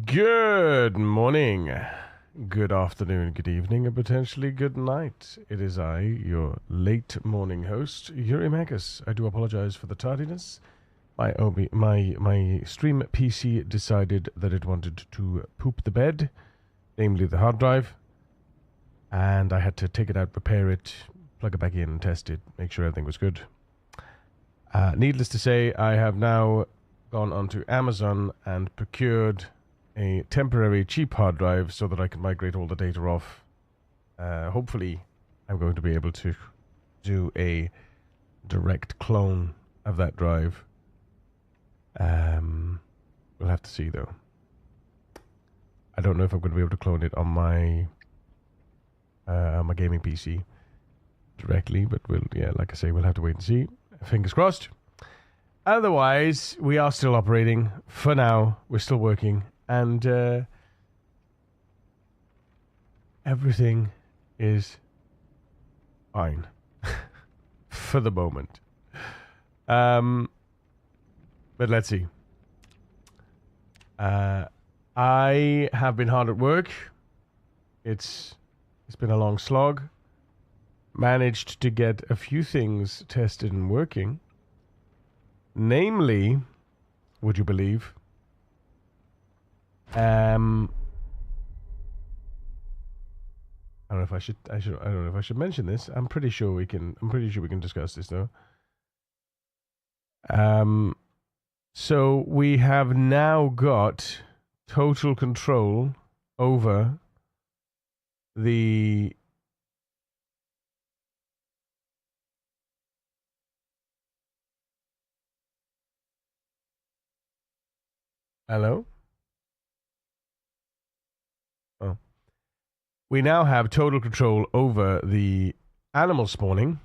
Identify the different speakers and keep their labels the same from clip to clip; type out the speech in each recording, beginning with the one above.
Speaker 1: Good morning, good afternoon, good evening, and potentially good night. It is I, your late morning host, Yuri Magus. I do apologize for the tardiness. My stream PC decided that it wanted to poop the bed, namely the hard drive, and I had to take it out, repair it, plug it back in, test it, make sure everything was good. Needless to say, I have now gone onto Amazon and procured a temporary cheap hard drive so that I can migrate all the data off. Hopefully, I'm going to be able to do a direct clone of that drive. We'll have to see, though. I don't know if I'm going to be able to clone it on my gaming PC directly, but like I say, we'll have to wait and see. Fingers crossed. Otherwise, we are still operating. For now, we're still working. And everything is fine for the moment. But let's see. I have been hard at work. It's been a long slog. Managed to get a few things tested and working. Namely, would you believe? I don't know if I should. I don't know if I should mention this. I'm pretty sure we can discuss this though. So we have now got total control over the hello. Oh. We now have total control over the animal spawning.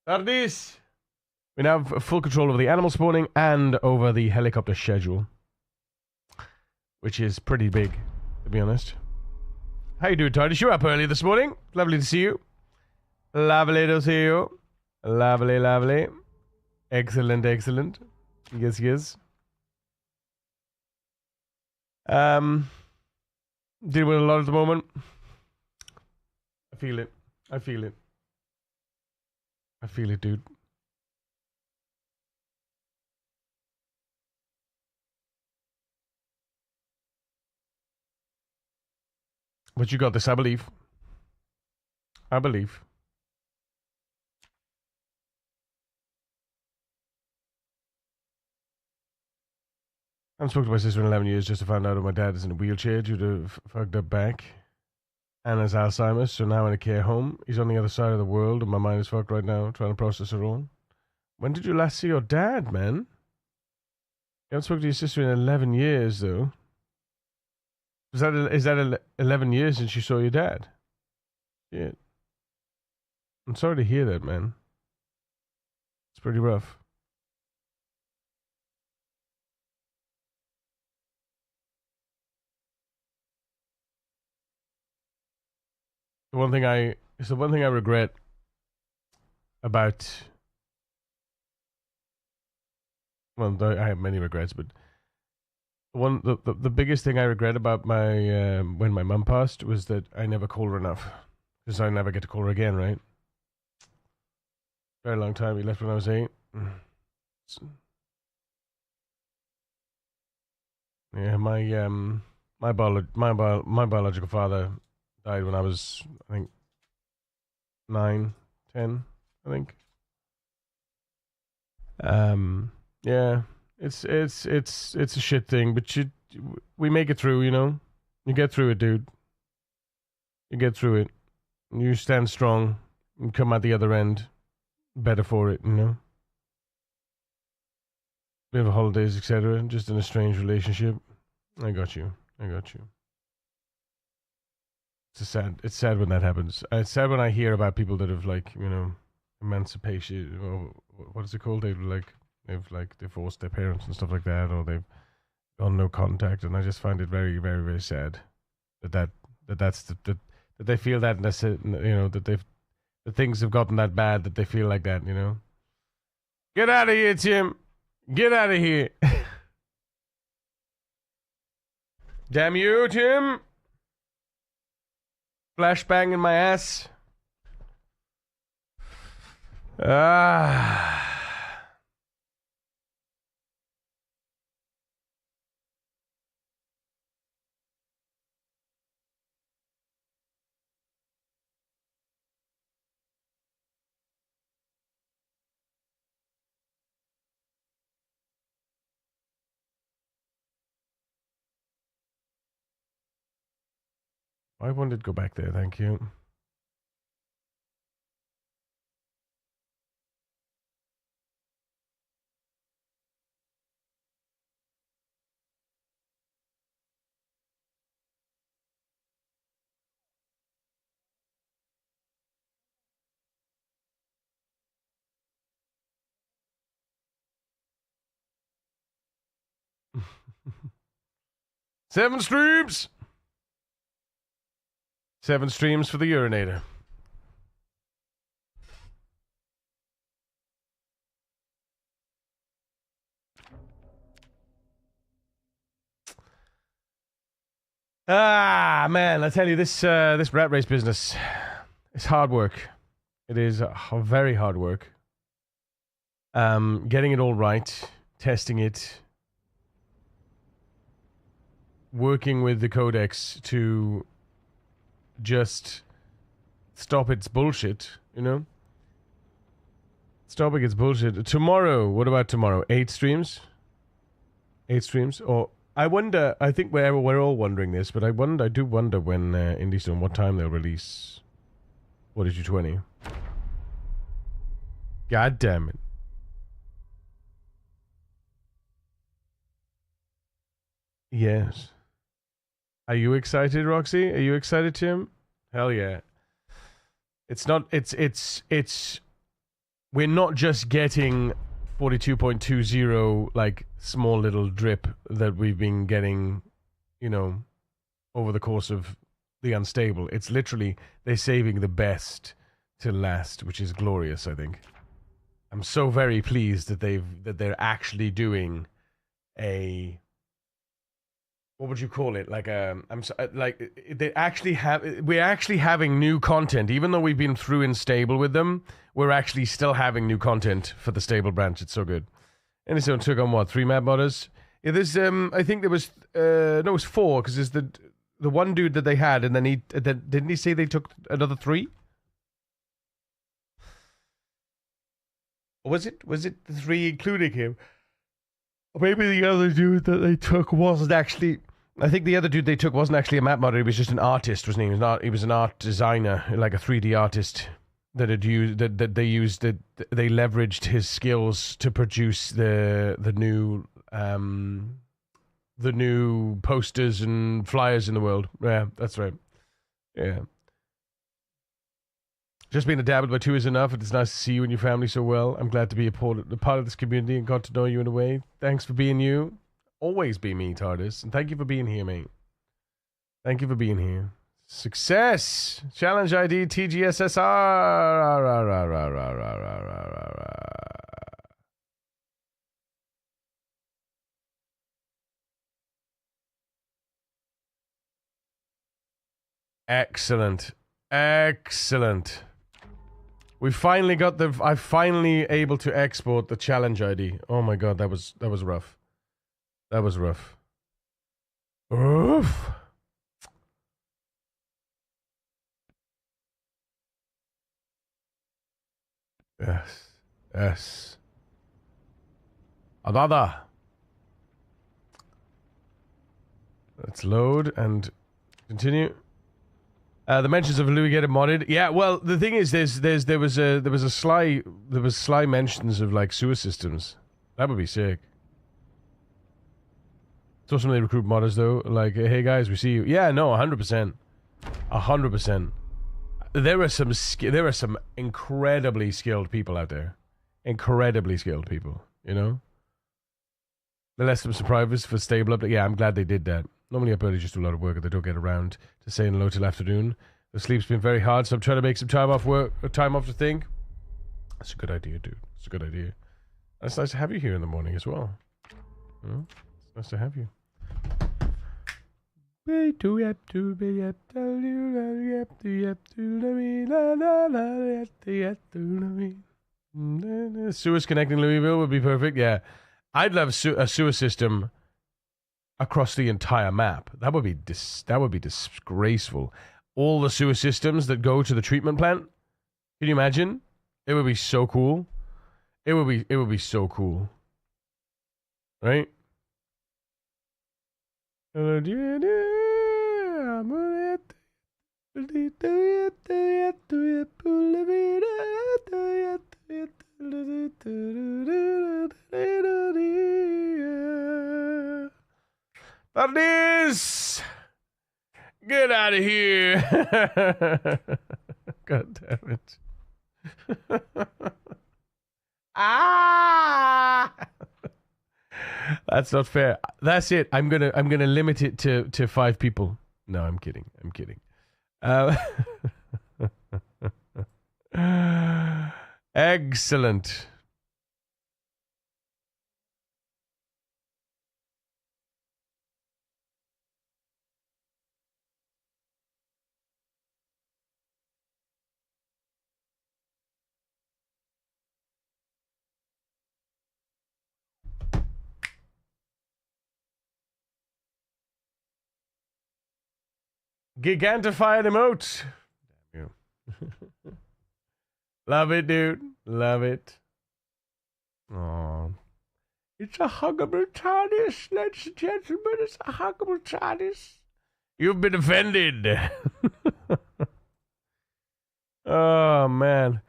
Speaker 1: Tardis! We now have full control over the animal spawning and over the helicopter schedule. Which is pretty big, to be honest. How you doing, Tardis? You're up early this morning. Lovely to see you. Lovely to see you. Lovely, lovely. Excellent, excellent. Yes, yes. Dealing with a lot at the moment. I feel it. I feel it. I feel it, dude. But you got this, I believe. I believe. I haven't spoken to my sister in 11 years just to find out that my dad is in a wheelchair due to fucked up back and has Alzheimer's, so now in a care home. He's on the other side of the world and my mind is fucked right now, trying to process it all. When did you last see your dad, man? You haven't spoken to your sister in 11 years, though. Is that 11 years since you saw your dad? Shit. I'm sorry to hear that, man. It's pretty rough. The one thing I regret about, well, I have many regrets, but the biggest thing I regret about my when my mum passed was that I never called her enough, because I never get to call her again, right? Very long time. He left when I was 8. Yeah, my biological father died when I was, I think, 9, 10, I think. Yeah, it's a shit thing, but we make it through, you know? You get through it, dude. You get through it. You stand strong and come out the other end better for it, you know? We have holidays, etc. Just in a strange relationship. I got you. It's sad when that happens. It's sad when I hear about people that have, like, you know, emancipation, or what is it called? They've divorced their parents and stuff like that, or they've gone no contact, and I just find it very, very, very sad that they feel that, you know, that things have gotten that bad that they feel like that, you know. Get out of here, Tim. Get out of here. Damn you, Tim. Flashbang in my ass. Ah. I wanted to go back there, thank you. Seven streams! 7 streams for the urinator. Ah, man, I tell you, this rat race business is hard work. It is very hard work. Getting it all right, testing it, working with the codex to just stop its bullshit, you know? Stopping its bullshit. Tomorrow, what about tomorrow? 8 streams? 8 streams? Or, I wonder, I think we're all wondering this, but I do wonder when IndieStone, what time they'll release What did you 20? God damn it. Yes. Are you excited, Roxy? Are you excited, Tim? Hell yeah. It's we're not just getting 42.20 like small little drip that we've been getting, you know, over the course of the unstable. It's literally they're saving the best to last, which is glorious, I think. I'm so very pleased that they're actually doing a, what would you call it? Like they actually we're actually having new content, even though we've been through unstable with them. We're actually still having new content for the stable branch. It's so good. And this one took on what, 3 map modders? Yeah, there's I think there was no, it was 4 because there's the one dude that they had, and then didn't he say they took another 3? Or was it the 3 including him? Or maybe the other dude that they took wasn't actually. I think the other dude they took wasn't actually a map modder. He was just an artist, wasn't he? He was an art designer, like a 3D artist that had used that they leveraged his skills to produce the new posters and flyers in the world. Yeah, that's right. Yeah. Just being adapted by 2 is enough. It's nice to see you and your family so well. I'm glad to be a part of this community and got to know you in a way. Thanks for being you. Always be me, TARDIS. And thank you for being here, mate. Thank you for being here. Success! Challenge ID TGSSR. Excellent. Excellent. We finally got I'm finally able to export the challenge ID. Oh my god, that was rough. That was rough. Oof. Yes. Yes. Another. Let's load and continue. The mentions of Louis getting modded. Yeah, well, the thing is, there was sly mentions of like sewer systems. That would be sick. It's awesome they recruit modders though. Like, hey guys, we see you. Yeah, no, 100%, 100%. There are some incredibly skilled people out there. Incredibly skilled people. You know. They left some surprises for stable update. Yeah, I'm glad they did that. Normally up early just do a lot of work and they don't get around to saying hello till afternoon. The sleep's been very hard, so I'm trying to make some time off work, time off to think. That's a good idea, dude. It's a good idea. It's nice to have you here in the morning as well. It's nice to have you. Sewers connecting Louisville would be perfect. Yeah, I'd love a sewer system across the entire map. That would be disgraceful. All the sewer systems that go to the treatment plant. Can you imagine? It would be so cool. It would be so cool. Right? This. Get out of here. God damn it. Ah! That's not fair. That's it. I'm gonna limit it to 5 people. No, I'm kidding. Excellent. Gigantified emote. Damn you. Love it, dude. Love it. Aww. It's a huggable TARDIS, ladies and gentlemen. It's a huggable TARDIS. You've been offended. Oh, man.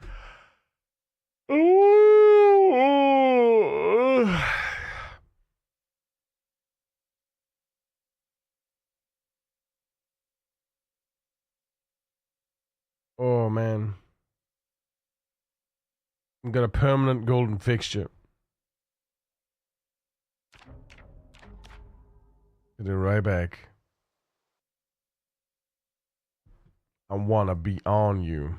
Speaker 1: Oh, man. I've got a permanent golden fixture. Get it right back. I want to be on you.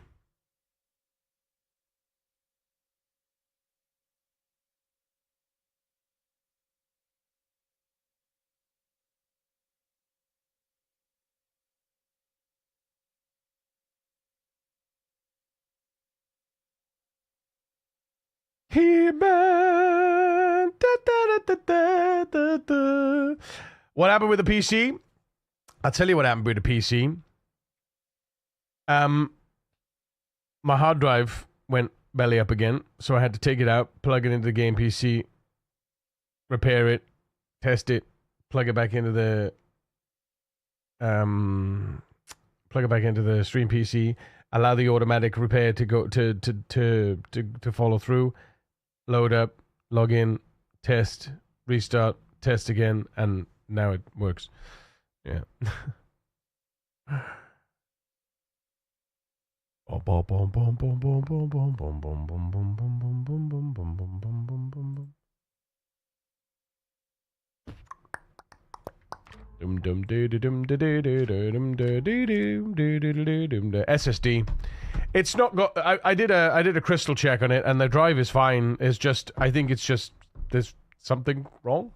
Speaker 1: He-Man. What happened with the PC? I'll tell you what happened with the PC. My hard drive went belly up again, so I had to take it out, plug it into the game PC, repair it, test it, plug it back into the stream PC, allow the automatic repair to go to follow through, load up, log in, test, restart, test again, and now it works. Yeah. SSD. It's not got. I did a crystal check on it, and the drive is fine. It's just I think it's just there's something wrong.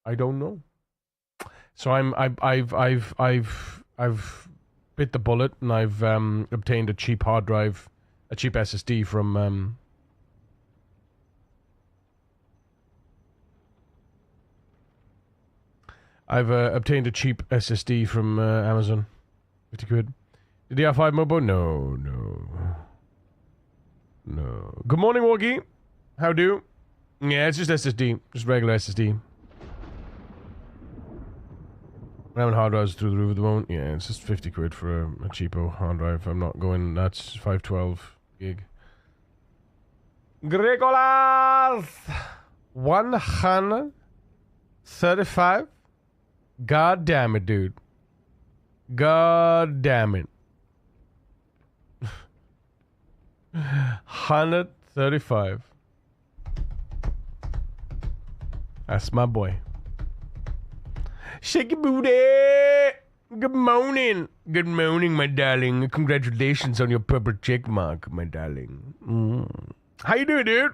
Speaker 1: I don't know. So I've bit the bullet, and I've obtained a cheap hard drive, a cheap SSD from I've obtained a cheap SSD from Amazon. 50 quid. Did he have 5 Mobo? No. Good morning, Woggy. How do? Yeah, it's just SSD. Just regular SSD. I'm having hard drives through the roof at the moment. Yeah, it's just 50 quid for a cheapo hard drive. I'm not going, that's 512 gig. Gregolas! 135? God damn it, dude. God damn it. 135. That's my boy. Shake your booty. Good morning. Good morning, my darling. Congratulations on your purple check mark, my darling. How you doing, dude?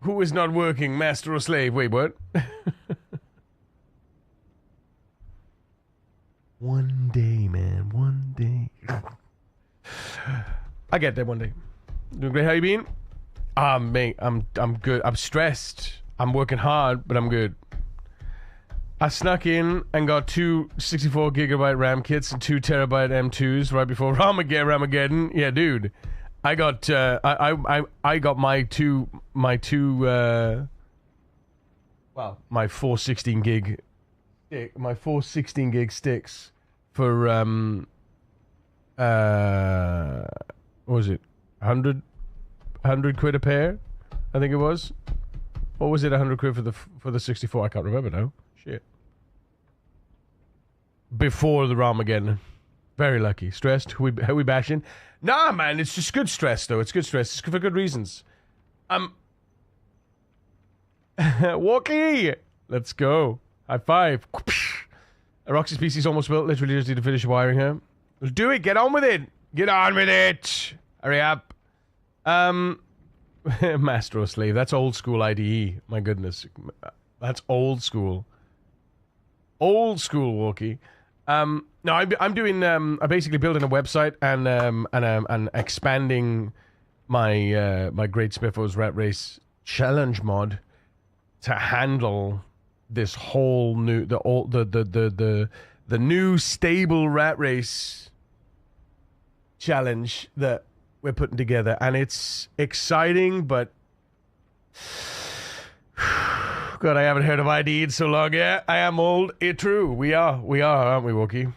Speaker 1: Who is not working, master or slave? Wait, what? One day, man. One day. I get there one day. Doing great. How you been? Mate, I'm good. I'm stressed. I'm working hard, but I'm good. I snuck in and got 2 64 gigabyte RAM kits and 2 terabyte M2s right before Ramageddon. Yeah, dude. I got I got my 416 gig stick, my 416 gig sticks for what was it? 100 quid a pair, I think it was. Or was it 100 quid for the 64? I can't remember now. Shit. Before the Ramageddon. Very lucky. Stressed? Who we bashing? Nah, man, it's just good stress, though. It's good stress. It's for good reasons. Walkie! Let's go. High five. Roxy's PC's almost built. Literally just need to finish wiring her. Let's do it. Get on with it. Get on with it. Hurry up. Master or slave. That's old school IDE. My goodness. That's old school. Old school, Walkie. No, I'm doing. I'm basically building a website and expanding my my Great Spiffos Rat Race challenge mod to handle this whole new the new stable Rat Race challenge that we're putting together, and it's exciting, but. God, I haven't heard of ID in so long. Yeah, I am old. It's true. We are, aren't we, Wookie?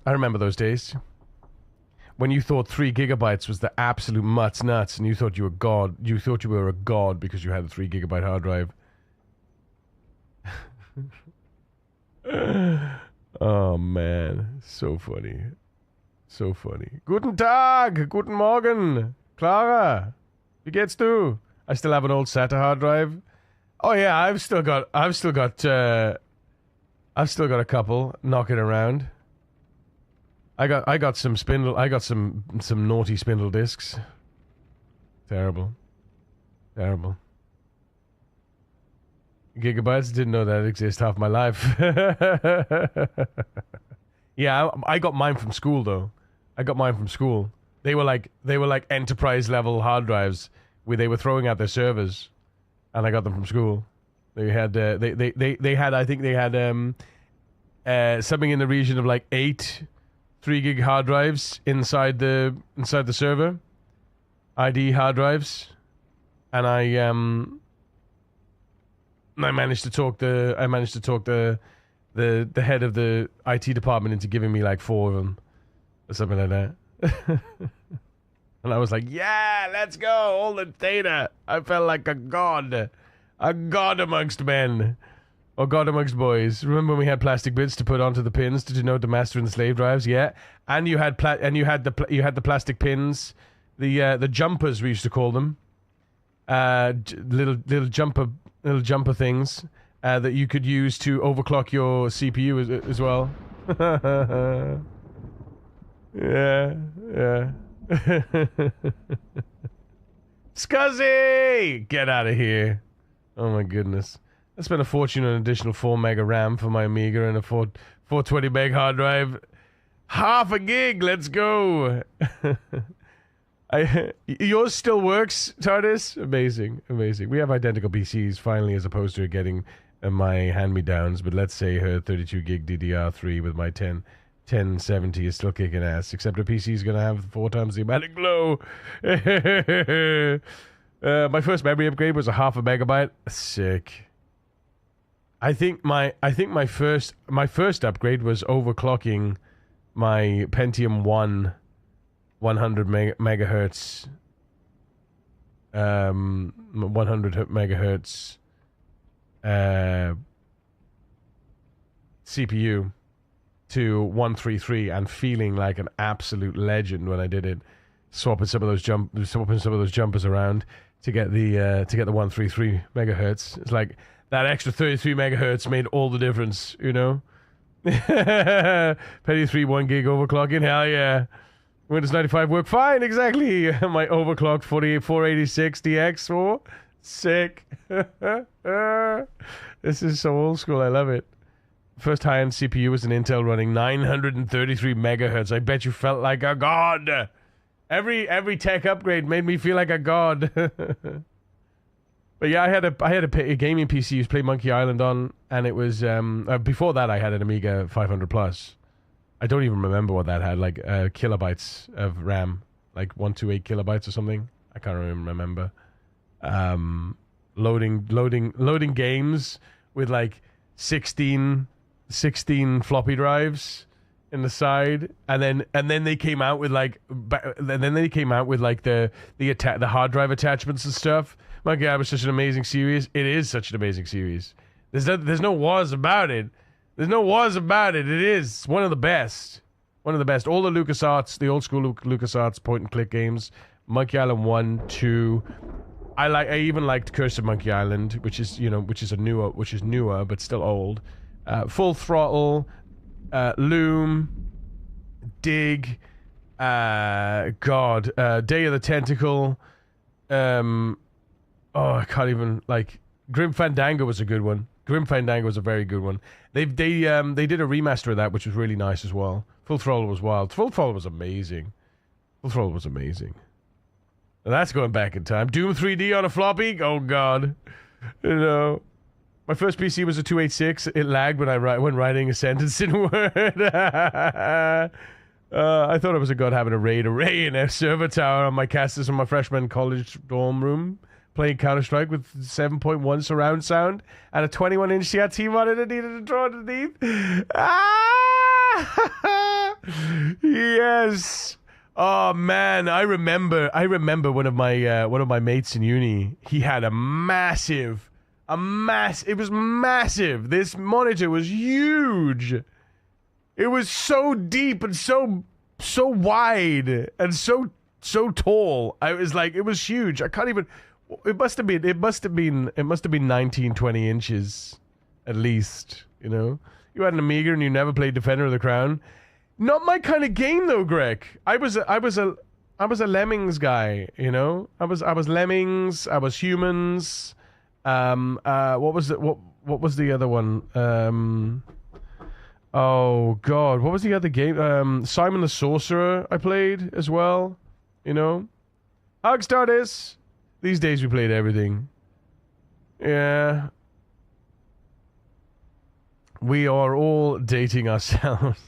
Speaker 1: I remember those days. When you thought 3 gigabytes was the absolute nuts, and you thought you were God. You thought you were a god because you had a 3 gigabyte hard drive. Oh, man. So funny. So funny. Guten Tag. Guten Morgen. Clara. Wie geht's du? I still have an old SATA hard drive. Oh yeah, I've still got a couple knocking around. I got some naughty spindle discs. Terrible. Gigabytes, didn't know that exists half my life. Yeah, I got mine from school though. They were like enterprise level hard drives where they were throwing out their servers. And I got them from school. They had they had, I think they had something in the region of like 8 3 gig hard drives inside the server, ID hard drives, and I managed to talk the head of the IT department into giving me like 4 of them or something like that. And I was like, yeah, let's go, all the data. I felt like a god amongst men, or god amongst boys. Remember when we had plastic bits to put onto the pins to denote the master and the slave drives? Yeah, and you had the plastic pins, the jumpers we used to call them, little jumper things that you could use to overclock your CPU as well. Yeah. Scuzzy! Get out of here. Oh my goodness. I spent a fortune on an additional 4 mega RAM for my Amiga and a 420 meg hard drive. Half a gig, let's go. Yours still works, TARDIS? Amazing. We have identical PCs finally, as opposed to getting my hand-me-downs, but let's say her 32 gig DDR3 with my 1070 is still kicking ass, except her PC is going to have 4 times the amount of glow. My first memory upgrade was a half a megabyte. Sick. I think my first upgrade was overclocking my Pentium 1 100 megahertz 100 megahertz CPU to 133 and feeling like an absolute legend when I did it, swapping some of those jumpers around to get the 133 megahertz. It's like that extra 33 megahertz made all the difference, you know. Petty 3 1 gig overclocking. Hell yeah. Windows 95 work fine. Exactly. My overclocked 486 DX4. Sick. This is so old school. I love it. First high-end CPU was an Intel running 933 megahertz. I bet you felt like a god. Every tech upgrade made me feel like a god. But yeah, I had a gaming PC to play Monkey Island on, and it was before that I had an Amiga 500 Plus. I don't even remember what that had, like kilobytes of RAM, like 128 kilobytes or something. I can't even remember. Loading games with like 16 floppy drives in the side, and then they came out with like the hard drive attachments and stuff. My God, it was such an amazing series. It is such an amazing series. There's no wars about it. There's no wars about it. It is one of the best. One of the best. All the LucasArts, the old school LucasArts point and click games. Monkey Island 1, 2. I even liked Curse of Monkey Island, which is newer but still old. Full Throttle, Loom, Dig, Day of the Tentacle. I can't even, like, Grim Fandango was a good one. Grim Fandango was a very good one. They did a remaster of that, which was really nice as well. Full Throttle was wild. Full Throttle was amazing. And that's going back in time. Doom 3D on a floppy? Oh, God. You know. My first PC was a 286. It lagged when writing a sentence in Word. I thought it was a god having a RAID array in a server tower on my casters in my freshman college dorm room, playing Counter-Strike with 7.1 surround sound and a 21-inch CRT monitor needed to draw underneath. Yes. Oh man, I remember one of my mates in uni. He had it was massive. This monitor was huge. It was so deep and so wide and so tall. I was like, it was huge. I can't even. It must have been 19, 20 inches at least. You know, you had an Amiga and you never played Defender of the Crown. Not my kind of game though, Greg. I was a Lemmings guy. You know, I was Lemmings. I was Humans. What was the other one? Oh God, what was the other game? Simon the Sorcerer I played as well. You know, Hugstarters. These days we played everything. Yeah. We are all dating ourselves.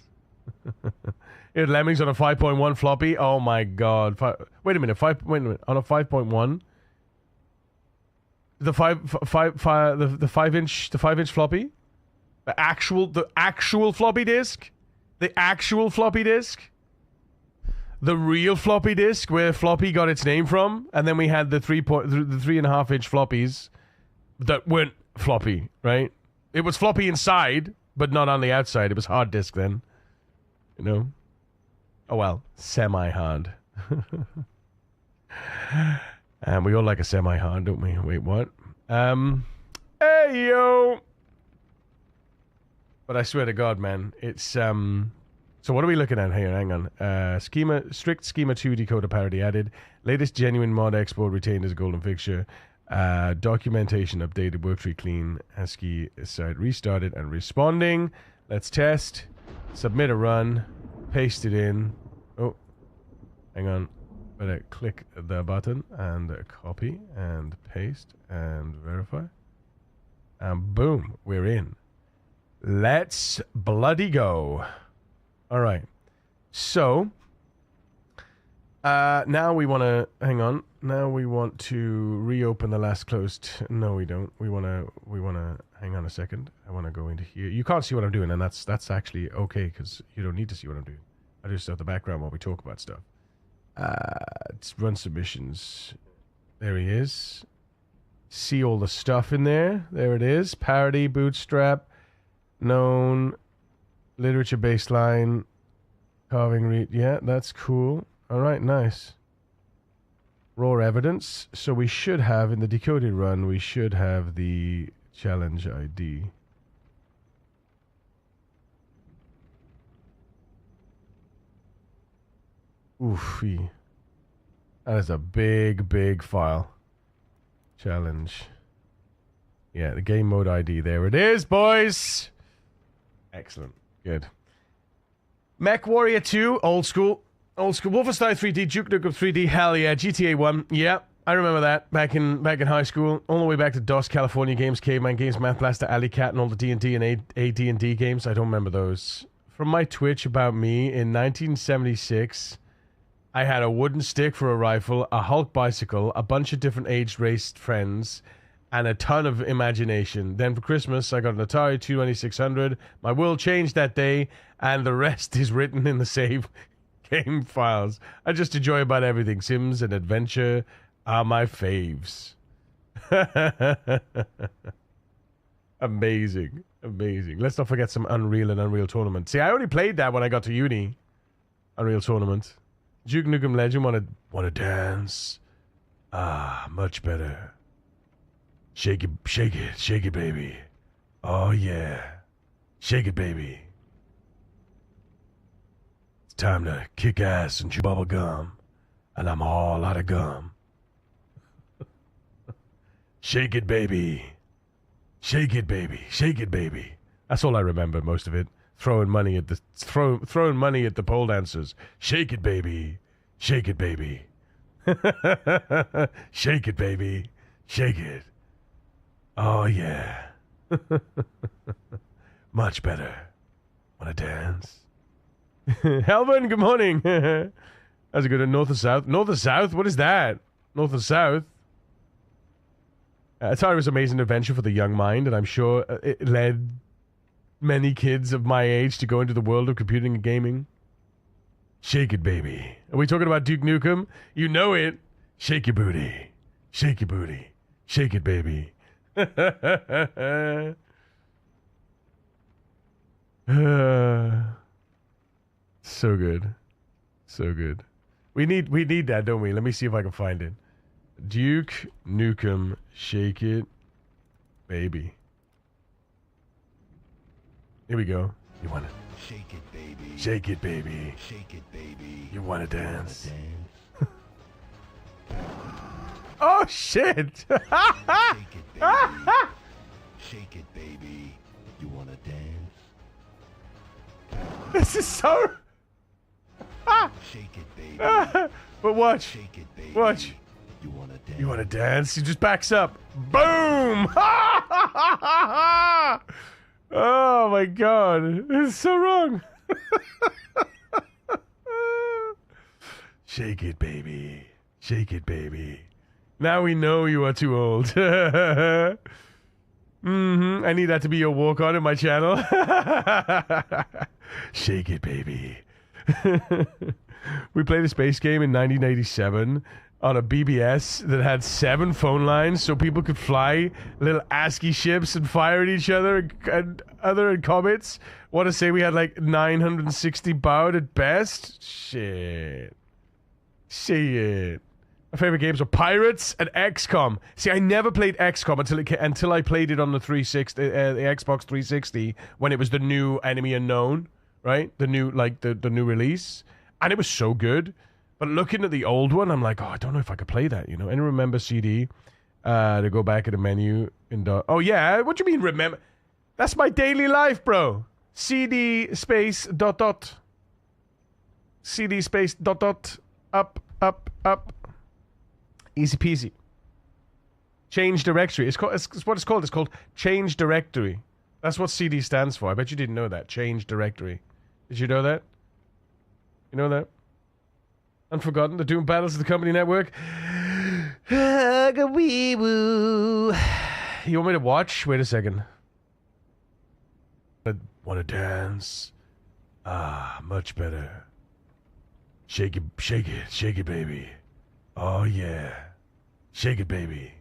Speaker 1: It had Lemmings on a 5.1 floppy. Oh my God. Wait a minute. On a 5.1. The 5-inch floppy? The actual floppy disk? The actual floppy disk? The real floppy disk where floppy got its name from, and then we had the 3.5-inch floppies that weren't floppy, right? It was floppy inside, but not on the outside. It was hard disk then, you know. Oh well, semi-hard. And we all like a semi-hard, don't we? Wait, what? Hey yo. But I swear to God, man, it's So what are we looking at here? Hang on. Strict Schema 2 decoder parity added. Latest genuine mod export retained as a golden fixture. Documentation updated. Worktree clean. ASCII site restarted and responding. Let's test. Submit a run. Paste it in. Oh, hang on. Better click the button and copy and paste and verify. And boom, we're in. Let's bloody go. All right. So, now we want to, hang on. Now we want to reopen the last closed. No, we don't. We want to, hang on a second. I want to go into here. You can't see what I'm doing, and that's actually okay, because you don't need to see what I'm doing. I do stuff in the background while we talk about stuff. Let's run submissions. There he is. See all the stuff in there. There it is. Parody, bootstrap, known, literature baseline, carving read. Yeah, that's cool. All right, nice. Raw evidence. So we should have, in the decoded run, we should have the challenge ID. Oof. That is a big, big file. Challenge. Yeah, the game mode ID. There it is, boys. Excellent. Good. Mech Warrior 2, old school. Old school. Wolfenstein 3D, Duke Nukem 3D, hell yeah. GTA 1, yeah. I remember that back in high school. All the way back to DOS, California games, Caveman games, Math Blaster, Alley Cat, and all the D&D and AD&D games. I don't remember those. From my Twitch about me, in 1976, I had a wooden stick for a rifle, a Hulk bicycle, a bunch of different age-raced friends, and a ton of imagination. Then for Christmas, I got an Atari 2600. My world changed that day, and the rest is written in the save game files. I just enjoy about everything. Sims and adventure are my faves. Amazing. Amazing. Let's not forget some Unreal and Unreal Tournament. See, I only played that when I got to uni. Unreal Tournament. Duke Nukem Legend, wanna dance? Ah, much better. Shake it, baby. Oh yeah. Shake it, baby. It's time to kick ass and chew bubble gum. And I'm all out of gum. Shake it, baby. Shake it, baby. Shake it, baby. That's all I remember, most of it. Throwing money at the pole dancers. Shake it, baby. Shake it, baby. Shake it, baby. Shake it. Oh, yeah. Much better. Wanna dance? Helvin, good morning. How's it going? North or south? North or south? What is that? North or south? Atari was an amazing adventure for the young mind, and I'm sure it led many kids of my age to go into the world of computing and gaming. Shake it, baby. Are we talking about Duke Nukem? You know it. Shake your booty. Shake your booty. Shake it, baby. So good. So good. We need that, don't we? Let me see if I can find it. Duke Nukem, shake it, baby. Here we go. You want to
Speaker 2: shake it, baby.
Speaker 1: Shake it, baby.
Speaker 2: Shake it, baby.
Speaker 1: You want to dance? Oh shit!
Speaker 2: Shake it, baby. Shake it, baby. You want to dance?
Speaker 1: This is so.
Speaker 2: Shake it, baby.
Speaker 1: But watch.
Speaker 2: Shake it, baby.
Speaker 1: Watch.
Speaker 2: You want to dance?
Speaker 1: You want to dance? He just backs up. Boom! Oh my god. This is so wrong. Shake it, baby. Shake it, baby. Now we know you are too old. I need that to be your walk on in my channel. Shake it, baby. We played a space game in 1987 on a BBS that had 7 phone lines so people could fly little ASCII ships and fire at each other and other comets. Want to say we had like 960 baud at best? Shit. My favorite games were Pirates and XCOM. See, I never played XCOM until I played it on the 360, the Xbox 360 when it was the new Enemy Unknown, right? The new the new release, and it was so good. But looking at the old one, I'm like, oh, I don't know if I could play that. You know, and remember CD to go back in the menu in the. Oh yeah, what do you mean remember? That's my daily life, bro. CD space ... CD space ... up. Easy peasy. Change directory. It's what it's called. It's called change directory. That's what CD stands for. I bet you didn't know that. Change directory. Did you know that? You know that? Unforgotten, the Doom Battles of the Company Network. You want me to watch? Wait a second. I want to dance. Ah, much better. Shake it, baby. Oh yeah. Shake it, baby.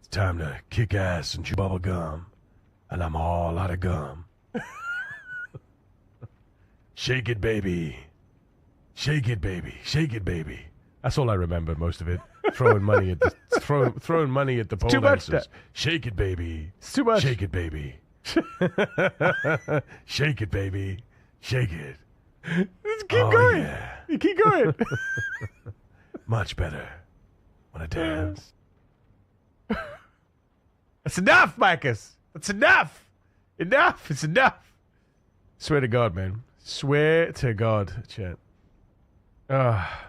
Speaker 1: It's time to kick ass and chew bubble gum. And I'm all out of gum. Shake it, baby. Shake it, baby. Shake it, baby. That's all I remember, most of it. Throwing money at the throwing money at the pole dancers. Shake it, baby.
Speaker 3: It's too much.
Speaker 1: Shake it, baby. Shake it, baby. Shake it. Just keep
Speaker 2: Oh,
Speaker 1: going.
Speaker 2: yeah.
Speaker 1: You keep going.
Speaker 2: Much better. Wanna dance?
Speaker 1: That's enough, Marcus. That's enough. Enough. It's enough. Swear to God, man. Swear to God, chat. Ah.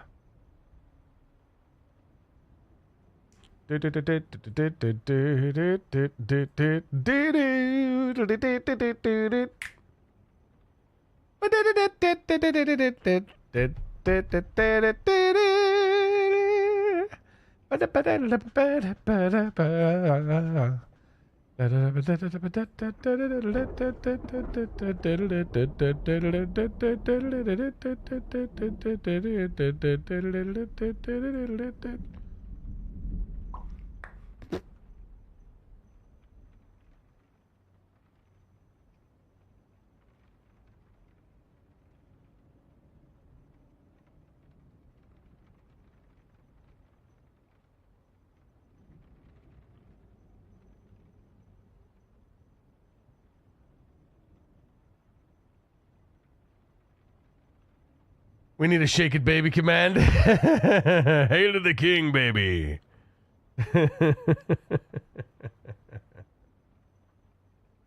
Speaker 1: We need a shake it, baby command. Hail to the king, baby.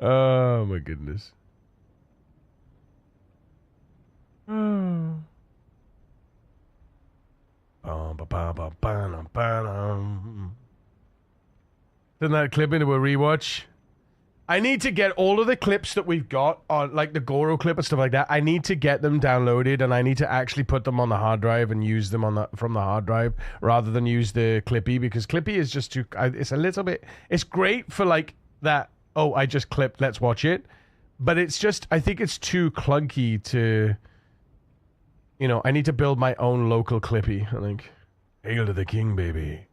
Speaker 1: Oh, my goodness. Oh. Turn that clip into a rewatch. I need to get all of the clips that we've got on, like the Goro clip and stuff like that. I need to get them downloaded, and I need to actually put them on the hard drive and use them on from the hard drive rather than use the Clippy, because Clippy is just too. It's a little bit. It's great for like that. Oh, I just clipped. Let's watch it. But it's just. I think it's too clunky to. You know, I need to build my own local Clippy. I think. Hail to the king, baby.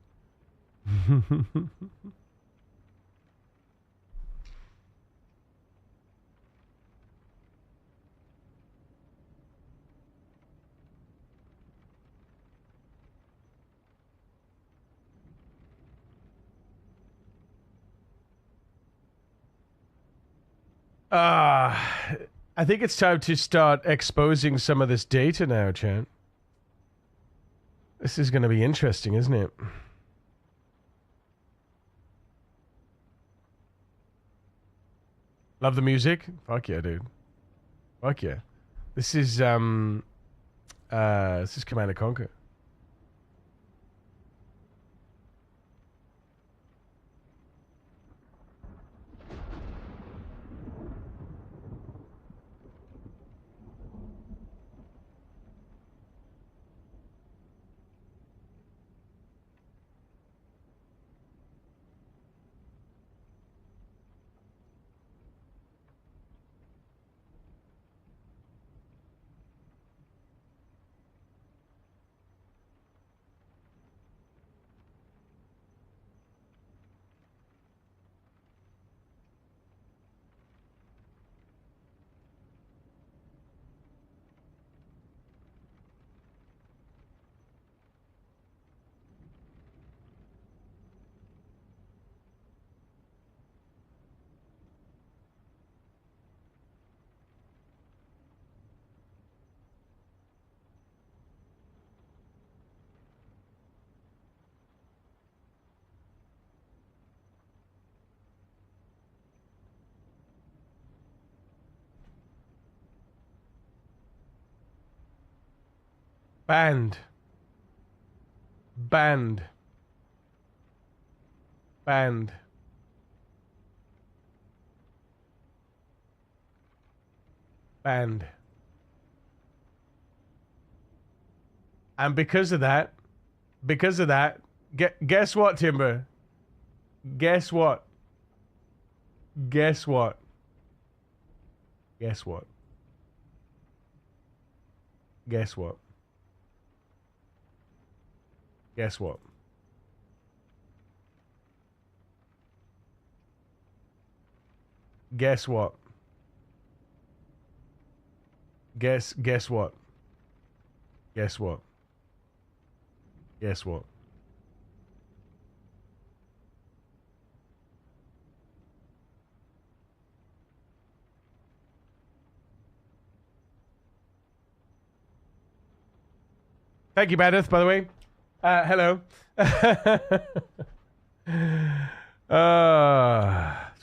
Speaker 1: I think it's time to start exposing some of this data now, chat. This is going to be interesting, isn't it? Love the music? Fuck yeah, dude. Fuck yeah. This is Command and Conquer. Banned. Banned. Banned. Banned. And because of that, guess what, Timber? Guess what? Guess what? Guess what? Guess what? Guess what? Guess what? Guess what? Guess what? Guess what? Thank you, Badith, by the way. Hello.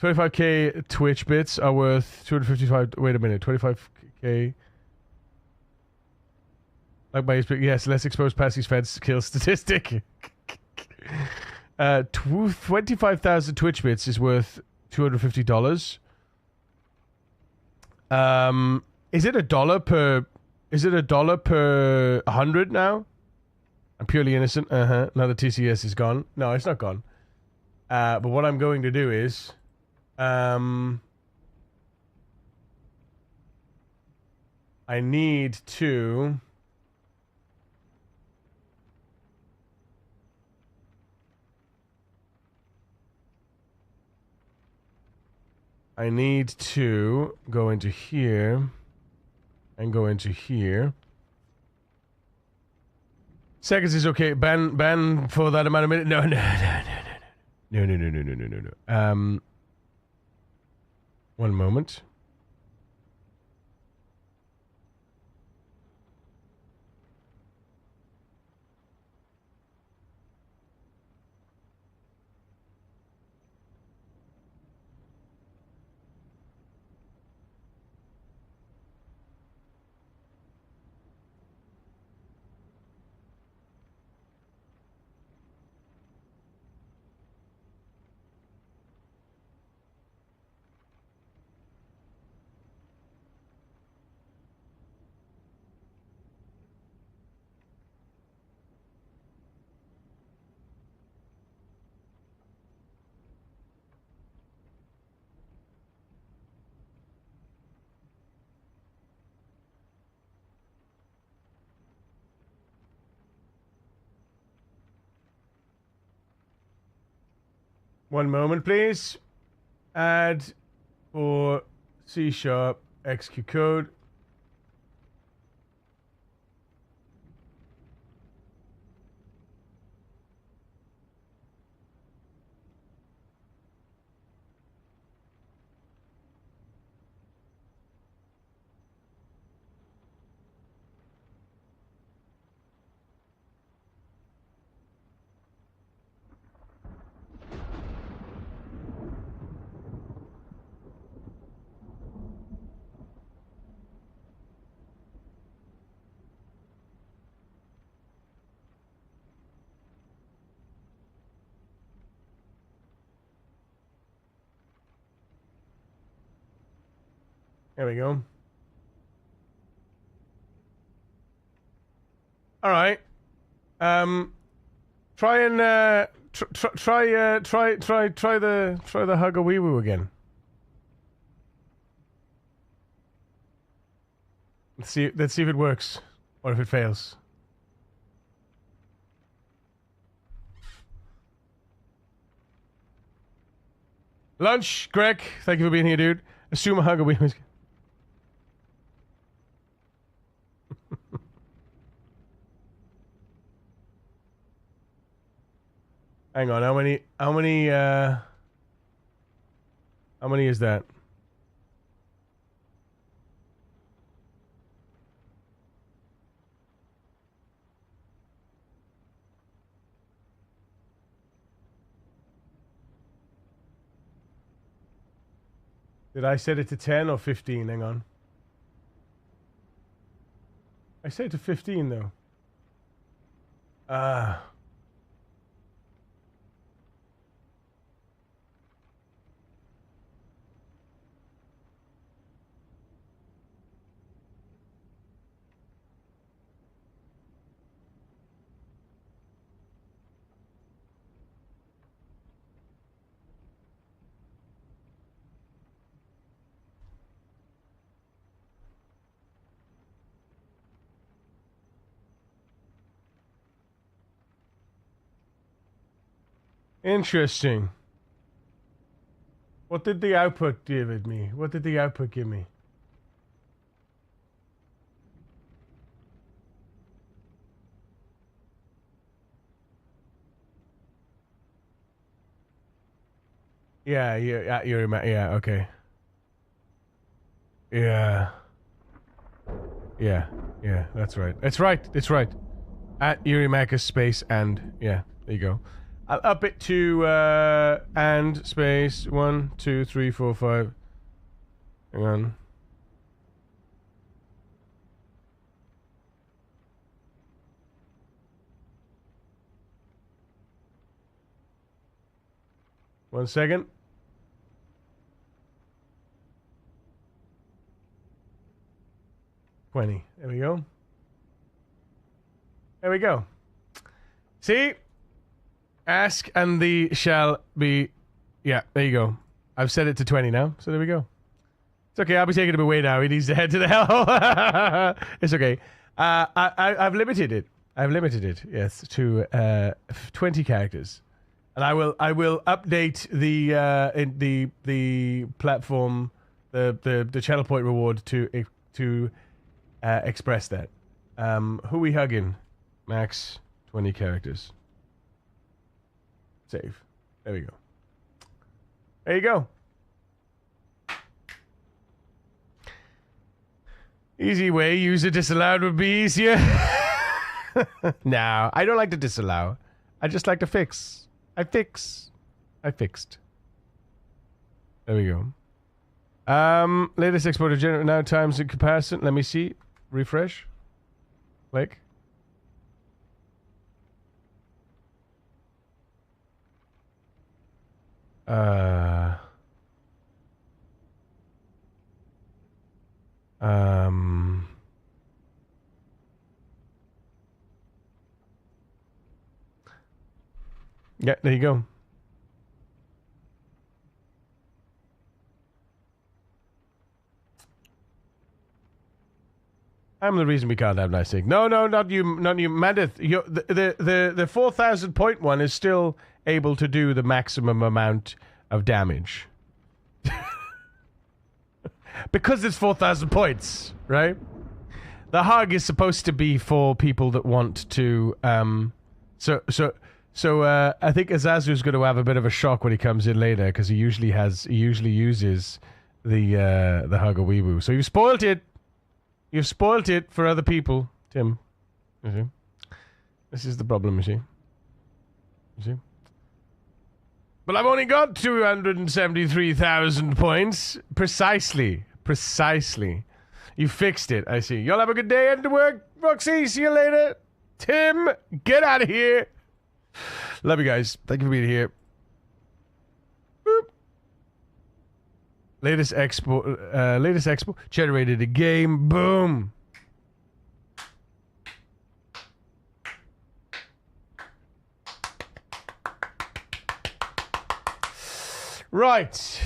Speaker 1: 25k Twitch bits are worth 255. Wait a minute. 25k. Like my yes, let's expose Passy's fans kill statistic. 25,000 Twitch bits is worth $250. Is it $1 per? Is it $1 per 100 now? I'm purely innocent. Now the TCS is gone. No, it's not gone. But what I'm going to do is, I need to. Go into here and go into here. Seconds is okay. Ban for that amount of minutes. No. One moment. One moment, please. Add for C# XQ code. There we go. All right. Try and try the hug a wee woo again. Let's see if it works or if it fails. Lunch, Greg. Thank you for being here, dude. Assume a hug a wee woo. Hang on, how many is that? Did I set it to 10 or 15? Hang on. I set it to 15 though. Interesting. What did the output give me? What did the output give me? Yeah, yeah, okay. Yeah, that's right. It's right. At Eurymachus space and. Yeah, there you go. I'll up it to and space 1, 2, 3, 4, 5. Hang on. One second. $20. There we go. There we go. See? Ask and thee shall be... Yeah, there you go. I've set it to 20 now, so there we go. It's okay, I'll be taking him away now. He needs to head to the hell. It's okay. I've limited it. Yes, to 20 characters. And I will update the platform, the channel point reward to express that. Who we hugging? Max 20 characters. Save. There we go. There you go. Easy way. User disallowed would be easier. No, I don't like to disallow. I just like to fix. I fixed. There we go. Latest export to generate now times in comparison. Let me see. Refresh. Click. Yeah, there you go. I'm the reason we can't have nice things. No, not you, Mandith. The 4,000 point one is still able to do the maximum amount of damage. Because it's 4,000 points, right? The hug is supposed to be for people that want to, So I think Azazu's going to have a bit of a shock when he comes in later, because he usually uses the hugger weeboo. So you've spoiled it. You've spoiled it for other people, Tim. You see? This is the problem, you see? You see? But I've only got 273,000 points. Precisely. You fixed it, I see. Y'all have a good day and to work. Roxy, see you later. Tim, get out of here. Love you guys. Thank you for being here. Boop. Latest expo generated a game. Boom. Right.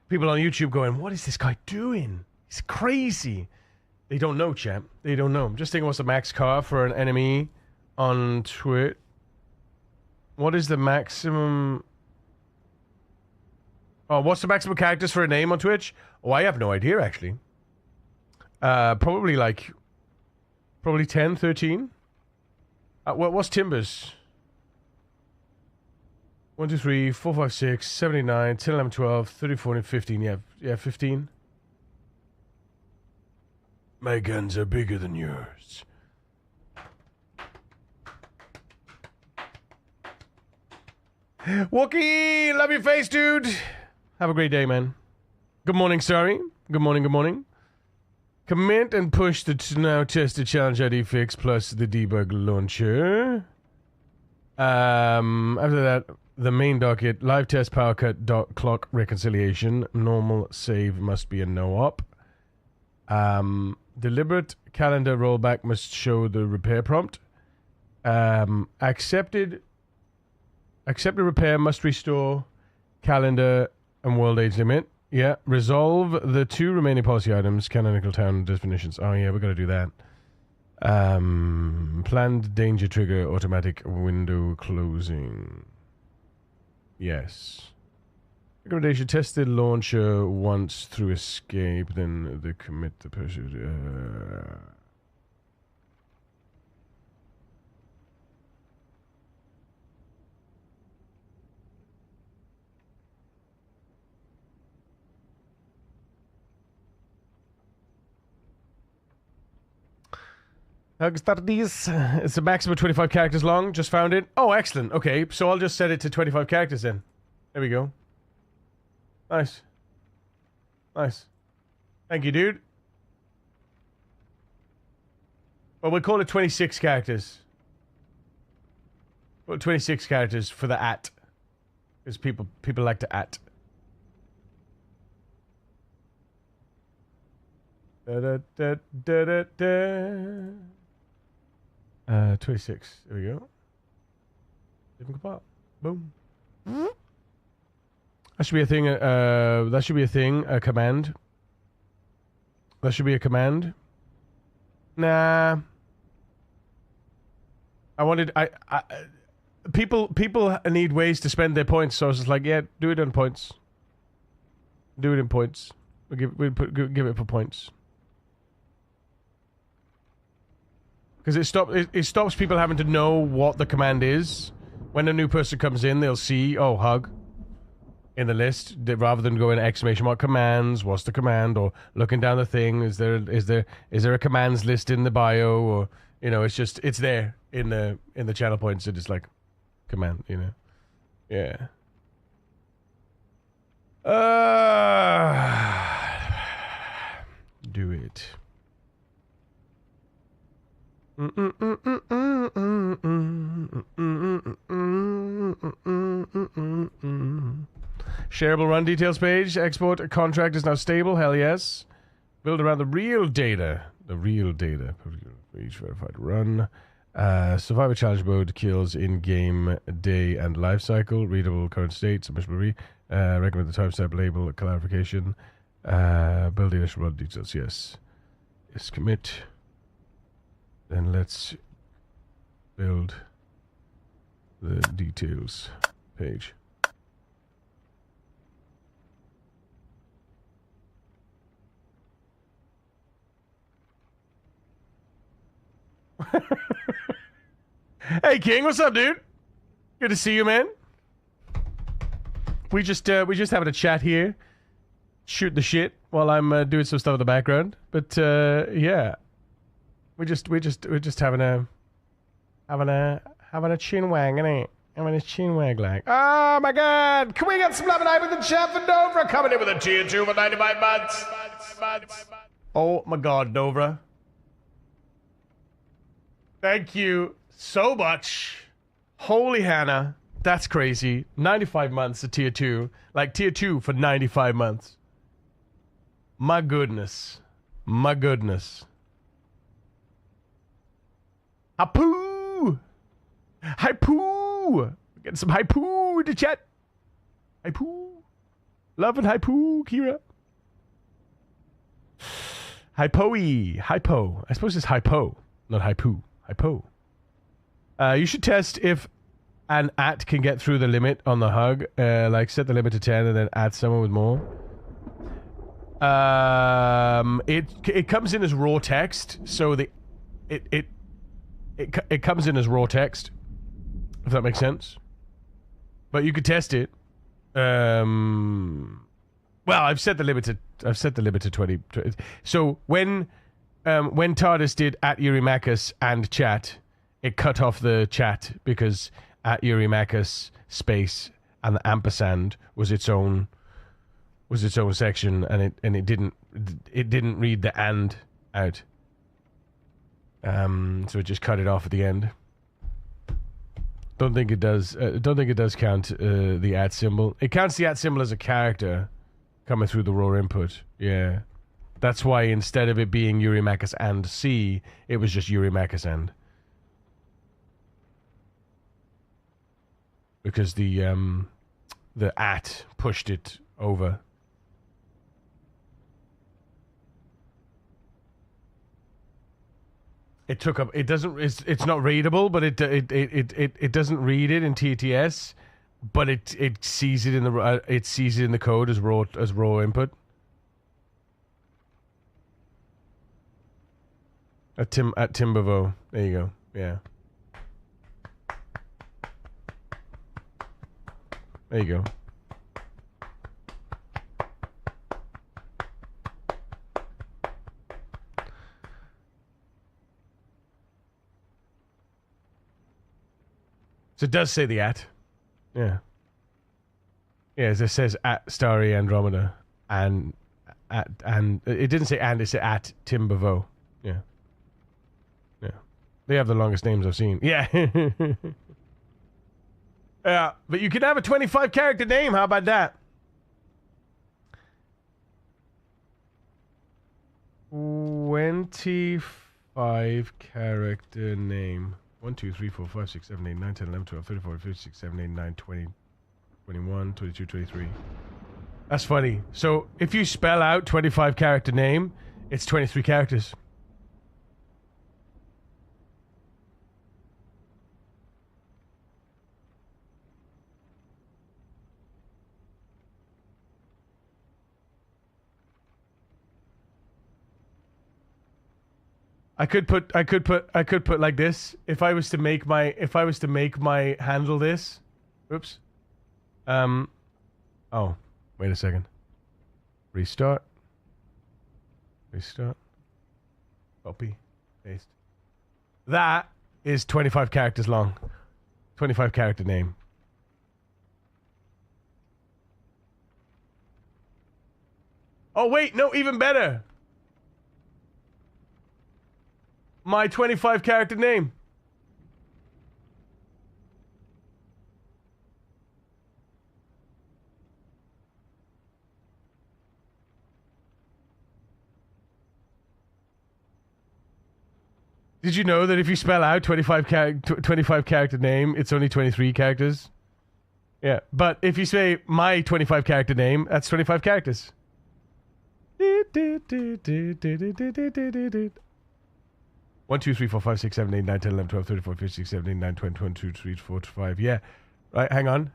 Speaker 1: People on YouTube going, what is this guy doing? He's crazy. They don't know, champ. They don't know. I'm just thinking, what's the max car for an enemy on Twitch? What is the maximum... Oh, what's the maximum characters for a name on Twitch? Oh, I have no idea, actually. Probably 10, 13. What's Timber's? 1, 2, 3, 4, 5, 6, 79, 10, 11, 12, 13, 14, 15. Yeah, 15. My guns are bigger than yours. Wookie, love your face, dude. Have a great day, man. Good morning, sorry. Good morning. Comment and push the now tested challenge ID fix plus the debug launcher. After that, the main docket, live test power cut dot clock reconciliation. Normal save must be a no op. Deliberate calendar rollback must show the repair prompt. Accepted repair must restore calendar and world age limit. Yeah. Resolve the 2 remaining policy items, canonical town definitions. Oh yeah, we're gonna do that. Planned danger trigger, automatic window closing. Yes. Recommendation, test the launcher once through escape, then the commit the pursuit. It's a maximum 25 characters long. Just found it. Oh, excellent. Okay, so I'll just set it to 25 characters then. There we go. Nice. Nice. Thank you, dude. Well, we'll call it 26 characters. Well, 26 characters for the at. Because people like to at. Da, da, da, da, da, da. 26. There we go. Different pop. Boom. That should be a thing. That should be a thing. A command. That should be a command. Nah. People need ways to spend their points, so I was just like, yeah, do it on points. Do it in points. Give it for points. Because it stops people having to know what the command is. When a new person comes in, they'll see, oh, hug in the list, rather than going exclamation mark commands, what's the command, or looking down the thing, is there a commands list in the bio, or it's there in the channel points. It's like command, yeah. Do it. Shareable run details page. Export contract is now stable. Hell yes. Build around the real data. The real data. Each verified run. Survivor challenge mode. Kills in game, day, and life cycle. Readable current state. Submission. Recommend the timestamp label. Clarification. Build the initial run details. Yes. Yes. Commit. Then let's build the details page. Hey King, what's up, dude? Good to see you, man. We just having a chat here, shoot the shit while I'm doing some stuff in the background. But yeah. We're just having a chin wag, innit? Having a chin wag like. Oh my god! Can we get some love and hype with the chef and Dovra coming in with a tier 2 for 95 months? Oh my god, Dovra. Thank you so much. Holy Hannah. That's crazy. 95 months of tier 2. Like tier 2 for 95 months. My goodness. My goodness. Hypoo! Hypoo! Getting some hypoo in the chat. Hypoo. Love and hypoo, Kira. Hypo-y. Hypo. I suppose it's hypo, not hypoo. Hypo. You should test if an at can get through the limit on the hug. Like set the limit to 10 and then add someone with more. It comes in as raw text, so it comes in as raw text, if that makes sense. But you could test it. Well, I've set the limit to 20. So when TARDIS did at Eurymachus and chat, it cut off the chat because at Eurymachus space and the ampersand was its own section, and it didn't read the and out. So it just cut it off at the end. Don't think it does count the at symbol. It counts the at symbol as a character coming through the raw input. Yeah, that's why instead of it being Eurymachus and C, it was just Eurymachus and. Because the at pushed it over. It took up. It doesn't. It's not readable, but it doesn't read it in TTS, but it sees it in the it sees it in the code as raw input. At Timbervo. There you go. Yeah. There you go. So it does say the at. Yeah. Yeah, it says at Starry Andromeda and it didn't say and, it said at Timbervo. Yeah. Yeah. They have the longest names I've seen. Yeah. Yeah, but you could have a 25 character name. How about that? 25 character name. 1, 2, 3, 4, 5, 6, 7, 8, 9, 10, 11, 12, 13, 14, 15, 16, 17, 18, 19, 20, 21, 22, 23. That's funny. So if you spell out 25 character name, it's 23 characters. I could put like this. If I was to make my handle this. Oops. Oh, wait a second. Restart. Copy. Paste. That is 25 characters long. 25 character name. Oh wait, no, even better. My 25 character name. Did you know that if you spell out 25 character name, it's only 23 characters? Yeah, but if you say my 25 character name, that's 25 characters. 1, 2, 3, 4, 5, 6, 7, 8, 9, 10, 11, 12, 13, 14, 15, 16, 17, 18, 19, 20, 22, 23, 24, 25. Yeah. Right, hang on.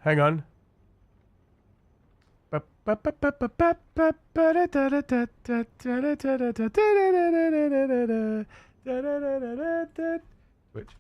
Speaker 1: Switch.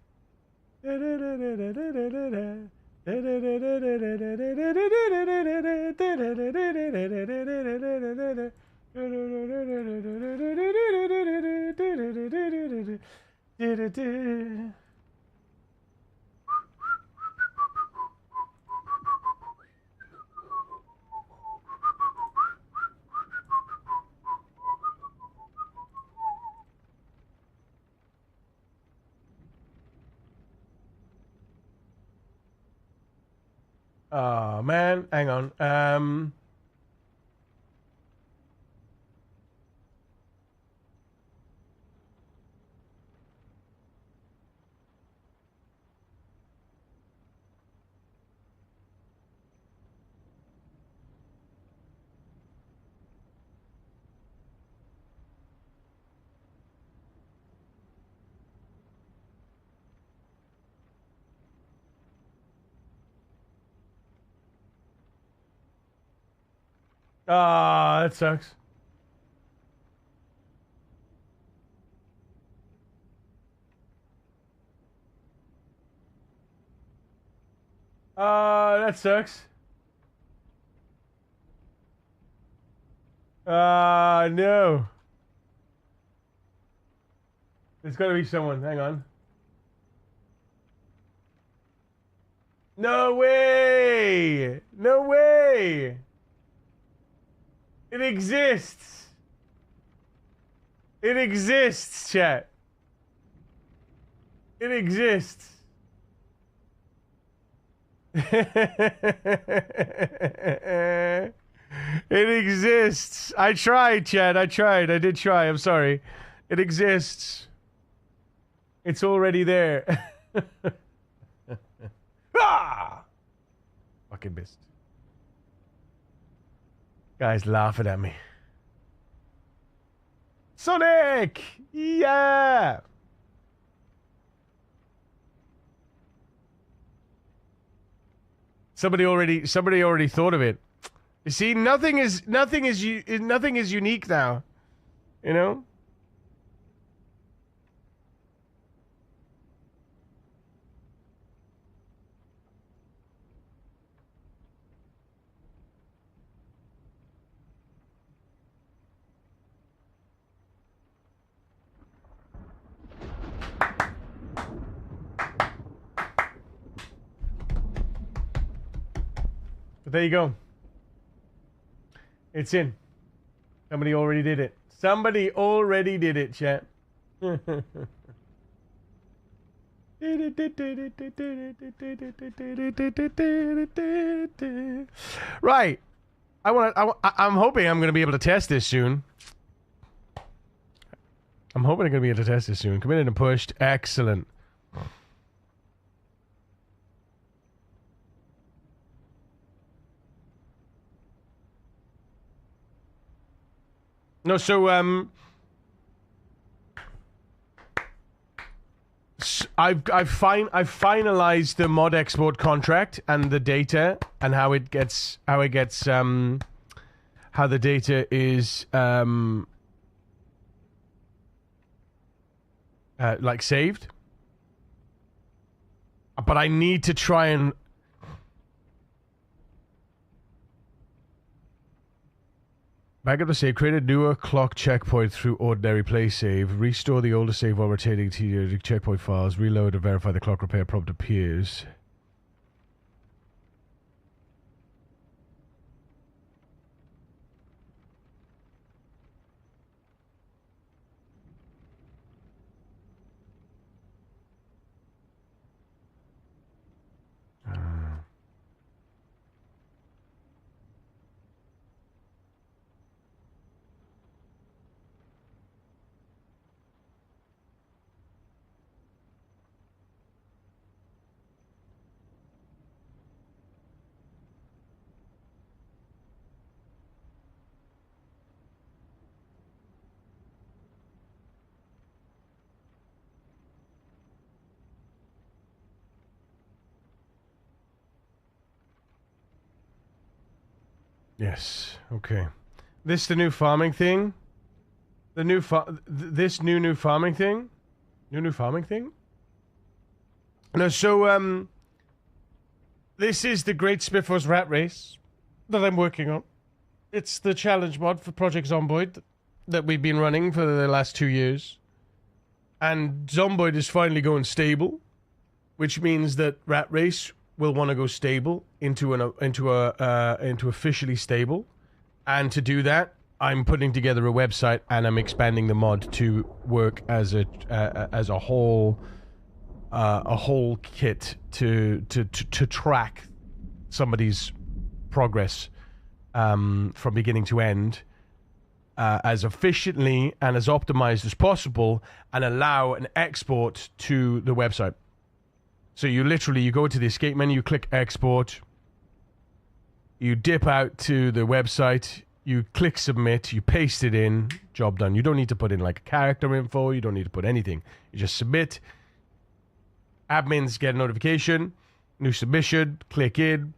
Speaker 1: Oh man, hang on. Ah, that sucks. That sucks. No. There's gotta be someone. Hang on. No way! No way! It exists! It exists, chat. It exists. It exists. I tried, Chad. I did try. I'm sorry. It exists. It's already there. Ah! Fucking missed. Guys laughing at me. Sonic! Yeah! Somebody already thought of it. You see, nothing is unique now. You know? But there you go. It's in. Somebody already did it. Somebody already did it, chat. Right. I'm hoping I'm going to be able to test this soon. Committed and pushed. Excellent. No, so I've finalized the mod export contract and the data and how the data is like saved. But I need to try and back up the save, create a newer clock checkpoint through ordinary play save, restore the older save while rotating to checkpoint files, reload and verify the clock repair prompt appears. Yes. Okay. This the new farming thing? The new this new farming thing? New farming thing? No, so this is the Great Spiffers Rat Race that I'm working on. It's the challenge mod for Project Zomboid that we've been running for the last 2 years. And Zomboid is finally going stable, which means that Rat Race will want to go stable into officially stable, and to do that, I'm putting together a website and I'm expanding the mod to work as a whole kit to track somebody's progress from beginning to end as efficiently and as optimized as possible, and allow an export to the website. So you go into the escape menu, you click export, you dip out to the website, you click submit, you paste it in, job done. You don't need to put in like character info, you don't need to put anything. You just submit, admins get a notification, new submission, click in,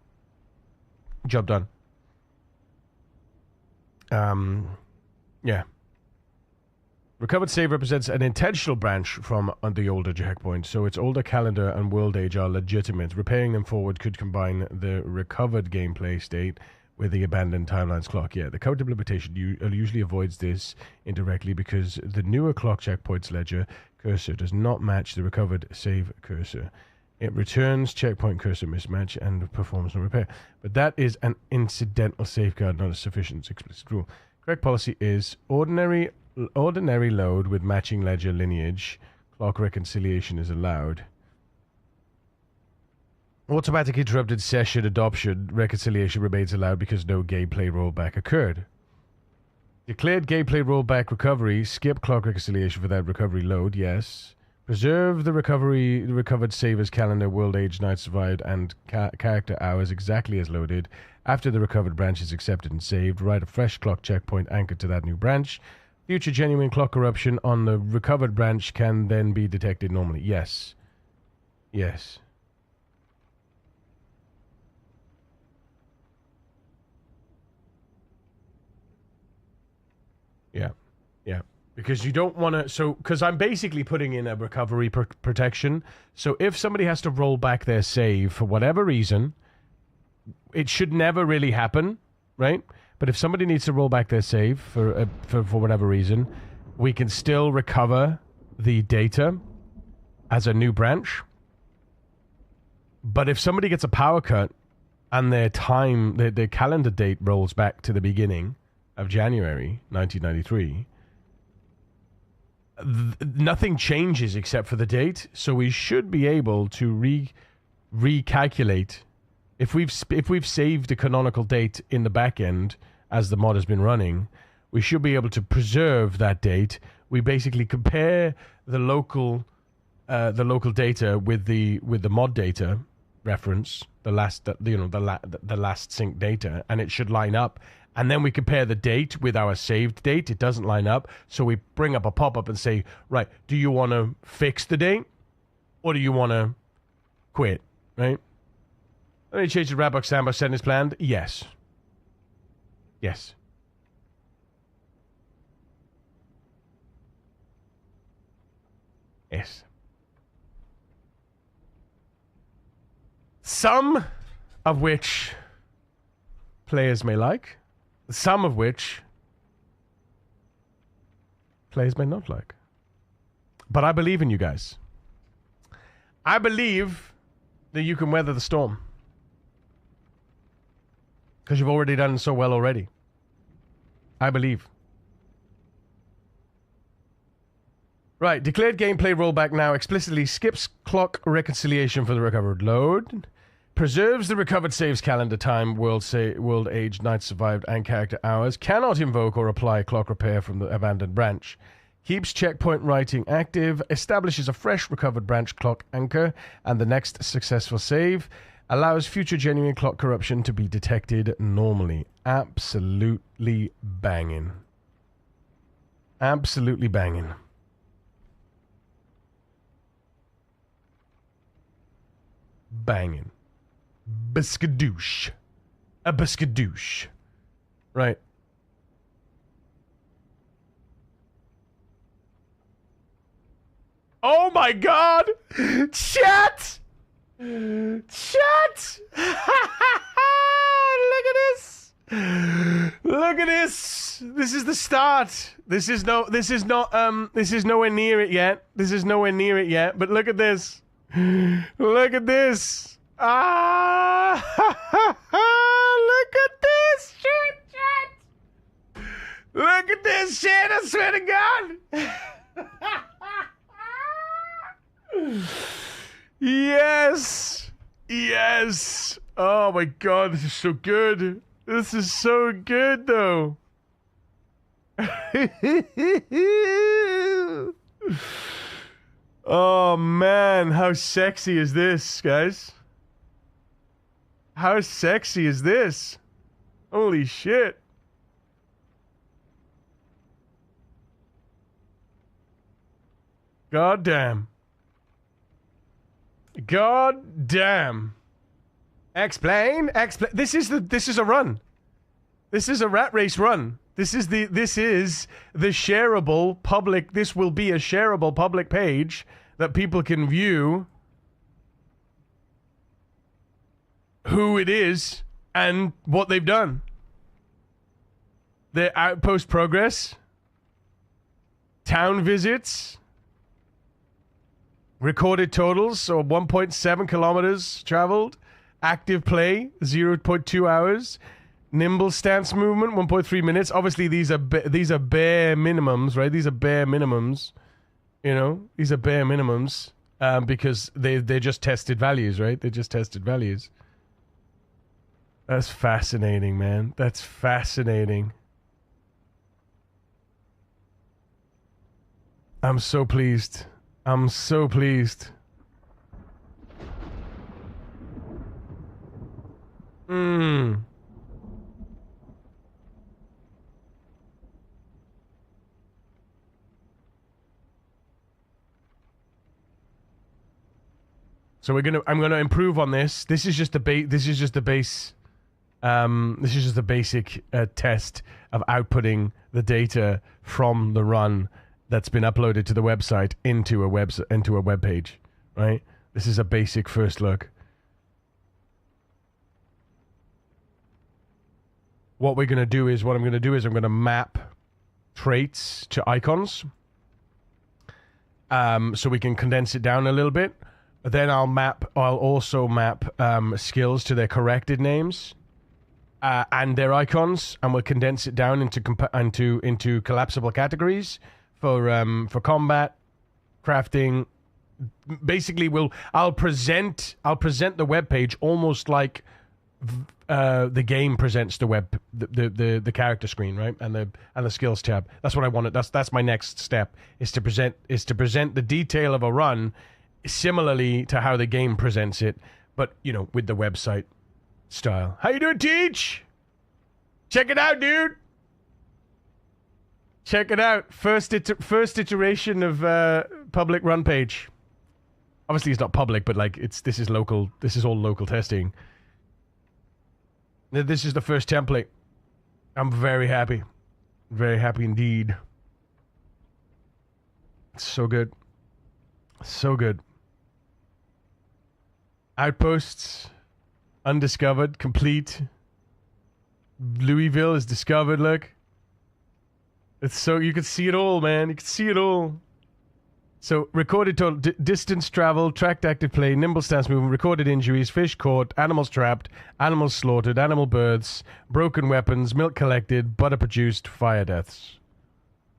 Speaker 1: job done. Yeah. Recovered save represents an intentional branch from the older checkpoint, so its older calendar and world age are legitimate. Repairing them forward could combine the recovered gameplay state with the abandoned timelines clock. Yeah, the current implementation usually avoids this indirectly because the newer clock checkpoint's ledger cursor does not match the recovered save cursor. It returns checkpoint cursor mismatch and performs no repair. But that is an incidental safeguard, not a sufficient explicit rule. Correct policy is ordinary load with matching ledger lineage. Clock reconciliation is allowed. Automatic interrupted session adoption reconciliation remains allowed because no gameplay rollback occurred. Declared gameplay rollback recovery. Skip clock reconciliation for that recovery load. Yes. Preserve the recovered savers calendar, world age, night survived, and character hours exactly as loaded. After the recovered branch is accepted and saved, write a fresh clock checkpoint anchored to that new branch. Future genuine clock corruption on the recovered branch can then be detected normally. Yes. Yes. Yeah. Yeah. Because you don't want to... So, because I'm basically putting in a recovery protection. So if somebody has to roll back their save for whatever reason, it should never really happen, right? But if somebody needs to roll back their save for whatever reason, we can still recover the data as a new branch. But if somebody gets a power cut and their calendar date rolls back to the beginning of January 1993, nothing changes except for the date. So we should be able to recalculate. If we've saved a canonical date in the back end as the mod has been running, we should be able to preserve that date. We basically compare the local data with the mod data reference, the last sync data, and it should line up. And then we compare the date with our saved date. It doesn't line up, so we bring up a pop-up and say, right, do you want to fix the date or do you want to quit? Right? Let me change the Radbox sandbox settings planned. Yes. Yes. Yes. Some of which players may like, some of which players may not like. But I believe in you guys. I believe that you can weather the storm. Because you've already done so well already. I believe. Right, declared gameplay rollback now explicitly skips clock reconciliation for the recovered load. Preserves the recovered saves calendar time, world age, night survived, and character hours. Cannot invoke or apply clock repair from the abandoned branch. Keeps checkpoint writing active. Establishes a fresh recovered branch clock anchor and the next successful save. Allows future genuine clock corruption to be detected normally. Absolutely banging. Absolutely banging. Banging. Biskadoosh. A biskadoosh. Right. Oh my god! Chat! Chat! Look at this! Look at this! This is the start. This is nowhere near it yet. This is nowhere near it yet, but look at this. Look at this. Ah! Look at this shit, chat! Look at this shit, I swear to God! Yes! Yes! Oh my god, this is so good. This is so good, though. Oh man, how sexy is this, guys? How sexy is this? Holy shit. God damn. God damn. Explain. This is a run. This is a rat race run. This is the shareable public. This will be a shareable public page that people can view who it is and what they've done. Their outpost progress, town visits, recorded totals, so 1.7 kilometers traveled, active play, 0.2 hours, nimble stance movement, 1.3 minutes. Obviously, these are bare minimums, right? These are bare minimums. You know, these are bare minimums because they're just tested values, right? They're just tested values. That's fascinating, man. That's fascinating. I'm so pleased. I'm so pleased. So I'm gonna improve on this. This is just the base. This is just a basic test of outputting the data from the run that's been uploaded to the website into a web page, right? This is a basic first look. What I'm going to do is I'm going to map traits to icons, so we can condense it down a little bit. Then I'll also map skills to their corrected names and their icons, and we'll condense it down into collapsible categories for combat, crafting. Basically, I'll present the web page almost like the game presents the character screen, right, and the skills tab. That's what I wanted. That's my next step, is to present the detail of a run similarly to how the game presents it, but with the website style. How you doing, Teach? Check it out, dude. Check it out. First iteration of public run page. Obviously, it's not public, but like this is local. This is all local testing. This is the first template. I'm very happy indeed. It's so good, so good. Outposts, undiscovered, complete. Louisville is discovered. Look, it's so you can see it all, man. You can see it all. So, recorded total distance traveled, tracked active play, nimble stance movement, recorded injuries, fish caught, animals trapped, animals slaughtered, animal births, broken weapons, milk collected, butter produced, fire deaths.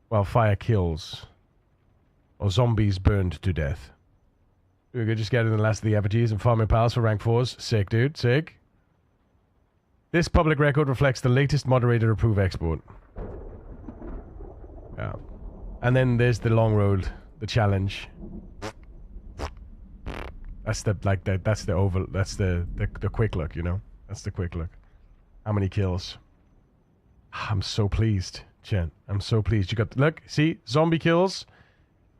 Speaker 1: Well, fire kills. Or zombies burned to death. We could just get in the last of the effigies and farming pals for rank 4s. Sick, dude. Sick. This public record reflects the latest moderator approved export. Yeah. And then there's the long road. The challenge. That's the quick look, That's the quick look. How many kills? I'm so pleased, Jen. I'm so pleased. You got look, see, zombie kills,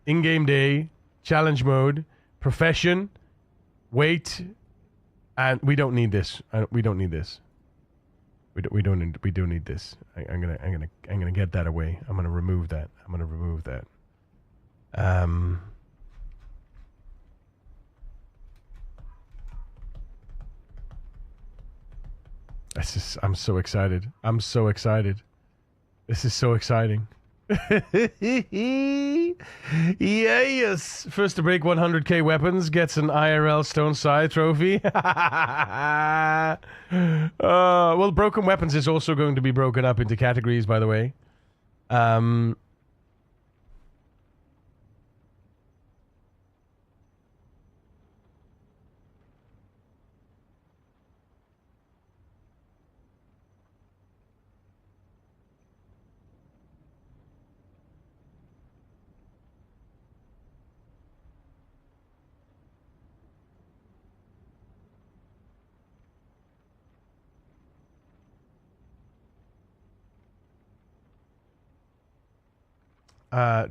Speaker 1: in-game day, challenge mode, profession, weight, and we don't need this. We don't need this. We don't need this. I'm gonna get that away. I'm gonna remove that. I'm so excited. This is so exciting. Yes. First to break 100k weapons gets an IRL Stone Scythe trophy. Well, broken weapons is also going to be broken up into categories, by the way.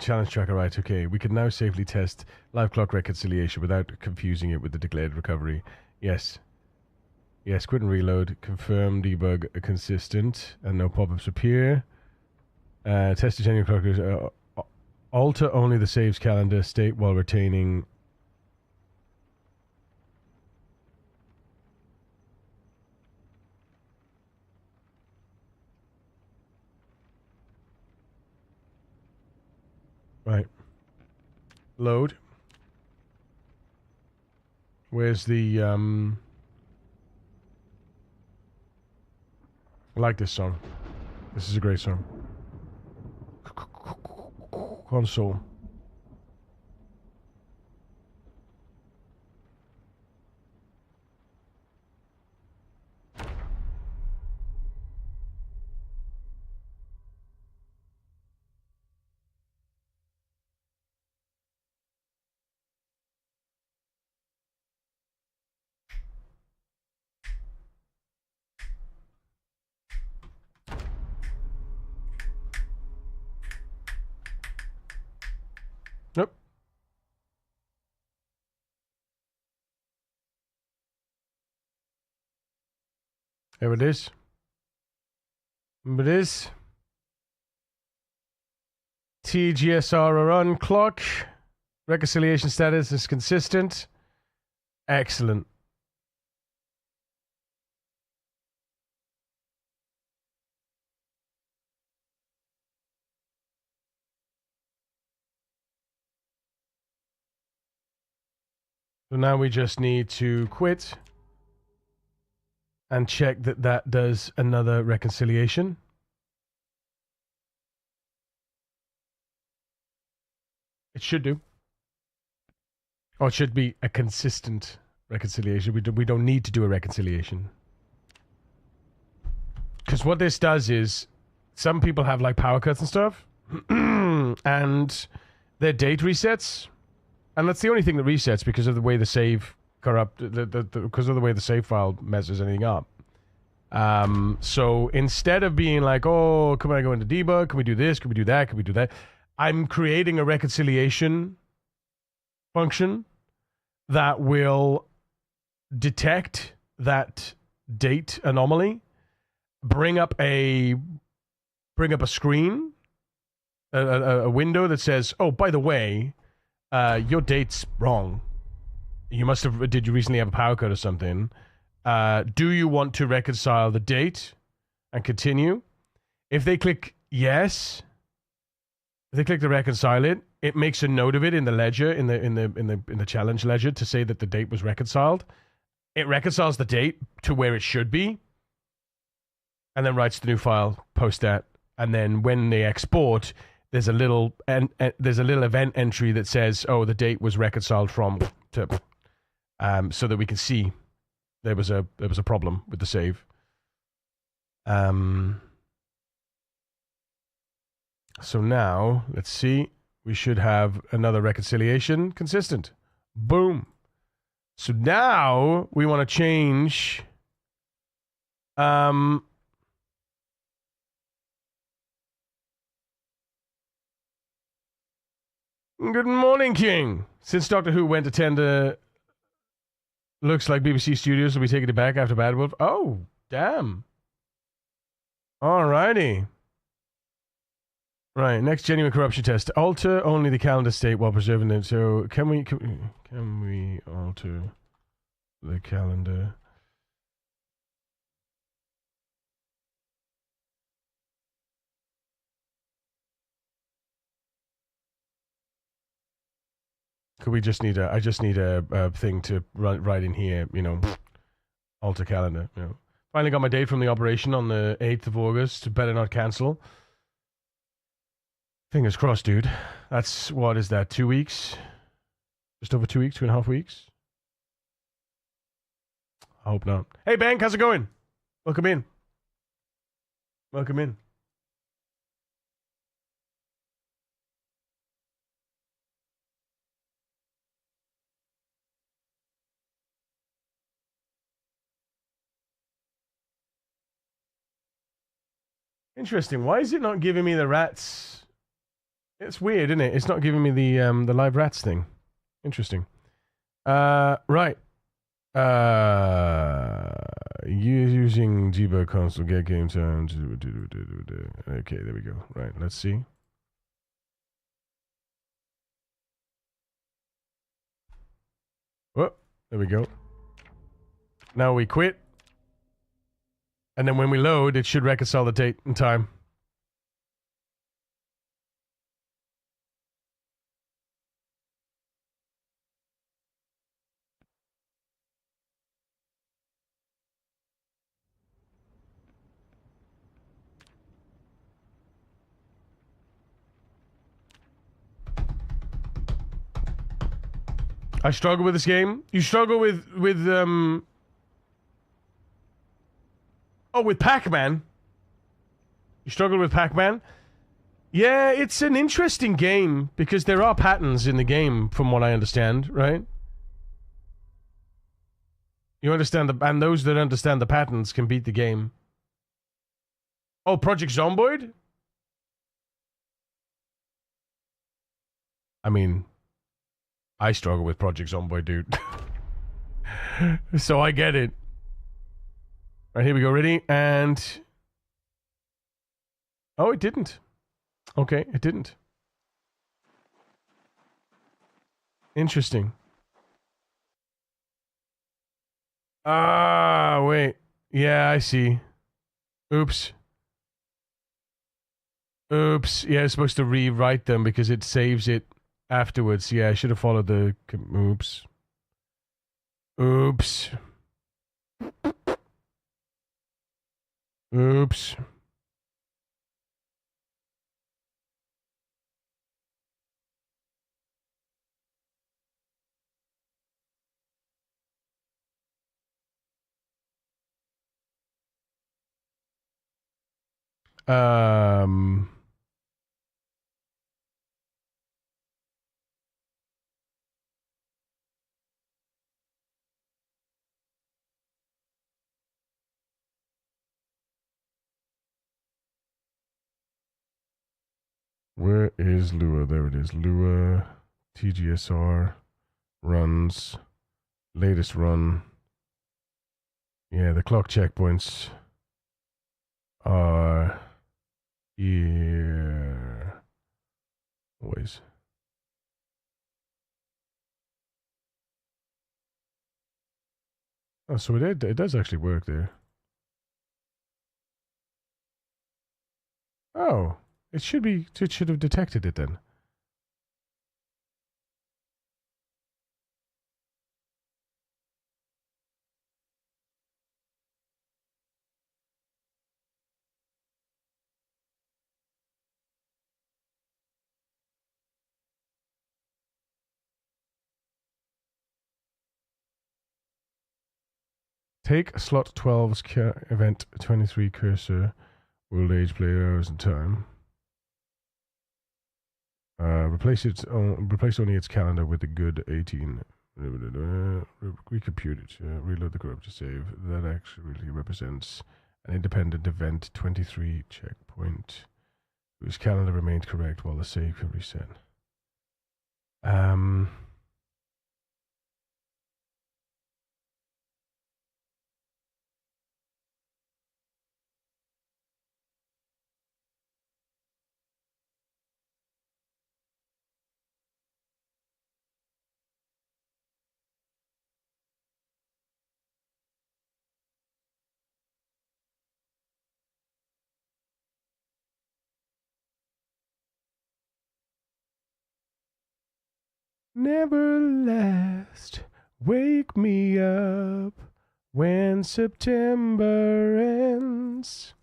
Speaker 1: Challenge tracker, right, okay. We can now safely test live clock reconciliation without confusing it with the declared recovery. Yes. Yes, quit and reload. Confirm debug consistent and no pop-ups appear. Test the genuine clock. Alter only the saves calendar state while retaining... Right. Load. Where's the, I like this song. This is a great song. Console. Nope. There it is. But it is. TGSR are on clock. Reconciliation status is consistent. Excellent. So now we just need to quit and check that that does another reconciliation. It should do. Oh, it should be a consistent reconciliation. We don't need to do a reconciliation. Because what this does is, some people have like power cuts and stuff, and their date resets, and that's the only thing that resets because of the way the save because of the way the save file messes anything up. So instead of being like, oh, can I go into debug? Can we do this? Can we do that? Can we do that? I'm creating a reconciliation function that will detect that date anomaly, bring up a screen, a window that says, oh, by the way, your date's wrong. Did you recently have a power cut or something? Do you want to reconcile the date and continue? If they click yes, if they click to reconcile it, it makes a note of it in the ledger, in the challenge ledger, to say that the date was reconciled. It reconciles the date to where it should be, and then writes the new file post that. And then when they export, there's a little event entry that says, "Oh, the date was reconciled from," so that we can see there was a problem with the save. So now, let's see. We should have another reconciliation consistent. Boom. So now we want to change. Good morning, King. Since Doctor Who went to tender, looks like BBC Studios will be taking it back after Bad Wolf. Oh, damn. Alrighty. Right, next genuine corruption test. Alter only the calendar state while preserving it. So can we alter the calendar? Could we just need I just need a thing to write in here, alter calendar, Finally got my date from the operation on the 8th of August. Better not cancel. Fingers crossed, dude. That's, what is that, 2 weeks? Just over 2 weeks, 2.5 weeks? I hope not. Hey, Bank, how's it going? Welcome in. Welcome in. Interesting. Why is it not giving me the rats? It's weird, isn't it? It's not giving me the live rats thing. Interesting. Right. Using debug console get game time. Okay, there we go. Right, let's see. Oh, there we go. Now we quit. And then when we load, it should reconcile the date and time. I struggle with this game. You struggle with Oh, with Pac-Man. You struggle with Pac-Man? Yeah, it's an interesting game because there are patterns in the game, from what I understand, right? You understand and those that understand the patterns can beat the game. Oh, Project Zomboid? I mean, I struggle with Project Zomboid, dude. So I get it. All right, here we go. Ready? And Oh, it didn't. Okay, it didn't. Interesting. Ah, wait. Yeah, I see. Oops. Oops. Yeah, it's supposed to rewrite them because it saves it afterwards. Yeah, I should have followed the. Oops. Oops. Oops. Um. Where is Lua? There it is. Lua, TGSR, runs, latest run. Yeah, the clock checkpoints are here. Always. Oh, so it does actually work there. Oh, it should have detected it then. Take slot 12's event 23 cursor. World age, player hours, and time. Replace only its calendar with a good 18. Recompute it. Reload the corrupted save. That actually represents an independent event 23 checkpoint whose calendar remained correct while the save can reset. Never last. Wake me up when September ends.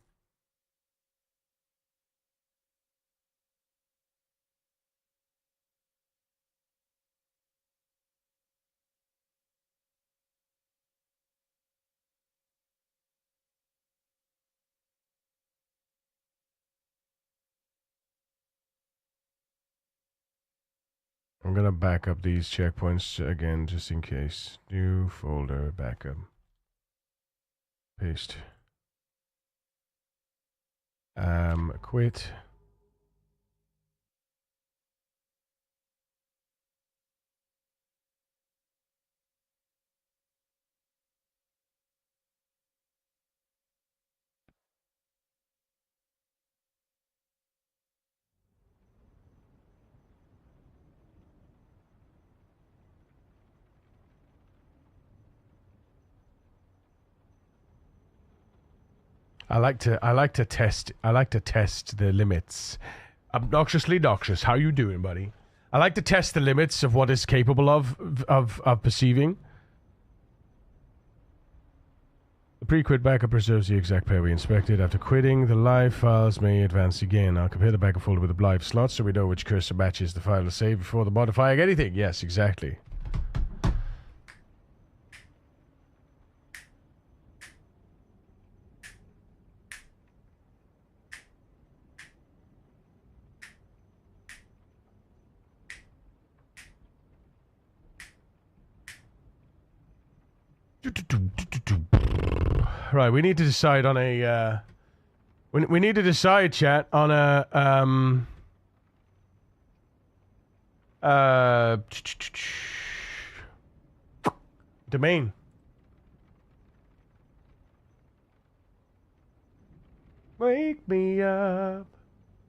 Speaker 1: I'm gonna back up these checkpoints again just in case. New folder backup. Paste. Quit. I like to test the limits. Obnoxiously noxious. How you doing, buddy? I like to test the limits of what it's capable of perceiving. The pre-quit backup preserves the exact pair we inspected. After quitting, the live files may advance again. I'll compare the backup folder with the live slot so we know which cursor matches the file to save before the modifying anything. Yes, exactly. Right, we need to decide on a. We need to decide, chat, on a domain. Wake me up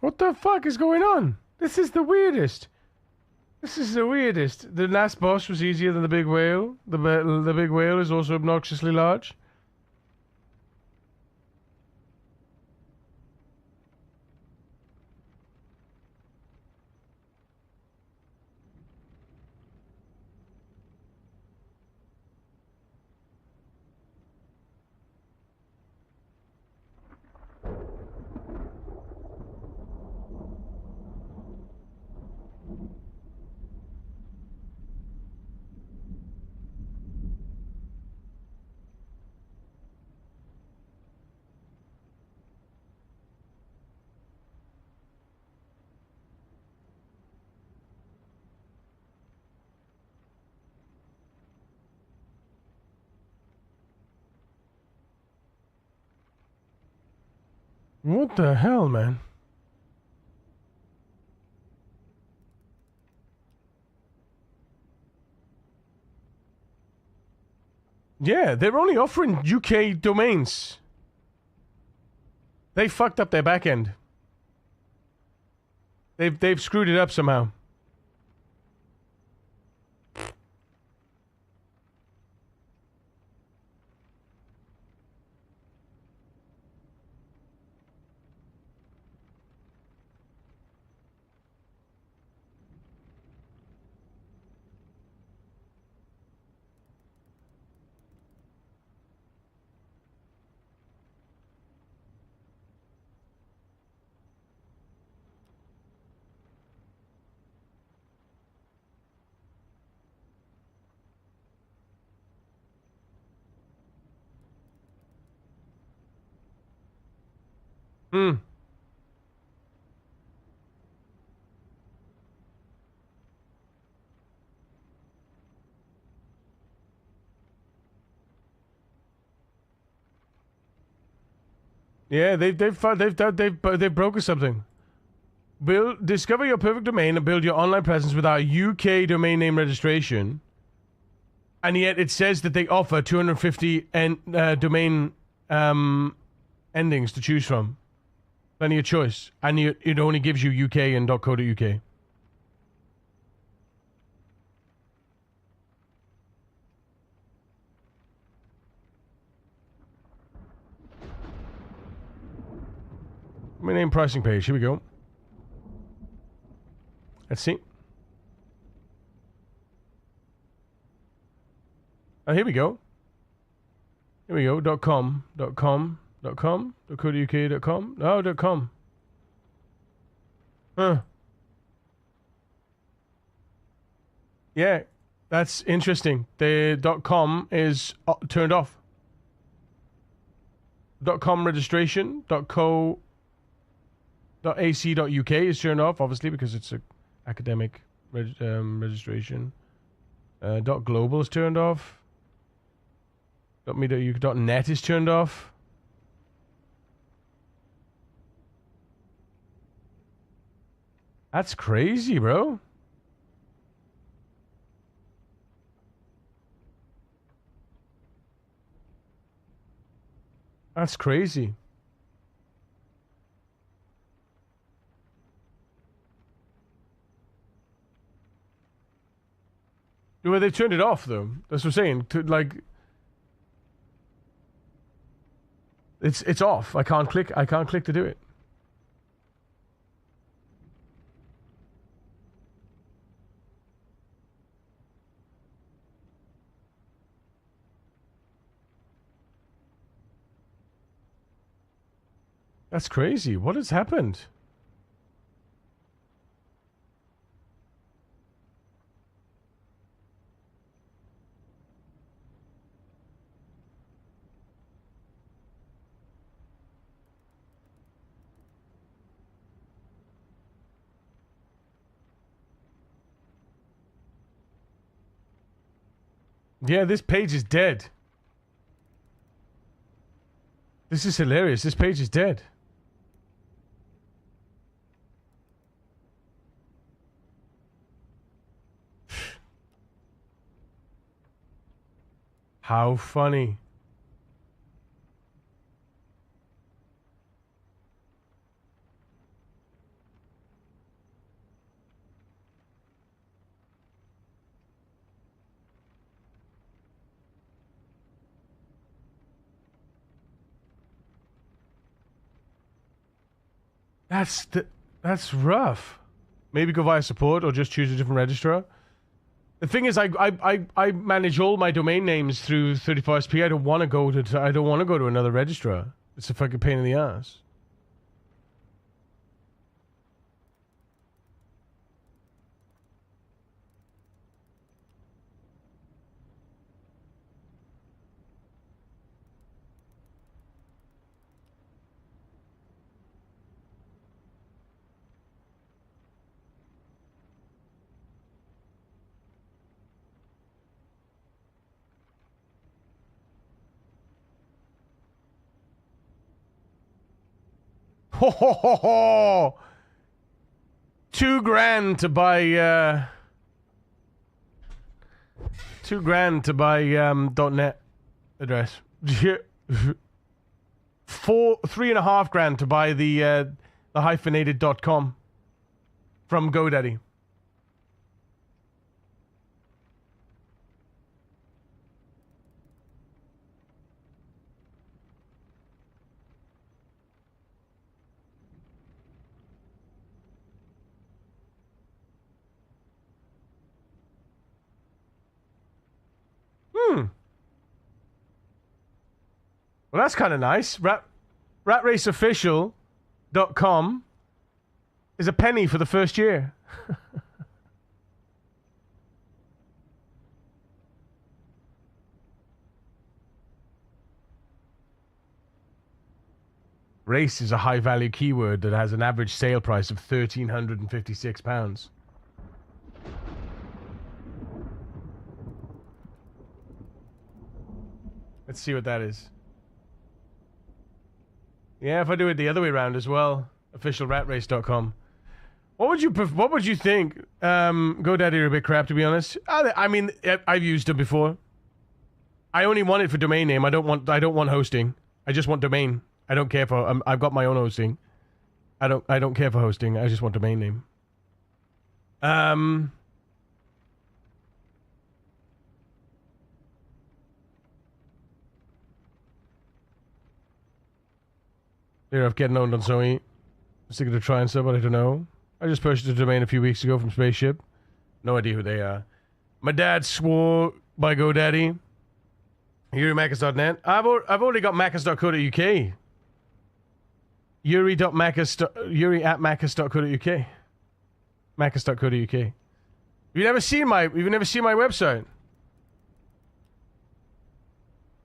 Speaker 1: What the fuck is going on? This is the weirdest. This is the weirdest. The last boss was easier than the big whale. The big whale is also obnoxiously large. What the hell, man? Yeah, they're only offering UK domains. They fucked up their back end. They've screwed it up somehow. Hmm. Yeah, they've broken something. Discover your perfect domain and build your online presence without UK domain name registration. And yet it says that they offer 250 domain endings to choose from. Plenty of choice. And it only gives you UK and .co.uk. Domain name pricing page. Here we go. Let's see. Oh, here we go. Here we go. .com. .com. .com. .co.uk. .com. No, .com. Huh. Yeah, that's interesting. The .com is turned off. .com registration. .co. .ac.uk is turned off, obviously, because it's a academic registration. .global is turned off. .me.uk.net is turned off. That's crazy, bro. That's crazy. Well, they turned it off, though. That's what I'm saying. It's off. I can't click to do it. That's crazy. What has happened? Yeah, this page is dead. This is hilarious. This page is dead. How funny. That's rough. Maybe go via support or just choose a different registrar. The thing is, I manage all my domain names through 31st. I don't want to go to another registrar. It's a fucking pain in the ass. Ho ho ho ho! $2,000 to buy $2,000 to buy .net address. $3,500 to buy the hyphenated.com from GoDaddy. Well, that's kind of nice. RatRaceOfficial.com is a penny for the first year. Race is a high-value keyword that has an average sale price of £1,356. Let's see what that is. Yeah, if I do it the other way around as well, officialratrace.com. What would you think? GoDaddy are a bit crap, to be honest. I mean, I've used them before. I only want it for domain name. I don't want hosting. I just want domain. I don't care for. I've got my own hosting. I don't care for hosting. I just want domain name. They're of getting owned on Sony. I'm thinking of trying some, but I don't know. I just purchased a domain a few weeks ago from Spaceship. No idea who they are. My dad swore by GoDaddy. YuriMacus.net. I've already got Macus.co.uk. Yuri at Macus.co.uk. Macus.co.uk. You've never seen my website.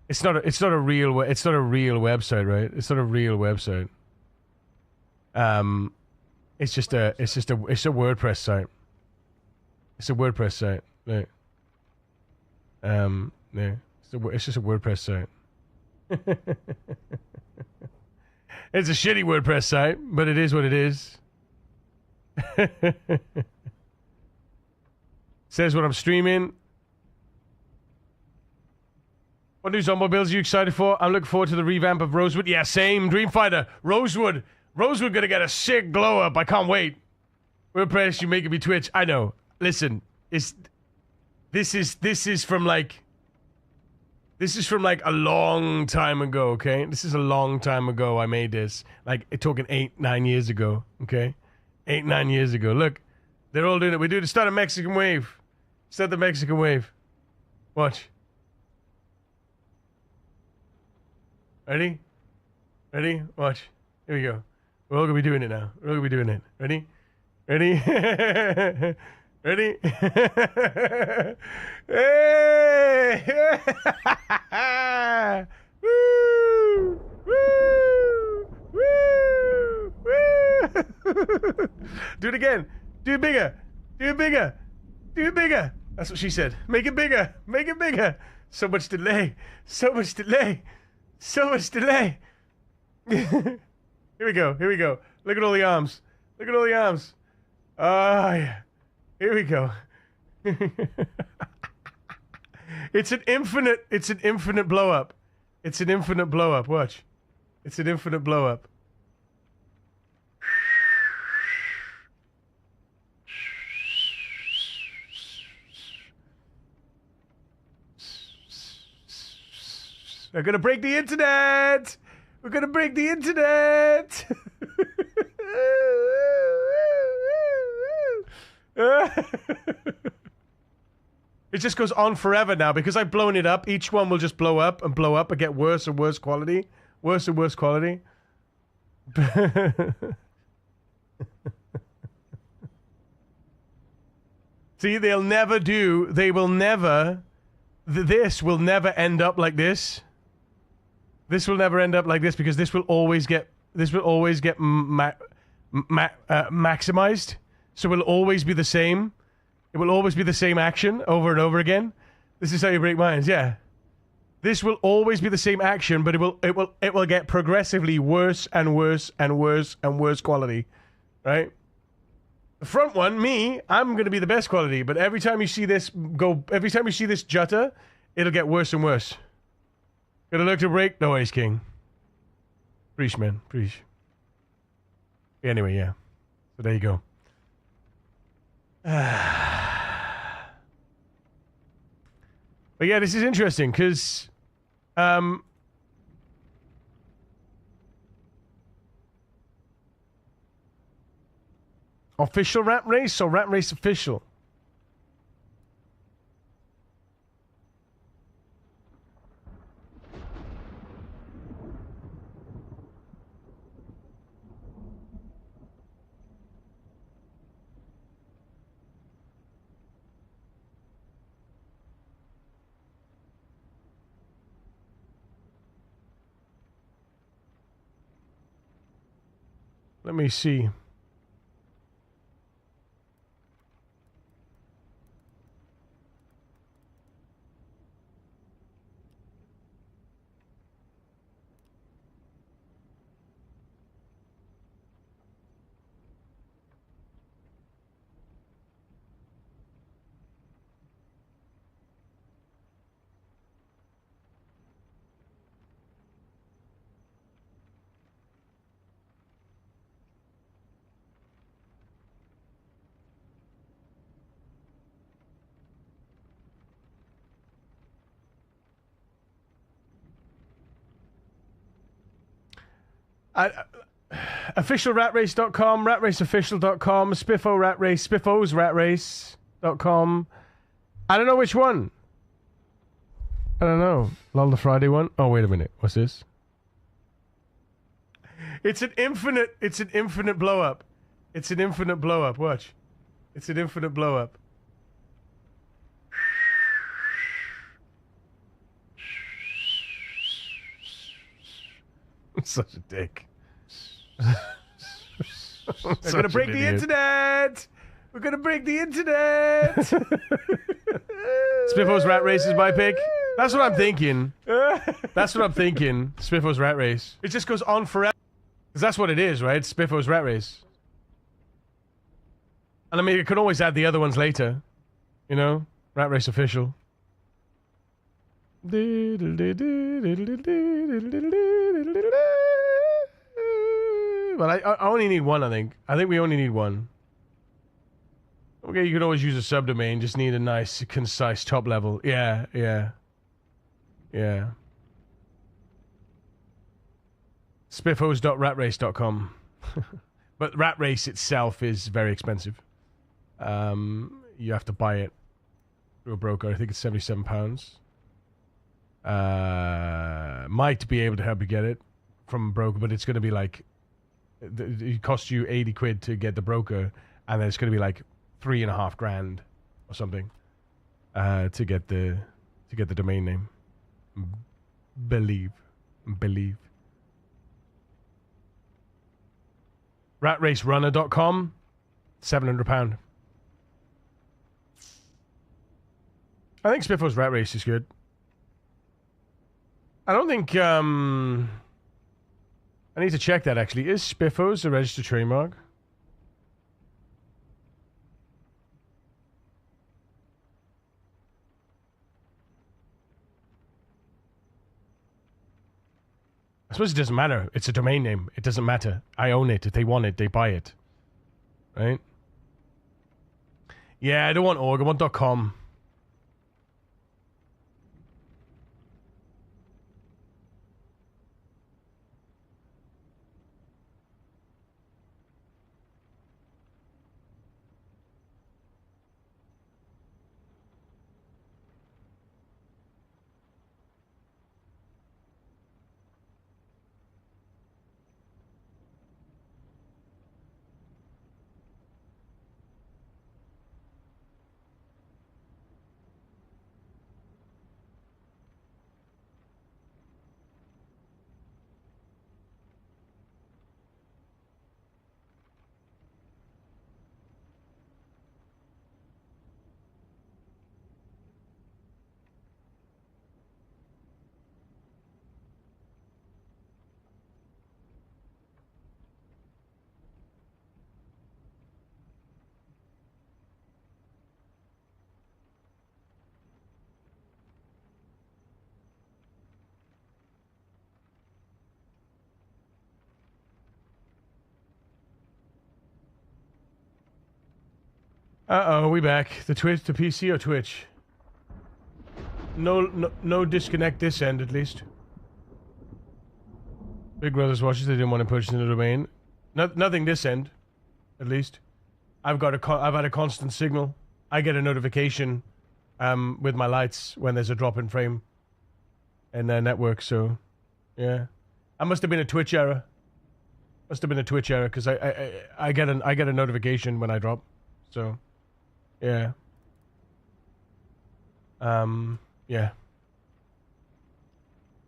Speaker 1: It's not a real website, right? It's not a real website. It's just a WordPress site. It's a WordPress site. Right. Yeah. It's just a WordPress site. It's a shitty WordPress site, but it is what it is. Says what I'm streaming. What new Zomboid builds are you excited for? I'm looking forward to the revamp of Rosewood. Yeah, same. Dreamfighter. Rosewood gonna get a sick glow up. I can't wait. WordPress, you making me twitch. I know. Listen, this is from like a long time ago, okay? This is a long time ago I made this. Like, talking 8-9 years ago, okay? 8-9 years ago. Look, they're all doing it. We do the start a Mexican wave. Start the Mexican wave. Watch. Ready? Ready? Watch. Here we go. We're all gonna be doing it now. We're all gonna be doing it. Ready? Ready? Ready? Hey! Woo! Woo! Woo! Woo! Do it again. Do it bigger. Do it bigger. Do it bigger. That's what she said. Make it bigger. Make it bigger. So much delay. So much delay. So much delay. Here we go. Here we go. Look at all the arms. Look at all the arms. Oh, yeah. Here we go. It's an infinite blow up. It's an infinite blow up. Watch. It's an infinite blow up. We're gonna break the internet. We're gonna break the internet. It just goes on forever now because I've blown it up. Each one will just blow up and get worse and worse quality. Worse and worse quality. See, they will never, this will never end up like this. This will never end up like this because this will always get maximized. So it will always be the same. It will always be the same action over and over again. This is how you break minds, yeah. This will always be the same action, but it will get progressively worse and worse and worse and worse quality, right? The front one, I'm gonna be the best quality, but every time you see this jutta, it'll get worse and worse. Gonna look to break? No Ace King. Preach, man. Preach. Anyway, yeah. So there you go. But yeah, this is interesting because official rat race or rat race official? Let me see. Officialratrace.com, ratraceofficial.com, Spiffo Rat Race, spiffosratrace.com. I don't know which one. I don't know. Lol, the Friday one? Oh, wait a minute. What's this? It's an infinite blow up. It's an infinite blow up. Watch. It's an infinite blow up. I'm such a dick. We're gonna break the internet. We're gonna break the internet. Spiffos Rat Race is my pick. That's what I'm thinking. Spiffos Rat Race. It just goes on forever. Because that's what it is, right? Spiffos Rat Race. And I mean, you can always add the other ones later. You know? Rat Race Official. But I only need one, I think. I think we only need one. Okay, you can always use a subdomain. Just need a nice, concise top level. Yeah. Spiffos.ratrace.com. But Rat Race itself is very expensive. You have to buy it through a broker. I think it's £77. Might be able to help you get it from a broker, but it's going to be like... It costs you 80 quid to get the broker, and then it's going to be like $3,500 or something to get the domain name. Believe. RatRaceRunner.com, £700. I think Spiffos Rat Race is good. I don't think I need to check that, actually. Is Spiffos a registered trademark? I suppose it doesn't matter. It's a domain name. It doesn't matter. I own it. If they want it, they buy it. Right? Yeah, I don't want org. I want .com. Uh-oh, we back. The PC or Twitch? No disconnect this end, at least. Big Brother's watches, they didn't want to purchase in the domain. Nothing this end, at least. I've had a constant signal. I get a notification with my lights when there's a drop in frame in their network, so yeah. I must have been a Twitch error. Must have been a Twitch error, because I get a notification when I drop. So yeah. Yeah.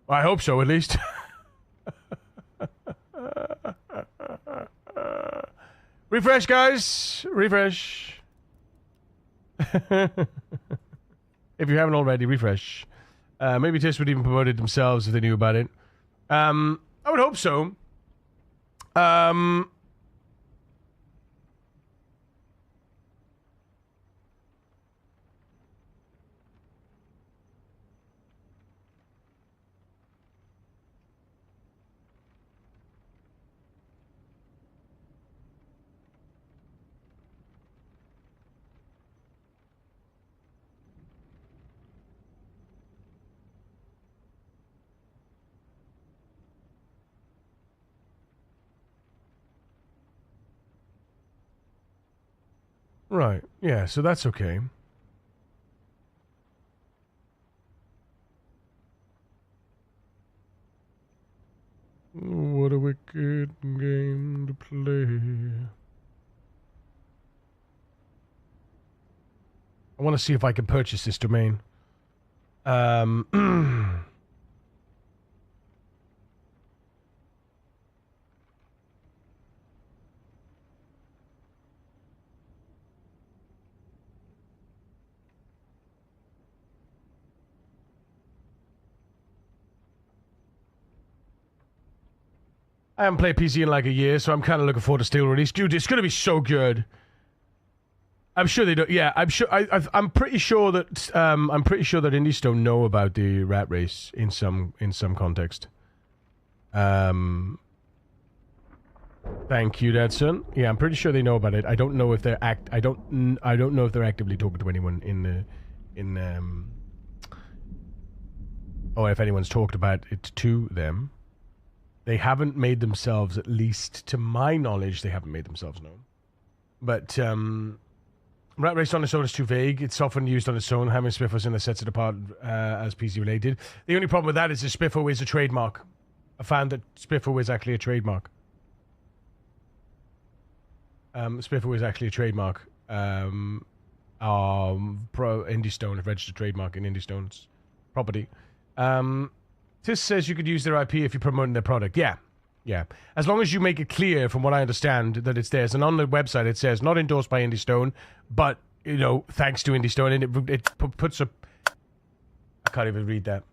Speaker 1: Well, I hope so, at least. Refresh, guys. Refresh. If you haven't already, refresh. Maybe Tish would even promote it themselves if they knew about it. I would hope so. Right. Yeah, so that's okay. What a wicked game to play. I want to see if I can purchase this domain. I haven't played PC in like a year, so I'm kind of looking forward to Steel release. Dude, it's going to be so good. I'm sure they don't. Yeah, I'm sure. I'm pretty sure that. I'm pretty sure that indies don't know about the rat race in some context. Thank you, Dadson. Yeah, I'm pretty sure they know about it. I don't know if they're I don't know if they're actively talking to anyone or if anyone's talked about it to them. They haven't made themselves, at least to my knowledge, they haven't made themselves known. But rat race on its own is too vague. It's often used on its own. Having Spiffos in the sets it apart as PC related. The only problem with that is that Spiffo is a trademark. I found that Spiffo is actually a trademark. Spiffo is actually a trademark. Pro IndieStone, a registered trademark in IndieStone's property. Tis says you could use their IP if you're promoting their product. Yeah. As long as you make it clear, from what I understand, that it's theirs. And on the website it says, not endorsed by IndieStone, but, thanks to IndieStone. And it puts a... I can't even read that.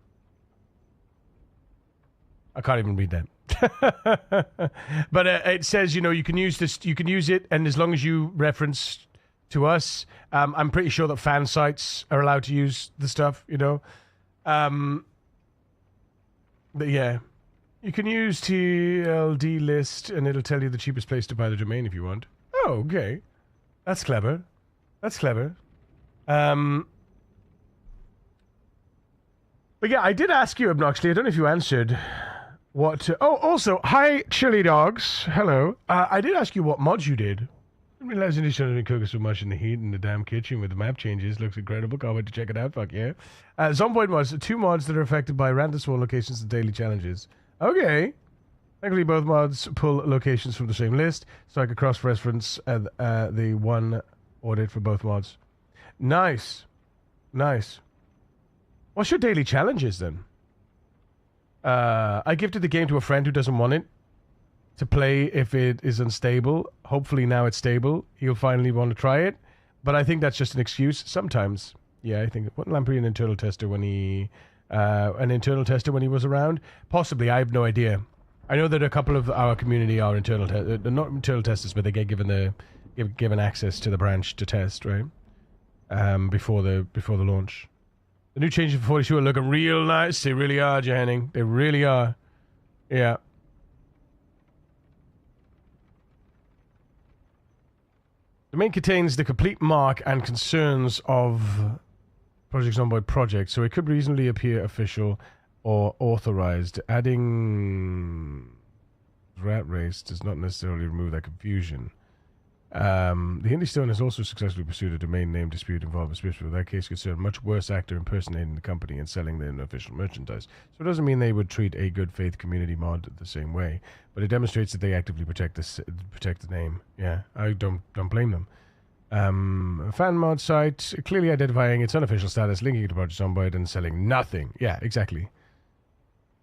Speaker 1: But it says, you can use this, you can use it, and as long as you reference to us, I'm pretty sure that fan sites are allowed to use the stuff, But yeah, you can use TLD list, and it'll tell you the cheapest place to buy the domain if you want. Oh, okay. That's clever. But yeah, I did ask you, Obnoxley, I don't know if you answered what... also, hi, Chili Dogs. Hello. I did ask you what mods you did. I didn't realize you should have been cooking so much in the heat in the damn kitchen with the map changes. Looks incredible. Can't wait to check it out. Fuck yeah. Zomboid mods. 2 mods that are affected by random spawn locations and daily challenges. Okay. Thankfully, both mods pull locations from the same list, so I could cross-reference the one audit for both mods. Nice. What's your daily challenges, then? I gifted the game to a friend who doesn't want it to play if it is unstable. Hopefully now it's stable. He'll finally want to try it. But I think that's just an excuse. Sometimes. Yeah, I think... Wasn't Lamprey an internal tester when he... was around? Possibly. I have no idea. I know that a couple of our community are internal... They're not internal testers, but they get given access to the branch to test, right? Before the launch. The new changes for 42 are looking real nice. They really are, Henning. They really are. Yeah. Domain contains the complete mark and concerns of Project Zomboid project, so it could reasonably appear official or authorized. Adding rat race does not necessarily remove that confusion. The Hindi Stone has also successfully pursued a domain name dispute involving a Swift, with that case concerned much worse actor impersonating the company and selling their unofficial merchandise. So it doesn't mean they would treat a good faith community mod the same way, but it demonstrates that they actively protect the name. Yeah, I don't blame them. Fan mod site clearly identifying its unofficial status, linking it to Project Zomboid and selling nothing. Yeah, exactly.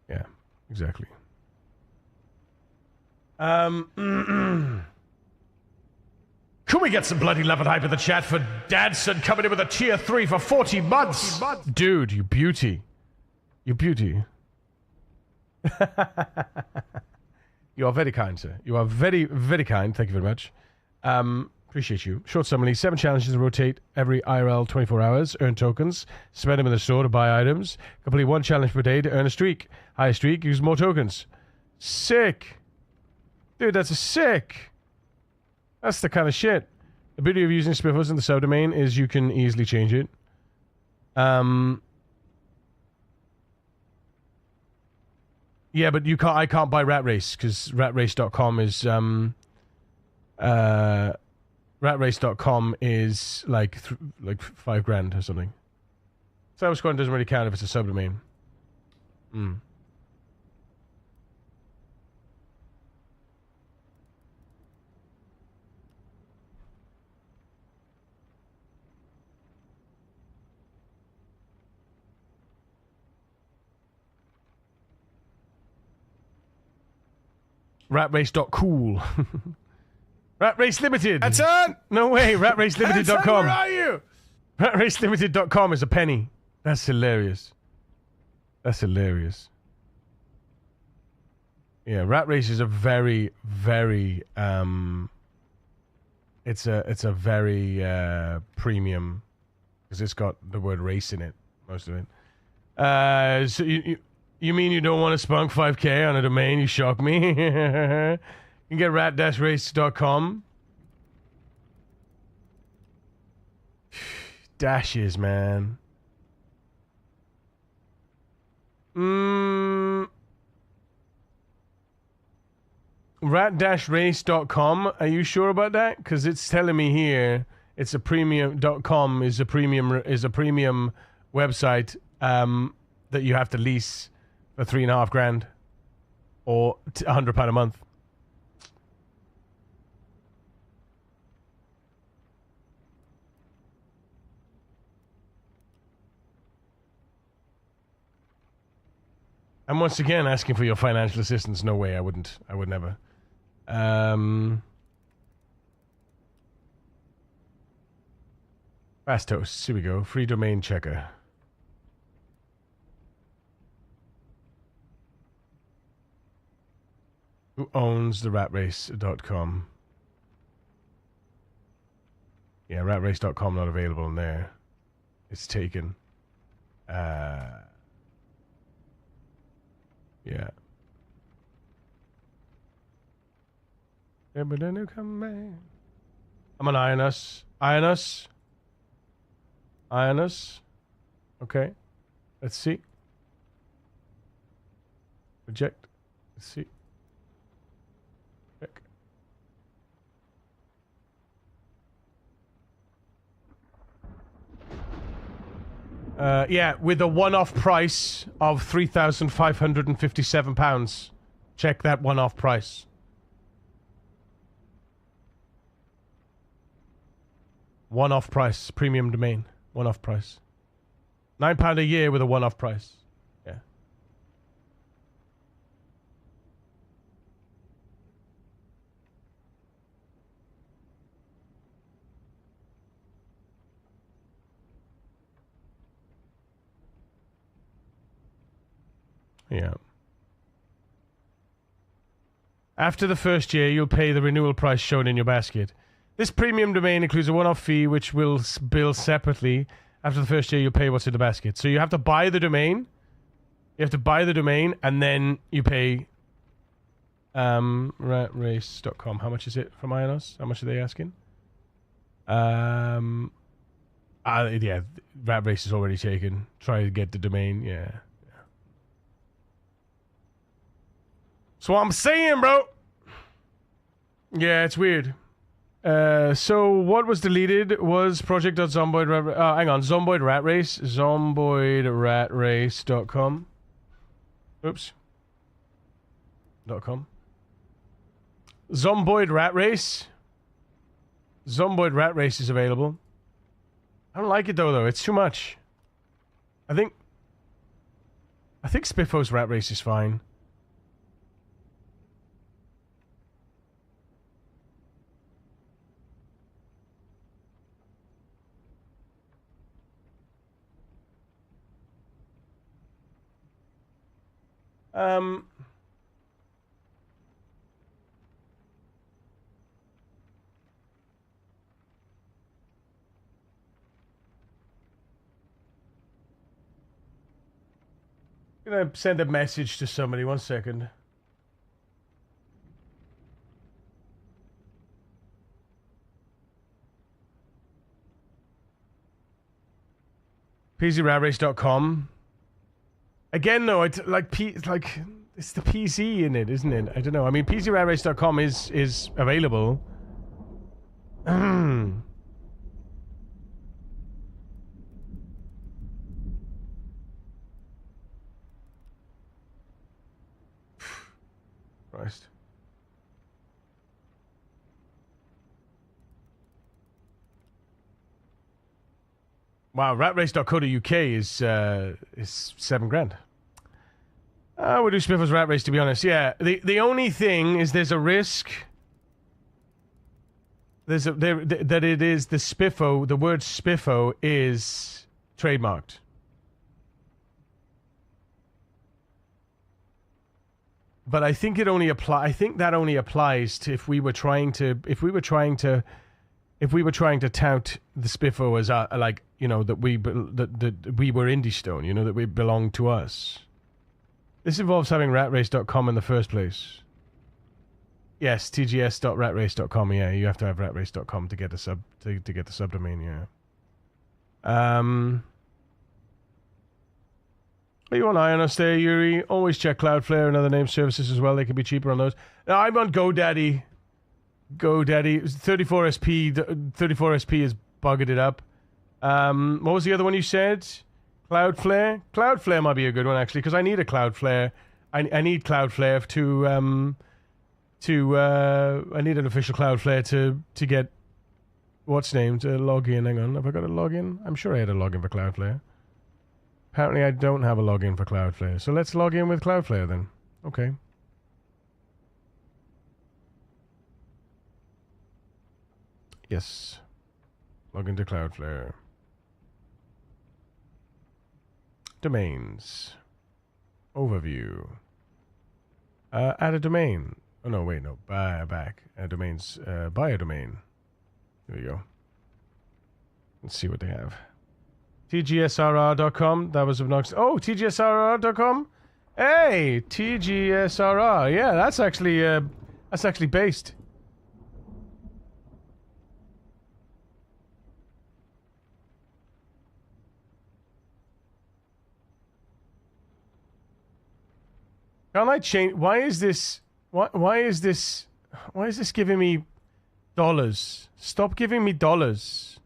Speaker 1: Yeah, exactly. Can we get some bloody love and hype in the chat for Dadson coming in with a tier 3 for 40 months? Dude, you beauty. You beauty. You are very kind, sir. You are very, very kind. Thank you very much. Appreciate you. Short summary. 7 challenges to rotate every IRL 24 hours. Earn tokens. Spend them in the store to buy items. Complete 1 challenge per day to earn a streak. Higher streak, use more tokens. Sick. Dude, that's a sick. That's the kind of shit. The beauty of using spiffles in the subdomain is you can easily change it. Yeah, but you can't. I can't buy Rat Race because ratrace.com is ratrace.com is like $5,000 or something. Cyber Squad doesn't really count if it's a subdomain. Ratrace.cool. Rat Race Limited.
Speaker 3: That's on.
Speaker 1: No way. Ratracelimited.com.
Speaker 3: Where are you?
Speaker 1: Ratracelimited.com is a penny. That's hilarious. That's hilarious. Yeah, Rat Race is a very, very it's a very premium because it's got the word race in it, most of it. So you mean you don't want to spunk 5K on a domain? You shock me. You can get rat-race.com. Dashes, man. Rat-race.com. Are you sure about that? Because it's telling me here it's a premium.com is a premium website that you have to lease for $3,500 or £100 a month. And once again, asking for your financial assistance. No way, I wouldn't. I would never. Fast toast. Here we go. Free domain checker. Who owns the ratrace.com? Yeah, ratrace.com not available in there. It's taken. Yeah. I'm on Ionus. Ionus. Okay. Let's see. Reject. Let's see. Check. Yeah, with a one-off price of £3,557. Check that one-off price. One-off price. Premium domain. One-off price. £9 a year with a one-off price. Yeah. Yeah. After the first year, you'll pay the renewal price shown in your basket. This premium domain includes a one-off fee which will bill separately. After the first year, you'll pay what's in the basket. So you have to buy the domain. You have to buy the domain, and then you pay ratrace.com. How much is it from Ionos? How much are they asking? Yeah, Rat Race is already taken. Try to get the domain. Yeah. That's what I'm saying, bro. Yeah, it's weird. So what was deleted was project.zomboid. Hang on, Zomboid Rat Race. Zomboidratrace.com. Oops. .com. Zomboid Rat Race. Zomboid Rat Race is available. I don't like it though. It's too much. I think Spiffo's Rat Race is fine. I'm gonna send a message to somebody. 1 second. PCRatrace.com. Again, though, it's like it's the PC in it, isn't it? I don't know. I mean, PCRatrace.com is available. Christ. Wow, ratrace.co.uk is $7,000. We'll do Spiffle's Rat Race, to be honest. Yeah, the only thing is there's a risk. That it is the Spiffo. The word Spiffo is trademarked. But I think it only apply. I think that only applies to if we were trying to tout the Spiffo as like, you know, that we were Indie Stone, you know, that we belong to us. This involves having ratrace.com in the first place. Yes, tgs.ratrace.com. Yeah, you have to have ratrace.com to get the subdomain. Yeah. Are you on Ionos there, Yuri? Always check Cloudflare and other name services as well. They can be cheaper on those. No, I'm on GoDaddy. 34SP. 34SP has buggered it up. What was the other one you said? Cloudflare? Cloudflare might be a good one, actually, because I need a Cloudflare. I need Cloudflare I need an official Cloudflare to get what's name to log in. Hang on, have I got a login? I'm sure I had a login for Cloudflare. Apparently I don't have a login for Cloudflare. So let's log in with Cloudflare then. Okay. Yes. Log into Cloudflare. Domains. Overview. Add a domain. Oh, no, wait, no. Back. Domains. Buy a domain. There we go. Let's see what they have. TGSRR.com. That was obnoxious. Oh, TGSRR.com. Hey, TGSRR. Yeah, that's actually based. Can't I change? Why is this giving me dollars? Stop giving me dollars.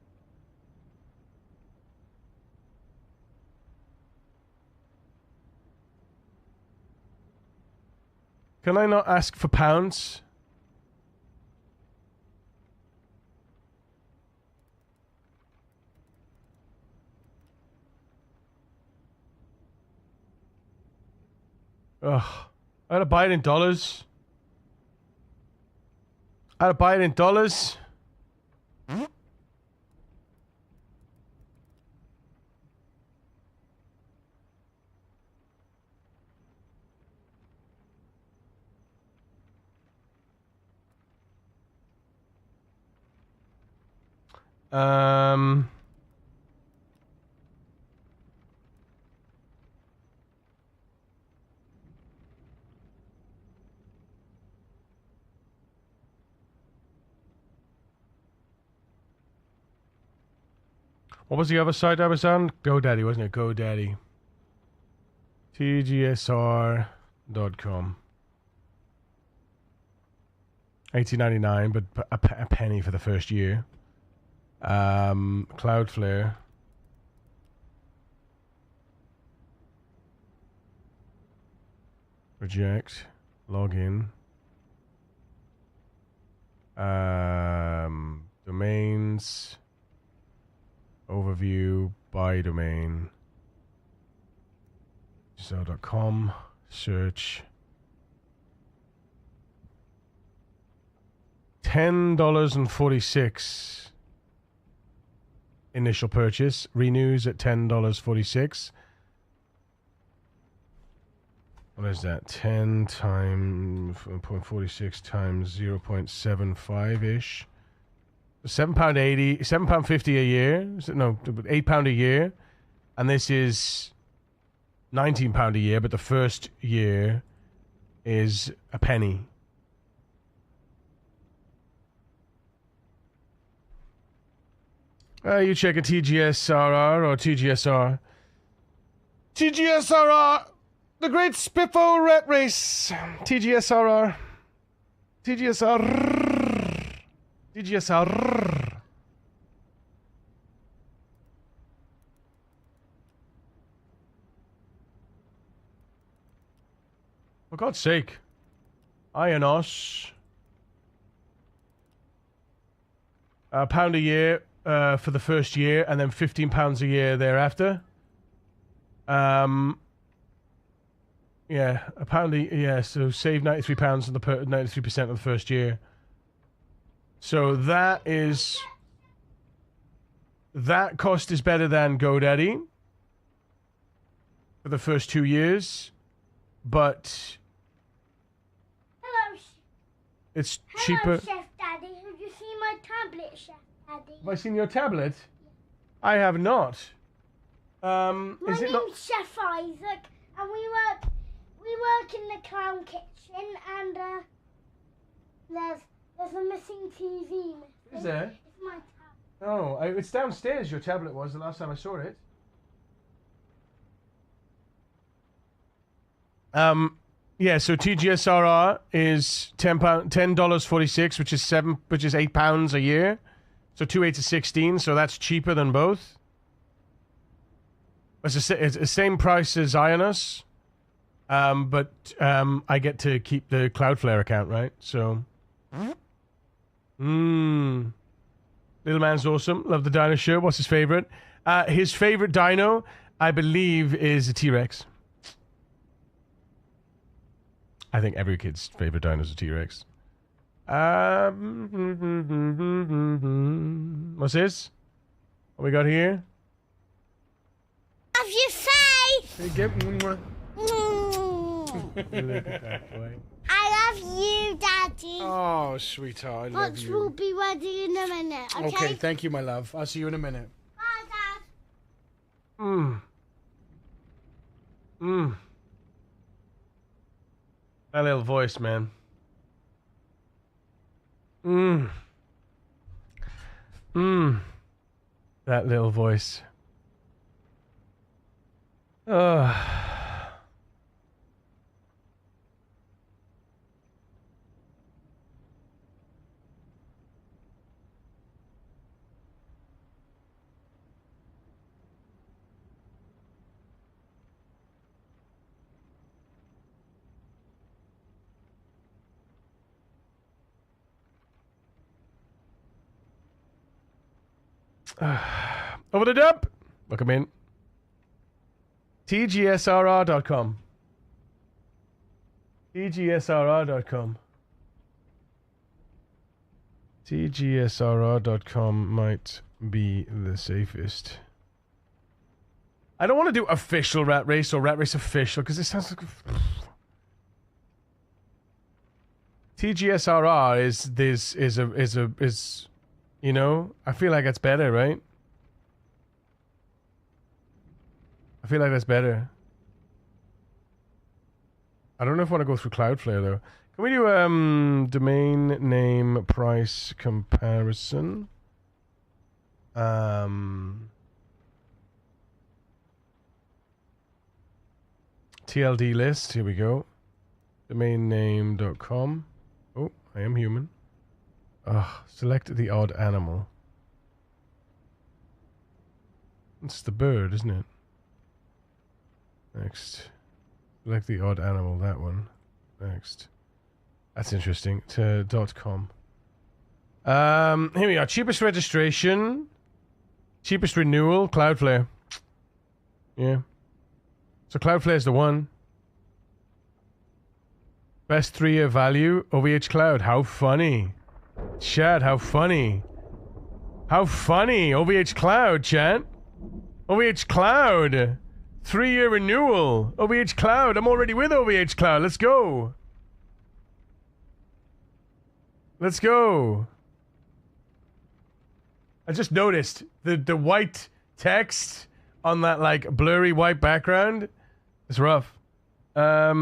Speaker 1: Can I not ask for pounds? Ugh. I gotta buy it in dollars. I gotta buy it in dollars. What was the other site I was on? GoDaddy, wasn't it? GoDaddy. TGSR.com. $18.99, but a penny for the first year. Cloudflare. Reject. Login. Domains. Overview. Buy domain. So.com. Search. $10.46 initial purchase. Renews at $10.46. What is that? 10 times 0.46 times 0.75 ish. £7.80, £7.50 a year. No, £8 a year, and this is £19 a year. But the first year is a penny. You check a TGSRR or TGSR. TGSRR! The Great Spiffo Rat Race! TGSRR. TGSR. TGSR. For God's sake. Ionos. £1 a year. For the first year, and then £15 a year thereafter. Yeah, £1 so save £93 on the 93% of the first year. So that cost is better than GoDaddy for the first 2 years, but it's cheaper.
Speaker 3: Hello, Chef Daddy. Have you seen my tablet, Chef Daddy?
Speaker 1: Have I seen your tablet? I have not.
Speaker 3: My name's Chef Isaac, and we work in the clown kitchen, and there's a missing TV.
Speaker 1: Is there?
Speaker 3: It's my tablet.
Speaker 1: Oh, it's downstairs. Your tablet was the last time I saw it. Yeah. So TGSRR is $10.46, which is £8 a year. So 2/8 is 16, so that's cheaper than both. It's the same price as Ionos, but I get to keep the Cloudflare account, right? So, Little man's awesome. Love the dino shirt. What's his favorite? His favorite dino, I believe, is a T-Rex. I think every kid's favorite dino is a T-Rex. What's this? What we got here?
Speaker 3: Love your face.
Speaker 1: Look at that boy.
Speaker 3: I love you, Daddy.
Speaker 4: Oh, sweetheart, I love
Speaker 3: Lunch
Speaker 4: you.
Speaker 3: will be ready in a minute, okay?
Speaker 4: Okay, thank you, my love. I'll see you in a minute.
Speaker 3: Bye, Dad.
Speaker 1: That little voice, man. That little voice. Over the dump. Look him in. TGSRR.com. TGSRR.com. TGSRR.com might be the safest. I don't want to do official rat race or rat race official because it sounds like TGSRR is you know, I feel like it's better, right? I feel like that's better. I don't know if I want to go through Cloudflare though. Can we do domain name price comparison? TLD list. Here we go. Domainname.com. Oh, I am human. Select the odd animal. It's the bird, isn't it? Next. Select the odd animal, that one. Next. That's interesting. To .com. Here we are. Cheapest registration. Cheapest renewal. Cloudflare. Yeah. So Cloudflare's the one. Best 3-year value. OVH Cloud. How funny. Chat, how funny. How funny. OVH Cloud, chat. OVH Cloud. 3-year renewal. OVH Cloud. I'm already with OVH Cloud. Let's go. Let's go. I just noticed the white text on that like blurry white background. It's rough. Let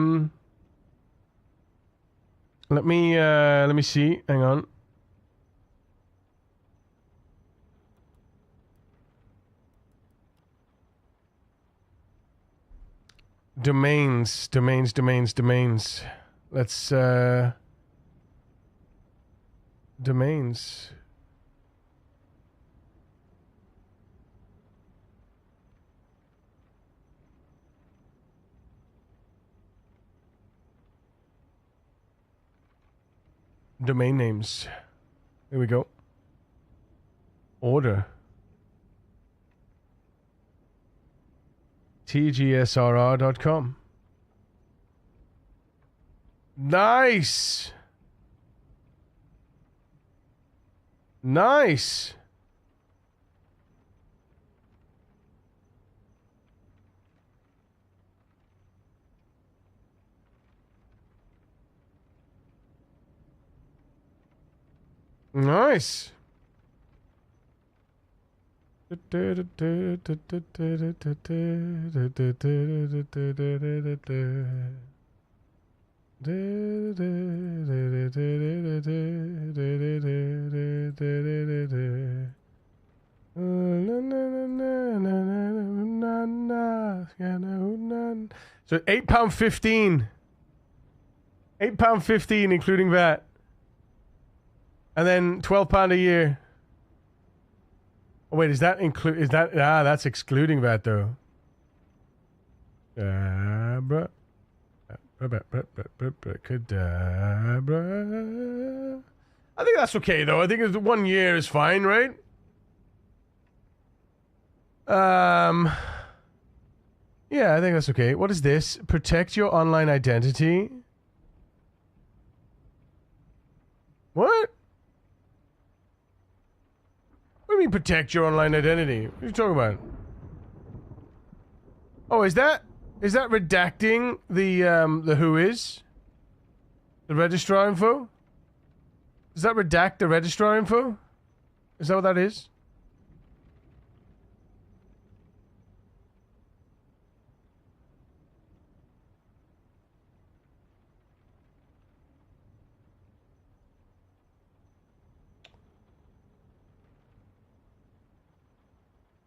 Speaker 1: me see. Hang on. Domains. Let's domains. Domain names. Here we go. Order. tgsrr.com. Nice. Nice. Nice. So £8.15. £8.15 including that. And then £12 a year. Oh wait, is that that's excluding that though. Cadabra. I think that's okay though. I think 1 year is fine, right? Yeah, I think that's okay. What is this? Protect your online identity. What? What do you mean protect your online identity? What are you talking about? Oh, is that redacting the who is? The registrar info? Does that redact the registrar info? Is that what that is?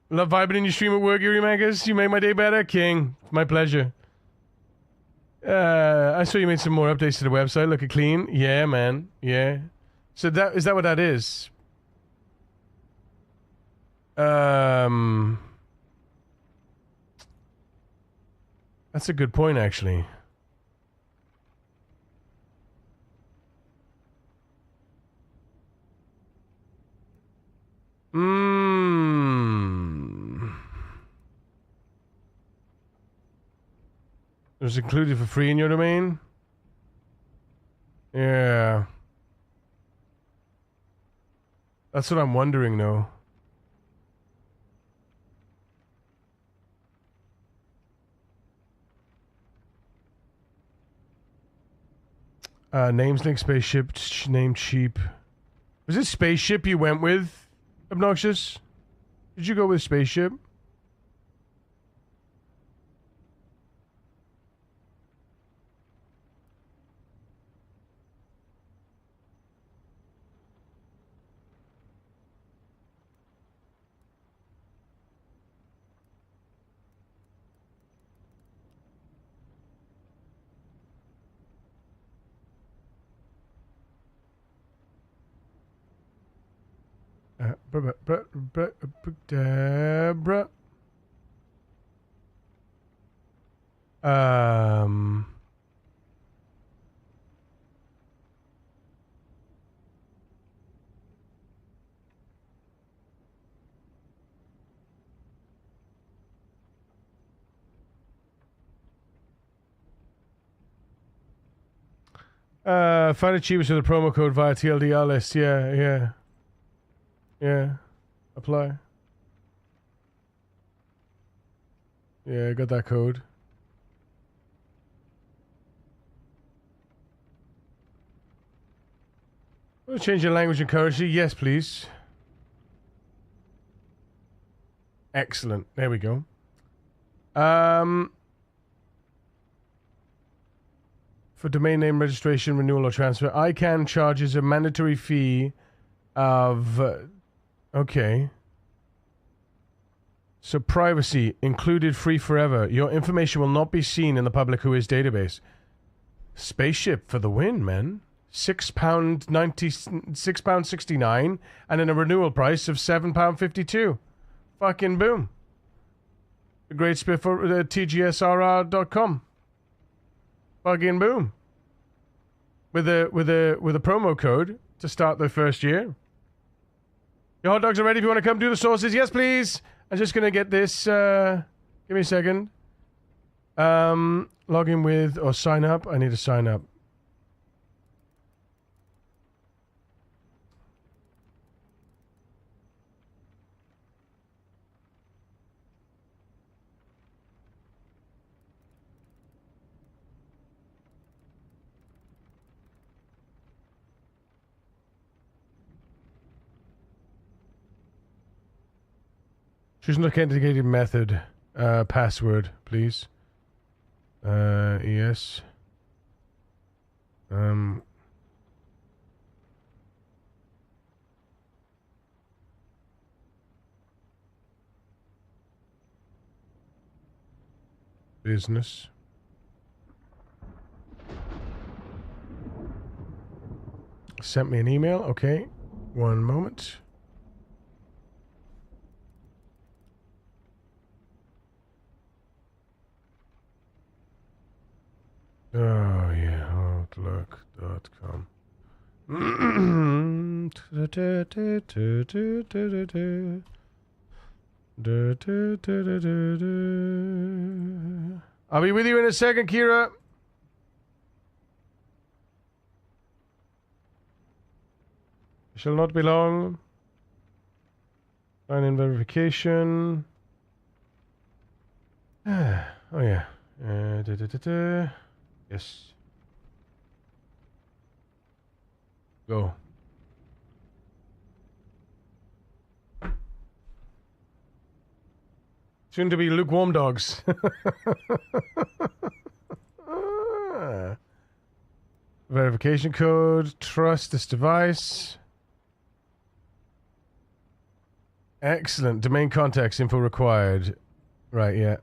Speaker 1: Love vibing in your stream at work, Yuri Magus. You make my day better, King. My pleasure. I saw you made some more updates to the website. Looking clean. Yeah, man. Yeah. So is that what that is? That's a good point, actually. It was included for free in your domain? Yeah. That's what I'm wondering, though. Names link spaceship, name cheap. Was it spaceship you went with, Obnoxious? Did you go with spaceship? Deborah. Um. Find it cheapest with a promo code via TLDR list. Yeah. Apply. Yeah, I got that code. Want to change your language and currency? Yes, please. Excellent. There we go. For domain name registration, renewal, or transfer, ICANN charges a mandatory fee of... okay. So privacy, included free forever. Your information will not be seen in the public WHOIS database. Spaceship for the win, man. £6.69, and then a renewal price of £7.52. Fucking boom. A great spit for TGSRR.com. Fucking boom. With a promo code to start the first year. Your hot dogs are ready if you want to come do the sauces. Yes, please. I'm just gonna get this. Give me a second. Log in with or sign up. I need to sign up. Choose an authenticated method. Password, please. Yes. Business. Sent me an email. Okay. One moment. Oh, yeah, Outlook.com. I'll be with you in a second, Kira. Shall not be long. Sign-in verification. Oh, yeah. Yes. Go. Soon to be lukewarm dogs. Verification code. Trust this device. Excellent. Domain contacts info required. Right, yeah.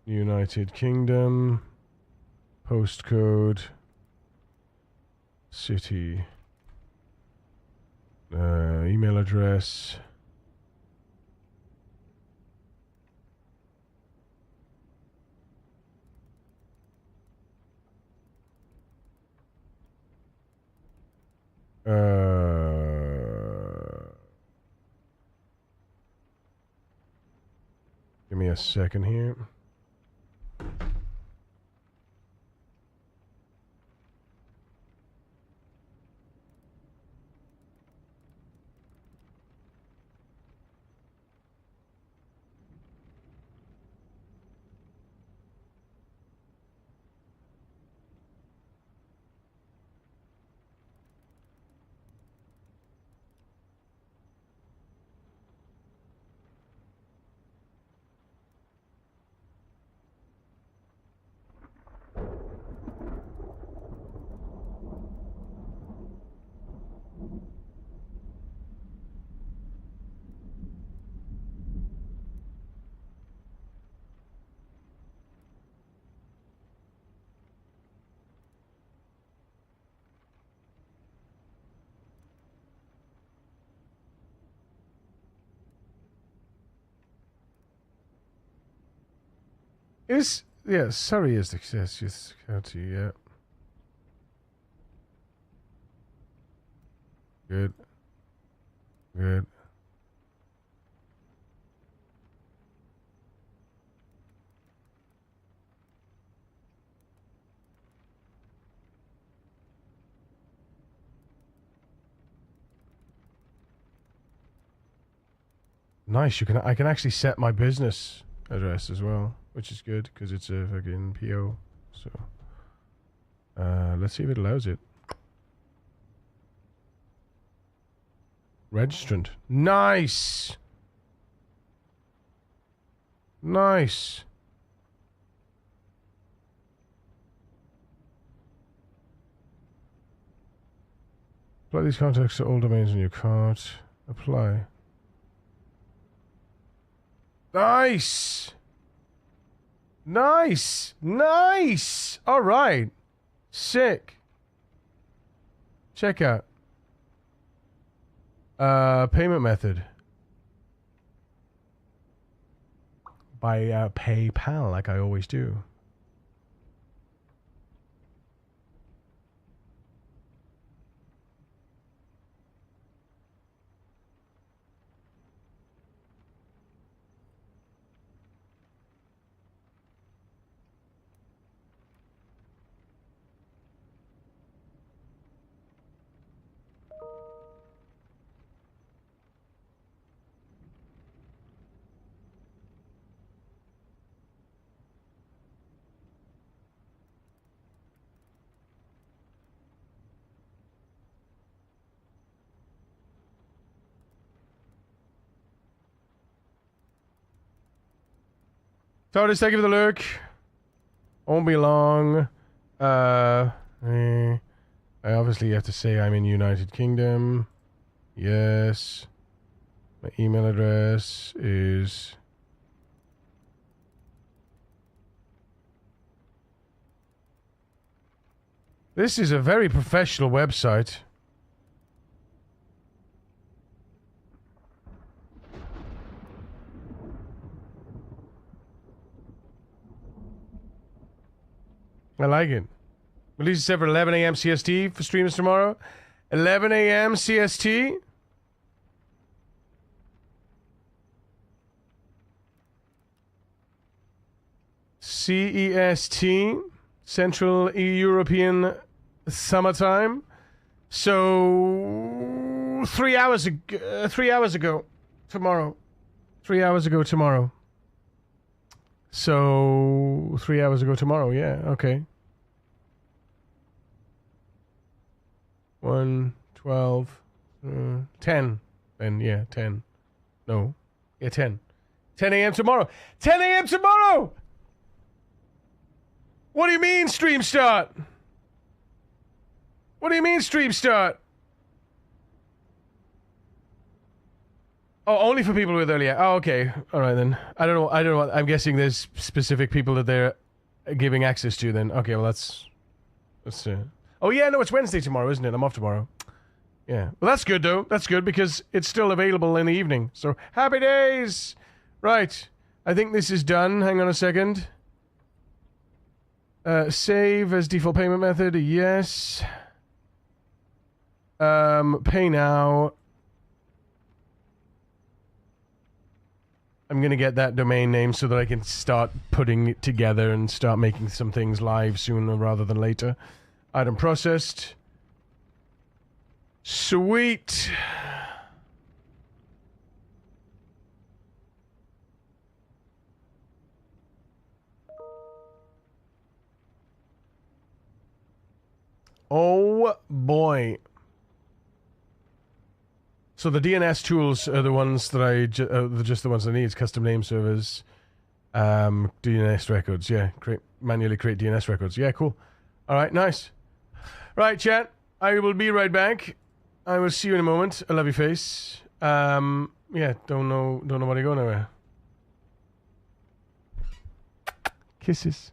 Speaker 1: United Kingdom. Postcode. City. Email address. Give me a second here. Yeah, Surrey is the yes, county, yeah. Good. Good. Nice. I can actually set my business address as well, which is good because it's a fucking PO. So, let's see if it allows it. Registrant. Nice. Nice. Apply these contacts to all domains in your cart. Apply. Nice. Nice. Nice. All right. Sick. Check out. Payment method. By PayPal, like I always do. So just take it for the look. Won't be long. I obviously have to say I'm in United Kingdom. Yes. My email address is... This is a very professional website. I like it. Release set for 11 a.m. CST for streamers tomorrow. 11 a.m. CST. CEST. Central European Summertime. So 3 hours ago. 3 hours ago. Tomorrow. 3 hours ago tomorrow. So 3 hours ago tomorrow, yeah, okay. 1, 12, 10. Then, yeah, 10. No. Yeah, 10. 10 a.m. tomorrow. 10 a.m. tomorrow! What do you mean, stream start? What do you mean, stream start? Oh, only for people with earlier. Oh, okay. All right, then. I don't know. I'm guessing there's specific people that they're giving access to then. Okay, well, that's... Oh, yeah, no, it's Wednesday tomorrow, isn't it? I'm off tomorrow. Yeah. Well, that's good, though. That's good because it's still available in the evening. So, happy days! Right. I think this is done. Hang on a second. Save as default payment method. Yes. Pay now. I'm going to get that domain name so that I can start putting it together and start making some things live sooner rather than later. Item processed. Sweet. Oh boy. So the DNS tools are the ones that just the ones I need. It's custom name servers, DNS records. Yeah, manually create DNS records. Yeah, cool. All right, nice. Right, chat. I will be right back. I will see you in a moment. I love your face. Yeah, don't know where to go nowhere. Kisses.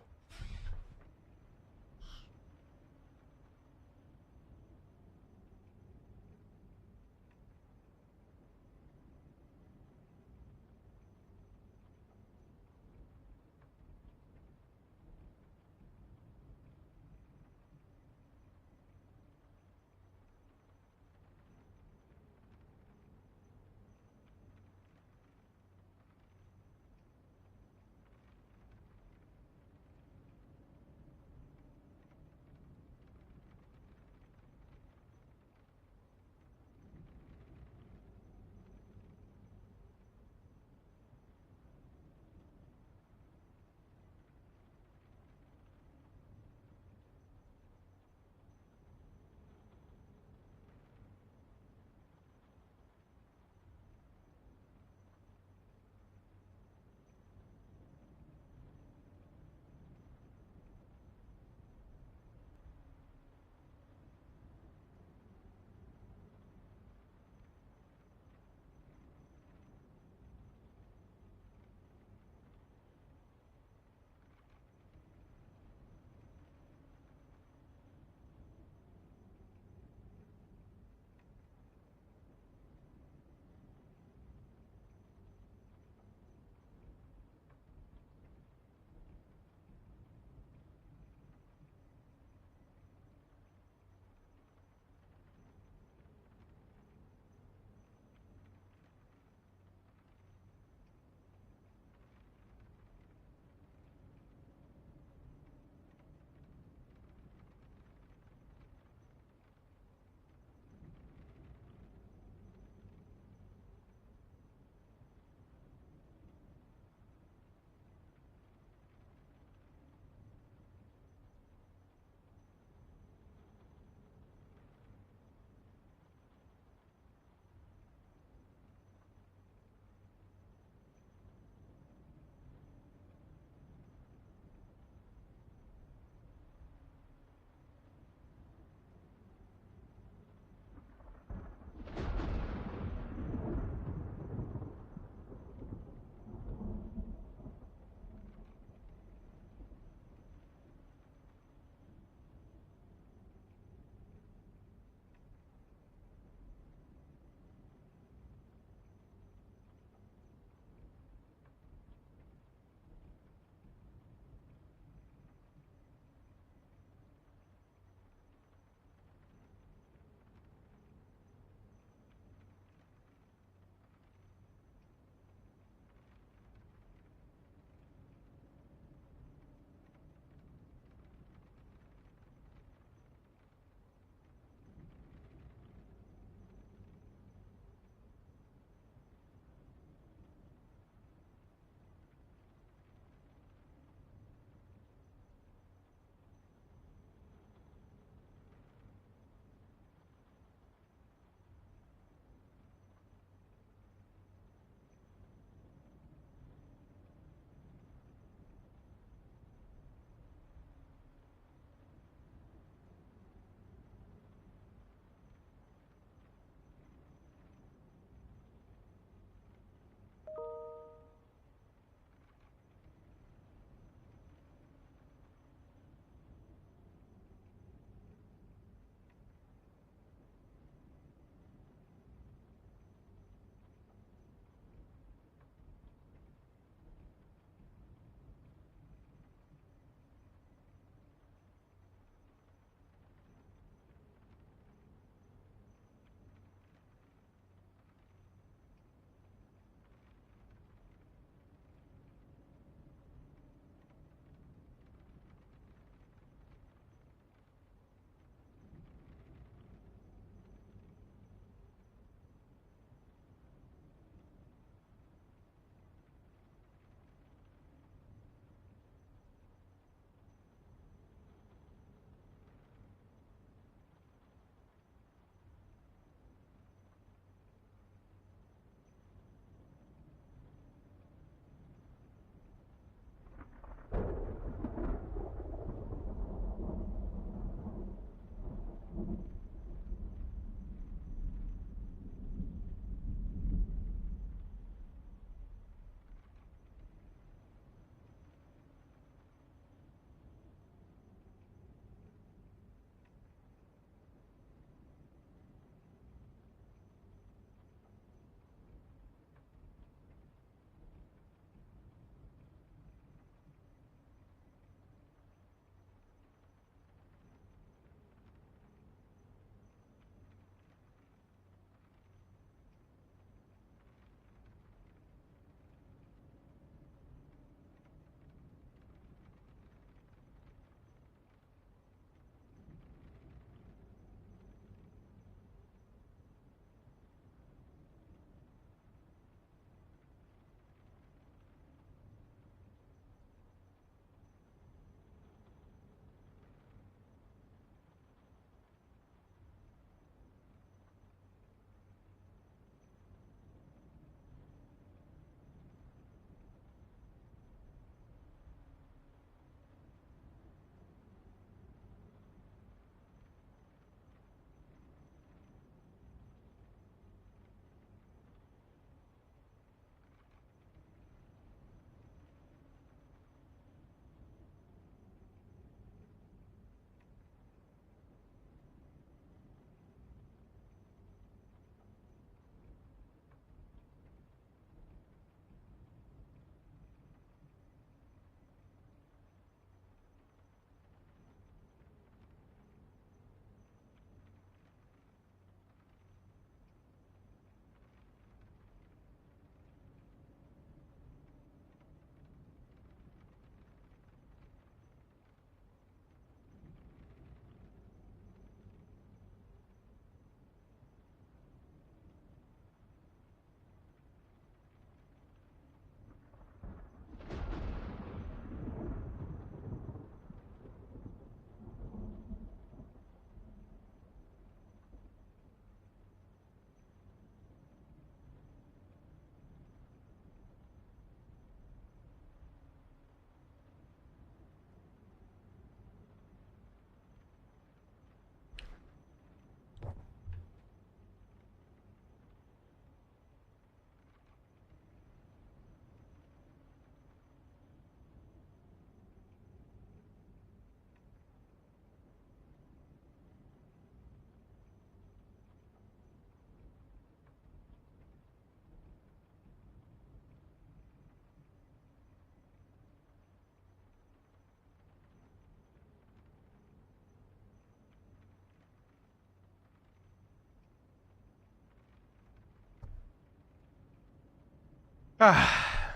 Speaker 1: Ah,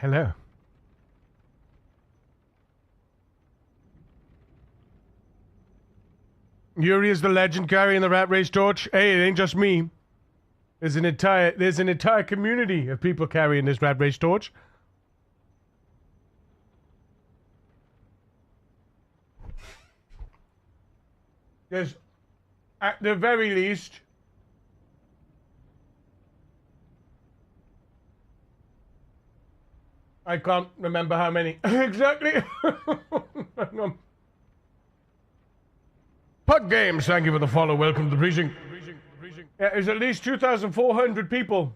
Speaker 1: hello. Yuri is the legend carrying the rat race torch. Hey, it ain't just me. There's an entire community of people carrying this rat race torch. There's, at the very least, I can't remember how many exactly. Hang on. Puck Games, thank you for the follow. Welcome to the precinct. Yeah, there's at least 2,400 people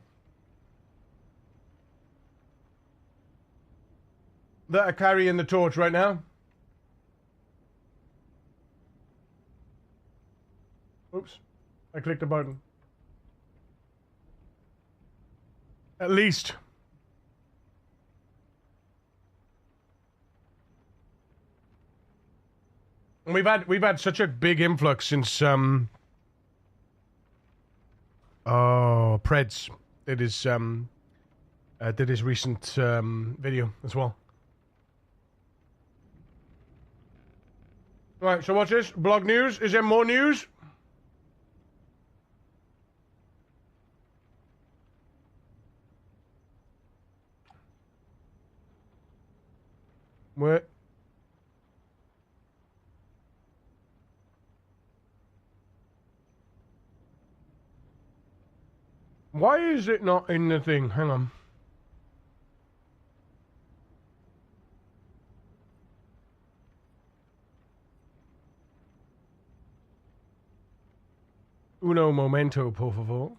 Speaker 1: that are carrying the torch right now. Oops, I clicked a button. At least. And we've had such a big influx since Preds did his recent video as well. Right, so what's this? Blog news? Is there more news? Where? Why is it not in the thing? Hang on. Uno momento, por favor.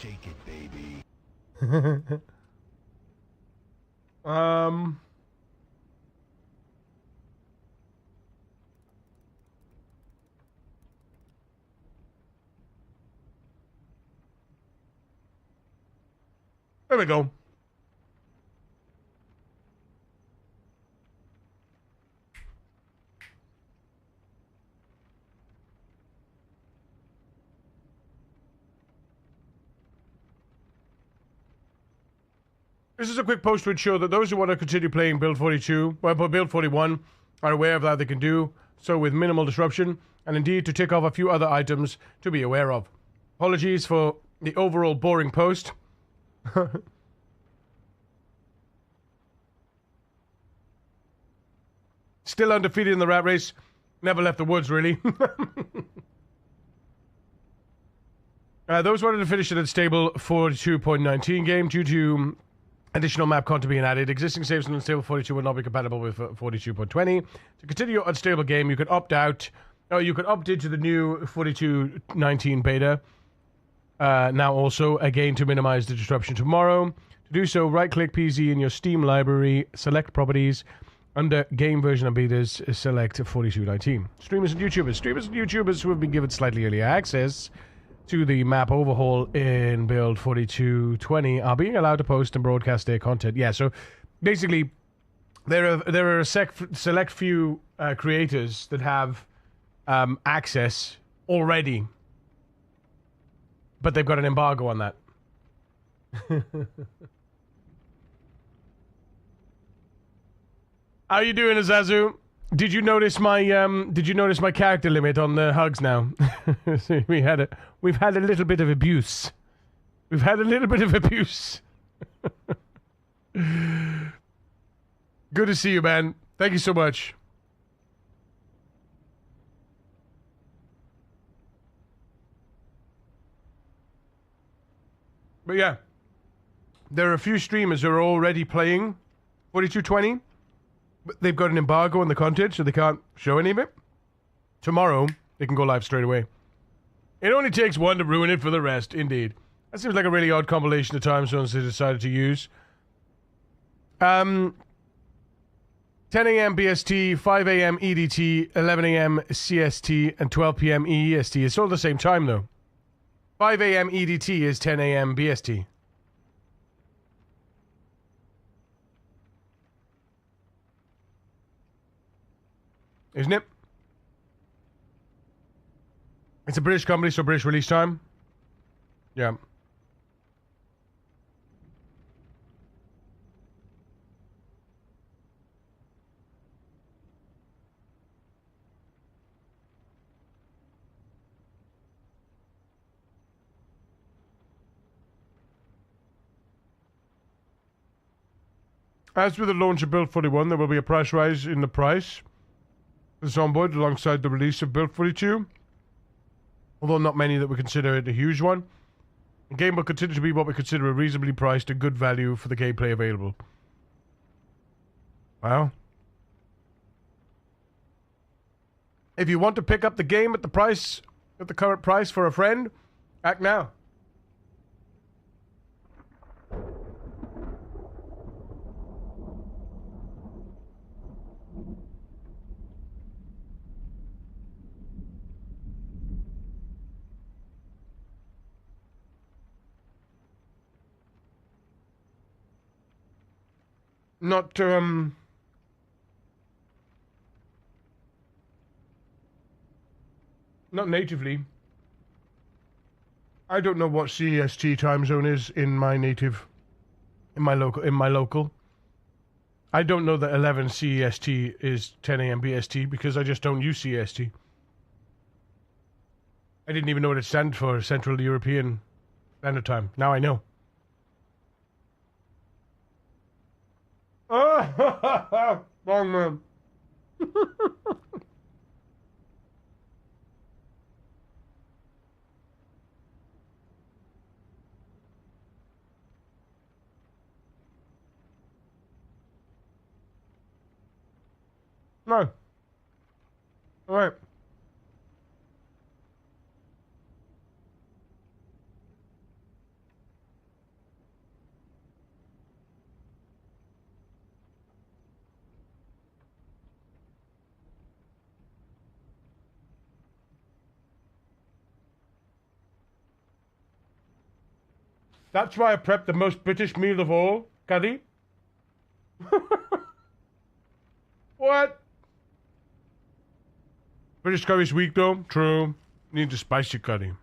Speaker 2: Shake it, baby.
Speaker 1: There we go. This is a quick post to ensure that those who want to continue playing Build 42, well, Build 41, are aware of that they can do so with minimal disruption, and indeed to tick off a few other items to be aware of. Apologies for the overall boring post. Still undefeated in the rat race. Never left the woods, really. Those wanted to finish it at stable 42.19 game due to additional map content being added. Existing saves in unstable 42 will not be compatible with 42.20. To continue your unstable game, you can opt out. Oh, you can opt into the new 42.19 beta. Now also, again, to minimize the disruption tomorrow. To do so, right-click PZ in your Steam library, select properties. Under game version of betas, select 42.19. Streamers and YouTubers who have been given slightly earlier access to the map overhaul in build 4220 are being allowed to post and broadcast their content. Yeah, so basically, there are a select few creators that have access already, but they've got an embargo on that. How you doing, Azazu? Did you notice my character limit on the hugs now? we've had a little bit of abuse. We've had a little bit of abuse. Good to see you, man. Thank you so much. But yeah, there are a few streamers who are already playing 4220. But they've got an embargo on the content, so they can't show any of it. Tomorrow, they can go live straight away. It only takes one to ruin it for the rest, indeed. That seems like a really odd compilation of time zones they decided to use. 10 a.m. BST, 5 a.m. EDT, 11 a.m. CST, and 12 p.m. EEST. It's all the same time, though. 5 a.m. EDT is 10 a.m. BST. Isn't it? It's a British company, so British release time. Yeah. As with the launch of Build 41, there will be a price rise in the price for Zomboid alongside the release of Build 42. Although not many that would consider it a huge one. The game will continue to be what we consider a reasonably priced and good value for the gameplay available. Well, if you want to pick up the game at the current price for a friend, act now. Not natively. I don't know what CEST time zone is in my local. I don't know that 11 CEST is 10 a.m. BST because I just don't use CEST. I didn't even know what it stands for, Central European Standard Time. Now I know. Wrong man. No. All right. That's why I prepped the most British meal of all, Caddy. What? British curry's weak though. True. Need to spice your curry.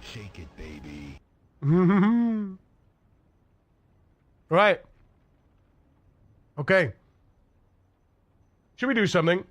Speaker 2: Shake it, baby.
Speaker 1: Right. Okay. Should we do something?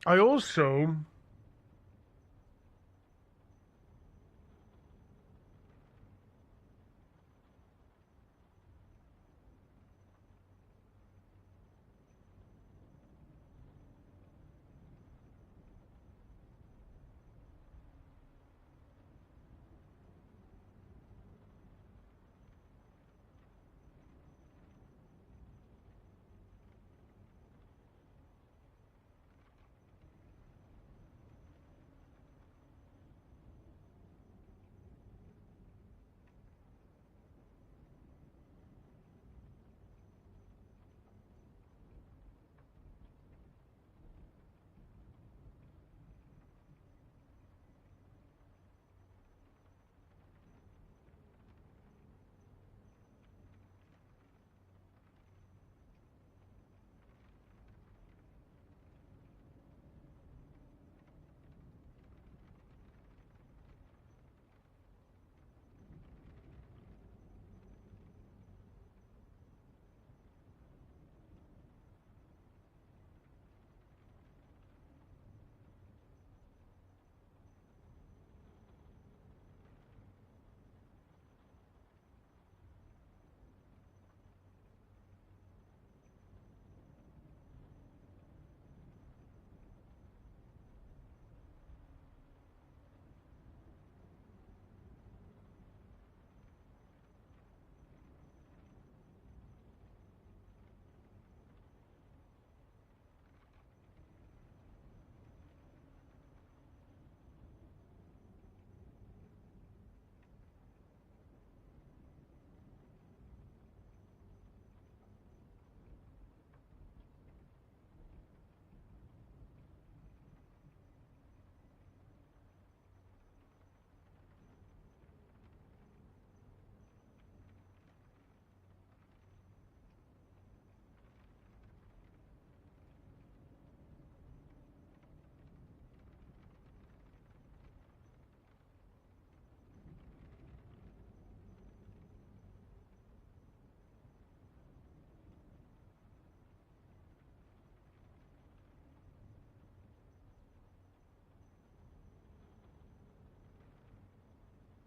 Speaker 1: I also...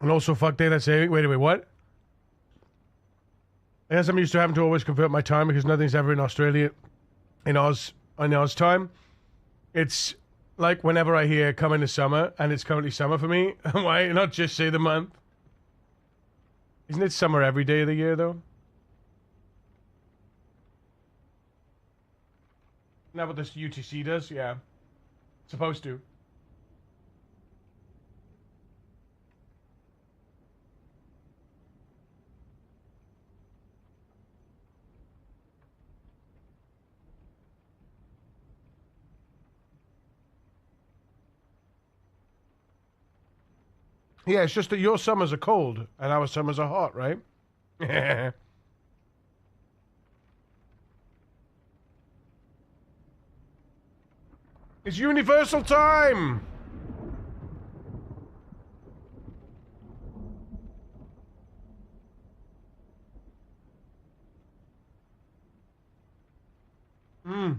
Speaker 1: And also, fuck daylight saving. Wait a minute, what? I guess I'm used to having to always convert my time because nothing's ever in Australia in Oz time. It's like whenever I hear coming to summer, and it's currently summer for me, why not just say the month? Isn't it summer every day of the year, though? Isn't that what this UTC does? Yeah. Supposed to. Yeah, it's just that your summers are cold and our summers are hot, right? It's universal time! Hmm.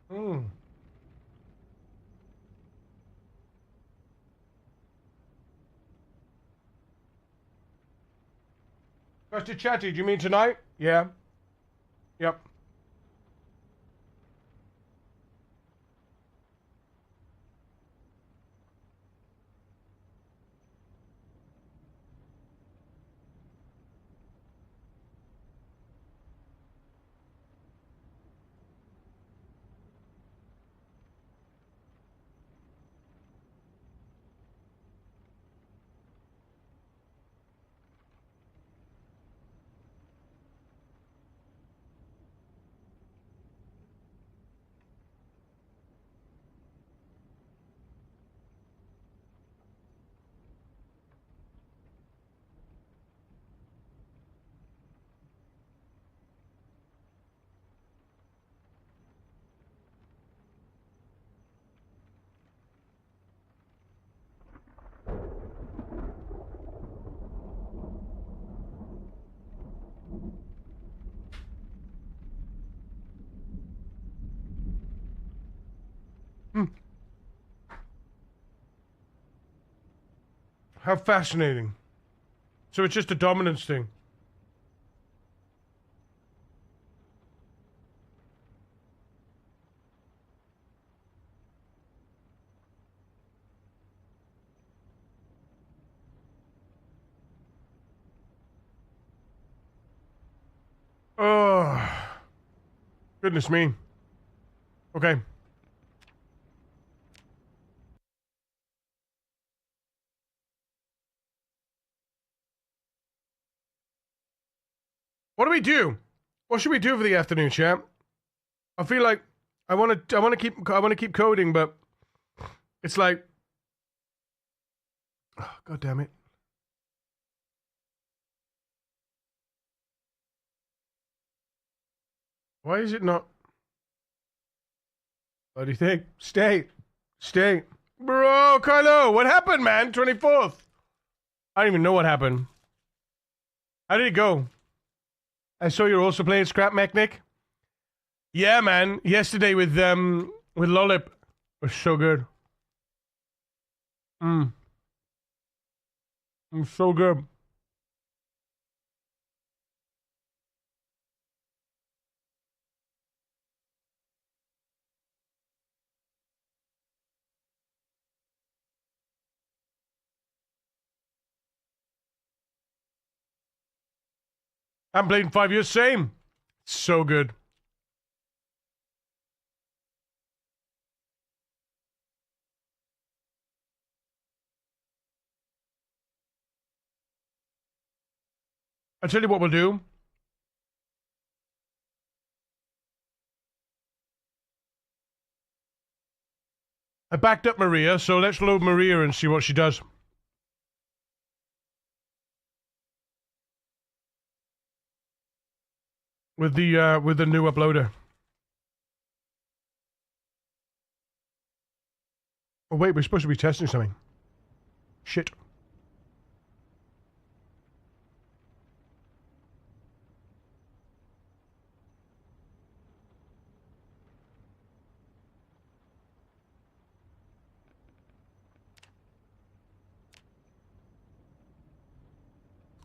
Speaker 1: Hmm. Mr. Chatty, do you mean tonight? Yeah. Yep. Hmm. How fascinating. So it's just a dominance thing. Oh, goodness me. Okay. What do we do? What should we do for the afternoon, champ? I feel like I want to keep coding, but it's like, oh, God damn it. Why is it not? What do you think? Stay. Bro, Kylo, what happened, man? 24th. I don't even know what happened. How did it go? I saw you're also playing Scrap Mech. Yeah, man. Yesterday with Lollip. It was so good. It's so good. I'm playing 5 years, same. So good. I'll tell you what we'll do. I backed up Maria, so let's load Maria and see what she does. With the new uploader. Oh wait, we're supposed to be testing something. Shit.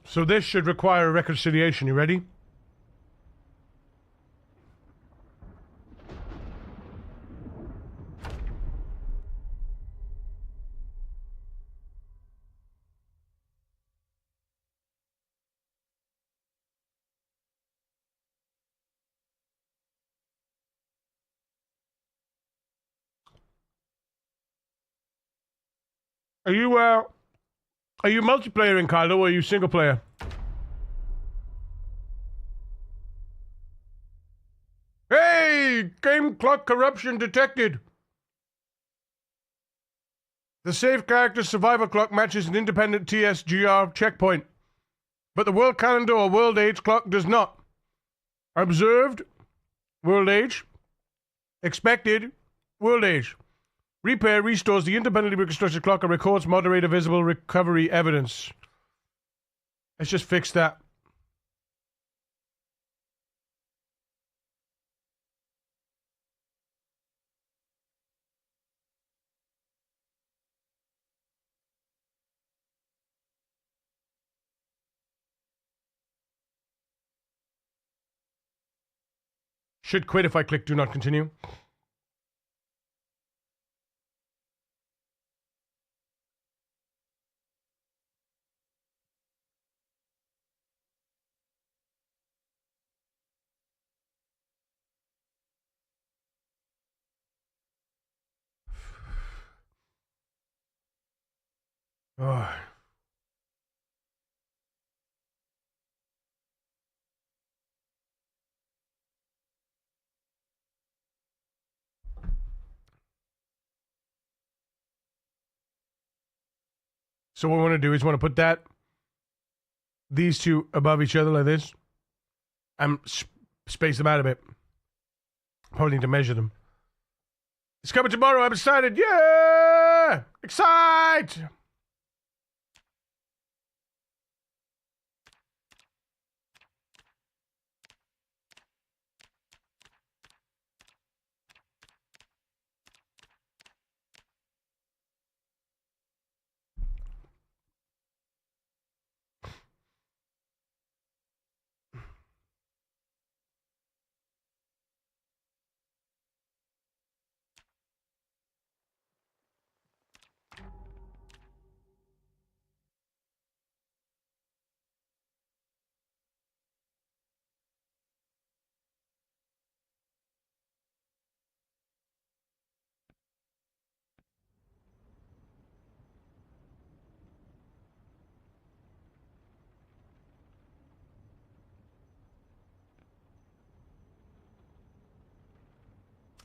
Speaker 1: So this should require a reconciliation. You ready? Are you multiplayer, Kylo, or are you single player? Hey! Game clock corruption detected! The save character survival clock matches an independent TSGR checkpoint, but the world calendar or world age clock does not. Observed, world age. Expected, world age. Repair restores the independently reconstructed clock and records moderator visible recovery evidence. Let's just fix that. Should quit if I click do not continue. Oh. So what we want to do is want to put these two above each other like this, and space them out a bit. Probably need to measure them. It's coming tomorrow. I'm excited. Yeah! Excite!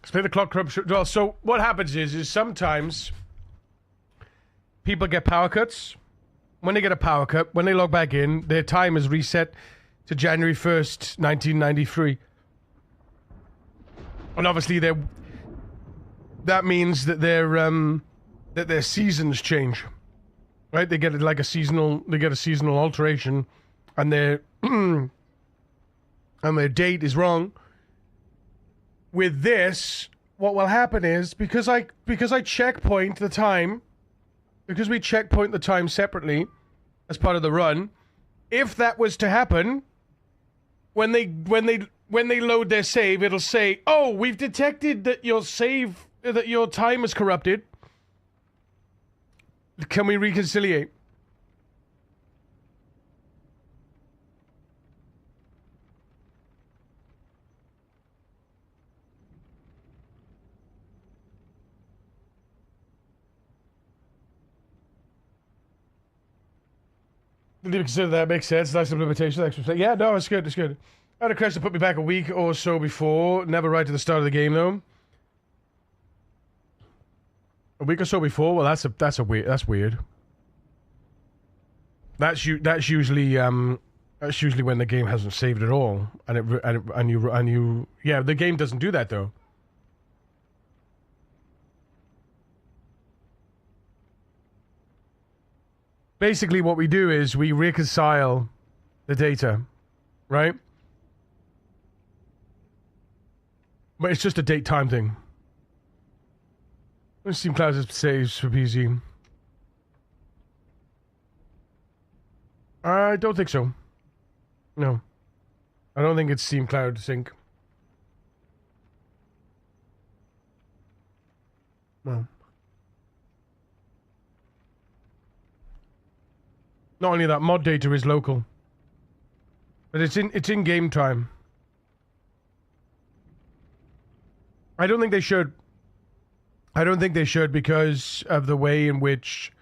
Speaker 1: Explain the clock corruption. Well, so what happens is sometimes people get power cuts. When they get a power cut, when they log back in, their time is reset to January 1st, 1993. And obviously that means that their seasons change. Right? They get like a seasonal alteration, and their and their date is wrong. With this, what will happen is because I checkpoint the time, because we checkpoint the time separately as part of the run, if that was to happen, when they load their save, it'll say, "Oh, we've detected that your time is corrupted. Can we reconciliate?" Didn't even consider that. Makes sense. Nice implementation. Extra. Yeah, no, it's good. It's good. I had a crash that put me back a week or so before. Never right to the start of the game though. A week or so before. Well, that's weird. That's weird. That's usually when the game hasn't saved at all, and you. Yeah, the game doesn't do that though. Basically, what we do is we reconcile the data, right? But it's just a date time thing. Steam Cloud saves for PC. I don't think so. No. I don't think it's Steam Cloud Sync. No. Not only that, mod data is local. But it's in game time. I don't think they should. I don't think they should because of the way in which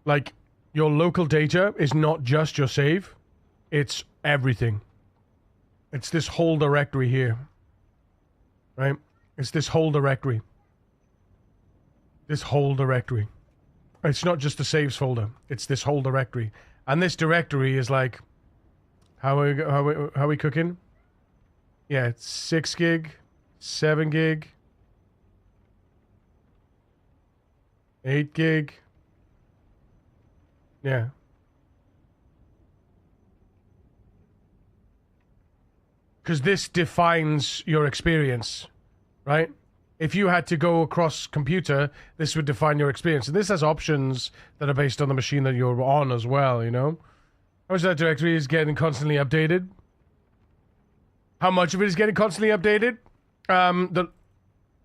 Speaker 1: like your local data is not just your save, it's everything. It's this whole directory here. Right? It's this whole directory. This whole directory. It's not just the saves folder. It's this whole directory. And this directory is like how we cooking? Yeah, it's 6 gig, 7 gig, 8 gig. Yeah. Because this defines your experience, right? If you had to go across computer, this would define your experience. And this has options that are based on the machine that you're on as well, you know? How much of that directory is getting constantly updated? How much of it is getting constantly updated? The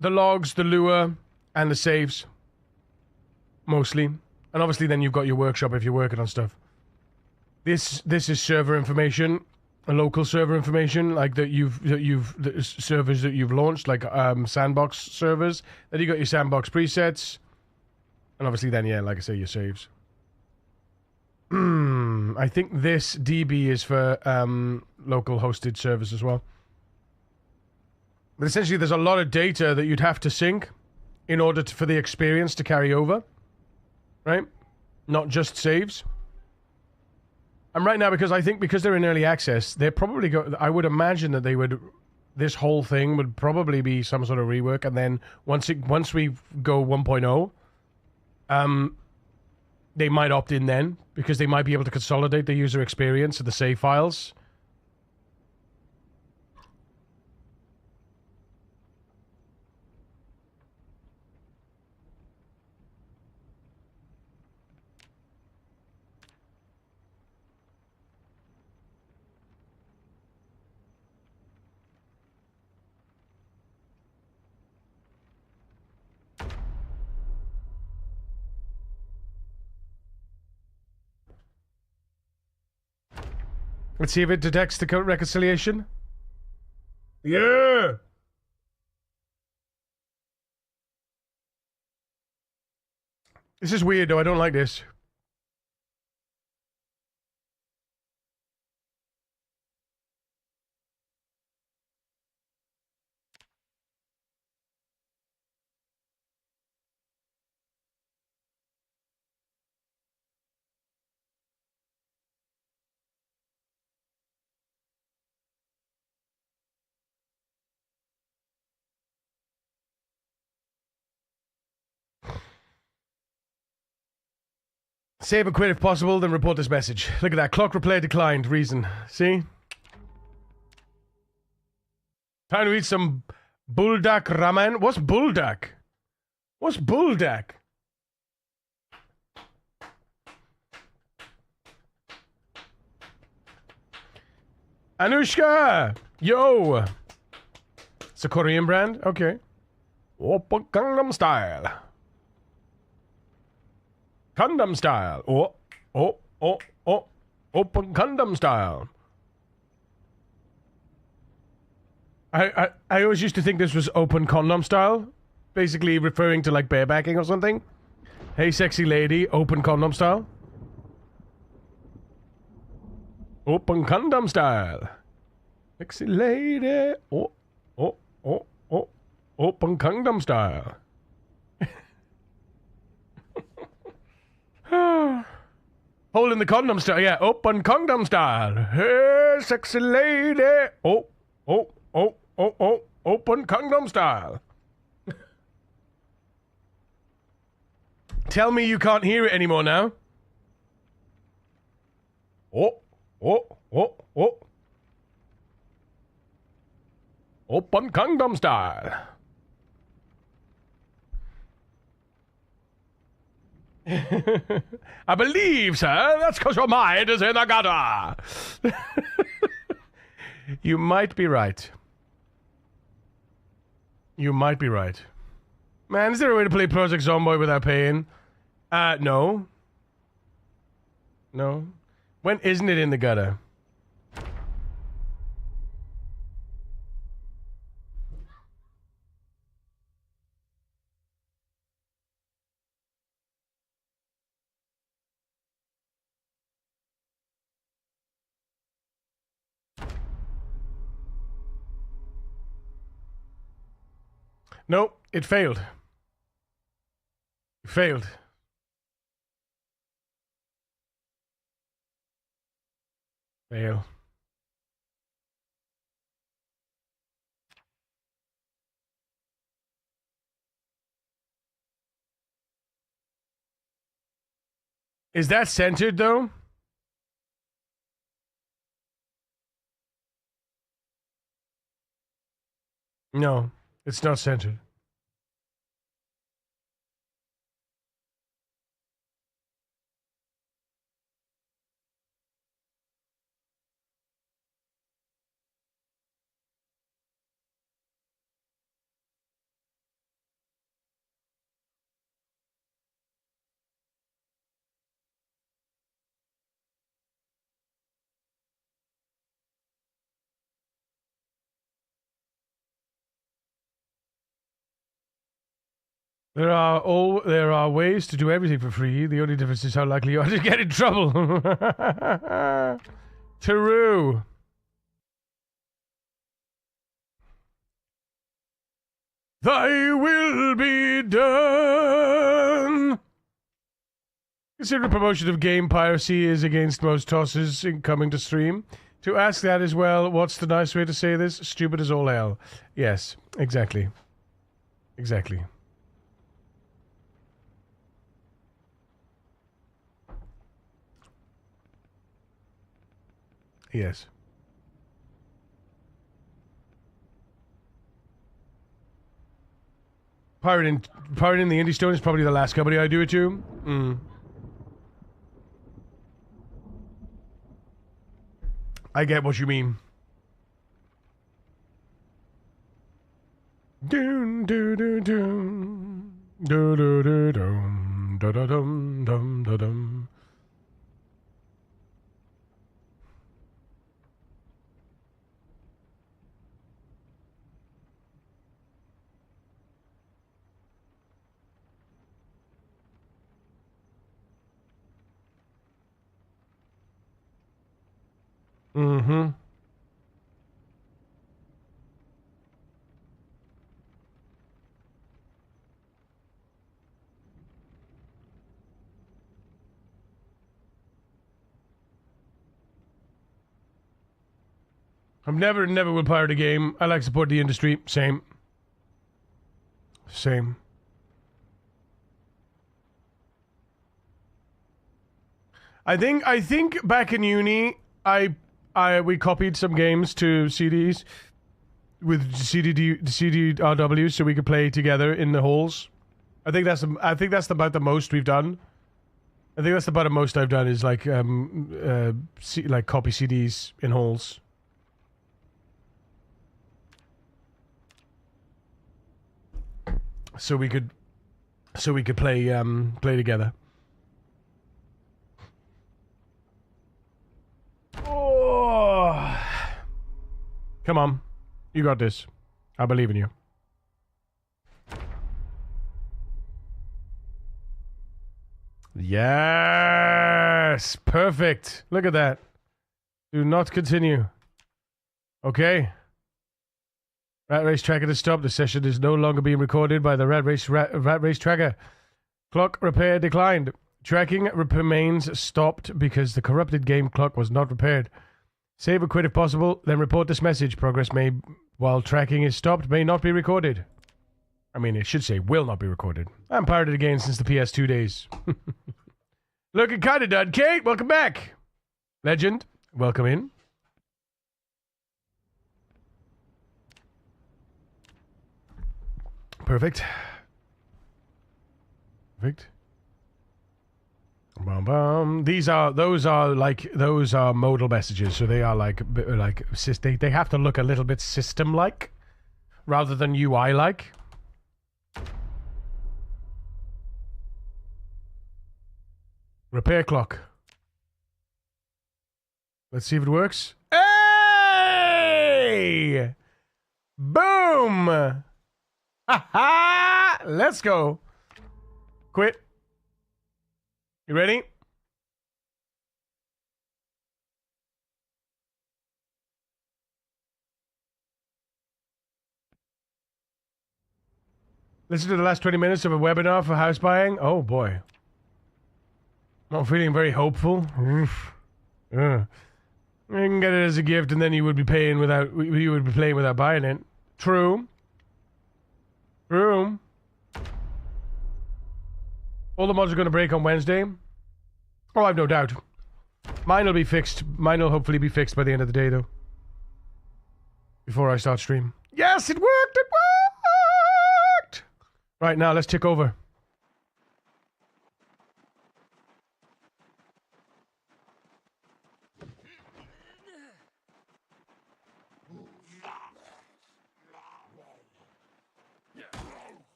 Speaker 1: logs, the lure, and the saves. Mostly. And obviously then you've got your workshop if you're working on stuff. This is server information. Local server information, like the servers that you've launched, like sandbox servers. Then you got your sandbox presets, and obviously then like I say, your saves. I think this DB is for local hosted servers as well. But essentially, there's a lot of data that you'd have to sync in order for the experience to carry over, right? Not just saves. And right now, because they're in early access, they're probably I would imagine that they would. This whole thing would probably be some sort of rework, and then once we go 1.0, they might opt in then because they might be able to consolidate the user experience of the save files. Let's see if it detects the code reconciliation. Yeah! This is weird though, I don't like this. Save and quit if possible, then report this message. Look at that. Clock replay declined. Reason. See? Time to eat some buldak ramen. What's buldak? What's buldak? Anushka! Yo! It's a Korean brand? Okay. Oppa Gangnam Style. Gundam Style. Open Gundam Style. I always used to think this was open condom style. Basically referring to like barebacking or something. Hey sexy lady, open condom style. Open condom style. Sexy lady. Oh, oh, oh, oh. Open condom style. Holding the condom style. Yeah, open condom style. Hey, sexy lady. Oh, oh, oh, oh, oh. Open condom style. Tell me you can't hear it anymore now. Oh, oh, oh, oh. Open condom style. I believe, sir, that's because your mind is in the gutter. You might be right. You might be right. Man, is there a way to play Project Zomboid without paying? No. No. When isn't it in the gutter? Nope, it failed. It failed. Fail. Is that centered, though? No, it's not centered. There are ways to do everything for free. The only difference is how likely you are to get in trouble. True. Thy will be done. Consider promotion of game piracy is against most tosses in coming to stream. To ask that as well, what's the nice way to say this? Stupid as all hell. Yes, exactly. Exactly. Yes. Pirating the Indie Stone is probably the last company I do it to. I get what you mean. Doom doo doo doom doo doo doo dum da da dum dum da dum. Mm-hmm. I'm never will pirate a game. I like to support the industry. Same. I think back in uni, we copied some games to CDs with CDRW so we could play together in the halls. I think that's about the most we've done. I think that's about the most I've done is like like copy CDs in halls. So we could play together. Oh. Come on. You got this. I believe in you. Yes! Perfect. Look at that. Do not continue. Okay. Rat Race Tracker to stop. The session is no longer being recorded by the Rat Race Tracker. Clock repair declined. Tracking remains stopped because the corrupted game clock was not repaired. Save or quit if possible, then report this message. Progress may, while tracking is stopped, may not be recorded. I mean, it should say will not be recorded. I'm pirated again since the PS2 days. Looking kinda done. Kate, welcome back. Legend, welcome in. Perfect. Perfect. Bum, bum. Those are modal messages, so they are like they have to look a little bit system-like rather than UI-like. Repair clock. Let's see if it works. Hey! Boom! Ha ha! Let's go. Quit. You ready? Listen to the last 20 minutes of a webinar for house buying. Oh boy. Not feeling very hopeful. You can get it as a gift and then you would be playing without buying it. True. True. All the mods are going to break on Wednesday. Oh, I've no doubt. Mine will be fixed. Mine will hopefully be fixed by the end of the day, though. Before I start stream. Yes, it worked! It worked! Right, now let's tick over.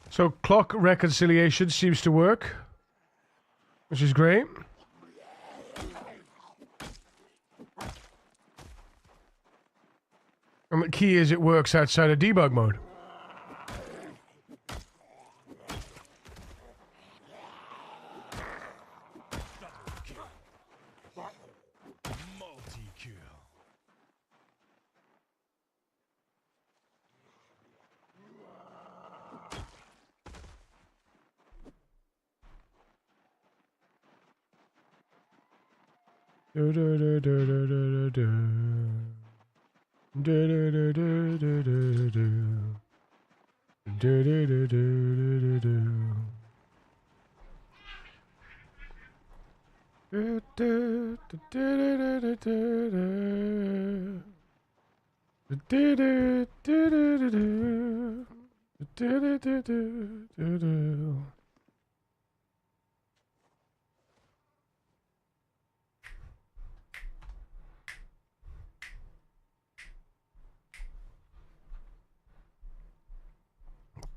Speaker 1: So clock reconciliation seems to work, which is great. And the key is it works outside of debug mode. Do do do do do do do do do do do do do do do do do do do. Do do do do do do do do do do do.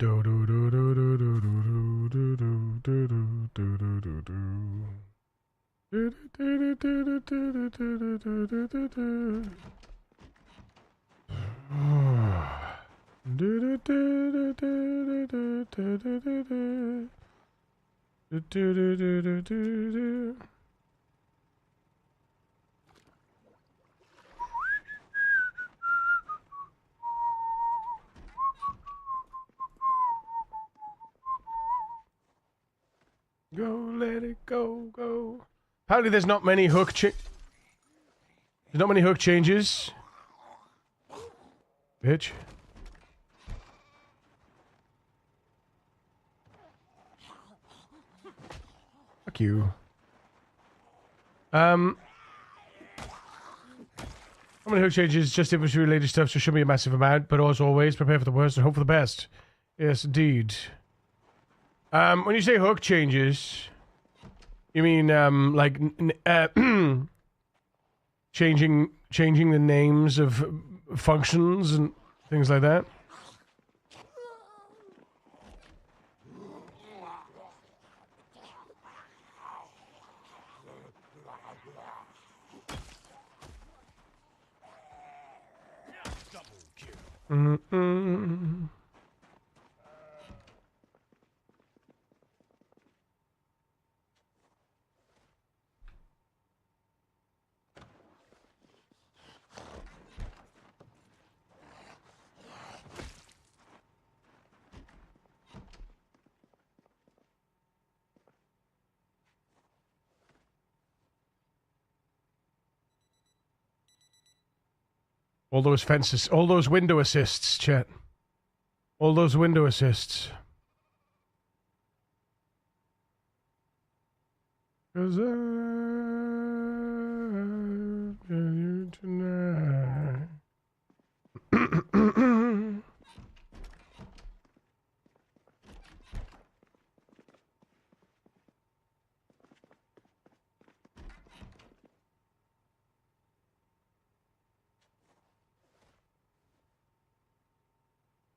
Speaker 1: Do do do do do do do do do do do do do do do. Do do do do do do do do do do do. Do do do do do do do do do do. Do do do do do do. Go, let it go, go. Apparently there's not many hook changes. Bitch. Fuck you. How many hook changes? Just inventory related stuff, so it shouldn't be a massive amount, but as always, prepare for the worst and hope for the best. Yes, indeed. When you say hook changes, you mean, like, changing the names of functions and things like that? Mm-mm. All those fences, all those window assists, chat. All those window assists. 'Cause I love you tonight.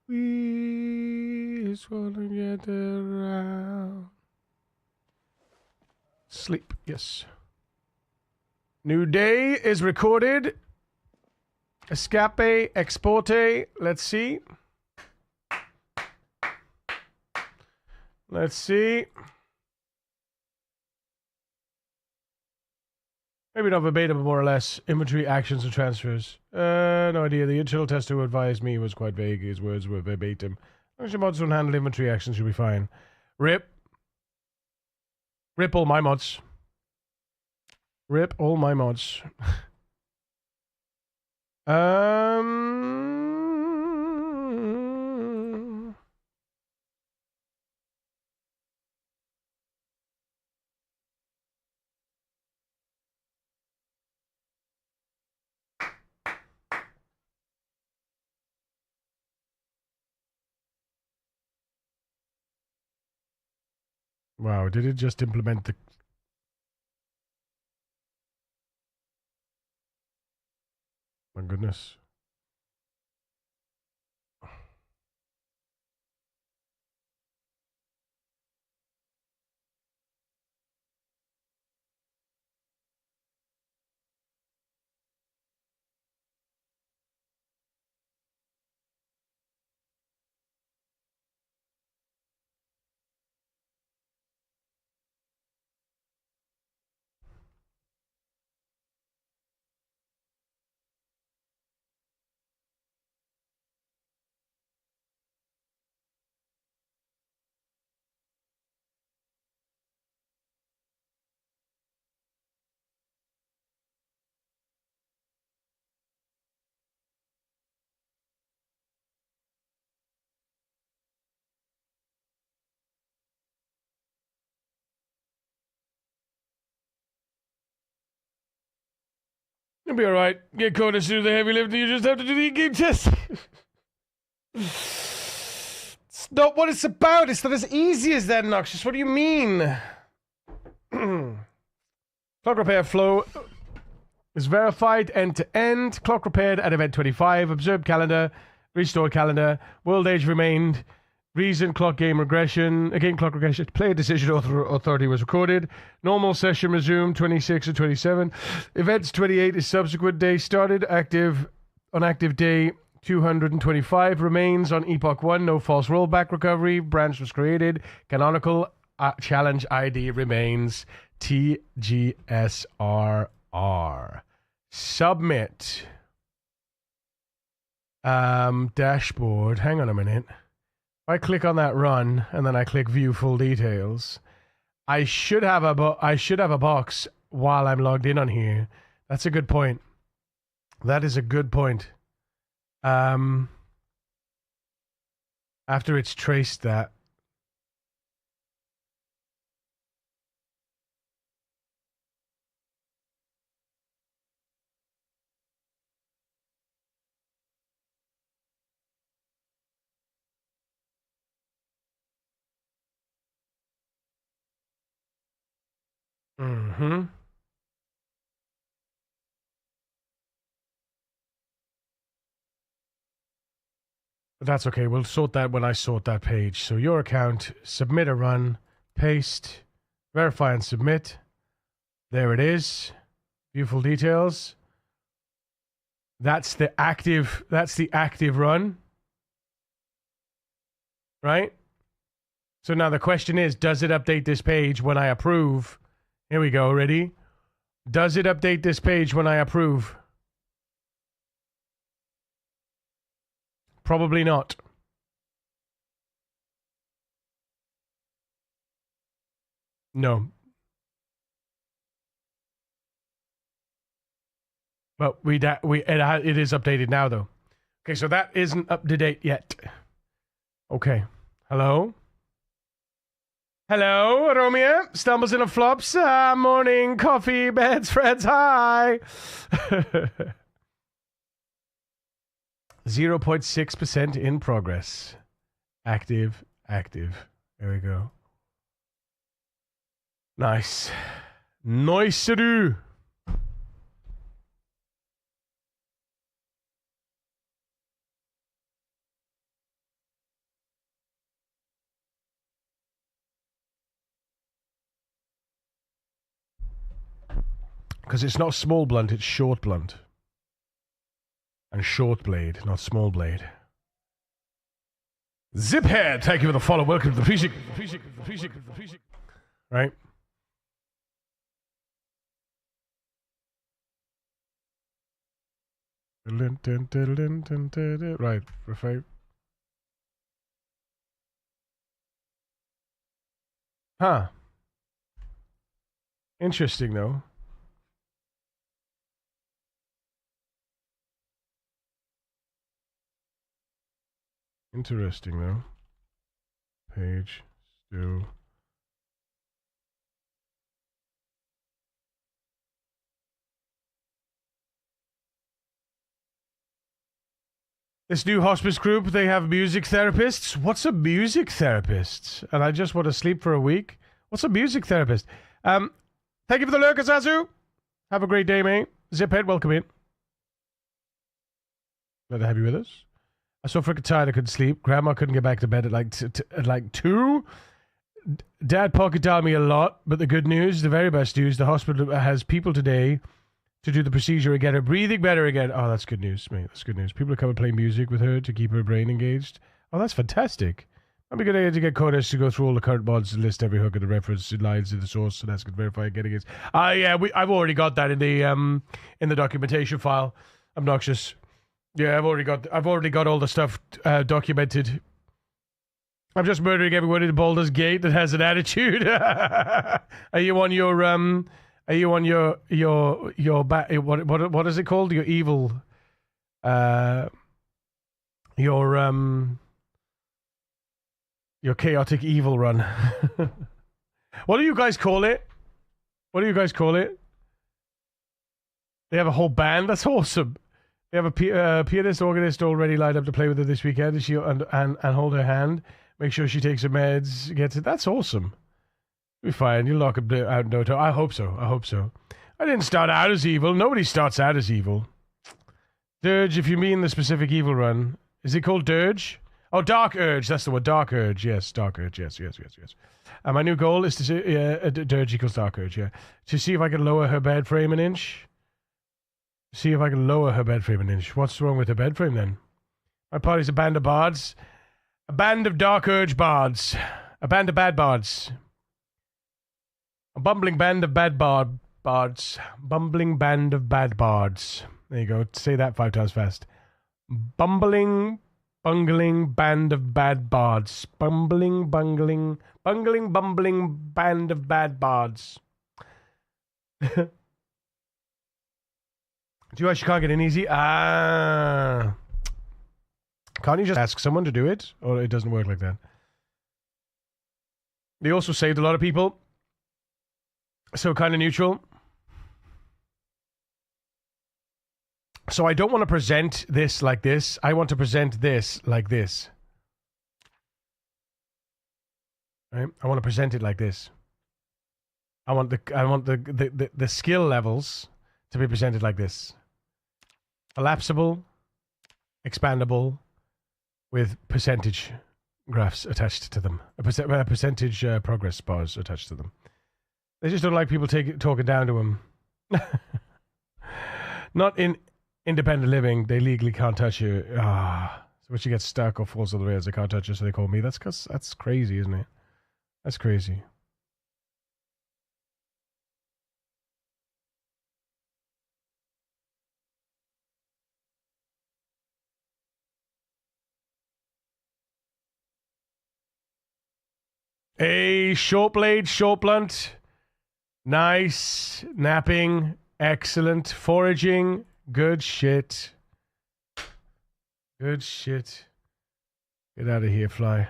Speaker 1: We just wanna get around. Sleep, yes. New day is recorded. Escape, exporte. Let's see. Let's see. Maybe not verbatim, but more or less. Inventory, actions, and transfers. No idea. The internal tester who advised me was quite vague. His words were verbatim. Actually, mods don't handle inventory actions. Should be fine. Rip. Rip all my mods. Rip all my mods. Wow, did it just implement the... My goodness. You'll be alright. Get caught to do the heavy lifting, you just have to do the in-game test. It's not what it's about. It's not as easy as that, Noxious. What do you mean? Clock repair flow is verified end to end. Clock repaired at event 25. Observed calendar. Restored calendar. World age remained. Reason clock game regression. Again, clock regression. Player decision authority was recorded. Normal session resumed 26 or 27. Events 28 is subsequent day started. Active on active day 225. Remains on epoch 1. No false rollback recovery. Branch was created. Canonical challenge ID remains TGSRR. Submit. Dashboard. Hang on a minute. I click on that run, and then I click view full details. I should have a box while I'm logged in on here. That's a good point. That is a good point. After it's traced that. Mm-hmm. But that's okay. We'll sort that when I sort that page. So your account, submit a run, paste, verify and submit. There it is. Beautiful details. That's the active run. Right? So now the question is, does it update this page when I approve? Here we go. Ready? Does it update this page when I approve? Probably not. No. But it is updated now, though. Okay, so that isn't up to date yet. Okay. Hello? Hello, Romeo. Stumbles in a flops. Morning, coffee, beds, friends. Hi. 0.6% in progress. Active. There we go. Nice. Nice-a-do. Because it's not small blunt, it's short blunt. And short blade, not small blade. Ziphead, thank you for the follow. Welcome to the Physic. Right? Right, refrain. Huh. Interesting, though. Interesting, though. Page still. This new hospice group, they have music therapists. What's a music therapist? And I just want to sleep for a week. What's a music therapist? Thank you for the lurk, Azazu. Have a great day, mate. Ziphead, welcome in. Glad to have you with us. I was so freaking tired I couldn't sleep. Grandma couldn't get back to bed at like 2. Dad pocket dialed me a lot, but the good news, the very best news, the hospital has people today to do the procedure and get her breathing better again. Oh, that's good news, mate. That's good news. People are coming and play music with her to keep her brain engaged. Oh, that's fantastic. I'd be good idea to get Kodesh to go through all the current mods and list every hook and the reference lines in the source, so that's good. Verify getting it. Yeah, I've already got that in the documentation file. Obnoxious. Yeah, I've already got all the stuff documented. I'm just murdering everyone in Baldur's Gate that has an attitude. Are you on your what is it called? Your evil your chaotic evil run. What do you guys call it? They have a whole band. That's awesome. They have a pianist, organist already lined up to play with her this weekend, and hold her hand. Make sure she takes her meds. Gets it. That's awesome. You'll be fine. You'll knock it out in no time. I hope so. I didn't start out as evil. Nobody starts out as evil. Dirge, if you mean the specific evil run. Is it called Dirge? Oh, Dark Urge. That's the word. Dark Urge. Yes, Dark Urge. Yes. My new goal is to see... Dirge equals Dark Urge, yeah. To see if I can lower her bed frame an inch. What's wrong with her bed frame, then? My party's a band of bards. A band of Dark Urge bards. A band of bad bards. A bumbling band of bad bards. Bumbling band of bad bards. There you go. Say that 5 times fast. Bumbling Bungling band of bad bards. Bumbling band of bad bards. Do you actually can't get in easy? Ah. Can't you just ask someone to do it? Or it doesn't work like that? They also saved a lot of people. So kind of neutral. So I don't want to present this like this. I want to present this like this. Right? I want to present it like this. I want the skill levels to be presented like this. Collapsible, expandable, with percentage graphs attached to them. A percentage progress bars attached to them. They just don't like people talking down to them. Not in independent living, they legally can't touch you. So when she gets stuck or falls on the rails, they can't touch you, so they call me. That's crazy, isn't it? That's crazy. A short blade, short blunt. Nice. Napping. Excellent. Foraging. Good shit. Good shit. Get out of here, fly.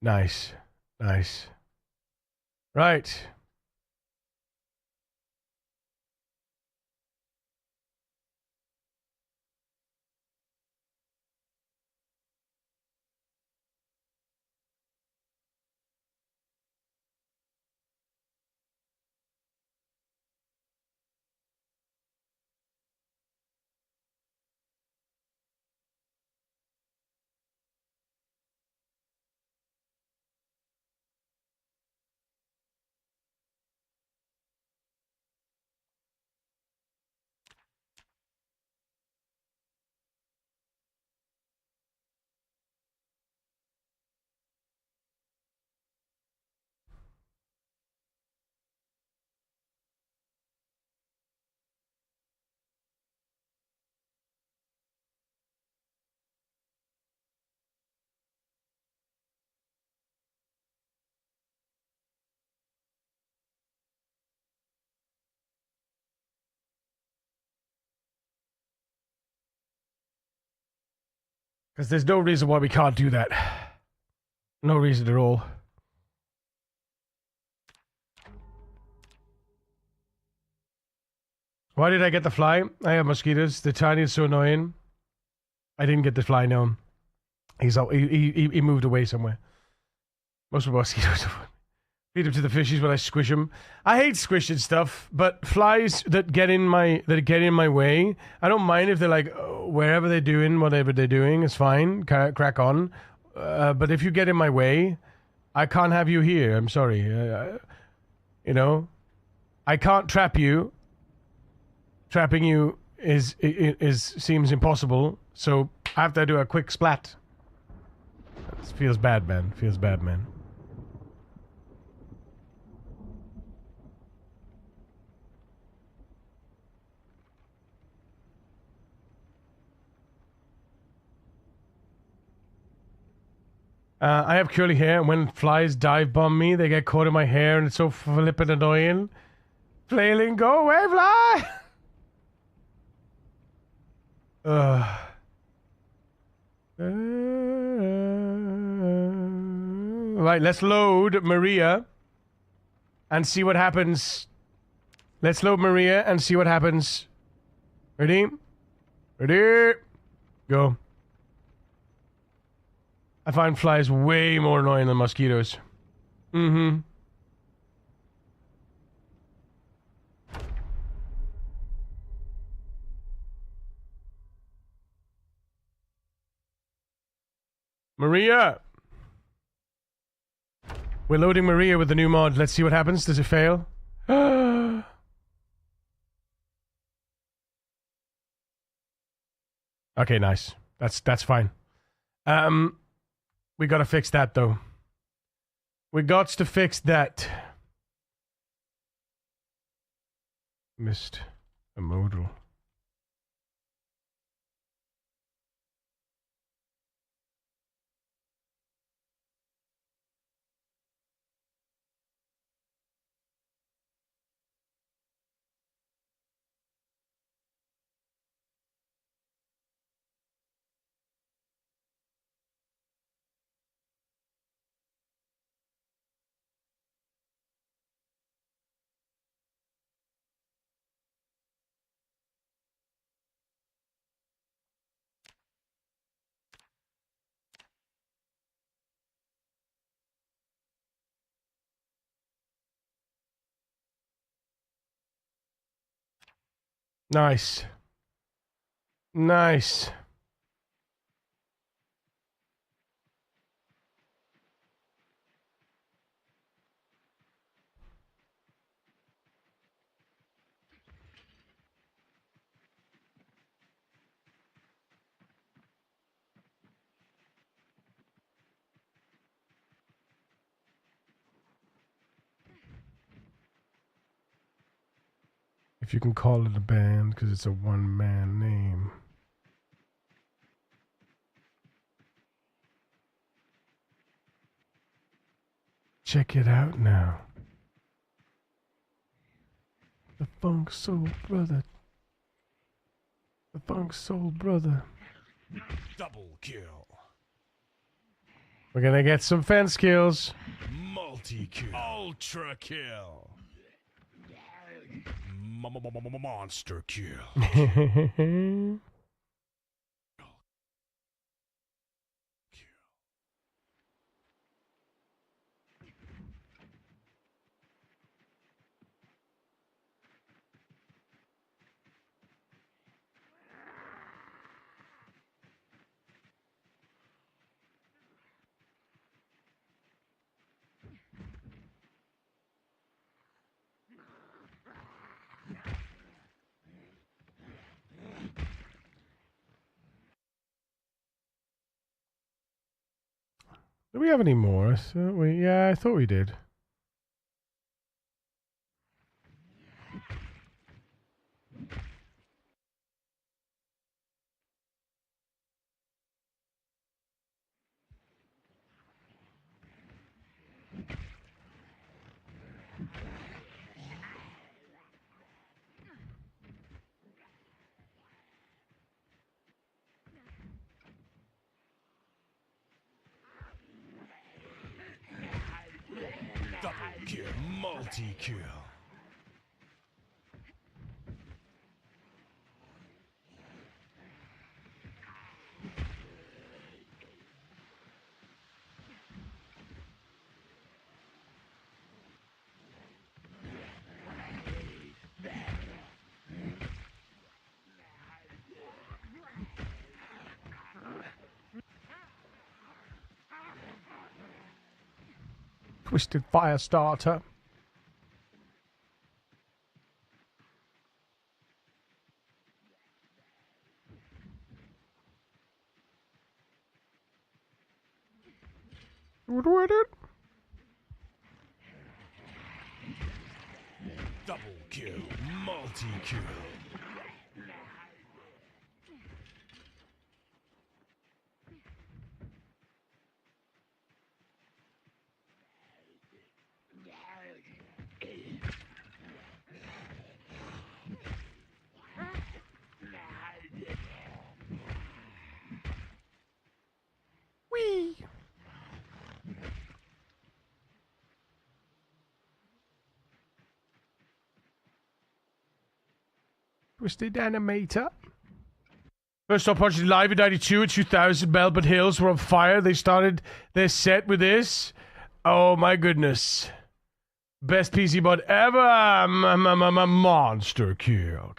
Speaker 1: Nice. Nice. Right. Because there's no reason why we can't do that. No reason at all. Why did I get the fly? I have mosquitoes. The tiny is so annoying. I didn't get the fly, no. He moved away somewhere. Most of the mosquitoes feed them to the fishies when I squish them. I hate squishing stuff, but flies that get in my way, I don't mind if they're like wherever they're doing whatever they're doing is fine. Crack on. But if you get in my way, I can't have you here. I'm sorry. You know, I can't trap you. Trapping you is seems impossible. So I have to do a quick splat. This feels bad, man. Feels bad, man. I have curly hair, and when flies dive bomb me, they get caught in my hair, and it's so flippin' annoying. Flailing, go away, fly! Right, let's load Maria and see what happens. Let's load Maria and see what happens. Ready? Ready? Go. I find flies way more annoying than mosquitoes. Mm-hmm. Maria! We're loading Maria with the new mod. Let's see what happens. Does it fail? Okay, nice. That's fine. We gotta fix that, though. We got to fix that. Missed a modal. Nice. Nice. If you can call it a band, because it's a one-man name. Check it out now. The Funk Soul Brother. The Funk Soul Brother.
Speaker 2: Double kill.
Speaker 1: We're gonna get some fence kills.
Speaker 2: Multi-kill. Ultra kill. Monster kill.
Speaker 1: Do we have any more? Yeah, I thought we did.
Speaker 2: Double kill. Multi-kill.
Speaker 1: Twisted Fire Starter.
Speaker 2: Double kill. Multi-kill.
Speaker 1: Whee! Twisted Animator. First up, watched live in 92 and 2000. Melbourne Hills were on fire. They started their set with this. Oh my goodness. Best PC mod ever. Monster kill.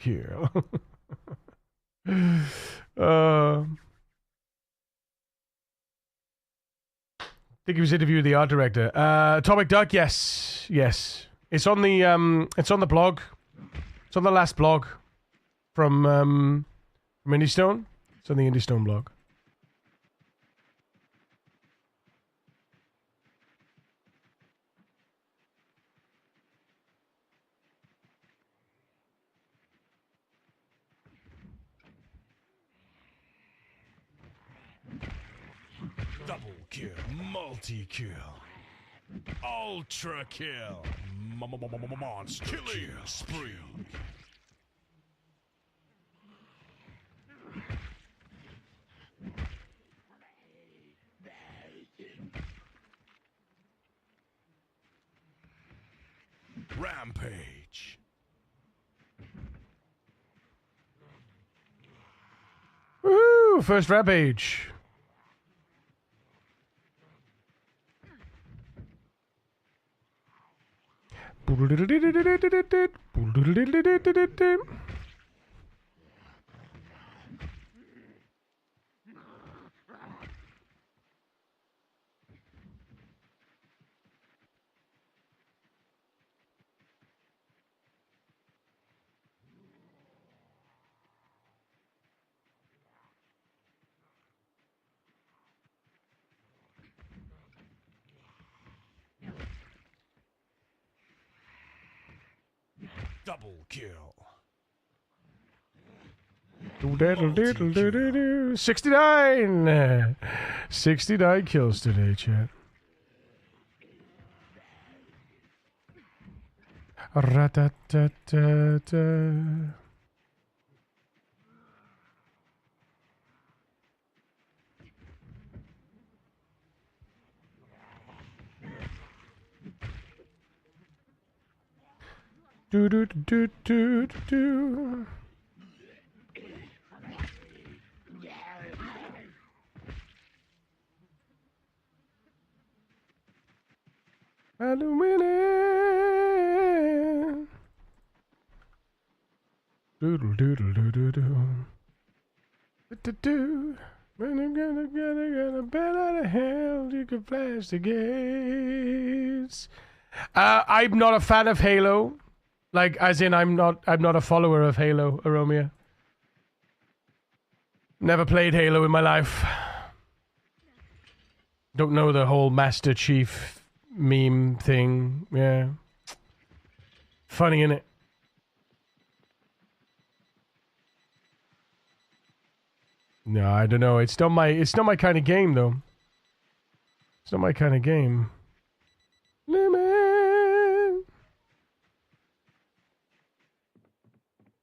Speaker 1: I think he was interviewing the art director. Atomic Duck, yes. It's on the blog. It's on the last blog from IndieStone. It's on the IndieStone blog.
Speaker 2: Double kill. Multi-kill. Ultra kill. Monster kill. Spree. Rampage.
Speaker 1: Woohoo! First Rampage.
Speaker 2: Double kill.
Speaker 1: 69! 69 kills today, chat. Ra-ta-ta-ta-ta. Do-do-do-do-do-do. I'm winning. Doodle doodle doo doo doo. Do. When you're gonna bet out of hell, you can flash the gates. I'm not a fan of Halo. Like, as in, I'm not a follower of Halo, Aromia. Never played Halo in my life. Don't know the whole Master Chief meme thing. Yeah. Funny, innit? No, I don't know. It's not my kind of game, though. It's not my kind of game. Lemon.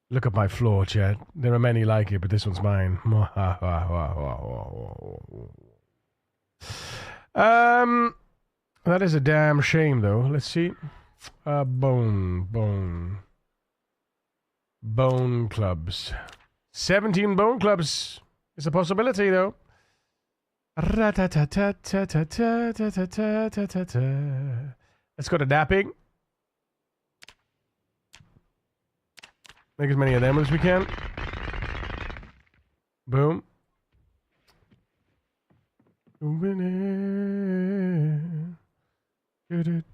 Speaker 1: Look at my floor, Chad. There are many like it, but this one's mine. That is a damn shame, though. Let's see. Bone clubs. 17 bone clubs. It's a possibility, though. Let's go to dapping. Make as many of them as we can. Boom. Winning. The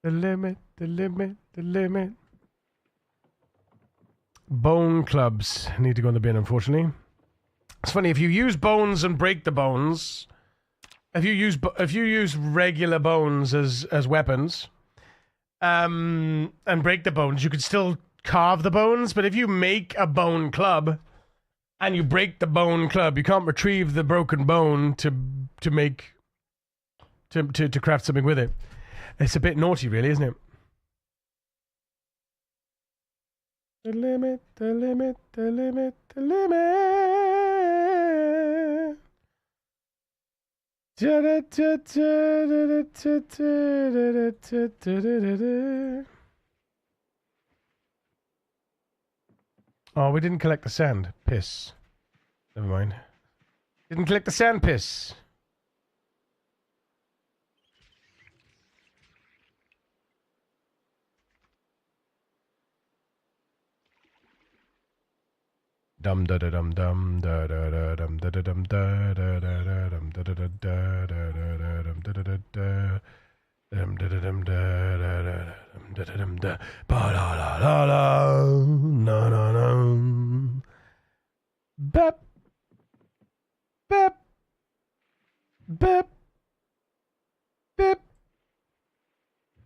Speaker 1: limit, the limit, the limit. Bone clubs need to go in the bin, unfortunately. It's funny, if you use bones and break the bones, if you use regular bones as weapons, and break the bones, you could still carve the bones. But if you make a bone club and you break the bone club, you can't retrieve the broken bone to craft something with it. It's a bit naughty, really, isn't it? The limit, the limit, the limit, the limit. Oh, we didn't collect the sand. Piss. Never mind. Didn't collect the sand. Piss. Dum da da dum dum da da da dum da da dum da da da da dum da da da da da da dum da da da da dum da da dum da da da dum da da dum da ba la la la la no no no bep bep bep bep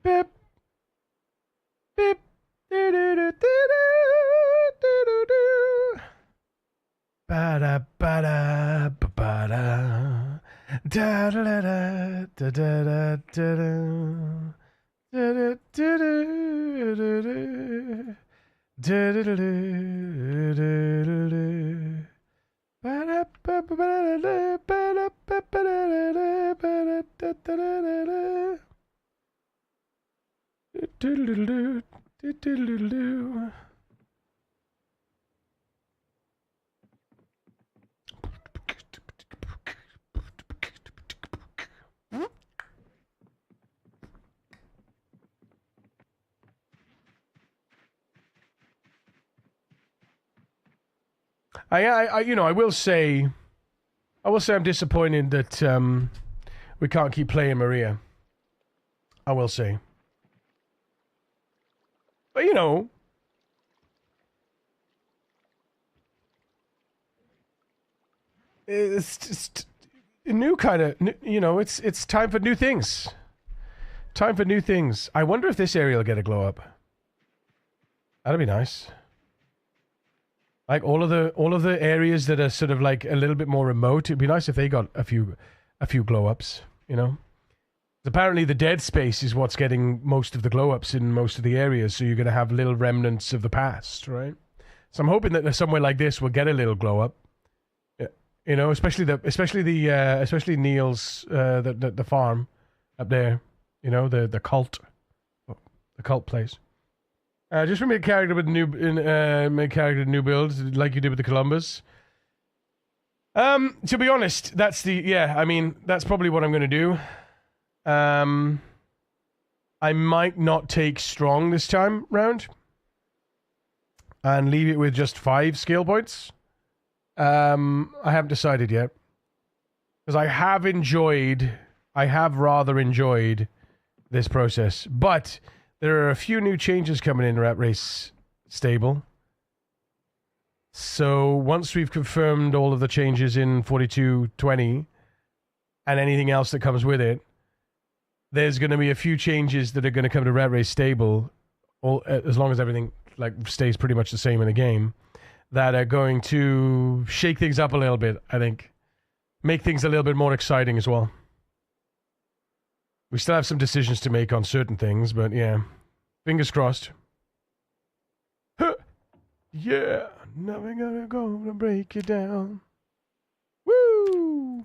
Speaker 1: bep bep do do do do do do do. Ba-da, ba-da, ba-da, da-da-da-da, da-da-da-da-da, da-da-da-da-da-da, da-da-da-da-da-da, ba-da-ba-ba-da-da, ba-da-ba-ba-da-da, ba-da-da-da-da-da, do-do-do-do, do-do-do-do. I will say I'm disappointed that we can't keep playing Maria. I will say. But, it's just a new kind of, it's time for new things. Time for new things. I wonder if this area will get a glow up. That'd be nice. Like all of the areas that are sort of like a little bit more remote, it'd be nice if they got a few glow ups, you know? Apparently the dead space is what's getting most of the glow ups in most of the areas, so you're gonna have little remnants of the past, right? So I'm hoping that somewhere like this will get a little glow up. You know, especially Neil's the farm up there. You know, the cult place. Just make a character with new build like you did with the Columbus. To be honest, that's probably what I'm gonna do. I might not take strong this time round and leave it with just 5 skill points. I haven't decided yet because I have rather enjoyed this process, but there are a few new changes coming in Rat Race stable. So once we've confirmed all of the changes in 4220 and anything else that comes with it, there's going to be a few changes that are going to come to Rat Race stable, as long as everything like stays pretty much the same in the game, that are going to shake things up a little bit, I think. Make things a little bit more exciting as well. We still have some decisions to make on certain things, but yeah. Fingers crossed. Huh. Yeah. Nothing gonna break you down. Woo!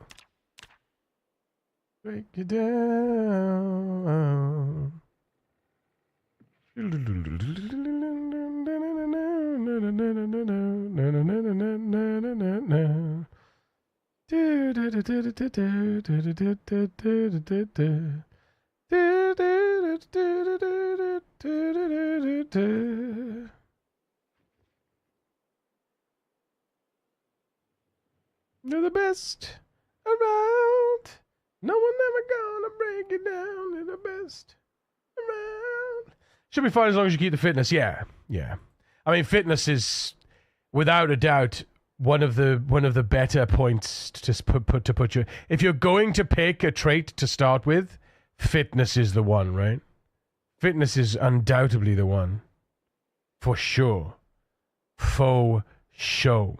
Speaker 1: Break you down. You're the best around. No one ever gonna break you down. You're the best around. Should be fine as long as you keep the fitness. Yeah. I mean, fitness is without a doubt one of the better points to put you. If you're going to pick a trait to start with, fitness is the one, right? Fitness is undoubtedly the one, for sure. Faux show.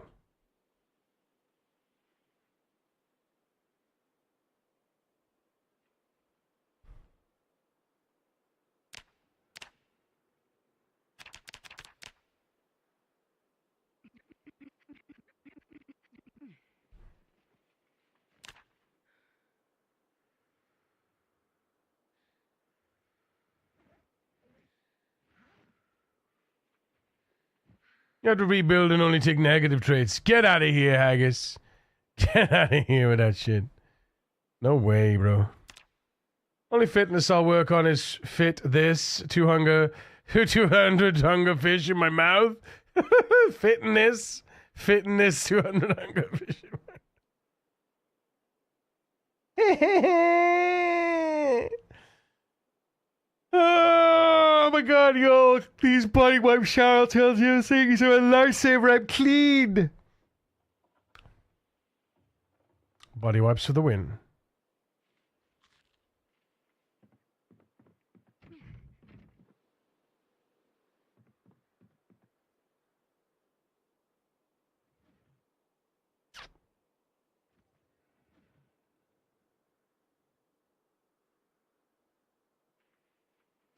Speaker 1: You have to rebuild and only take negative traits. Get out of here, Haggis. Get out of here with that shit. No way, bro. Only fitness I'll work on is fit this 200 hunger fish in my mouth. Fitness 200 hunger fish in my mouth. Oh my god, yo, these body wipe shower tells you things are a lifesaver. I'm clean. Body wipes for the win.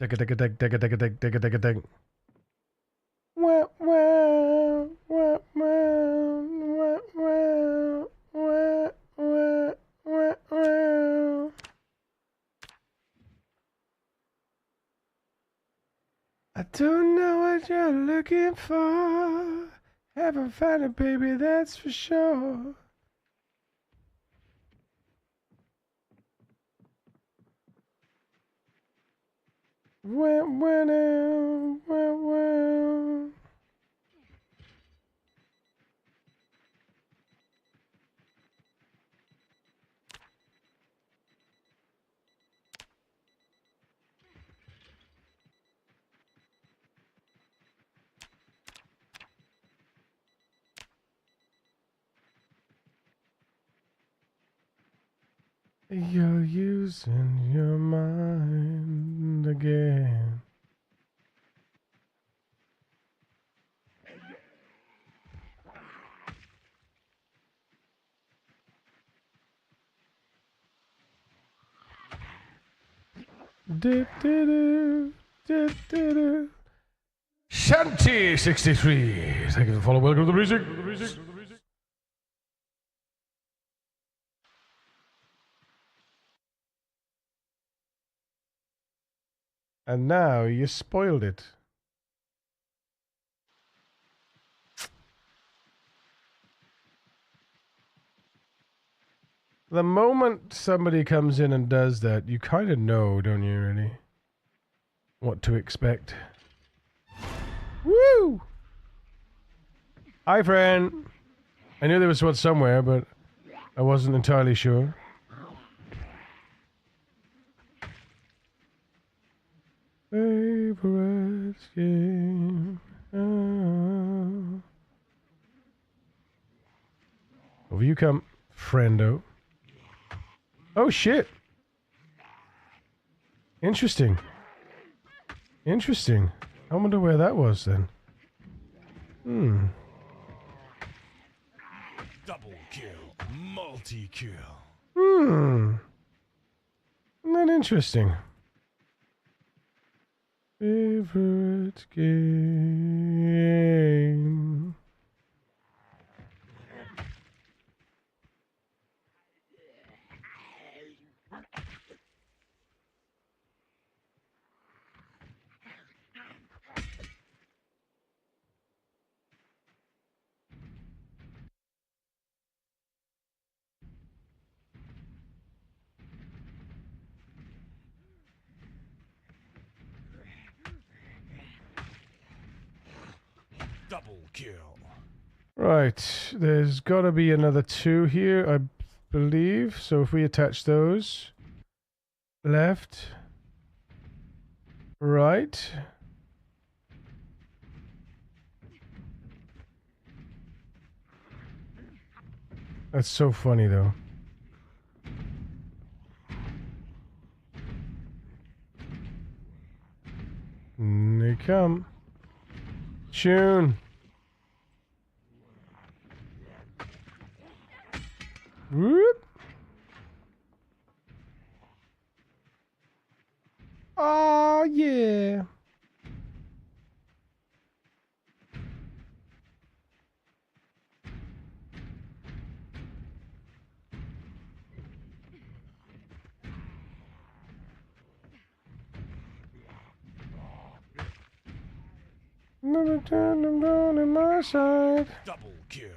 Speaker 1: Dig a dig. Wow. I don't know what you're looking for. Haven't found it, baby, that's for sure. Well. You're using your mind again. Shanty 63. Thank you for the follow. Welcome to the music. And now you spoiled it. The moment somebody comes in and does that, you kind of know, don't you, really? What to expect. Woo! Hi, friend. I knew there was one somewhere, but I wasn't entirely sure. Favorite game. Over you come, friendo. Oh, shit. Interesting. Interesting. I wonder where that was then.
Speaker 2: Double kill. Multi-kill.
Speaker 1: Isn't that interesting? Favorite game.
Speaker 2: Double kill.
Speaker 1: Right, there's got to be another 2 here, I believe. So if we attach those, left, right. That's so funny, though. And they come. Tune. Whoop. Oh, yeah. Never turn them down on my side.
Speaker 2: Double kill.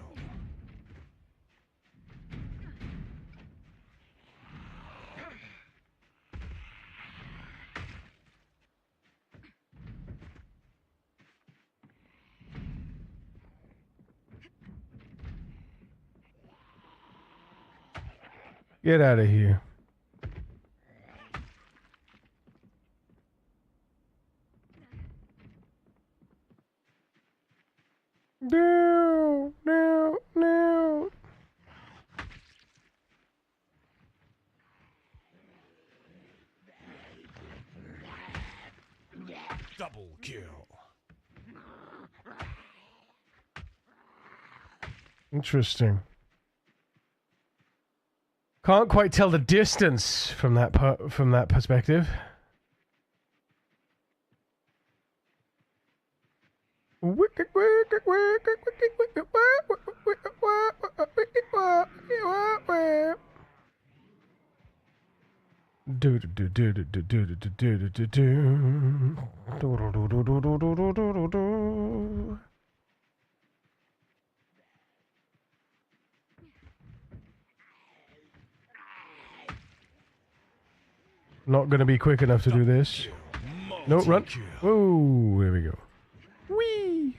Speaker 1: Get out of here. No, no, no.
Speaker 2: Double kill.
Speaker 1: Interesting. Can't quite tell the distance from that perspective. Not gonna be quick enough to do this. No, run. Whoa, there we go. Whee!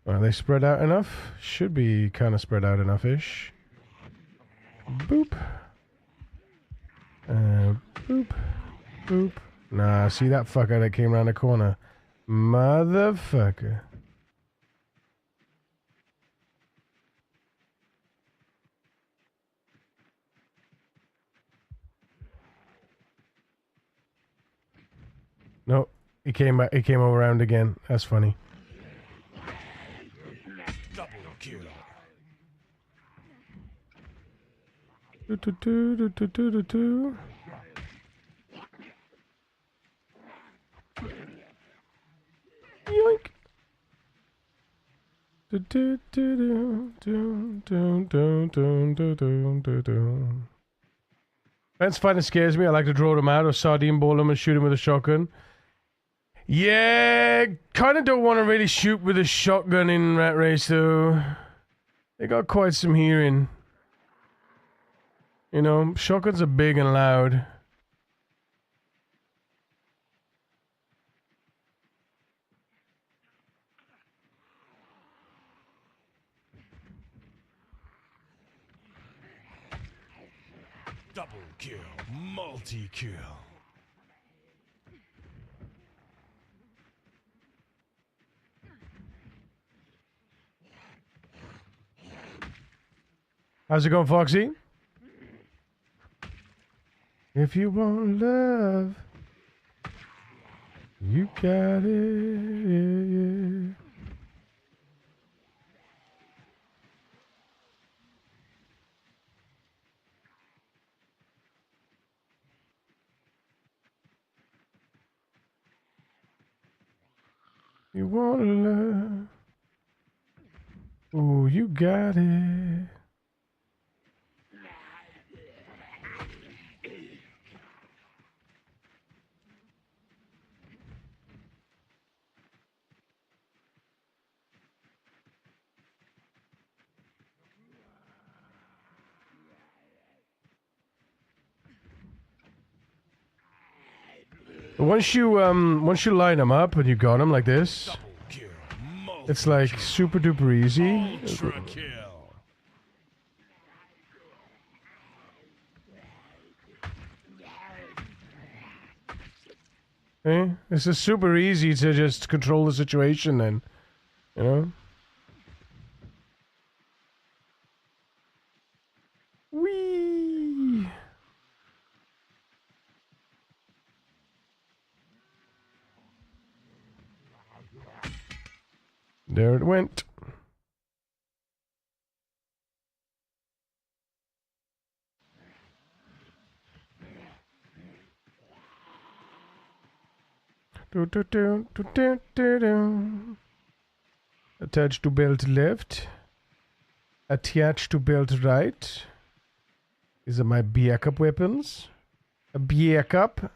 Speaker 1: Are they spread out enough? Should be kind of spread out enough-ish. Boop. Boop. Boop. Nah, see that fucker that came around the corner? Motherfucker. No, he came back. He came around again. That's funny.
Speaker 2: Double kill.
Speaker 1: Do, do, do, do, do, do, do, do. Yoink. Do, do, do, do, do, do, do, do, do, do, do, do. Fence fighting scares me. I like to draw them out or sardine ball them and shoot them with a shotgun. Yeah, kind of don't want to really shoot with a shotgun in Rat Race though. They got quite some hearing. You know, shotguns are big and loud.
Speaker 2: Double kill. Multi-kill.
Speaker 1: How's it going, Foxy? If you want love, you got it. You want love? Oh, you got it. Once you line them up and you got them like this,
Speaker 2: Double kill.
Speaker 1: it's like super duper easy.
Speaker 2: Ultra kill.
Speaker 1: Eh? It's just super easy to just control the situation then, you know? Whee! There it went. Do, do, do, do, do, do, do. Attach to belt left. Attach to belt right. These are my backup weapons. A backup.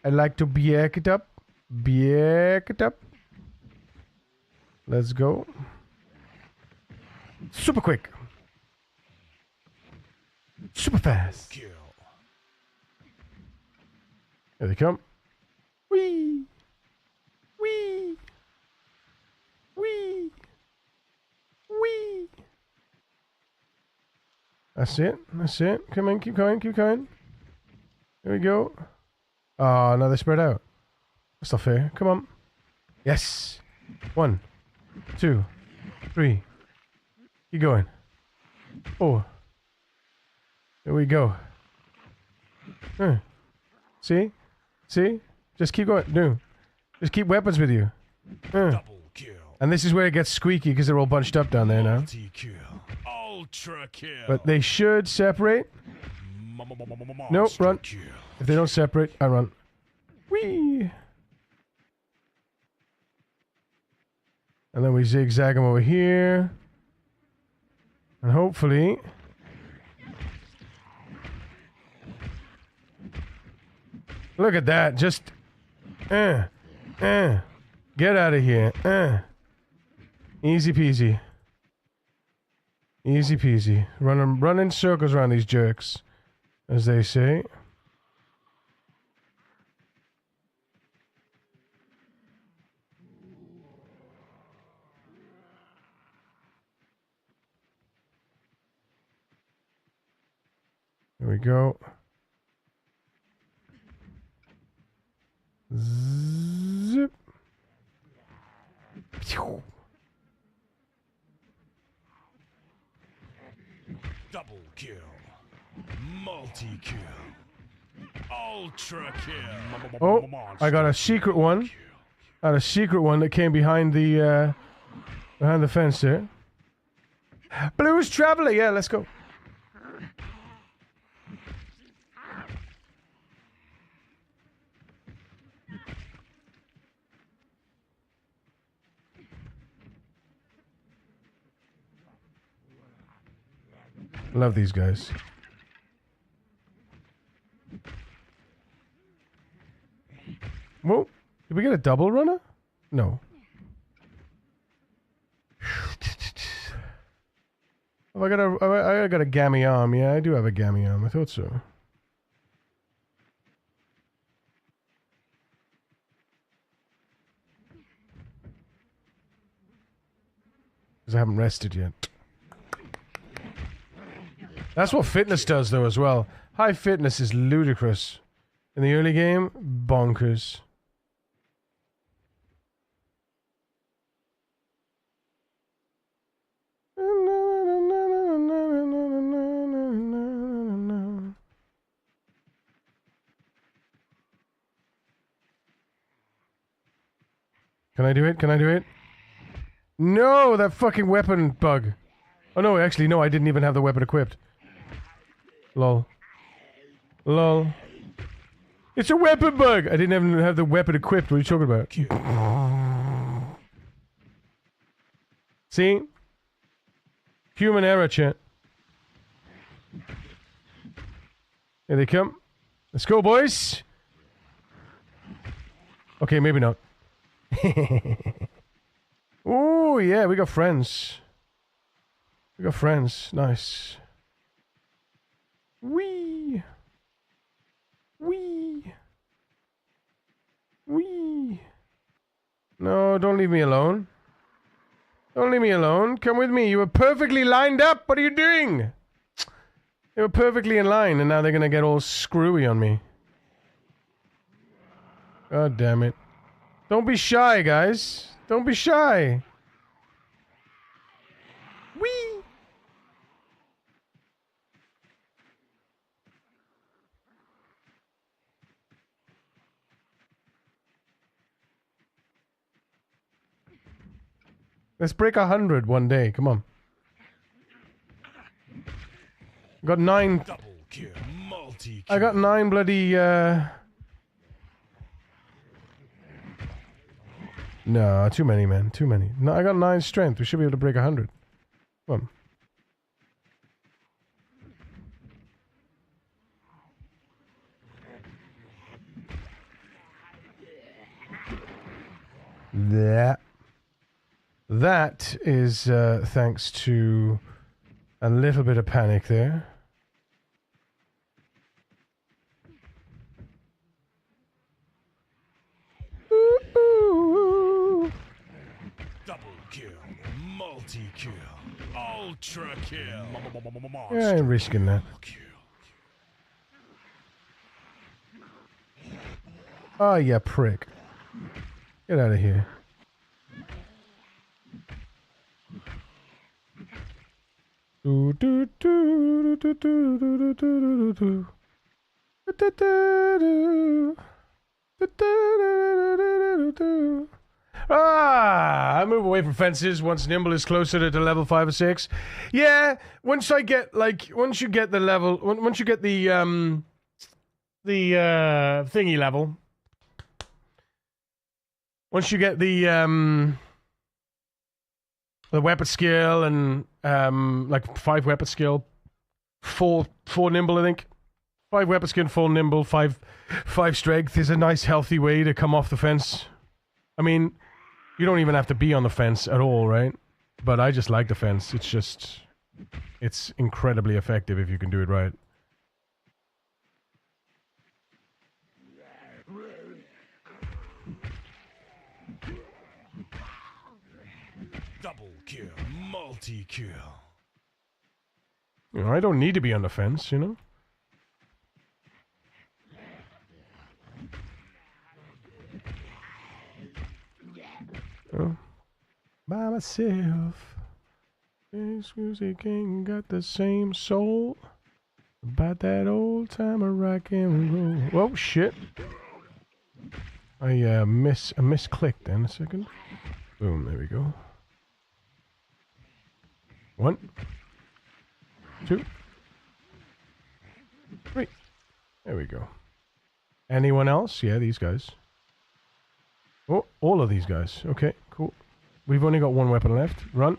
Speaker 1: I like to back it up. Back it up. Let's go. Super quick. Super fast.
Speaker 2: Kill.
Speaker 1: Here they come. Whee! Whee! Whee! Whee! That's it. That's it. Come on, keep going, keep going. Here we go. Oh, no, they spread out. That's not fair. Come on. Yes. 1, 2, 3. Keep going. 4. Here we go. See? See? Just keep going. No. Just keep weapons with you.
Speaker 2: Double kill.
Speaker 1: And this is where it gets squeaky because they're all bunched up down there now.
Speaker 2: Multi-kill. Ultra kill.
Speaker 1: But they should separate. Nope, run.
Speaker 2: Kill.
Speaker 1: If they don't separate, I run. Whee! And then we zigzag them over here. And hopefully... Look at that. Just... Get out of here. Easy peasy. Easy peasy. Run in circles around these jerks, as they say. Here we go. Zip. Pew.
Speaker 2: Double kill. Multi-kill. Ultra kill.
Speaker 1: Oh, I got a secret one. I got a secret one that came behind the fence there. Blues Traveler, yeah, let's go. Love these guys. Whoa, did we get a double runner? No. Oh, I got a gammy arm. Yeah, I do have a gammy arm. I thought so. Because I haven't rested yet. That's what fitness does, though, as well. High fitness is ludicrous. In the early game, bonkers. Can I do it? Can I do it? No, that fucking weapon bug. Oh no, actually, no, I didn't even have the weapon equipped. Lol. Lol. It's a weapon bug! I didn't even have the weapon equipped. What are you talking about? See? Human error, chat. Here they come. Let's go, boys! Okay, maybe not. Oh, yeah, we got friends. We got friends. Nice. Wee. Wee. Wee. No, don't leave me alone. Don't leave me alone. Come with me. You were perfectly lined up. What are you doing? They were perfectly in line, and now they're gonna get all screwy on me. God damn it. Don't be shy, guys. Don't be shy. Whee! Let's break 100 one day. Come on. Got 9.
Speaker 2: Double kill. Multi-kill.
Speaker 1: I got 9 bloody, No, too many, man. Too many. No, I got 9 strength. We should be able to break 100. Come on. That is thanks to a little bit of panic there.
Speaker 2: Double kill. Multi-kill. Ultra kill.
Speaker 1: Yeah, I ain't risking that. Oh, yeah, prick. Get out of here. Do do do do do do do do do do. I move away from fences once Nimble is closer to level 5 or 6. Yeah, once I get once you get the level, once you get the thingy level, once you get the weapon skill and like 5 weapon skill, 4 nimble, I think. 5 weapon skill, 4 nimble, 5 strength is a nice healthy way to come off the fence. I mean, you don't even have to be on the fence at all, right? But I just like the fence. It's incredibly effective if you can do it right.
Speaker 2: Double kill. Multi-kill.
Speaker 1: You know, I don't need to be on the fence, you know? Oh. By myself. This music ain't got the same soul. About that old time of rock and roll. Oh shit! I misclicked then a second. Boom, there we go. 1, 2, 3. There we go. Anyone else? Yeah, these guys. Oh, all of these guys. Okay, cool. We've only got one weapon left. Run.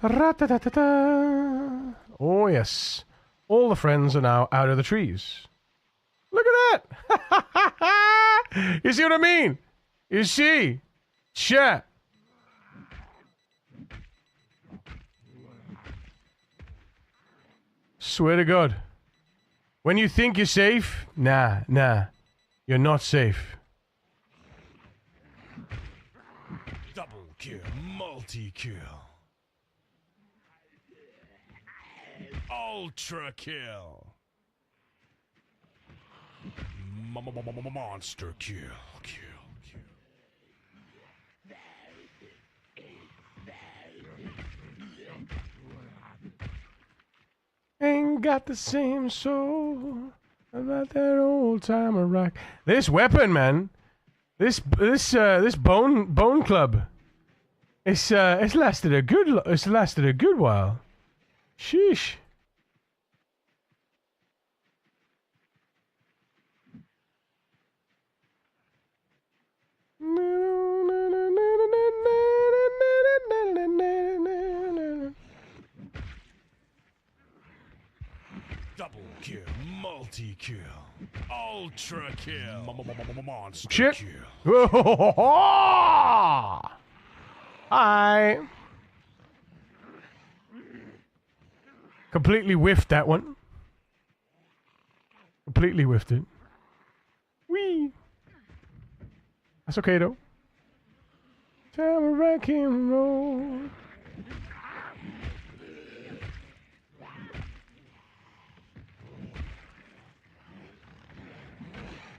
Speaker 1: Ra-ta-ta-ta-ta. Oh, yes. All the friends are now out of the trees. Look at that! You see what I mean? You see? Chat. Swear to God. When you think you're safe, nah. You're not safe.
Speaker 2: Double kill, multi-kill. Ultra kill. Monster kill.
Speaker 1: Ain't got the same soul about that old time of rock. This weapon, man. This bone club. It's lasted a good while. Sheesh.
Speaker 2: Double kill, multi-kill, ultra kill, monster
Speaker 1: Shit.
Speaker 2: kill.
Speaker 1: I completely whiffed that one. Completely whiffed it. Whee! That's okay though. Time of rock and roll.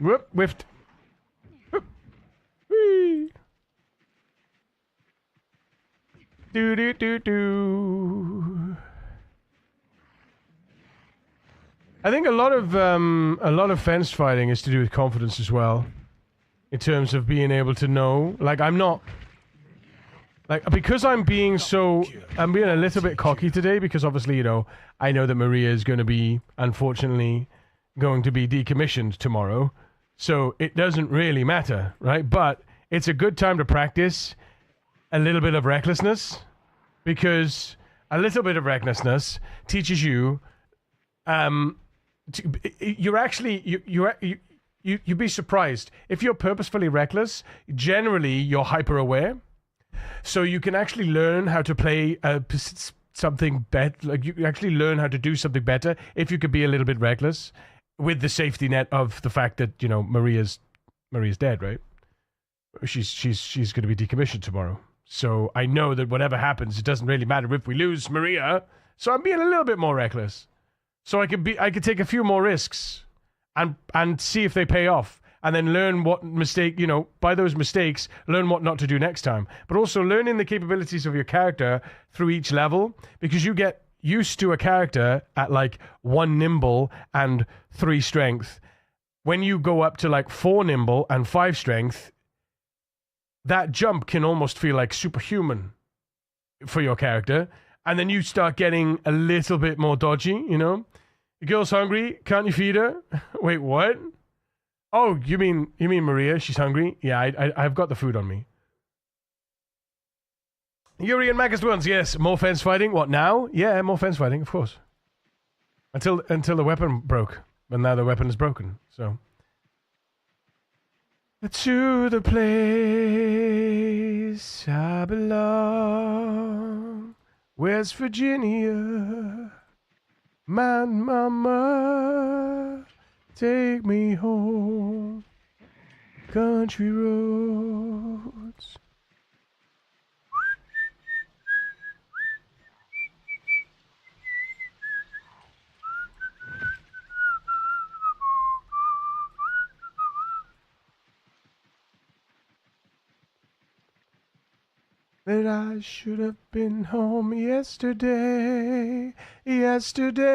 Speaker 1: Whoop, whiffed. Whoop. Whee! Do. I think a lot of fence fighting is to do with confidence as well, in terms of being able to know. Like I'm not, like because I'm being a little bit cocky today because obviously I know that Maria is going to be unfortunately going to be decommissioned tomorrow, so it doesn't really matter, right? But it's a good time to practice a little bit of recklessness, because a little bit of recklessness teaches you you'd be surprised if you're purposefully reckless. Generally you're hyper aware, so you can actually learn how to play something better. Like you actually learn how to do something better if you could be a little bit reckless, with the safety net of the fact that Maria's dead, right? She's going to be decommissioned tomorrow, so I know that whatever happens, it doesn't really matter if we lose Maria. So I'm being a little bit more reckless, so I could take a few more risks and see if they pay off, and then learn what mistake, by those mistakes, learn what not to do next time. But also learning the capabilities of your character through each level, because you get used to a character at like 1 nimble and 3 strength. When you go up to like 4 nimble and 5 strength, that jump can almost feel like superhuman for your character. And then you start getting a little bit more dodgy, The girl's hungry. Can't you feed her? Wait, what? Oh, you mean Maria? She's hungry? Yeah, I've got the food on me. Yuri and Magus ones, yes. More fence fighting. What now? Yeah, more fence fighting, of course. Until the weapon broke, and now the weapon is broken. So to the place I belong, West Virginia. My mama, take me home. Country roads. that I should have been home yesterday. Yesterday.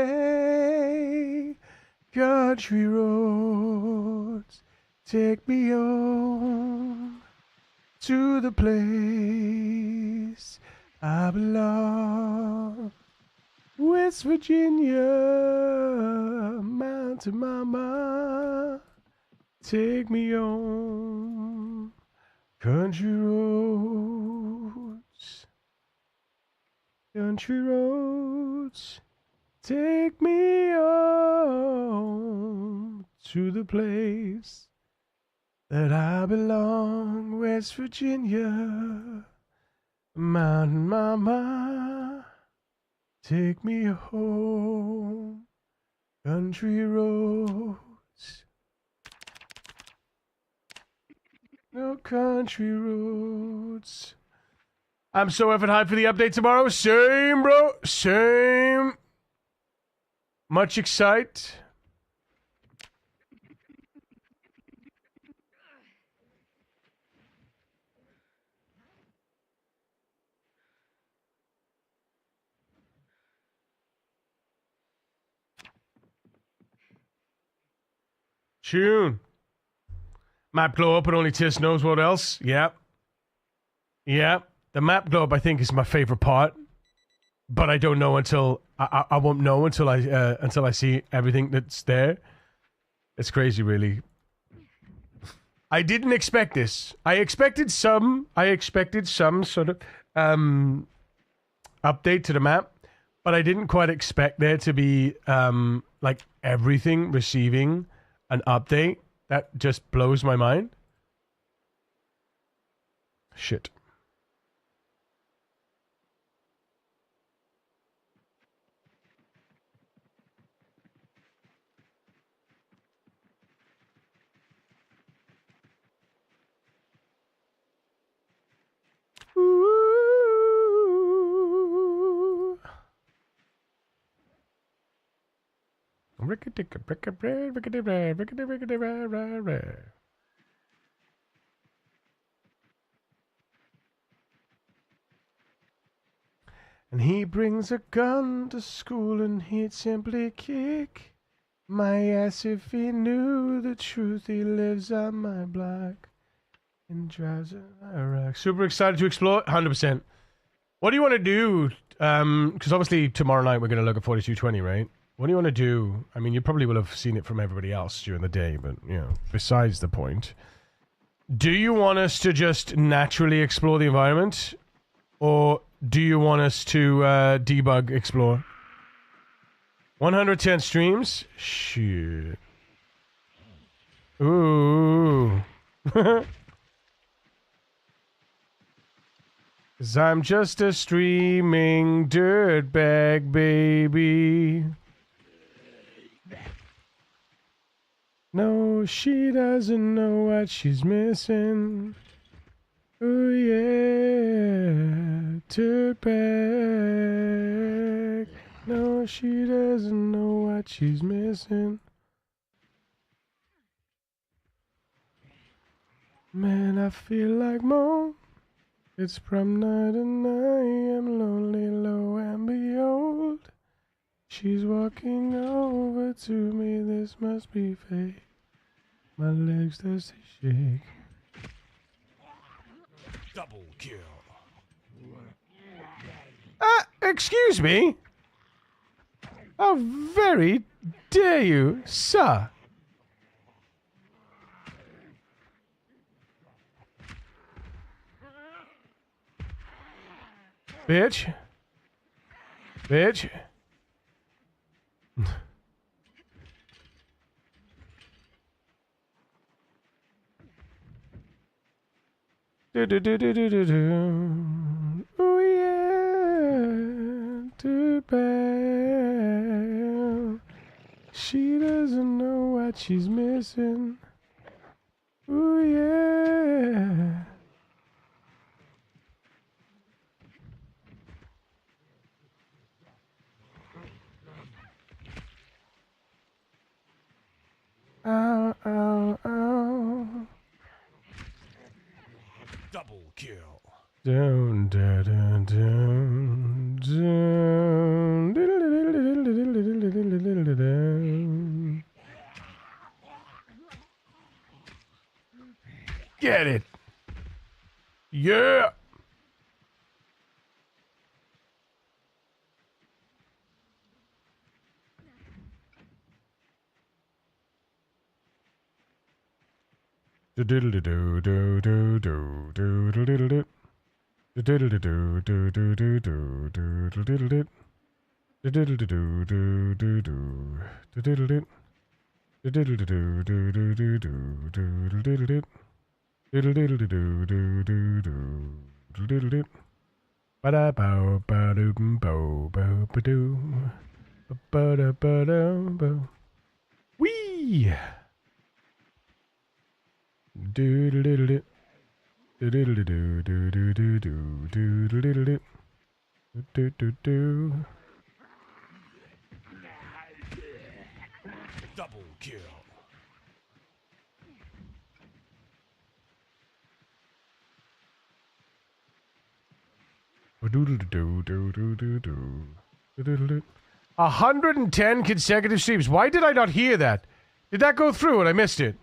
Speaker 1: Country roads, take me home to the place I belong. West Virginia, Mountain Mama, take me home. Country roads, country roads, take me home to the place that I belong. West Virginia, Mountain Mama, take me home. Country roads, no country roads. I'm so effing hyped for the update tomorrow. Same, bro. Same. Much excite. Tune. Map glow up and only Tis knows what else. Yep. Yep. The map glow up, I think, is my favorite part. But I don't know until I won't know until I see everything that's there. It's crazy, really. I didn't expect this. I expected some sort of update to the map, but I didn't quite expect there to be like everything receiving an update. That just blows my mind. Shit. Ooh. And he brings a gun to school and he'd simply kick my ass if he knew the truth. He lives on my block and drives in Iraq. Super excited to explore. 100%. What do you want to do? Because obviously tomorrow night we're going to look at 4220, right? What do you want to do? I mean, you probably will have seen it from everybody else during the day, but, you know, besides the point. Do you want us to just naturally explore the environment? Or do you want us to debug explore? 110 streams? Shit. Ooh. 'Cause I'm just a streaming dirtbag baby. No, she doesn't know what she's missing. Oh yeah, dirtbag. No, she doesn't know what she's missing. Man, I feel like Mo. It's prom night and I am lonely, low and behold. She's walking over to me, this must be fate. My legs start to shake.
Speaker 2: Double kill.
Speaker 1: Excuse me? How very dare you, sir? Bitch. Bitch. Oh yeah, too bad. She doesn't know what she's missing. Oh yeah. Ow, ow, ow.
Speaker 2: Double kill.
Speaker 1: Down, Get it. Yeah. Wee. Double kill. A 110 consecutive streams. Why did I not hear that? Did that go through and I missed it?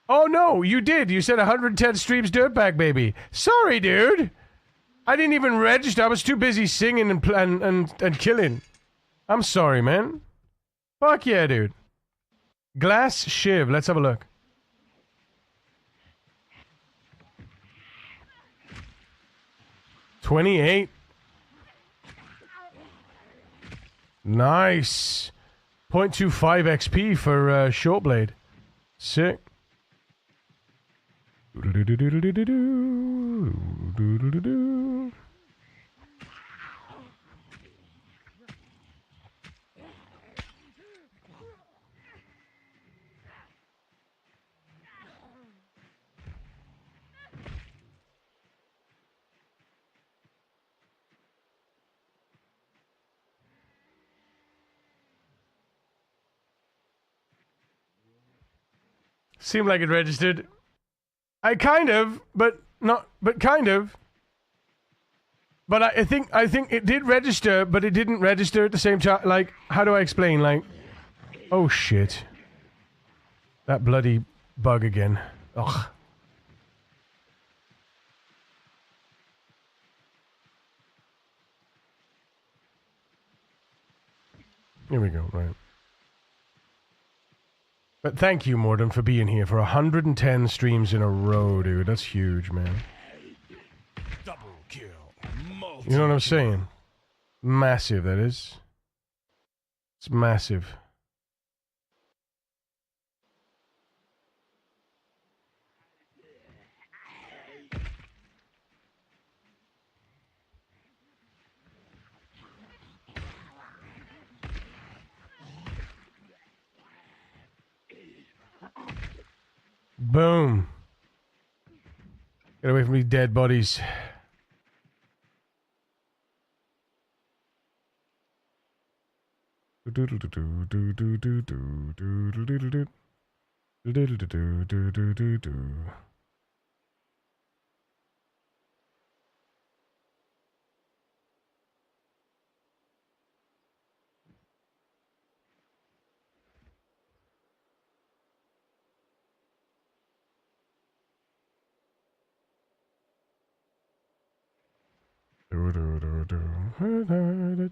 Speaker 1: Oh no, you did. You said 110 streams, Dirtbag Baby. Sorry, dude. I didn't even register. I was too busy singing and killing. I'm sorry, man. Fuck yeah, dude. Glass Shiv. Let's have a look. $28. Nice. 0.25 XP for Shortblade. Sick. Seemed like it registered. I kind of, but not, but kind of. But I think it did register, but it didn't register at the same time. Like, how do I explain? Like, oh shit. That bloody bug again. Ugh. Here we go, right. But thank you, Morden, for being here for 110 streams in a row, dude. That's huge, man.
Speaker 2: Double kill.
Speaker 1: You know what I'm saying? Massive, that is. It's massive. Boom. Get away from these dead bodies.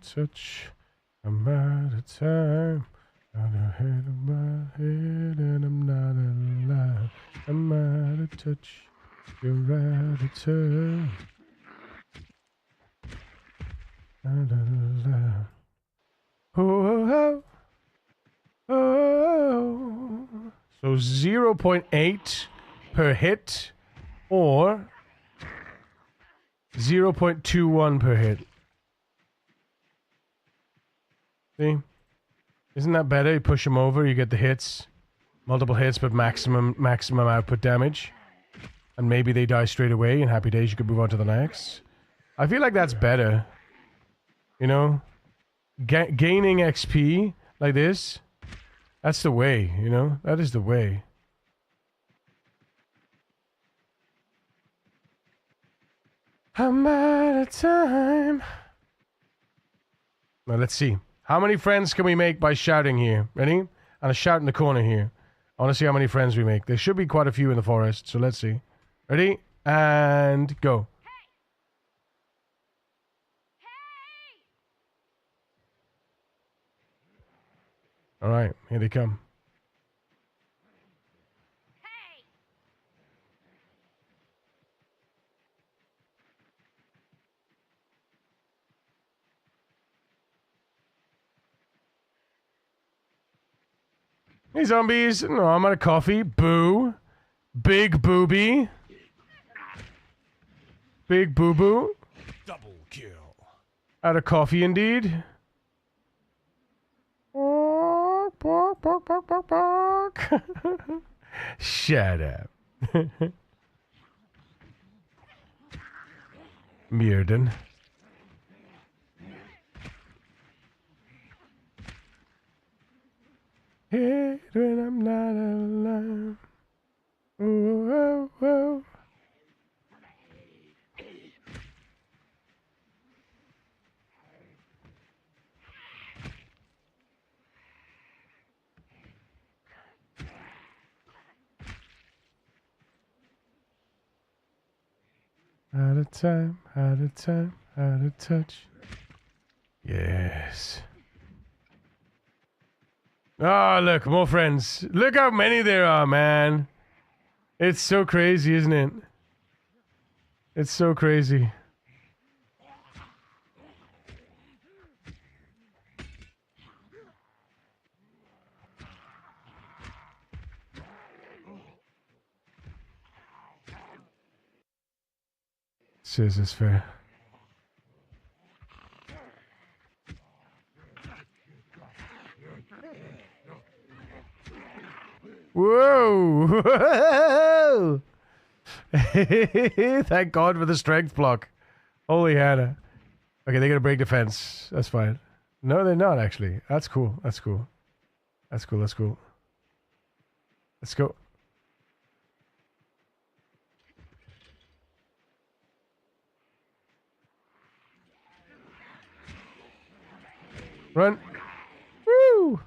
Speaker 1: Touch. I'm out of time. Out ahead of my head, and I'm not alive. I'm out of touch. You're out of turn. Out alive. Oh, oh, oh. So 0.8 per hit, or 0.21 per hit. See? Isn't that better? You push them over, you get the hits. Multiple hits, but maximum output damage. And maybe they die straight away, and happy days, you could move on to the next. I feel like that's better. You know? Gaining XP like this, that's the way, you know? That is the way. I'm out of time. Now let's see. How many friends can we make by shouting here? Ready? And a shout in the corner here. I want to see how many friends we make. There should be quite a few in the forest, so let's see. Ready? And go. All right, here they come. Hey, zombies. No, I'm out of coffee. Boo. Big booby. Big boo-boo.
Speaker 4: Double kill.
Speaker 1: Out of coffee, indeed. Bark, bark, bark, bark, bark, bark. Shut up. Muirden. Hate when I'm not alone. Oh, oh, oh. Out of time, out of time, out of touch. Yes. Oh, look, more friends. Look how many there are, man. It's so crazy, isn't it? It's so crazy. Scissors fair. Whoa! Whoa! Thank God for the strength block. Holy Hannah. Okay, they're gonna break defense. That's fine. No, they're not actually. That's cool. That's cool. That's cool. That's cool. Let's go. Run. Woo!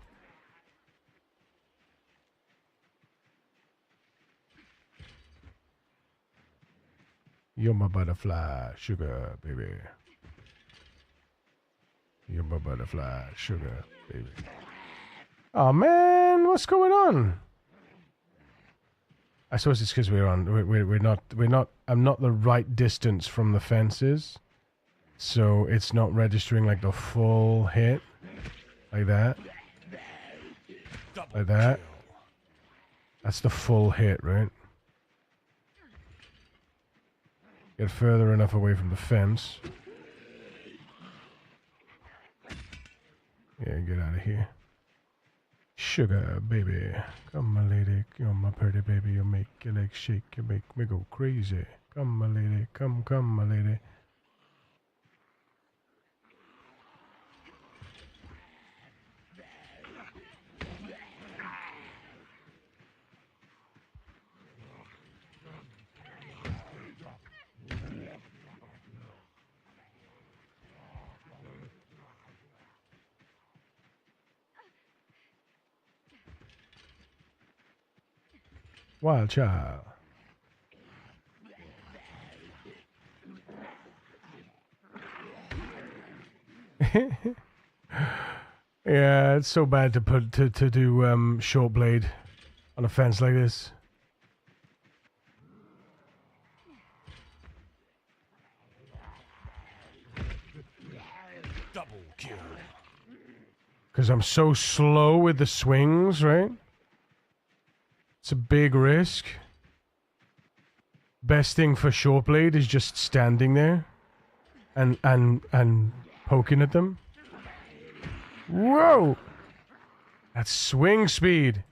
Speaker 1: You're my butterfly, sugar, baby. You're my butterfly, sugar, baby. Oh man, what's going on? I suppose it's because we're not. I'm not the right distance from the fences, so it's not registering like the full hit, like that, like that. That's the full hit, right? Get further enough away from the fence. Yeah, get out of here. Sugar, baby. Come, my lady. You're my pretty baby. You make your legs shake. You make me go crazy. Come, my lady. Come, come, my lady. Wild child. Yeah, it's so bad to put to do short blade on a fence like this.
Speaker 4: Double kill.
Speaker 1: Because I'm so slow with the swings, right? It's a big risk. Best thing for short blade is just standing there and poking at them. Whoa! That's swing speed.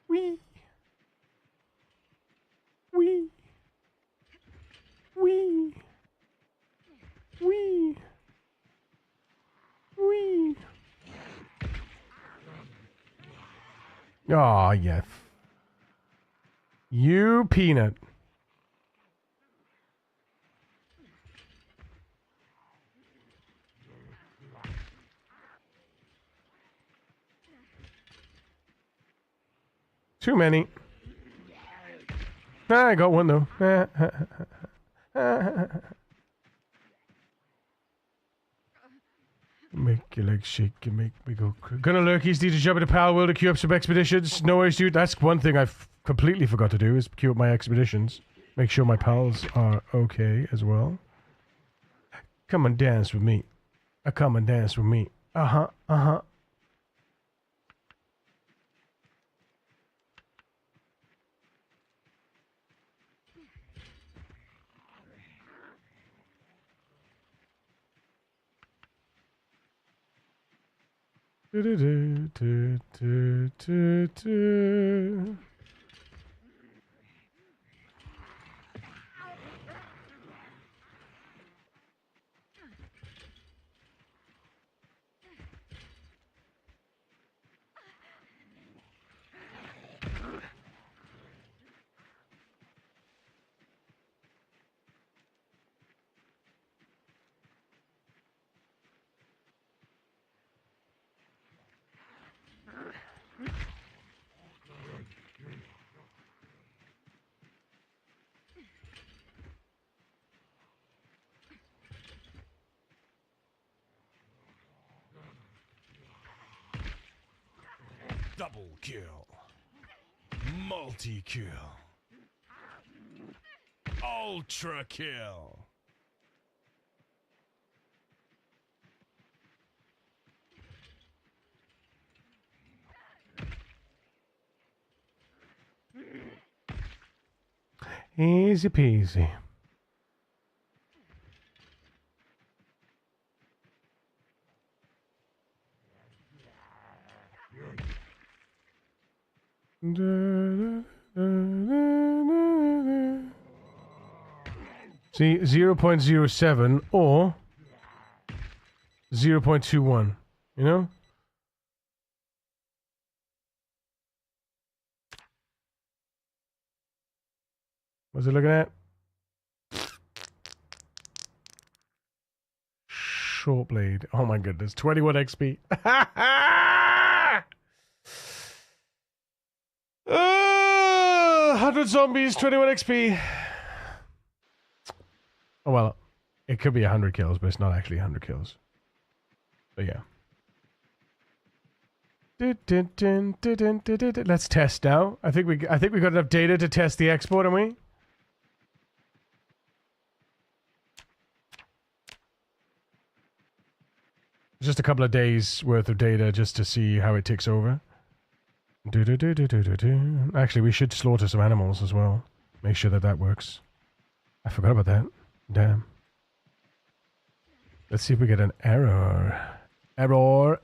Speaker 1: Wee. Wee. Wee. Wee. Aw, yeah. You peanut. Too many. Ah, I got one though. Make your legs shake and make me go. Gonna lurkies need to jump into Pal World to queue up some expeditions. No worries, dude. That's one thing I've completely forgot to do is queue up my expeditions. Make sure my pals are okay as well. Come and dance with me. Come and dance with me. Uh-huh, uh-huh. Double kill. Multi-kill. Ultra kill. Easy peasy. See, 0.07 or 0.21, you know? What's it looking at? Short blade. Oh my goodness. 21 XP. 100 zombies, 21 XP. Oh well, it could be 100 kills, but it's not actually 100 kills. But yeah. Let's test now. I think we got enough data to test the export, haven't we? Just a couple of days worth of data just to see how it ticks over. Actually, we should slaughter some animals as well. Make sure that that works. I forgot about that. Damn. Let's see if we get an error. Error.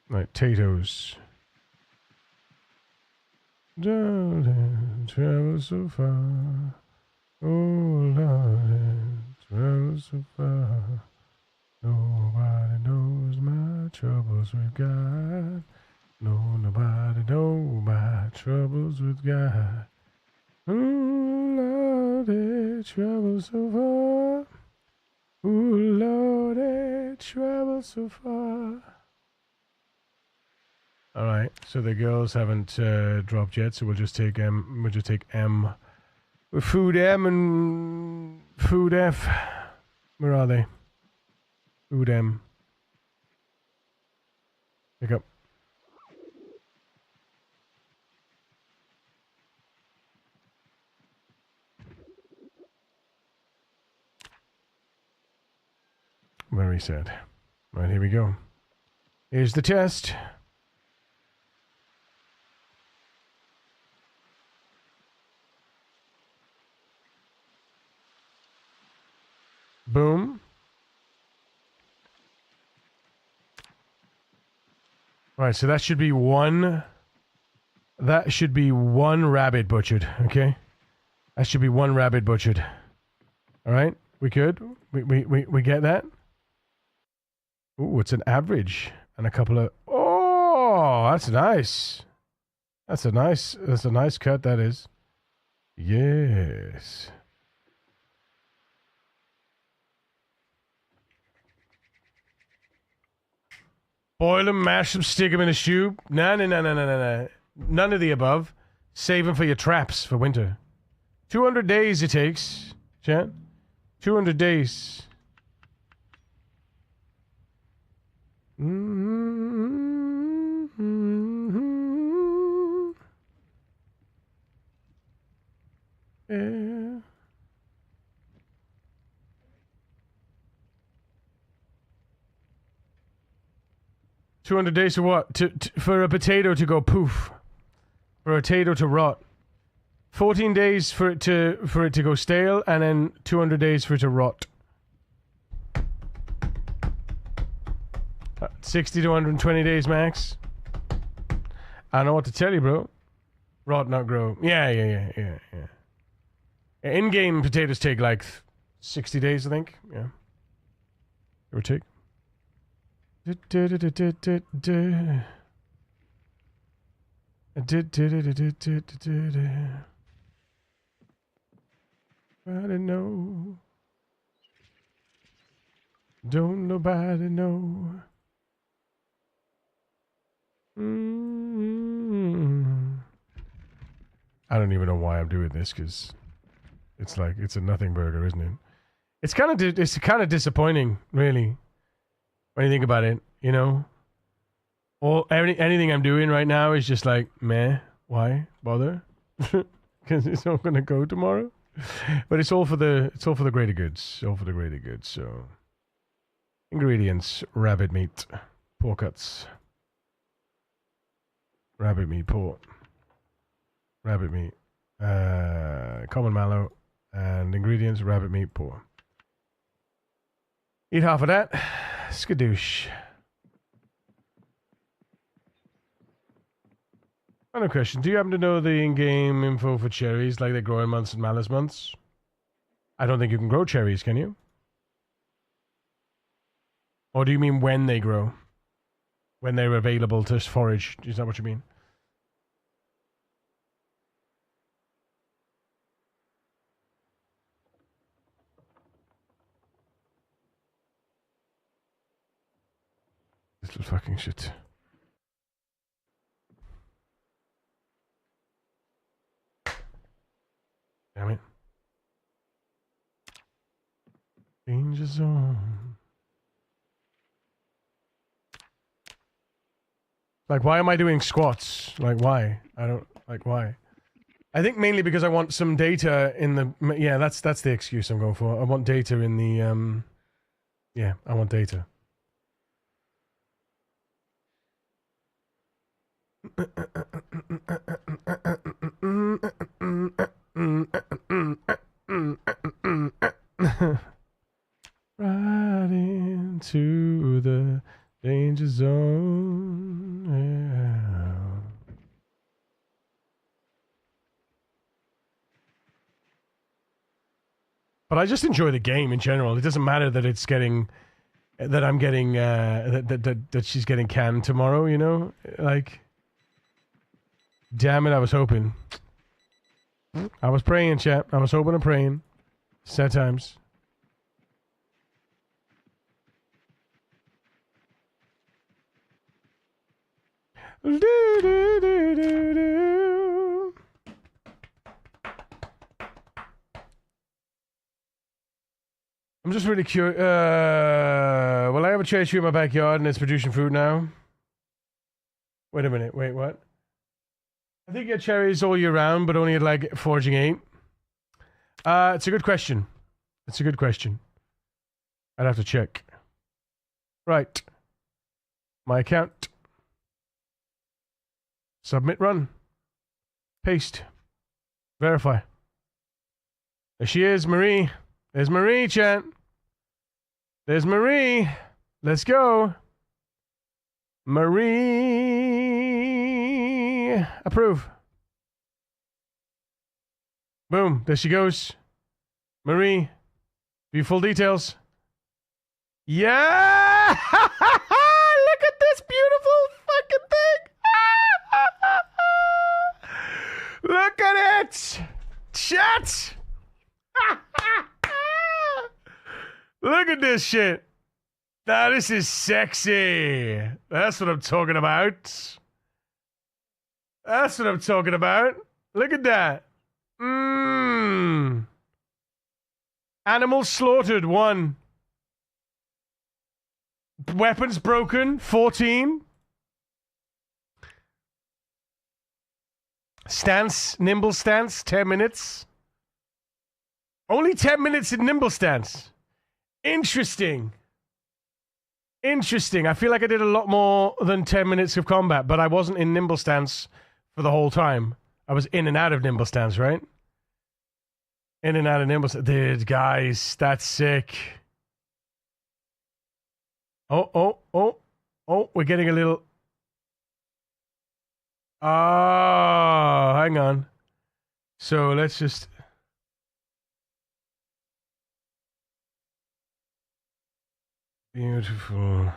Speaker 1: Right, potatoes. Travel so far. Oh, Lord, travel so far. Nobody knows my troubles with God. No, nobody knows my troubles with God. Oh, Lord, it travels so far. Oh, Lord, it travels so far. All right, so the girls haven't dropped yet, so we'll just take M. We'll just take M. With food M and food F. Where are they? Food M. Pick up. Very sad. Right, here we go. Here's the test. Boom. All right, so that should be one. That should be one rabbit butchered, okay? That should be one rabbit butchered. All right, we could. We get that. Ooh, it's an average and a couple of. Oh, that's nice. That's a nice cut. That is. Yes. Boil them, mash them, stick them in a stew. No. None of the above. Save them for your traps for winter. 200 days it takes, chat. 200 days. Yeah. $200 days to what? For a potato to go poof. For a potato to rot. 14 days for it to go stale, and then 200 days for it to rot. 60 to 120 days max. I don't know what to tell you, bro. Rot, not grow. Yeah. In-game potatoes take like 60 days, I think. Yeah. Give or take. Nobody know. Don't nobody know. I don't even know why I'm doing this, because it's like it's a nothing burger, isn't it? It's kind of disappointing, really, when you think about it. You know, anything I'm doing right now is just like meh. Why bother? Because it's not gonna go tomorrow. But it's all for the greater good. All for the greater good. So, ingredients: rabbit meat, pork cuts, rabbit meat, pork, rabbit meat, common mallow, and ingredients: rabbit meat, pork. Eat half of that. Skadoosh. Final question. Do you happen to know the in-game info for cherries, like they grow in months and malice months? I don't think you can grow cherries, can you? Or do you mean when they grow? When they're available to forage? Is that what you mean? Little fucking shit. Damn it. Danger zone. Like, why am I doing squats? Like, why? I don't, like, why? I think mainly because I want some data in the, yeah, that's the excuse I'm going for. I want data in the, yeah, I want data. Right into the danger zone. Yeah. But I just enjoy the game in general. It doesn't matter that it's getting, that I'm getting, that she's getting canned tomorrow. You know, like, damn it, I was hoping. I was praying, chat. I was hoping and praying. Sad times. Do, do, do, do, do. I'm just really curious. Will I have a cherry tree in my backyard and it's producing fruit now? Wait a minute. Wait, what? I think you get cherries all year round, but only at like foraging 8. It's a good question. It's a good question. I'd have to check. Right. My account. Submit run. Paste. Verify. There she is, Marie. There's Marie, chat. There's Marie. Let's go. Marie. Approve. Boom. There she goes. Marie. View full details. Yeah! Look at this beautiful fucking thing! Look at it! Chat! Look at this shit. Now this is sexy. That's what I'm talking about. That's what I'm talking about. Look at that. Animals slaughtered, 1. Weapons broken, 14. Nimble stance, 10 minutes. Only 10 minutes in nimble stance. Interesting. I feel like I did a lot more than 10 minutes of combat, but I wasn't in nimble stance for the whole time. I was in and out of nimble stance, right? In and out of nimble stance. Dude, guys, that's sick. Oh, we're getting a little... Oh, hang on. So let's just... Beautiful.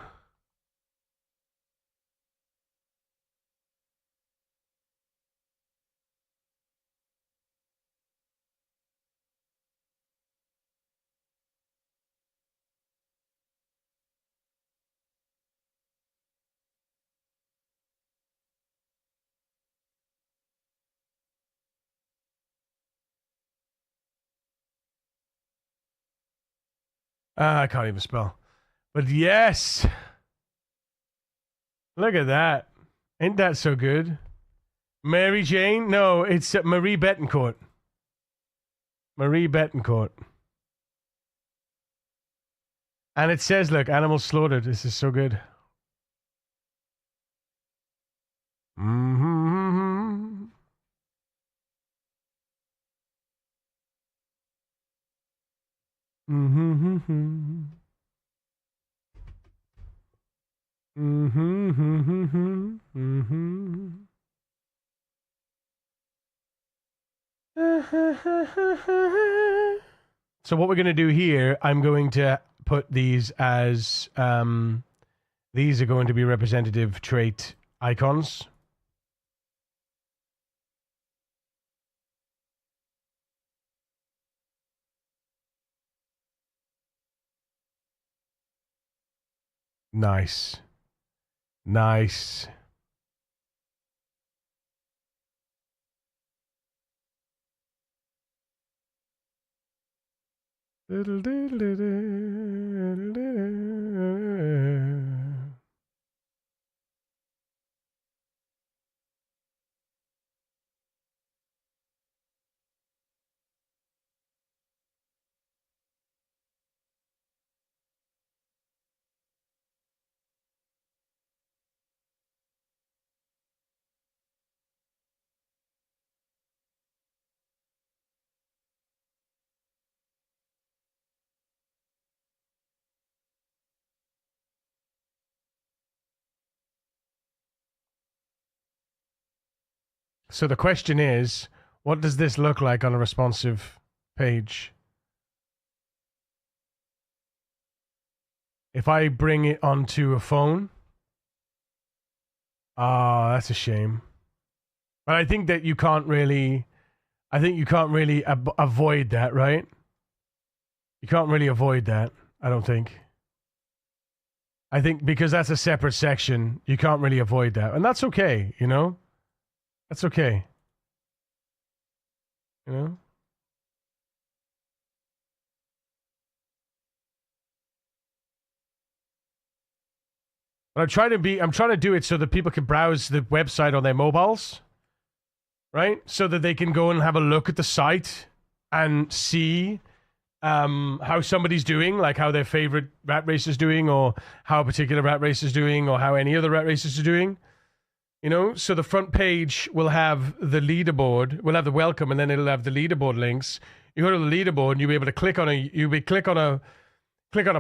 Speaker 1: I can't even spell. But yes. Look at that. Ain't that so good? Mary Jane? No, it's Marie Betancourt. Marie Betancourt. And it says, look, animals slaughtered. This is so good. Mm-hmm. Mm-hmm. Mm-hmm. Mm-hmm. So what we're going to do here, I'm going to put these as, these are going to be representative trait icons. Nice. Nice. So the question is, what does this look like on a responsive page? If I bring it onto a phone, that's a shame. But I think that you can't really, avoid that, right? You can't really avoid that, I don't think. I think because that's a separate section, you can't really avoid that. And that's okay, you know? That's okay. You know? But I'm trying to do it so that people can browse the website on their mobiles, right? So that they can go and have a look at the site and see how somebody's doing, like how their favorite rat race is doing, or how a particular rat race is doing, or how any other rat races are doing. You know, so the front page will have the leaderboard, will have the welcome, and then it'll have the leaderboard links. You go to the leaderboard, and you'll be able to click on a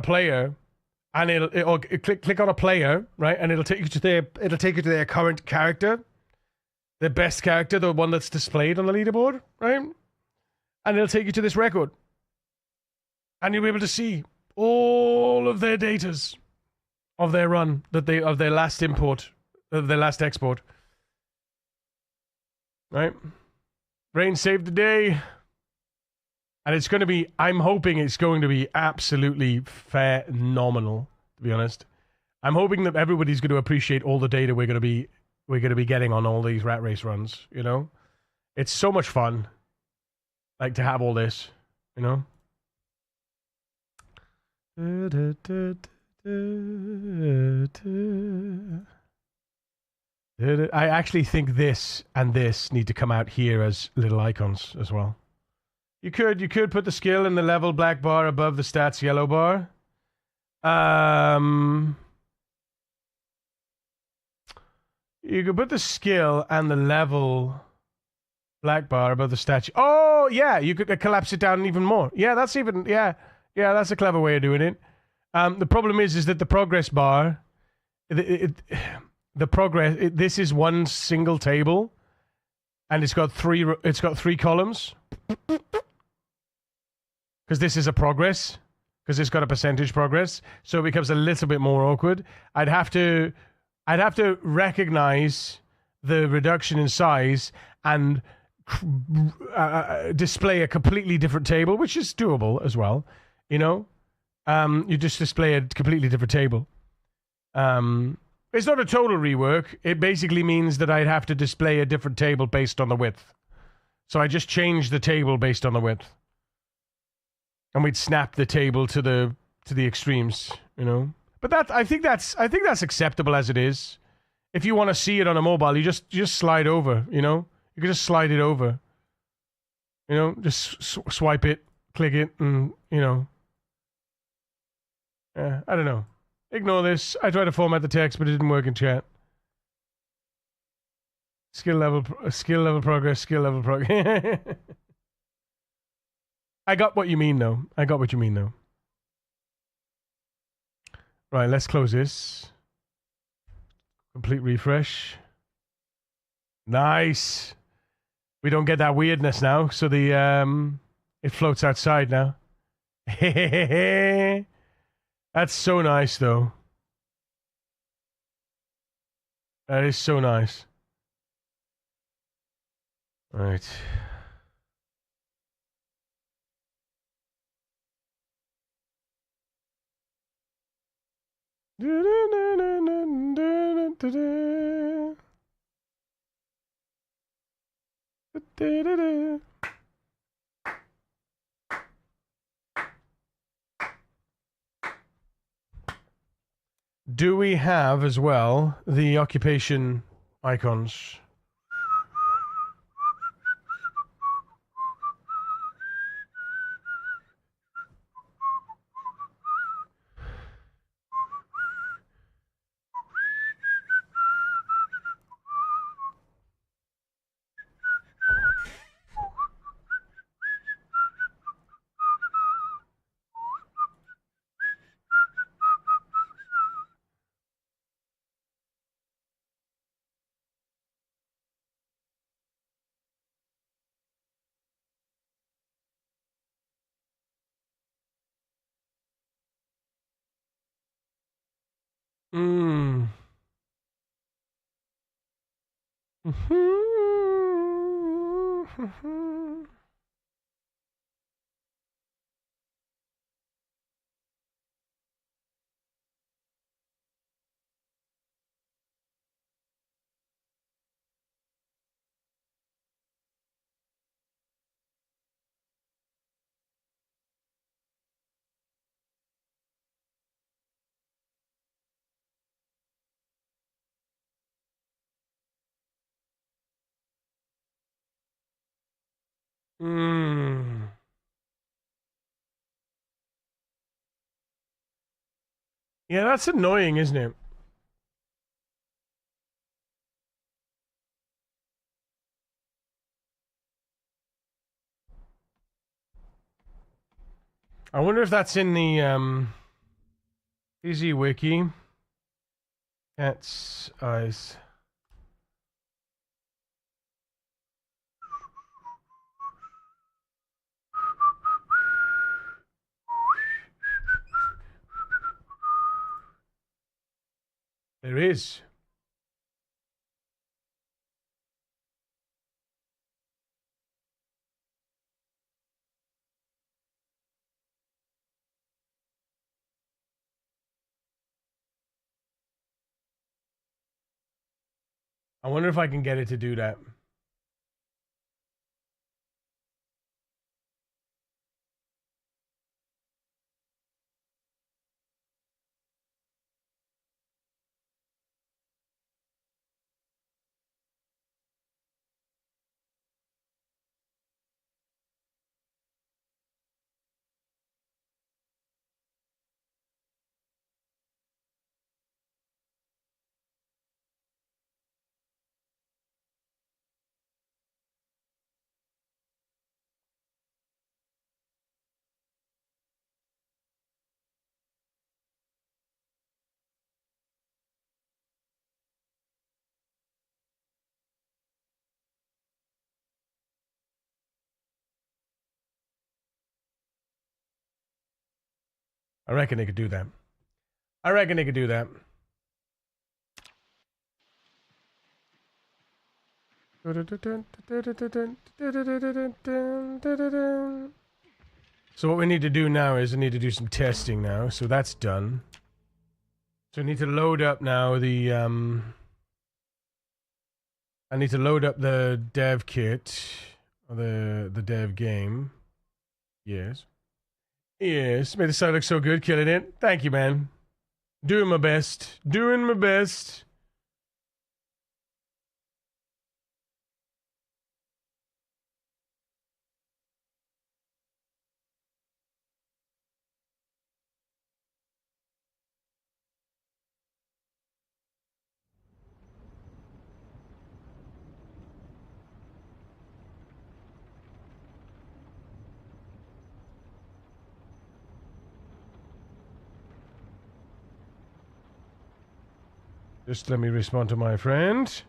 Speaker 1: player, and it'll click on a player, right? And it'll take you to their current character, their best character, the one that's displayed on the leaderboard, right? And it'll take you to this record. And you'll be able to see all of their datas of their run, of their last import, of their last export. Right? Rain saved the day. And it's going to be, I'm hoping it's going to be absolutely phenomenal, to be honest. I'm hoping that everybody's going to appreciate all the data we're going to be getting on all these rat race runs, you know? It's so much fun, like, to have all this, you know? I actually think this and this need to come out here as little icons as well. You could put the skill in the level black bar above the stats yellow bar. You could put the skill and the level black bar above the stats. Oh yeah, you could collapse it down even more. Yeah, that's that's a clever way of doing it. The problem is that the progress bar, this is one single table, and it's got three columns. Because this is a progress, because it's got a percentage progress, so it becomes a little bit more awkward. I'd have to recognize the reduction in size and display a completely different table, which is doable as well. You know, you just display a completely different table. It's not a total rework. It basically means that I'd have to display a different table based on the width. So I just changed the table based on the width. And we'd snap the table to the extremes, you know. But I think that's acceptable as it is. If you want to see it on a mobile, you just slide over, you know. You can just slide it over. You know, just swipe it, click it, and you know. I don't know. Ignore this. I tried to format the text, but it didn't work in chat. Skill level progress. I got what you mean, though. Right, let's close this. Complete refresh. Nice. We don't get that weirdness now, so it floats outside now. That's so nice, though. That is so nice. Right. Do we have as well the occupation icons? Mm. Mm. Yeah, that's annoying, isn't it? I wonder if that's in the Easy Wiki. Cat's eyes. There is. I wonder if I can get it to do that. I reckon they could do that. I reckon they could do that. So what we need to do now is I need to do some testing now. So that's done. So I need to load up now the I need to load up the dev kit, or the dev game. Yes. Yes, made the site look so good, killing it. Thank you, man. Doing my best. Doing my best. Just let me respond to my friend.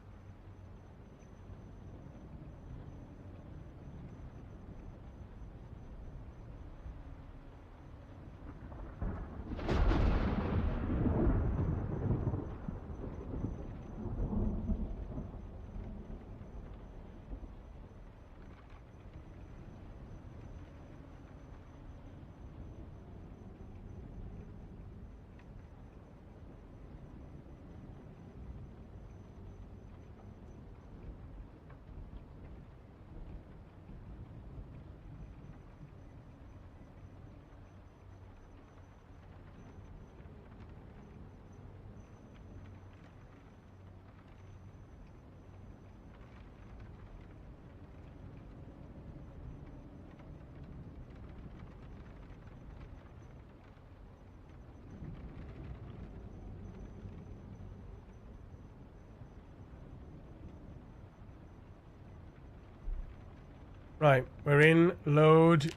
Speaker 1: Right, we're in load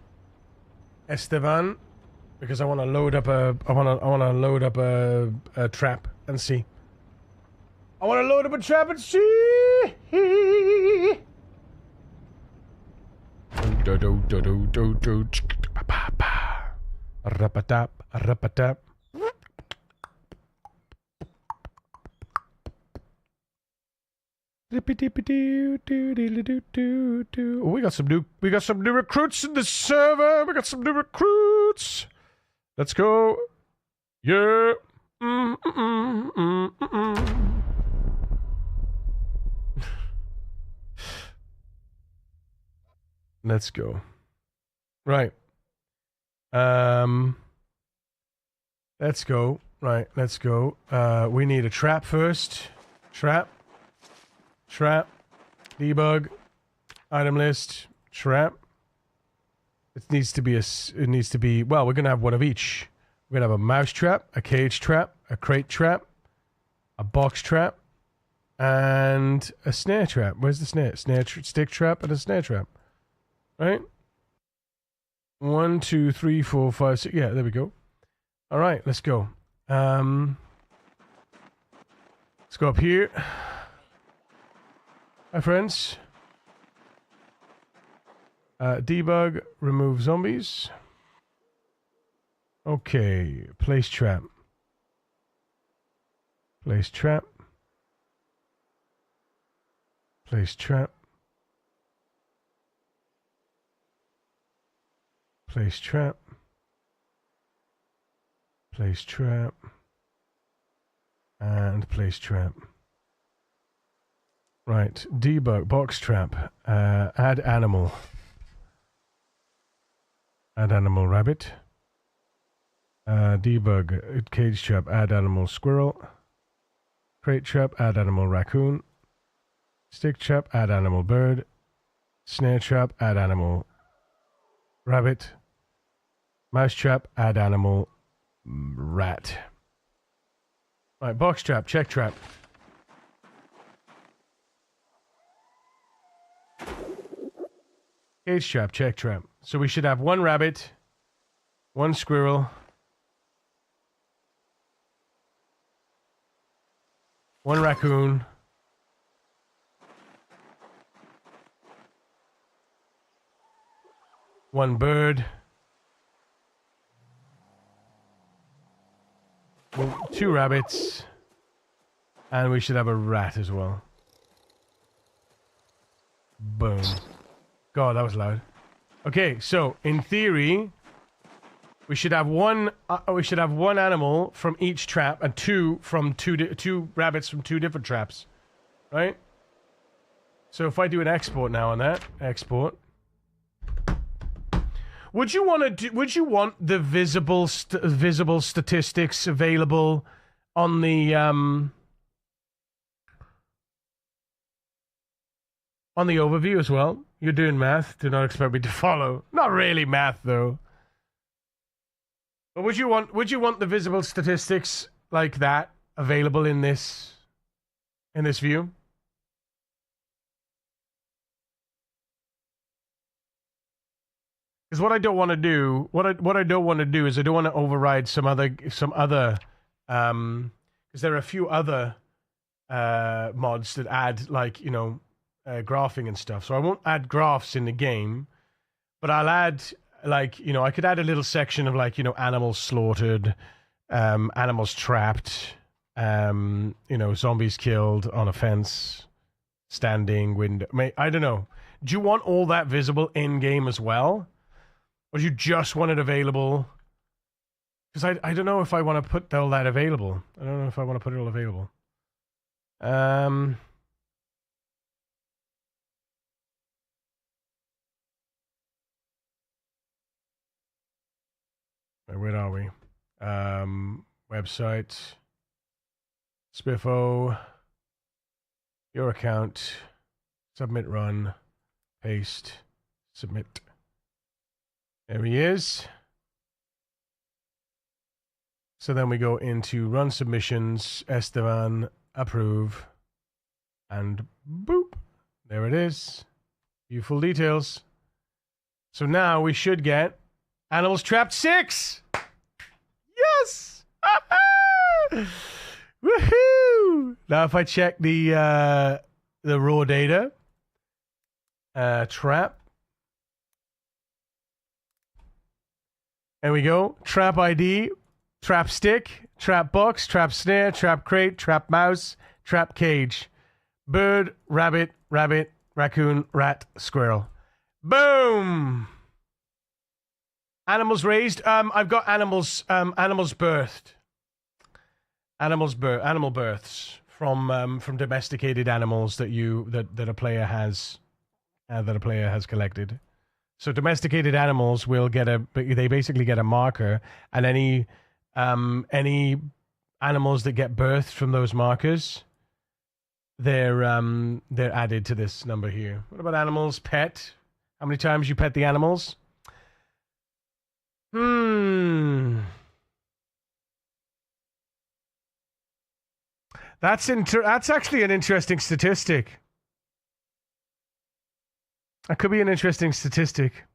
Speaker 1: Esteban because I want to load up a trap and see. I want to load up a trap and see. Do do do do do do. Rapatap, rapatap. Oh, we got some new recruits in the server. We got some new recruits. Let's go. Yeah. Let's go. Right. Let's go. Right, let's go. We need a trap first. Trap. Debug. Item list. Trap. It needs to be well, we're gonna have one of each. We're gonna have a mouse trap, a cage trap, a crate trap, a box trap, and a snare trap. Where's the snare? Stick trap and a snare trap. Right? 1, 2, 3, 4, 5, 6. Yeah, there we go. All right, let's go. Let's go up here. Hi, friends. Debug, remove zombies. Okay, place trap. Place trap. Place trap. Place trap. Place trap. And place trap. Right. Debug. Box trap. Add animal. Add animal rabbit. Debug. Cage trap. Add animal squirrel. Crate trap. Add animal raccoon. Stick trap. Add animal bird. Snare trap. Add animal rabbit. Mouse trap. Add animal rat. Right, box trap, check trap. Cage trap, check trap. So we should have one rabbit, one squirrel, one raccoon, one bird, two rabbits, and we should have a rat as well. Boom. God, that was loud. Okay, so in theory, we should have one. We should have one animal from each trap and two rabbits from two different traps, right? So if I do an export now on that, export. Would you want to? Would you want the visible statistics available on the overview as well? You're doing math. Do not expect me to follow. Not really math though. But would you want the visible statistics like that available in this view? Because what I don't want to do, what I don't want to do is I don't want to override some other, because there are a few other mods that add like graphing and stuff. So I won't add graphs in the game, but I'll add like I could add a little section of like animals slaughtered, animals trapped, zombies killed on a fence, standing window. I don't know. Do you want all that visible in game as well? Or do you just want it available? Because I don't know if I want to put all that available. I don't know if I want to put it all available. Where are we? Website. Spiffo. Your account. Submit run. Paste. Submit. There he is. So then we go into run submissions, Esteban, approve, and boop. There it is. Beautiful details. So now we should get Animals Trapped 6. Yes! Woohoo! Now if I check the raw data, trap. There we go. Trap ID, trap stick, trap box, trap snare, trap crate, trap mouse, trap cage. Bird, rabbit, raccoon, rat, squirrel. Boom! Animals raised. I've got animals birthed. Animal births from domesticated animals that a player has collected. So domesticated animals will they basically get a marker, and any animals that get birthed from those markers, they're added to this number here. What about animals? Pet? How many times you pet the animals? That's actually an interesting statistic. That could be an interesting statistic.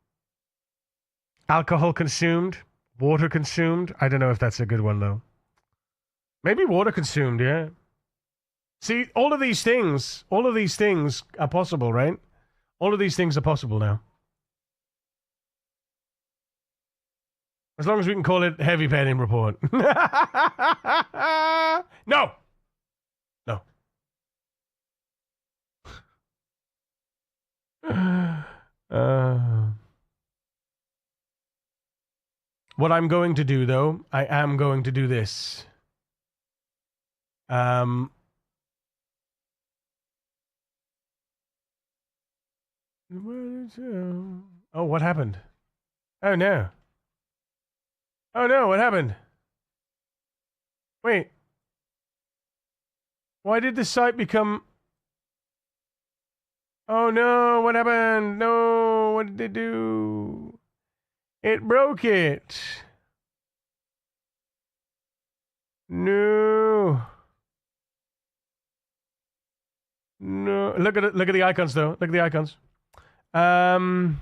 Speaker 1: Alcohol consumed, water consumed. I don't know if that's a good one, though. Maybe water consumed, yeah. See, all of these things are possible, right? All of these things are possible now. As long as we can call it heavy petting report. No! What I'm going to do, though, I am going to do this. Oh, what happened? Oh, no. Oh, no, what happened? Wait. Why did the site become... Oh, no, what happened? No, what did they do? It broke it. No. No. Look at it. Look at the icons, though. Look at the icons. Um...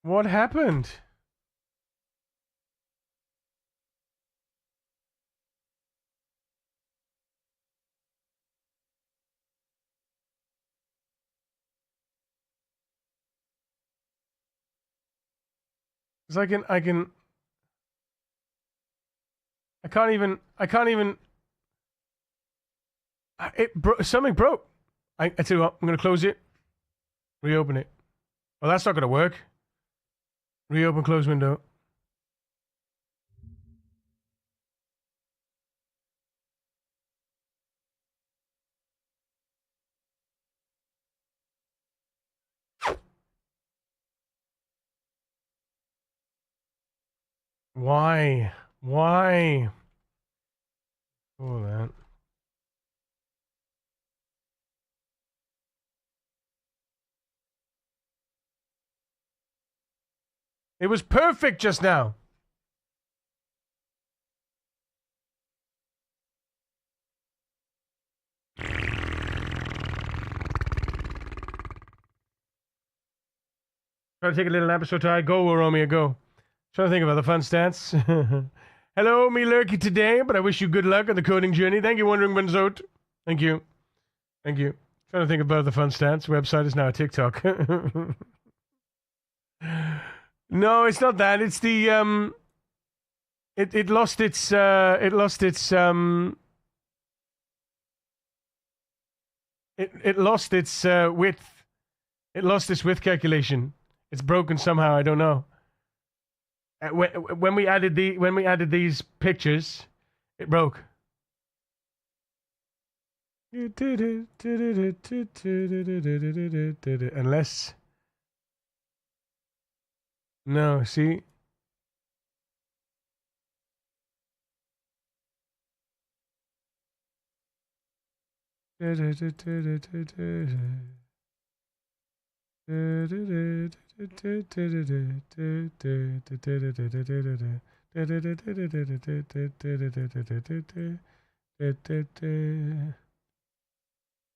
Speaker 1: What happened? Because I can't even. Something broke. I tell you what, I'm gonna close it, reopen it. Well, that's not gonna work. Reopen, close window. Why? Why? Oh, that. It was perfect just now. Try to take a little nap, so tired. Go, Romeo, go. Trying to think about the fun stats. Hello, me lurky today, but I wish you good luck on the coding journey. Thank you, Wondering Benzote. Thank you. Thank you. Trying to think about the fun stats. Website is now a TikTok. No, it's not that. It's the it lost its it lost its it lost its width. It lost its width calculation. It's broken somehow. I don't know. When we added these pictures, it broke. Unless no, see.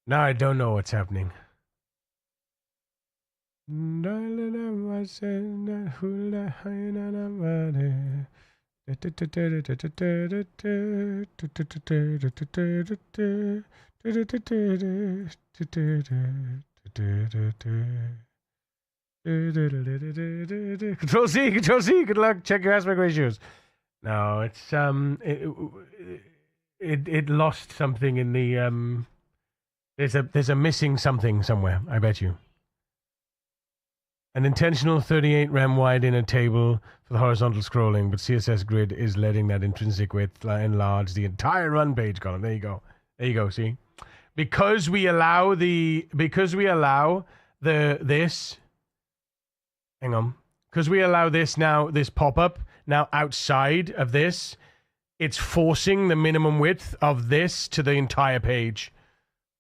Speaker 1: Now I don't know what's happening. Control C, Control C. Good luck. Check your aspect ratios. No, it's it lost something in the There's a missing something somewhere. I bet you. An intentional 38 rem wide inner table for the horizontal scrolling, but CSS Grid is letting that intrinsic width enlarge the entire run page column. There you go. There you go. See, because we allow this. Hang on. Because we allow this pop-up now outside of this, it's forcing the minimum width of this to the entire page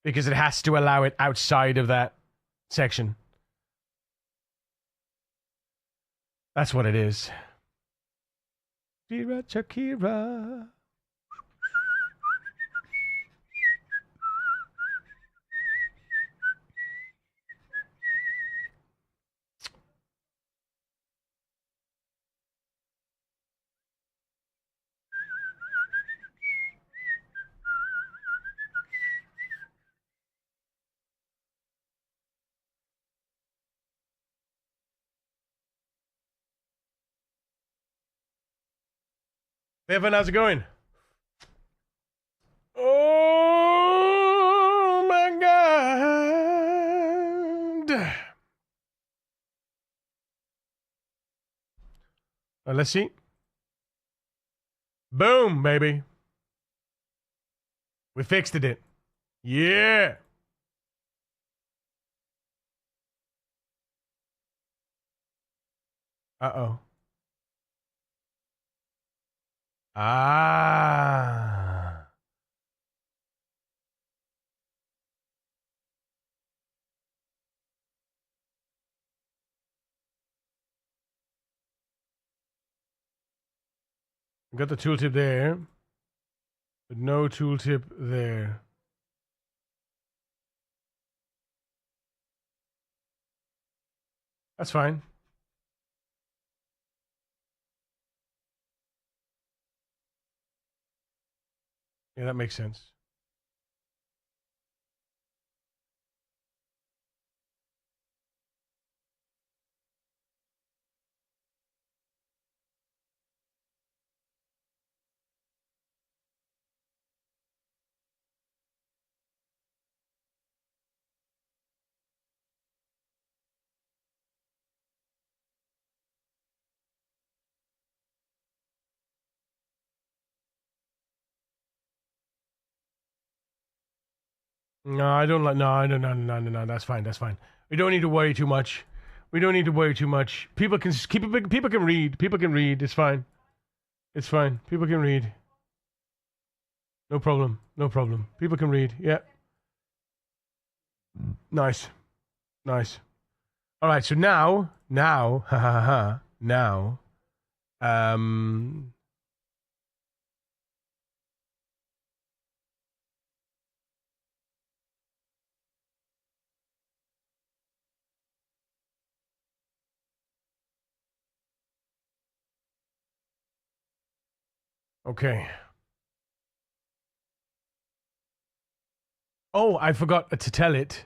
Speaker 1: because it has to allow it outside of that section. That's what it is. Shakira. Evan, how's it going? Oh my God. Let's see. Boom, baby. We fixed it. Yeah. Uh-oh. Ah. We got the tooltip there, but no tooltip there. That's fine. Yeah, that makes sense. No, I don't like. No, no, no, no, no, no. That's fine. That's fine. We don't need to worry too much. We don't need to worry too much. People can keep. People can read. People can read. It's fine. It's fine. People can read. No problem. No problem. People can read. Yeah. Nice. Nice. All right. So now, ha ha ha. Now, um. Okay. Oh, I forgot to tell it.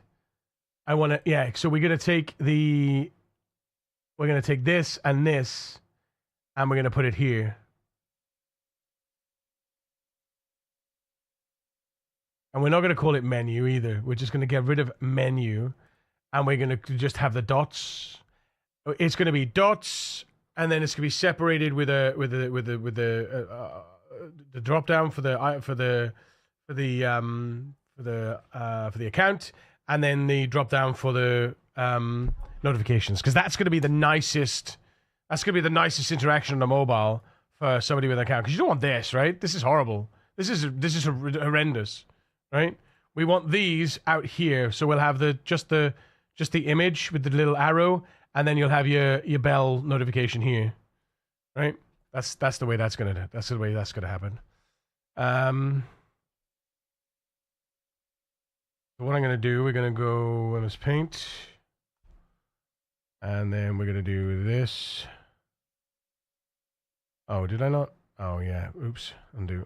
Speaker 1: I want to, yeah. So we're going to take this, and we're going to put it here. And we're not going to call it menu either. We're just going to get rid of menu, and we're going to just have the dots. It's going to be dots, and then it's going to be separated with the drop down for the account, and then the drop down for the notifications, because that's going to be the nicest. That's going to be the nicest interaction on the mobile for somebody with an account. Because you don't want this, right? This is horrible. This is horrendous, right? We want these out here, so we'll have just the image with the little arrow, and then you'll have your bell notification here, right? That's the way that's gonna happen. What I'm gonna do, we're gonna go MS Paint, and then we're gonna do this. Oh, did I not? Oh yeah. Oops. Undo.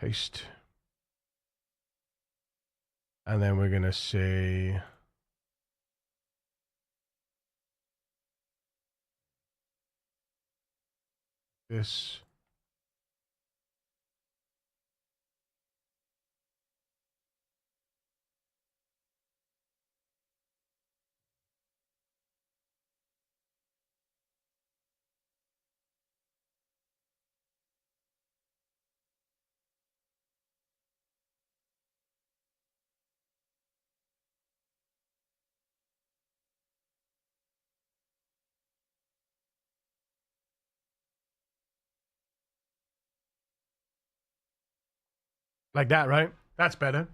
Speaker 1: Paste. And then we're gonna say this. Like that, right? That's better.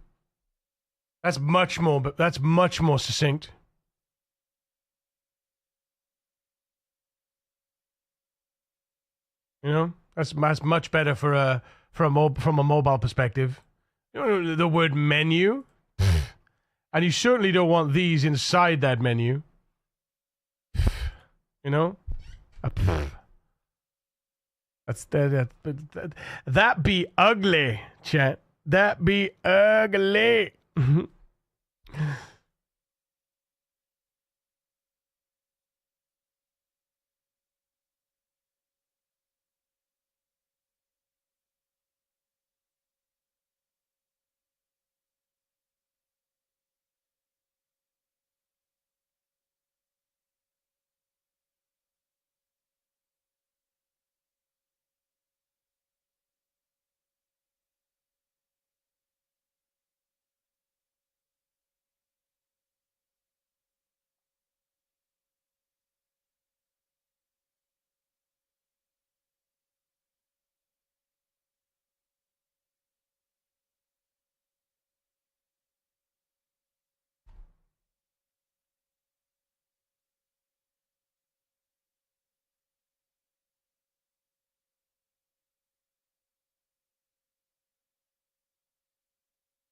Speaker 1: That's much more succinct. You know, that's much better from a mobile perspective. You know, the word menu, and you certainly don't want these inside that menu. You know, that be ugly, chat. That be ugly.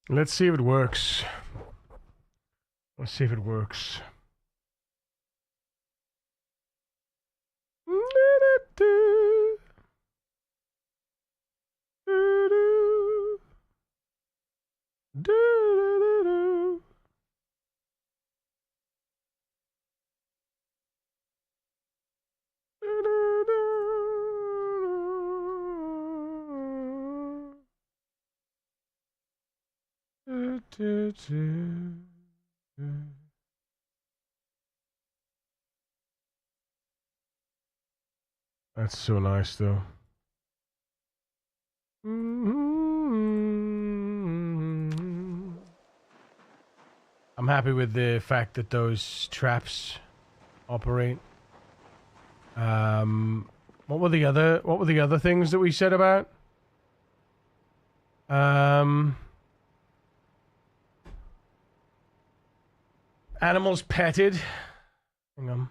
Speaker 1: Let's see if it works. Let's see if it works. That's so nice, though. I'm happy with the fact that those traps operate. What were the other things that we said about? Animals petted. Hang on.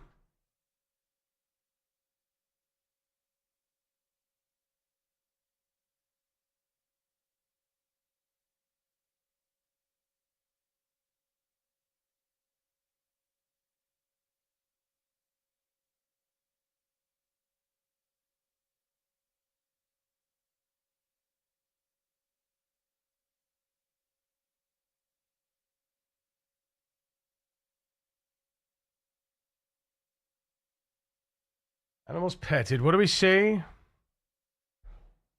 Speaker 1: Animals petted. What do we say?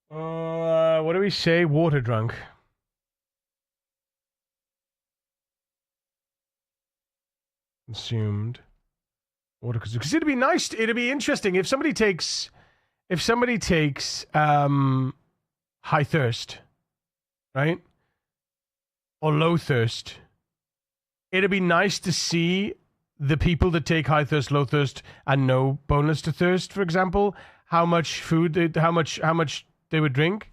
Speaker 1: What do we say? Water drunk. Consumed. Water consumed. Because it'd be nice. It'd be interesting if somebody takes. High thirst, right? Or low thirst. It'd be nice to see the people that take high thirst, low thirst, and no bonus to thirst, for example, how much food, how much they would drink.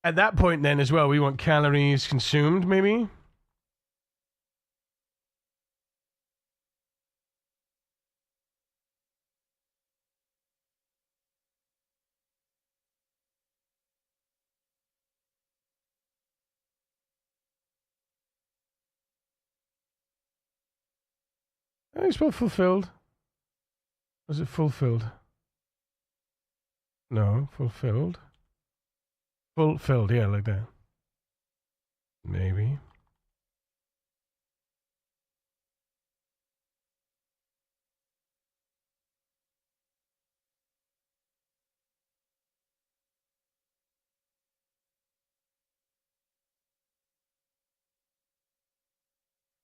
Speaker 1: At that point, then as well, we want calories consumed, maybe. I think it's well fulfilled. Was it fulfilled? No, fulfilled. Fulfilled, yeah, like that. Maybe.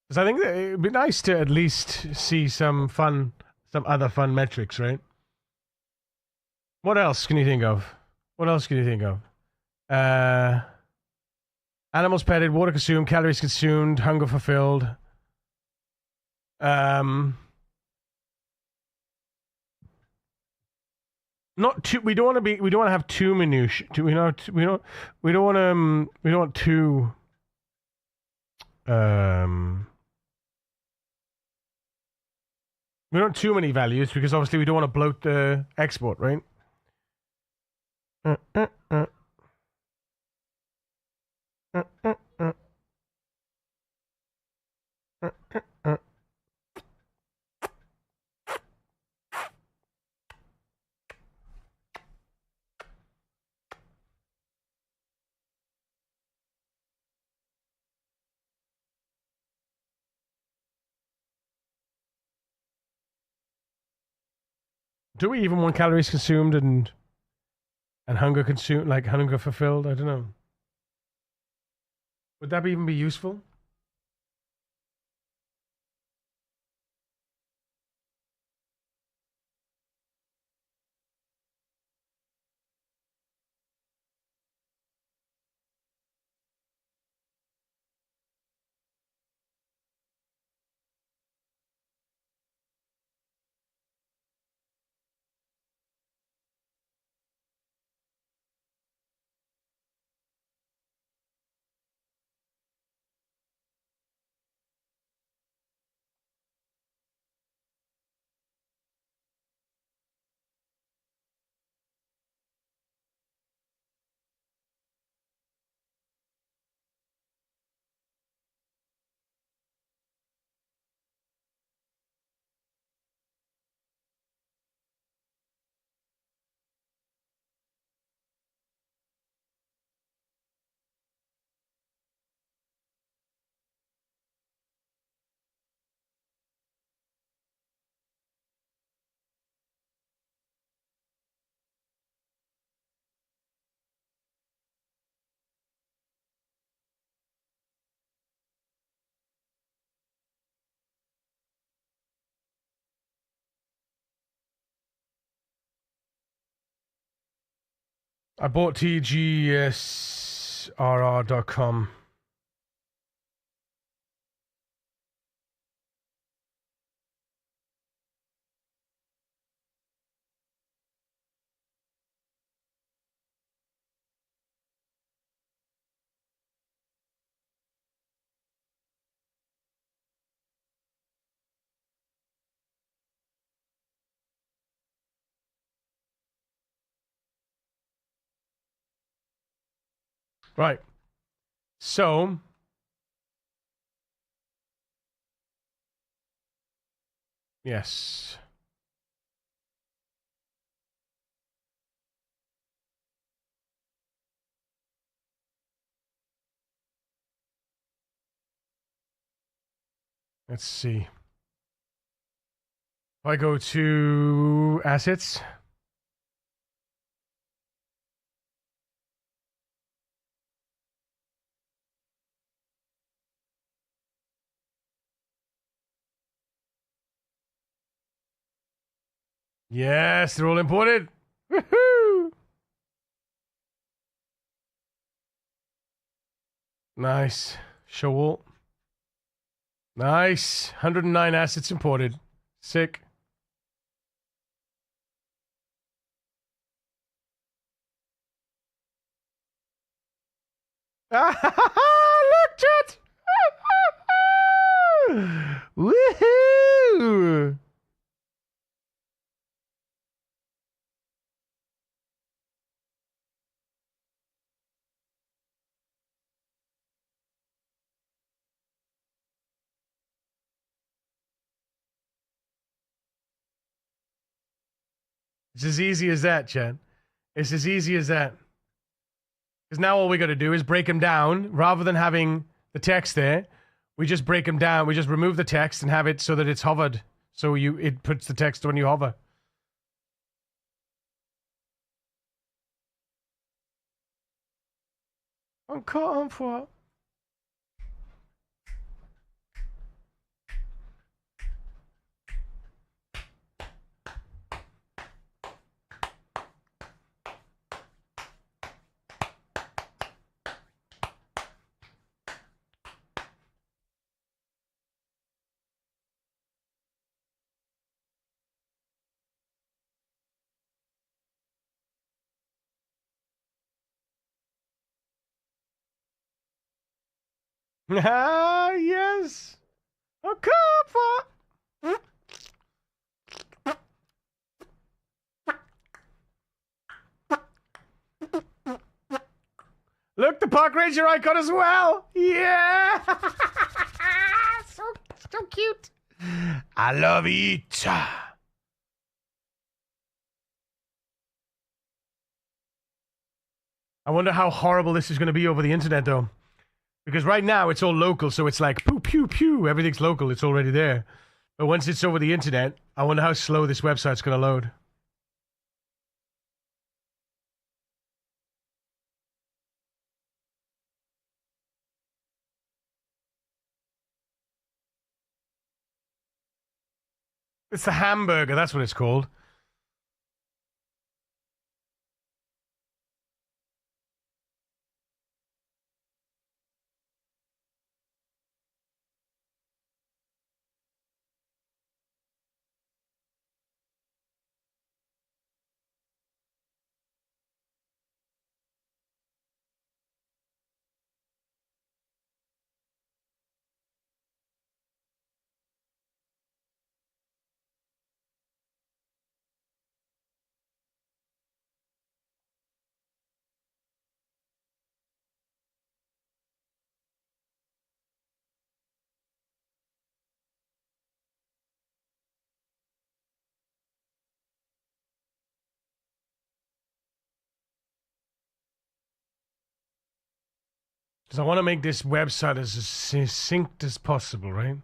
Speaker 1: Because I think that it'd be nice to at least see some other fun metrics, right? What else can you think of? Animals petted, water consumed, calories consumed, hunger fulfilled. Not too. We don't want to be. We don't want to have too minutiae. We don't. We don't. We don't want to. We don't want too. We don't want too many values because obviously we don't want to bloat the export, right? Do we even want calories consumed and hunger consumed, like hunger fulfilled? I don't know. Would that even be useful? I bought tgsrr.com. Right. So, yes. Let's see. If I go to assets. Yes, they're all imported. Woohoo! Nice. Show all. Nice. 109 assets imported. Sick. Look, chat! Woohoo! It's as easy as that, chat. It's as easy as that. Because now all we got to do is break them down. Rather than having the text there, we just break them down. We just remove the text and have it so that it's hovered. So it puts the text when you hover. Encore une fois. Ah, yes. Encore une fois. Look, the park ranger icon as well. Yeah. so cute. I love it. I wonder how horrible this is going to be over the internet, though. Because right now it's all local, so it's like pew, pew, pew. Everything's local. It's already there. But once it's over the internet, I wonder how slow this website's going to load. It's the hamburger. That's what it's called. Because I want to make this website as succinct as possible, right?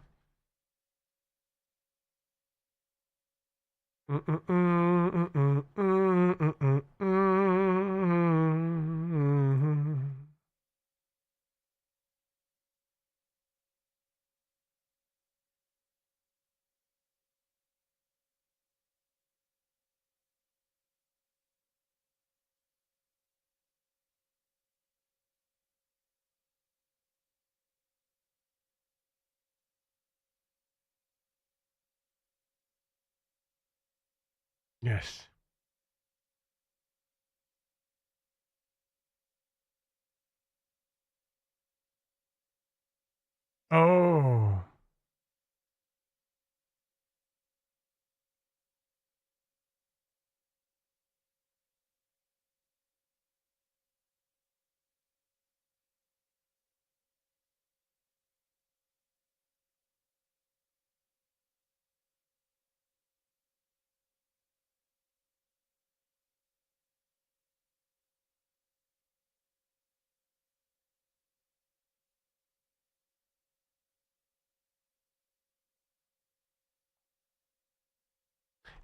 Speaker 1: Yes. Oh.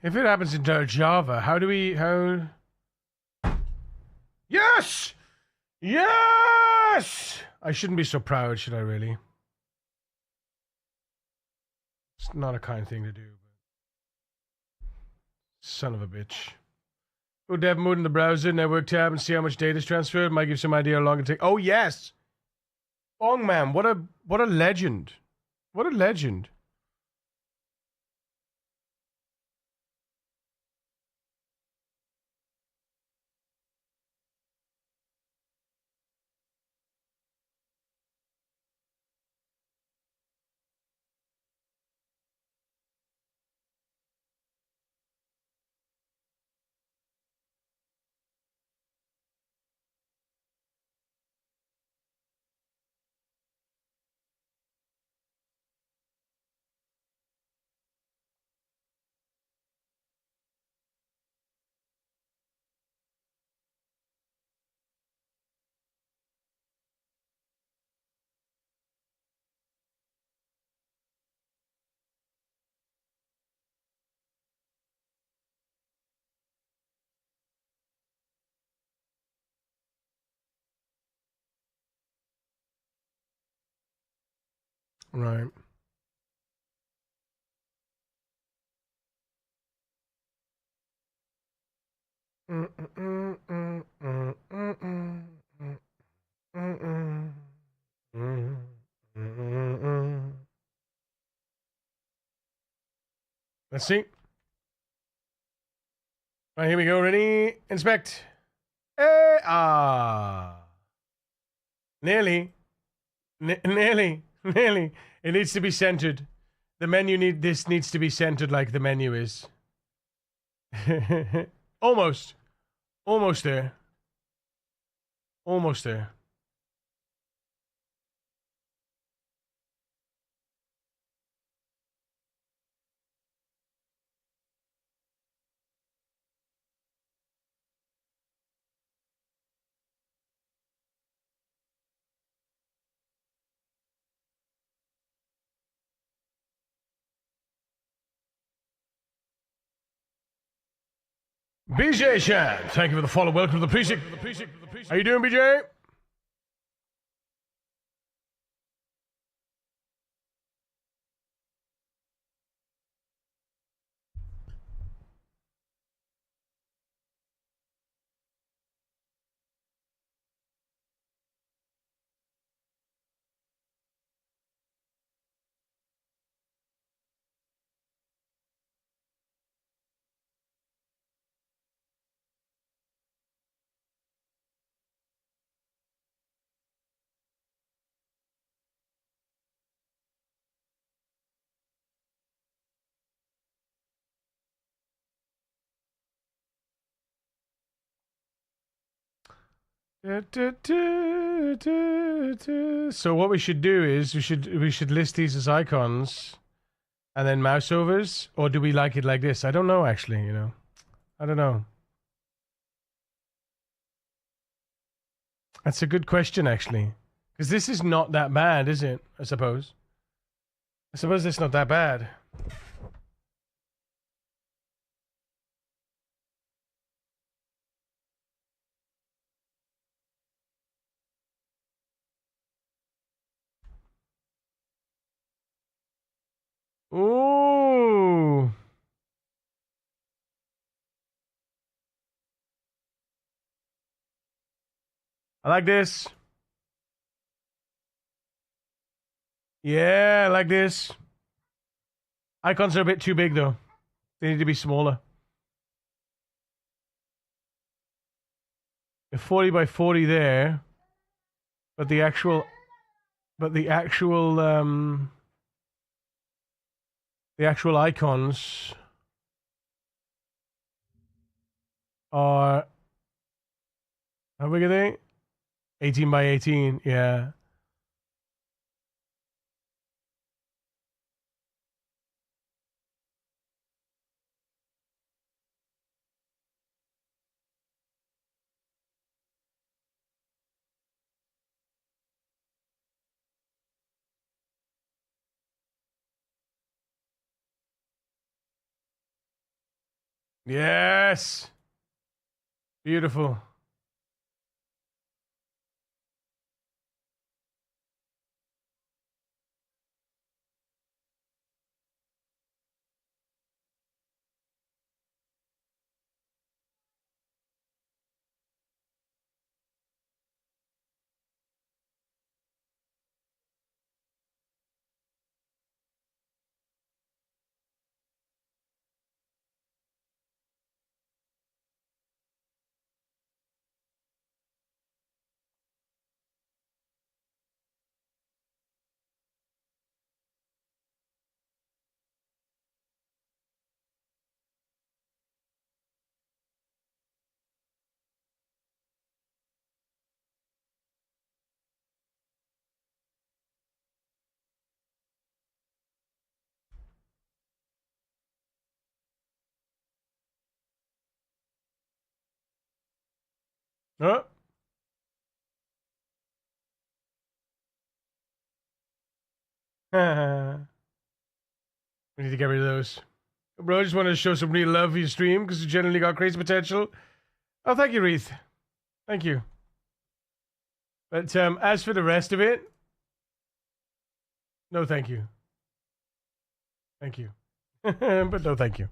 Speaker 1: If it happens in Java, how do we... How... Yes! Yes! I shouldn't be so proud, should I really? It's not a kind thing to do. But... Son of a bitch. Go dev mode in the browser, network tab, and see how much data is transferred. Might give some idea how long it takes. Oh, yes! Bong man, what a legend. What a legend. Right. Let's see. All right, here we go. Ready? Inspect. Nearly. Nearly. Nearly. It needs to be centered. The menu needs to be centered like the menu is. Almost. Almost there. Almost there. BJ Shan, thank you for the follow. Welcome to the precinct. How you doing, BJ? So what we should do is we should list these as icons and then mouse overs, or do we like it like this? I don't know actually, you know. I don't know. That's a good question actually. Because this is not that bad, is it? I suppose. I suppose it's not that bad. Ooh. I like this. Yeah, I like this. Icons are a bit too big though. They need to be smaller. a 40 by 40 there, but the actual icons are, how big are they? 18 by 18, yeah. Yes. Beautiful. Oh. We need to get rid of those. Bro, I just wanted to show some real love for your stream because you generally got crazy potential. Oh, thank you, Reith. Thank you. But as for the rest of it, no thank you. Thank you. But no thank you.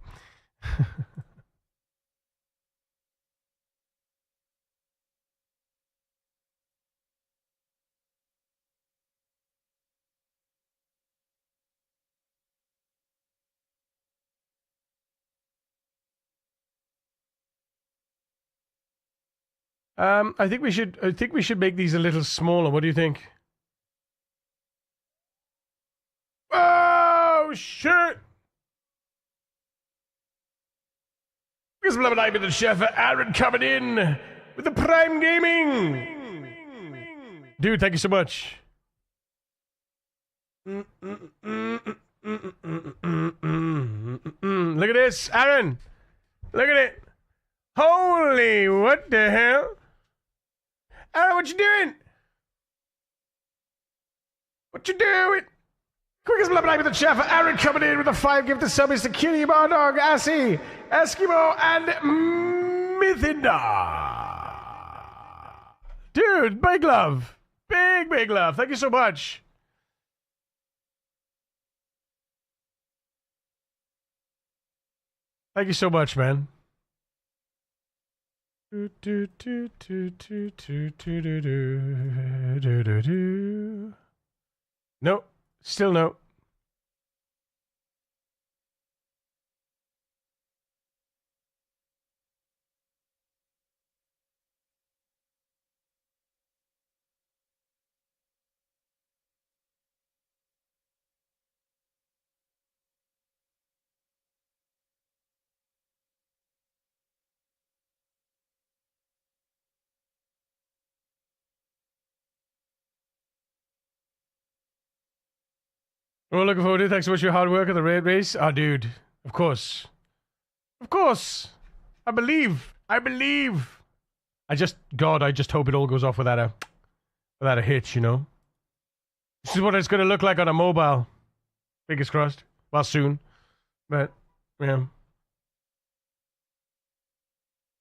Speaker 1: I think we should make these a little smaller. What do you think? Oh shit! Because I'm the chef Aaron coming in with the Prime Gaming. Dude, thank you so much. Look at this, Aaron. Look at it. Holy, what the hell? Aaron, what you doing? What you doing? Quickest blah with the chef, Aaron coming in with the 5 gifted subbies to Kitty, Bardog, Assy, Eskimo, and Mythinda. Dude, big love. Big love. Thank you so much. Thank you so much, man. No, still no. We're looking forward to it. Thanks so much for your hard work at the raid race. Ah, dude. Of course. Of course. I believe. I just hope it all goes off without a hitch, you know? This is what it's going to look like on a mobile. Fingers crossed. Well, soon. But, yeah.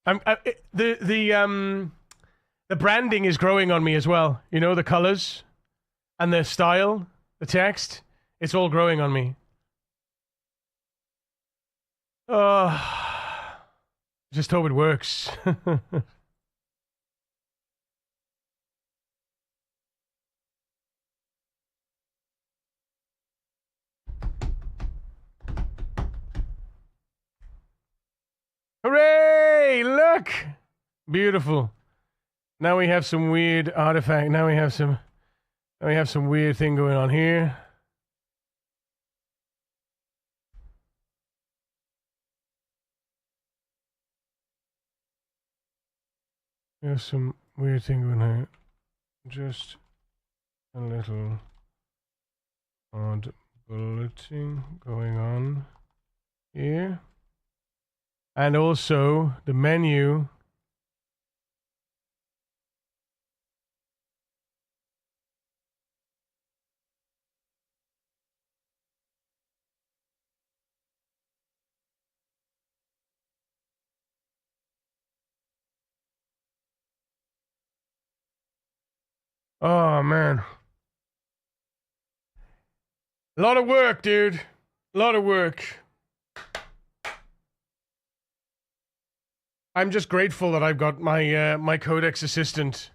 Speaker 1: The branding is growing on me as well. You know, the colors and the style, the text. It's all growing on me. Just hope it works. Hooray! Look! Beautiful. Now we have some weird artifact. Now we have some weird thing going on here. We have some weird thing going on. Just a little odd bulleting going on here. And also the menu. Oh, man. A lot of work, dude. A lot of work. I'm just grateful that I've got my my Codex assistant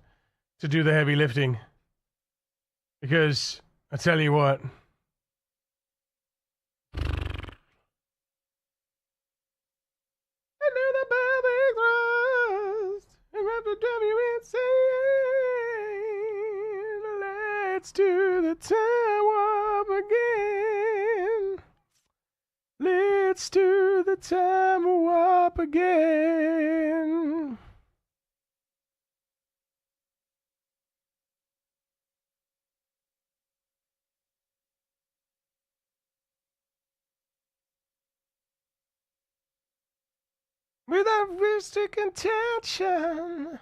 Speaker 1: to do the heavy lifting. Because, I tell you what. I know the perfect thrust, and have to drive you insane. Let's do the time warp again. Let's do the time warp again. Without realistic intention.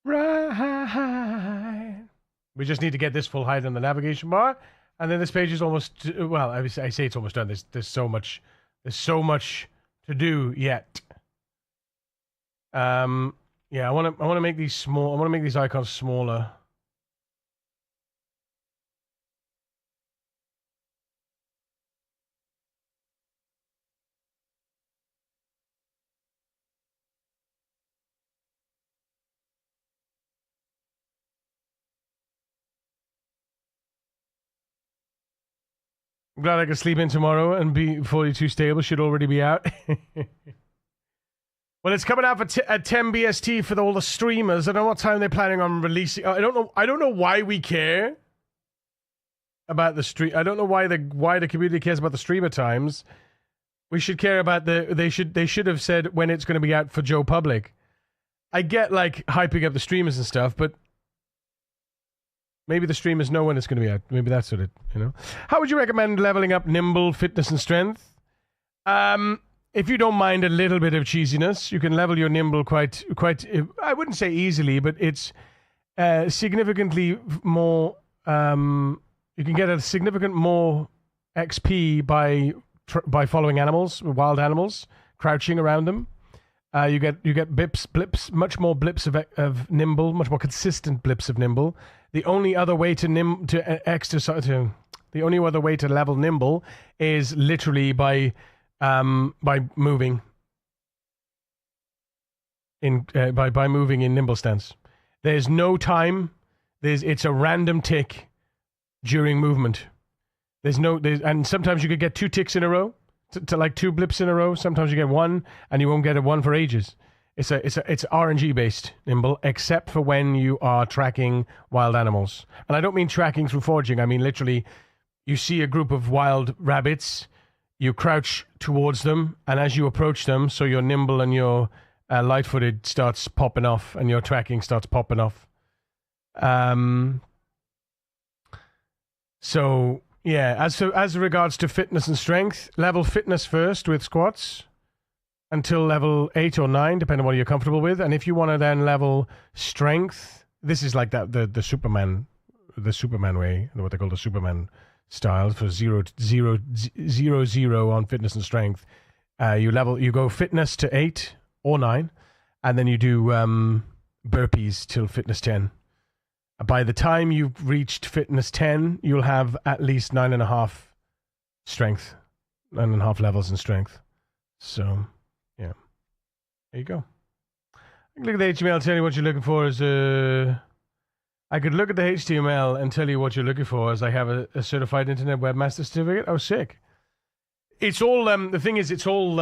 Speaker 1: Right. We just need to get this full height on the navigation bar, and then this page is almost, well, I say it's almost done. There's so much to do yet. Yeah, I want to make these small. I want to make these icons smaller. I'm glad I can sleep in tomorrow and be 42 stable. Should already be out. Well, it's coming out at 10 BST for all the streamers. I don't know what time they're planning on releasing. I don't know why we care about the stream. I don't know why the community cares about the streamer times. We should care about they should have said when it's going to be out for Joe Public. I get like hyping up the streamers and stuff, but maybe the streamers know when it's going to be out. Maybe that's what it, you know. How would you recommend leveling up nimble, fitness, and strength? If you don't mind a little bit of cheesiness, you can level your nimble quite. I wouldn't say easily, but it's significantly more. You can get a significant more XP by following animals, wild animals, crouching around them. You get blips, much more blips of nimble, much more consistent blips of nimble. The only other way to level nimble is literally by moving by moving in nimble stance. There's no time. It's a random tick during movement. And sometimes you could get 2 ticks in a row, to like 2 blips in a row. Sometimes you get 1, and you won't get a 1 for ages. It's RNG based nimble, except for when you are tracking wild animals. And I don't mean tracking through foraging. I mean literally, you see a group of wild rabbits, you crouch towards them, and as you approach them, so you're nimble and your light-footed starts popping off, and your tracking starts popping off. So yeah, as regards to fitness and strength, level fitness first with squats until level 8 or 9, depending on what you're comfortable with. And if you want to then level strength, this is like that the Superman way, what they call the Superman style for 0, 0, 0, 0 on fitness and strength. You go fitness to 8 or 9, and then you do burpees till fitness 10. By the time you've reached fitness 10, you'll have at least 9.5 strength, 9.5 levels in strength. So, yeah. There you go. I can look at the HTML and tell you what you're looking for I could look at the HTML and tell you what you're looking for as I have a certified internet webmaster certificate. Oh, sick. It's all, the thing is, it's all,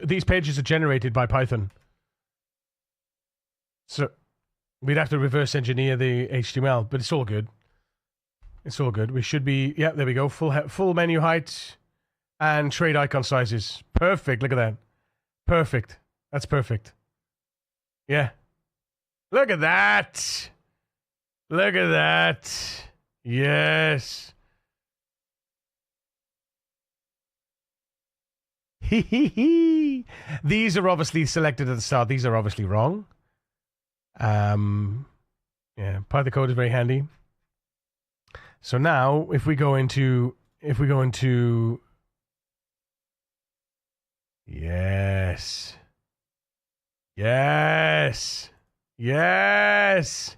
Speaker 1: these pages are generated by Python. So, we'd have to reverse engineer the HTML, but it's all good. It's all good. We should be, yeah, there we go. Full menu height and trade icon sizes. Perfect. Look at that. Perfect. That's perfect. Yeah. Look at that. Look at that. Yes. These are obviously selected at the start. These are obviously wrong. Yeah, Python code is very handy. So now, if we go into, yes,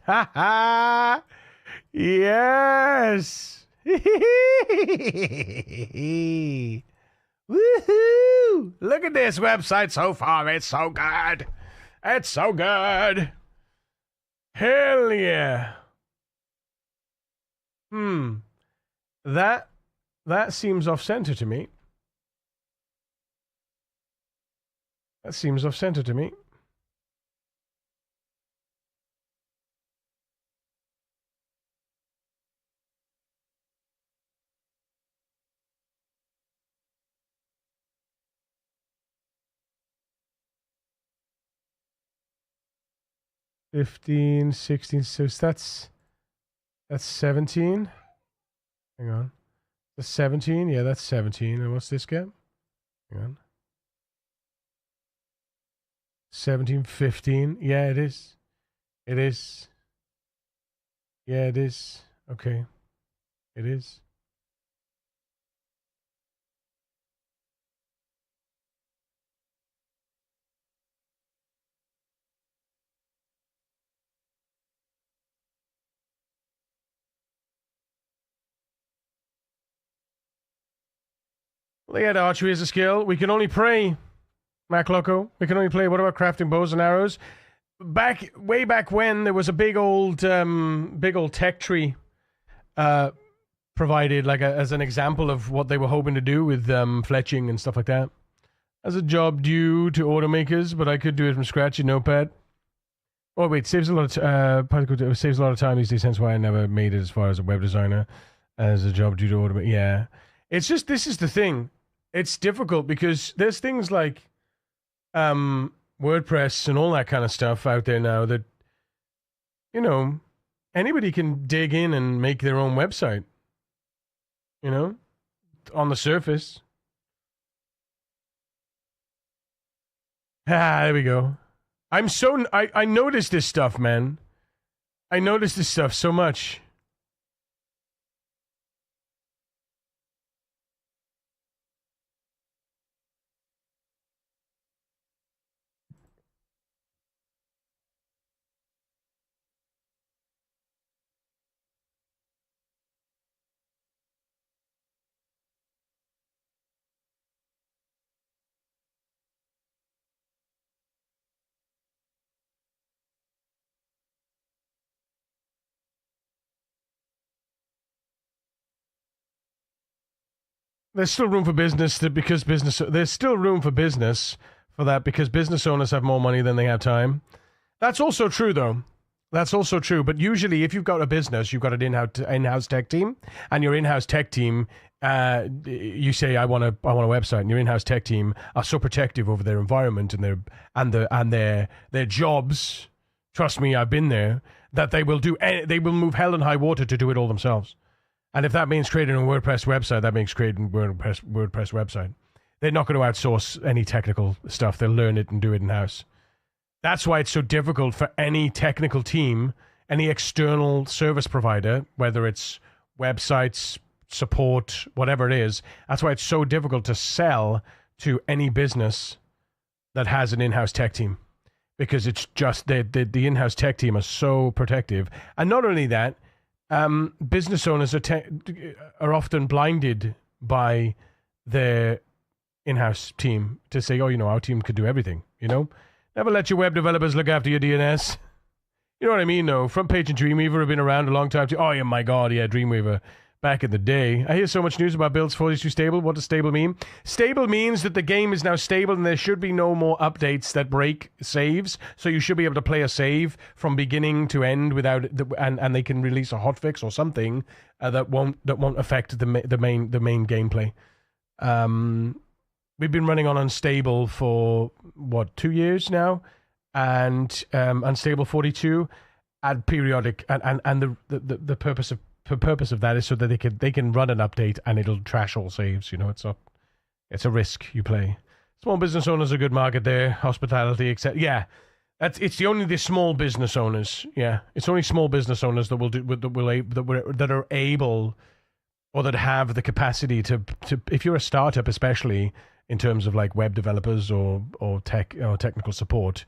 Speaker 1: ha ha, yes, woohoo! Look at this website so far. It's so good. It's so good. Hell yeah. That seems off center to me. That seems off center to me. $15, $16, so that's 17. Hang on. That's 17. Yeah, that's 17. And what's this get? Hang on. 17, 15. Yeah, it is. It is. Yeah, it is. Okay. It is. Well, yeah, archery is a skill. We can only pray, Mac Loco. We can only play. What about crafting bows and arrows? Way back when, there was a big old tech tree provided as an example of what they were hoping to do with fletching and stuff like that. As a job due to automakers, but I could do it from scratch in Notepad. Oh wait, saves a lot of time these days. Hence why I never made it as far as a web designer. As a job due to automakers, yeah. It's just, this is the thing. It's difficult because there's things like WordPress and all that kind of stuff out there now that, you know, anybody can dig in and make their own website, you know, on the surface. There we go. I noticed this stuff, man. I noticed this stuff so much. There's still room for business there's still room for business for that because business owners have more money than they have time. That's also true though. That's also true. But usually if you've got a business, you've got an in-house tech team, and your in-house tech team you say I want a website, and your in-house tech team are so protective over their environment and their jobs. Trust me, I've been there. That they will move hell and high water to do it all themselves. And if that means creating a WordPress website, that means creating WordPress website. They're not going to outsource any technical stuff. They'll learn it and do it in-house. That's why it's so difficult for any technical team, any external service provider, whether it's websites, support, whatever it is. That's why it's so difficult to sell to any business that has an in-house tech team, because it's just the in-house tech team are so protective. And not only that, business owners are often blinded by their in-house team to say, oh, our team could do everything, Never let your web developers look after your DNS. You know what I mean, though? Front Page and Dreamweaver have been around a long time too. Oh, yeah, my God, yeah, Dreamweaver. Back in the day. I hear so much news about builds 42 stable. What does stable mean? Stable means that the game is now stable and there should be no more updates that break saves. So you should be able to play a save from beginning to end without and they can release a hotfix or something that won't affect the main gameplay. We've been running on Unstable for 2 years now, and Unstable 42, and periodic, and the purpose of that is so that they can run an update and it'll trash all saves. It's a risk you play. Small business owners are a good market there. Hospitality, etc. Yeah, it's only the small business owners. Yeah, it's only small business owners that are able or that have the capacity to. If you're a startup, especially in terms of like web developers or tech or technical support,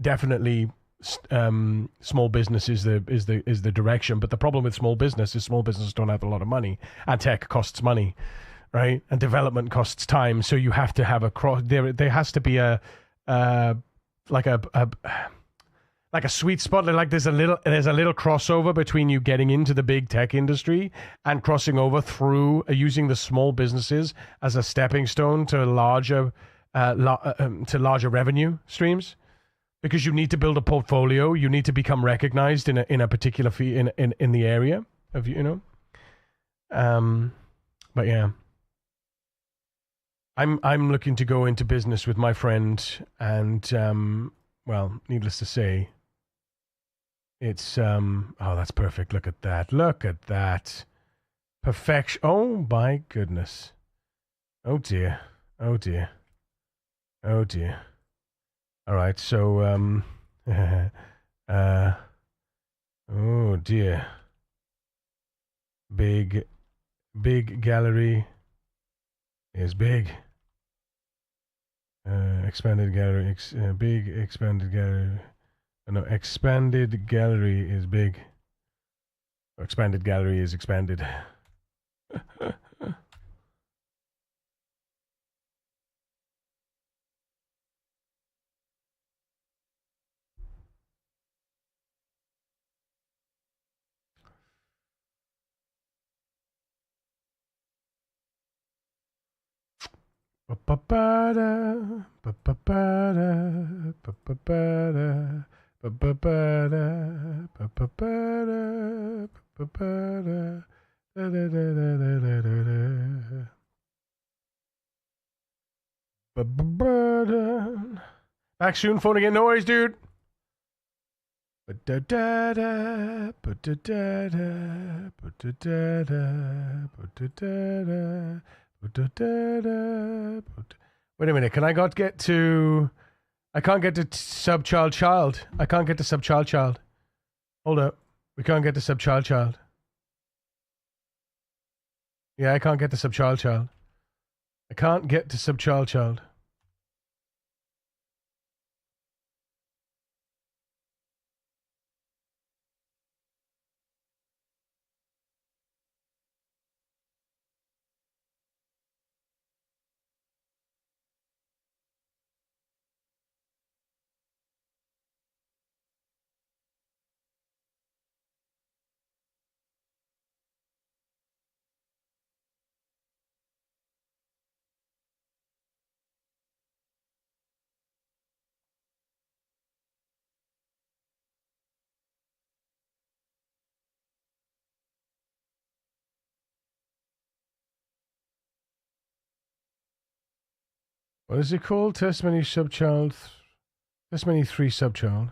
Speaker 1: definitely small business is the direction. But the problem with small business is small businesses don't have a lot of money, and tech costs money, right? And development costs time. So you have to have there has to be a sweet spot. Like there's a little crossover between you getting into the big tech industry and crossing over through using the small businesses as a stepping stone to larger revenue streams, because you need to build a portfolio. You need to become recognized in a particular in the area of But yeah, I'm looking to go into business with my friend, and needless to say, it's that's perfect. Look at that perfection. Oh my goodness. Oh dear. All right, so oh dear. Big gallery is big. Expanded gallery, big expanded gallery. No, expanded gallery is big. Expanded gallery is expanded. Back soon, phone again. No worries, dude. Wait a minute. Can I not get to? I can't get to sub-child. I can't get to sub-child. Hold up. We can't get to sub-child. Yeah, I can't get to sub-child. I can't get to sub-child. What is it called? Test menu subchild. Test menu 3 subchild.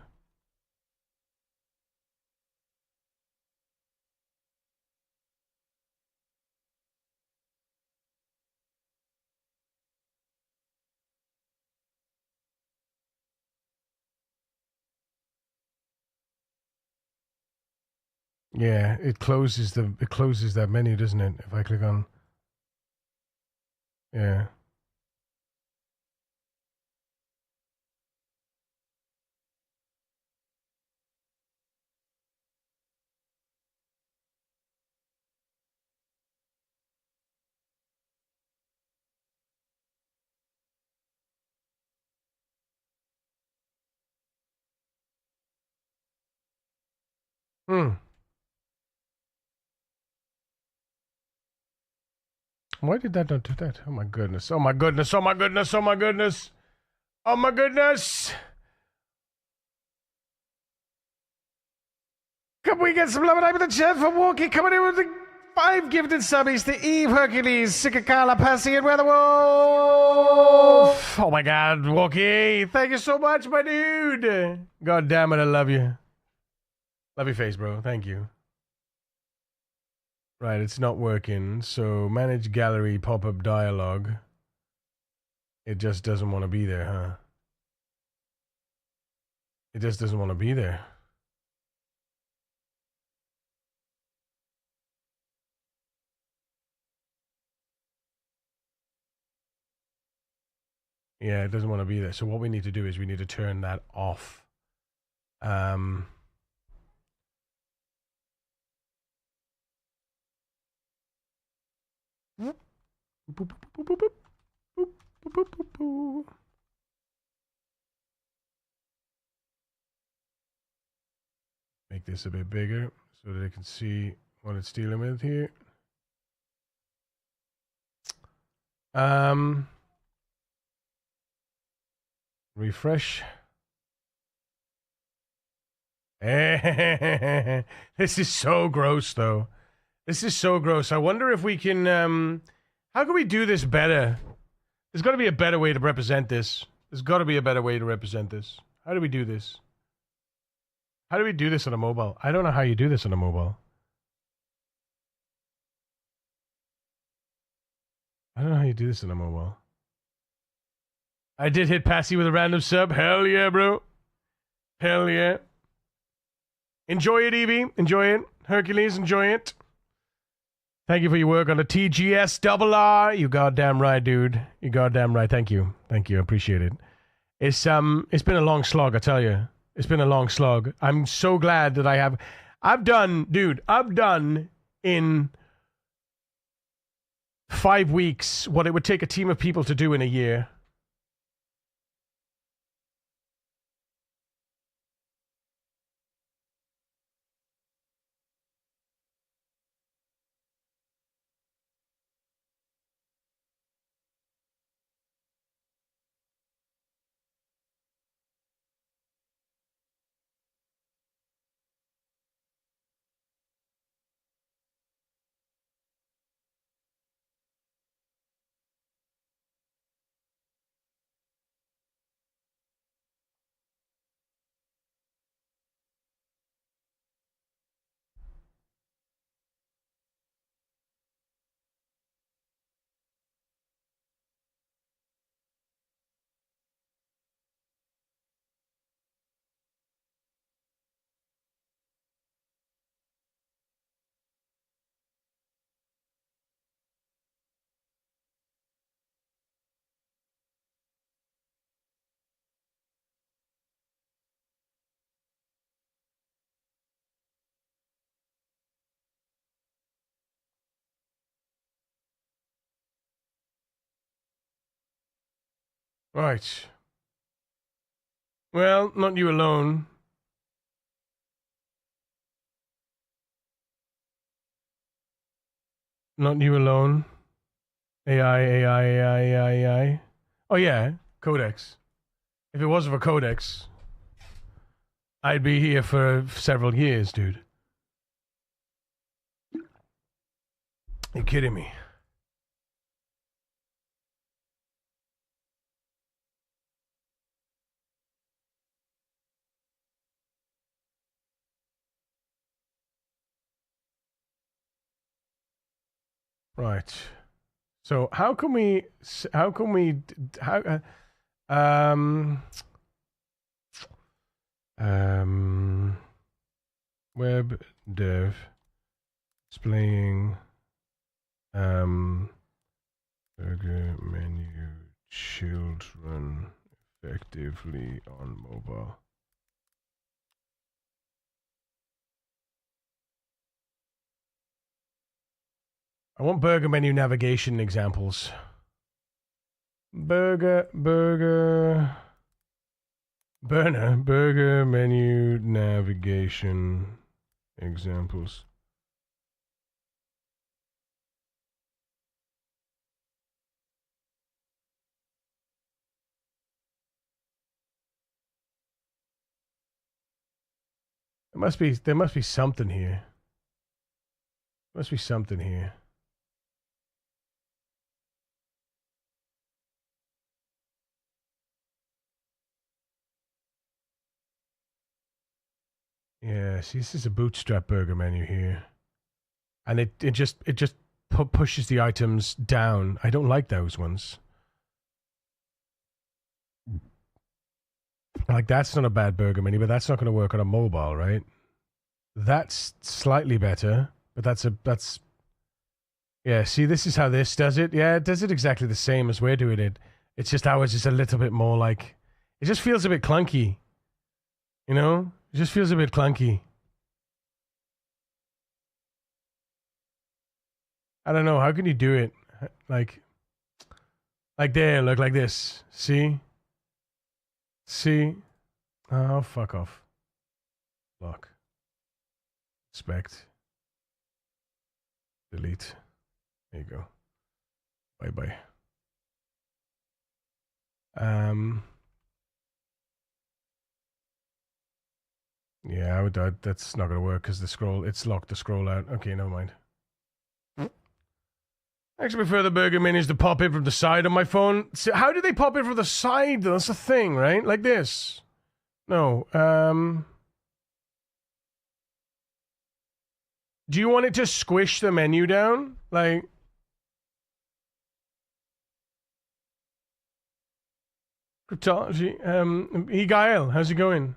Speaker 1: Yeah, it closes that menu, doesn't it? If I click on, yeah. Why did that not do that? Oh my goodness! Oh my goodness! Oh my goodness! Oh my goodness! Oh my goodness! Can we get some love and hype in the chat for Walkie coming in with the 5 gifted subbies to Eve, Hercules, Sikakala, Passy, and Weatherwolf! Oh my god, Walkie! Thank you so much, my dude! God damn it, I love you. Love your face, bro. Thank you. Right, it's not working, so manage gallery pop-up dialogue. It just doesn't want to be there, huh? It just doesn't want to be there. Yeah, it doesn't want to be there. So what we need to do is we need to turn that off. Make this a bit bigger so that I can see what it's dealing with here. Refresh. This is so gross, though. This is so gross. I wonder if we can, how can we do this better? There's got to be a better way to represent this. There's got to be a better way to represent this. How do we do this? How do we do this on a mobile? I don't know how you do this on a mobile. I don't know how you do this on a mobile. I did hit Passy with a random sub. Hell yeah, bro. Hell yeah. Enjoy it, Evie. Enjoy it. Hercules, enjoy it. Thank you for your work on the TGS double R. You goddamn right, dude. You goddamn right. Thank you. Thank you. I appreciate it. It's been a long slog, I tell you. It's been a long slog. I'm so glad that I've done in 5 weeks what it would take a team of people to do in a year. Right. Well, not you alone. Not you alone. AI. Oh yeah, Codex. If it wasn't for Codex, I'd be here for several years, dude. You kidding me? Right. So how can we um web dev displaying burger menu children effectively on mobile. I want burger menu navigation examples. Burger menu navigation examples. There must be something here. Must be something here. Yeah, see, this is a bootstrap burger menu here, and it just pushes the items down. I don't like those ones. Like, that's not a bad burger menu, but that's not going to work on a mobile, right? That's slightly better, but that's yeah. See, this is how this does it. Yeah, it does it exactly the same as we're doing it. It's just ours is a little bit more like, it just feels a bit clunky. You know, it just feels a bit clunky. I don't know. How can you do it? Like there, look, like this. See? Oh, fuck off. Lock. Inspect. Delete. There you go. Bye-bye. Yeah, that's not going to work because it's locked the scroll out. Okay, never mind. I actually prefer the burger menus to pop in from the side on my phone. So how do they pop in from the side, though? That's the thing, right? Like this. No. Do you want it to squish the menu down? Like... Cryptology. Gael, how's it going?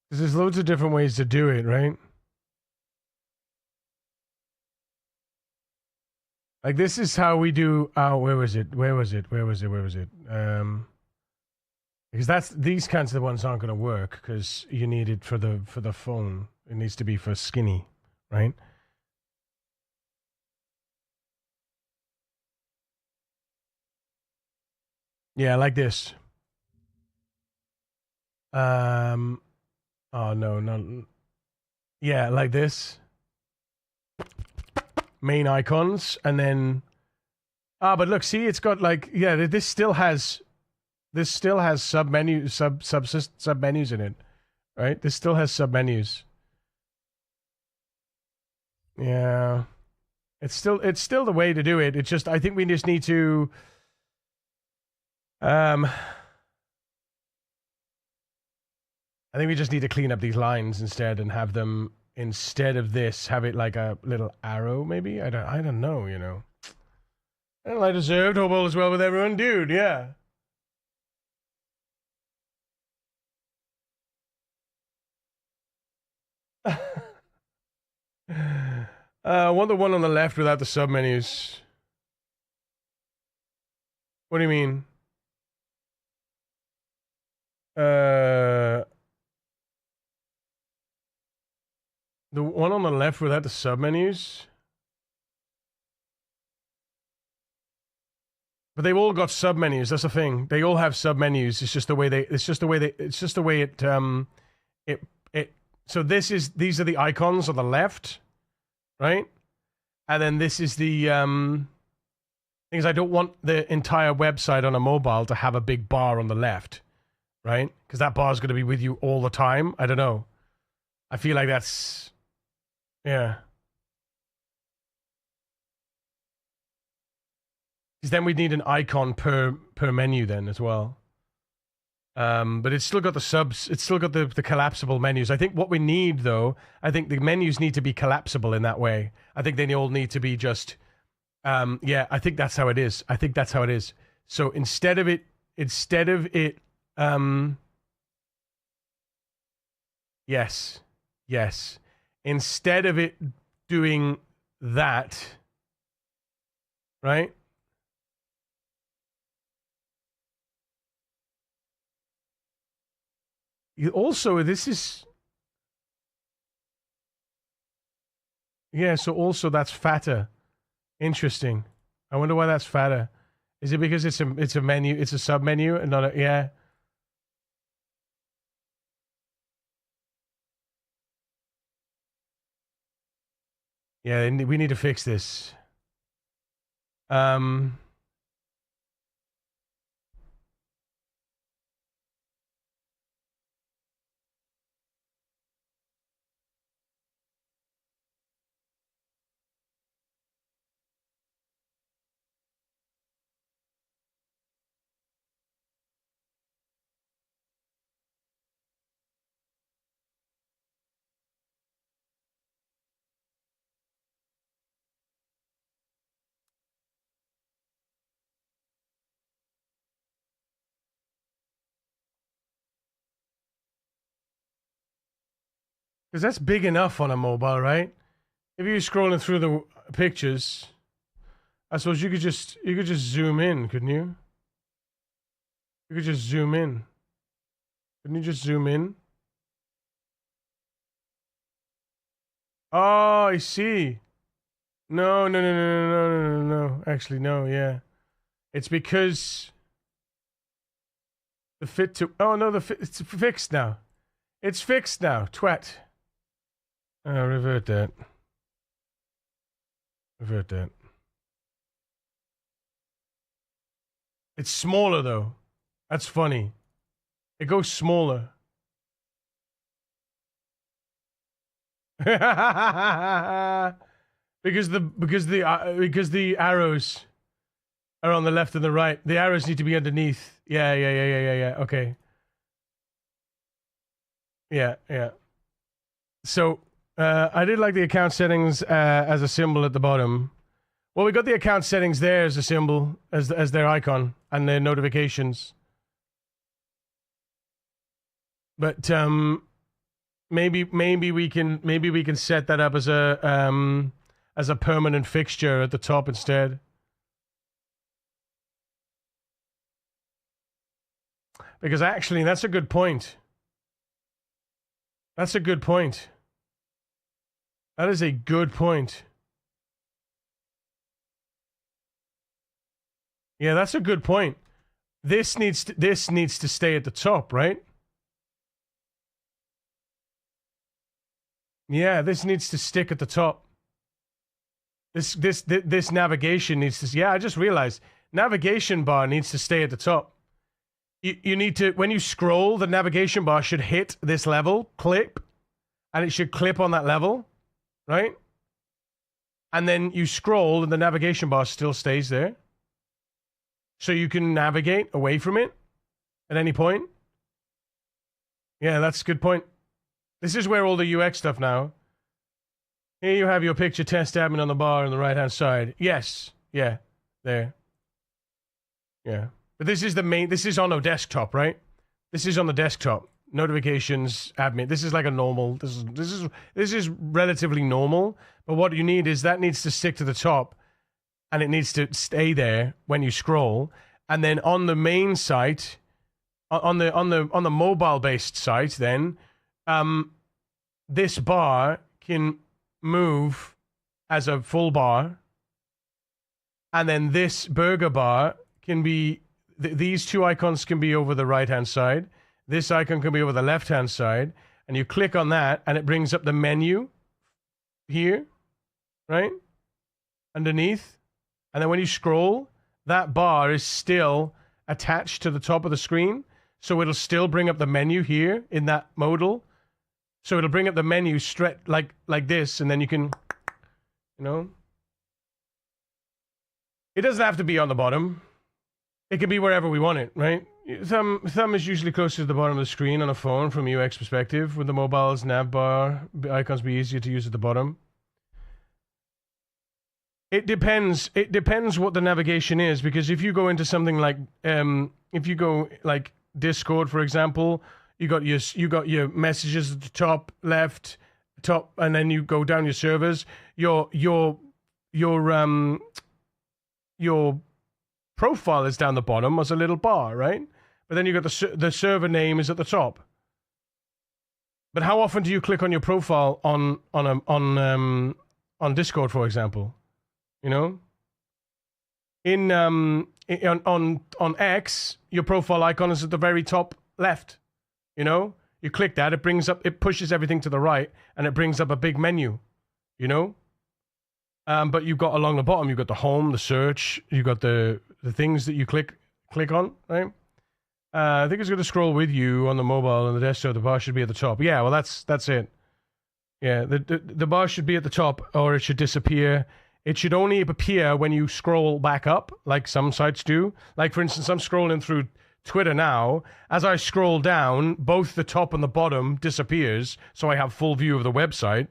Speaker 1: Because there's loads of different ways to do it, right? Like, this is how we do... Oh, where was it? Because these kinds of the ones aren't going to work because you need it for the phone. It needs to be for skinny, right? Yeah, like this. Oh, no, not... Yeah, like this. Main icons, and then... but look, see, it's got, like... Yeah, this still has sub-menus in it, right? This still has sub-menus. Yeah. It's still the way to do it. It's just, I think we just need to... I think we just need to clean up these lines instead and have them, instead of this, have it like a little arrow, maybe? I don't know, you know. Well, I deserved. Hope all is well with everyone. Dude, yeah. I want the one on the left without the submenus. What do you mean? The one on the left without the submenus? But they've all got submenus. That's the thing. They all have submenus. It's just the way it. So these are the icons on the left, right? And then this is the thing is, I don't want the entire website on a mobile to have a big bar on the left. right? Because that bar is going to be with you all the time. I don't know. I feel like that's, yeah. Because then we'd need an icon per menu then as well. But it's still got the subs. It's still got the collapsible menus. I think what we need, though, I think the menus need to be collapsible in that way. I think they all need to be just, yeah, I think that's how it is. I think that's how it is. So instead of it, yes. Instead of it doing that, right? Also, this is... Yeah, so also that's fatter. Interesting. I wonder why that's fatter. Is it because it's a menu, it's a sub menu and not a... Yeah. Yeah, we need to fix this. Because that's big enough on a mobile, right? If you're scrolling through the pictures, I suppose you could just zoom in, couldn't you? You could just zoom in. Couldn't you just zoom in? Oh, I see. No. Actually, no, yeah. It's because the fit to... Oh, no, it's fixed now. It's fixed now, twat. Revert that. Revert that. It's smaller, though. That's funny. It goes smaller. because the arrows are on the left and the right. The arrows need to be underneath. Yeah. Okay. Yeah. So I did like the account settings as a symbol at the bottom. Well, we got the account settings there as a symbol, as their icon and their notifications. But maybe we can set that up as a permanent fixture at the top instead. Because actually, that's a good point. That's a good point. That is a good point. Yeah, that's a good point. This needs to stay at the top, right? Yeah, this needs to stick at the top. This navigation needs to... Yeah, I just realized. Navigation bar needs to stay at the top. You need to... When you scroll, the navigation bar should hit this level, clip, and it should clip on that level, right? And then you scroll, and the navigation bar still stays there. So you can navigate away from it at any point. Yeah, that's a good point. This is where all the UX stuff now. Here you have your picture test admin on the bar on the right-hand side. Yes. Yeah. There. Yeah. But this is the main... This is on a desktop, right? This is on the desktop. Notifications, admin. This is like a normal... This is relatively normal. But what you need is that needs to stick to the top. And it needs to stay there when you scroll. And then on the main site... On the mobile-based site, then... this bar can move as a full bar, and then this burger bar can be, these two icons can be over the right-hand side, this icon can be over the left-hand side, and you click on that, and it brings up the menu here, right? Underneath. And then when you scroll, that bar is still attached to the top of the screen, So it'll still bring up the menu here in that modal. So it'll bring up the menu straight like this, and then you can, you know. It doesn't have to be on the bottom. It can be wherever we want it, right? Thumb is usually closer to the bottom of the screen on a phone from a UX perspective. With the mobile's nav bar, icons be easier to use at the bottom. It depends. It depends what the navigation is, because if you go into something like, if you go like Discord, for example, you got your messages at the top left, and then you go down your servers. Your profile is down the bottom as a little bar, right? But then you got the server name is at the top. But how often do you click on your profile on Discord, for example? You know, on X, your profile icon is at the very top left. You know, you click that, it pushes everything to the right, and it brings up a big menu. You know, but you've got along the bottom, you've got the home, the search, you've got the things that you click on, right? I think it's going to scroll with you on the mobile and the desktop. The bar should be at the top. Yeah, well, that's it. Yeah, the bar should be at the top, or it should disappear. It should only appear when you scroll back up, like some sites do. Like, for instance, I'm scrolling through Twitter now. As I scroll down, both the top and the bottom disappears, so I have full view of the website.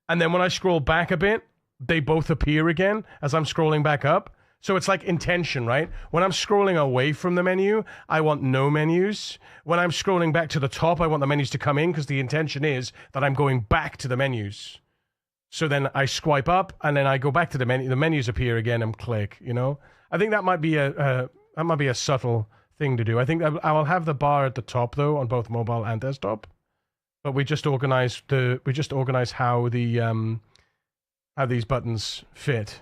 Speaker 1: And then when I scroll back a bit, they both appear again as I'm scrolling back up. So it's like intention, right? When I'm scrolling away from the menu, I want no menus. When I'm scrolling back to the top, I want the menus to come in, because the intention is that I'm going back to the menus. So then I swipe up, and then I go back to the menu. The menus appear again, and click. You know, I think that might be a subtle thing to do. I think I will have the bar at the top though on both mobile and desktop. But we just organize how these buttons fit.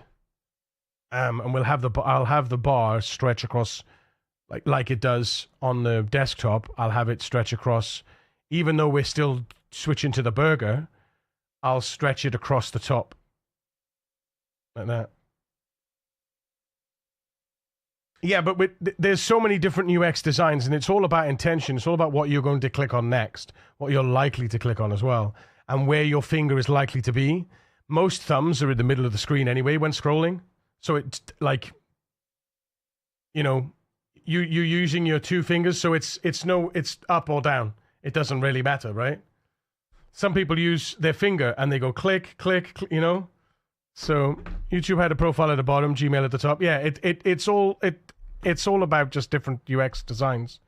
Speaker 1: And I'll have the bar stretch across like it does on the desktop. I'll have it stretch across, even though we're still switching to the burger. I'll stretch it across the top like that. Yeah, but there's so many different UX designs, and it's all about intention. It's all about what you're going to click on next, what you're likely to click on as well, and where your finger is likely to be. Most thumbs are in the middle of the screen anyway when scrolling. So it's like, you know, you're using your two fingers, so it's up or down. It doesn't really matter, right? Some people use their finger and they go click, click, you know. So YouTube had a profile at the bottom, Gmail at the top. Yeah, it's all about just different UX designs.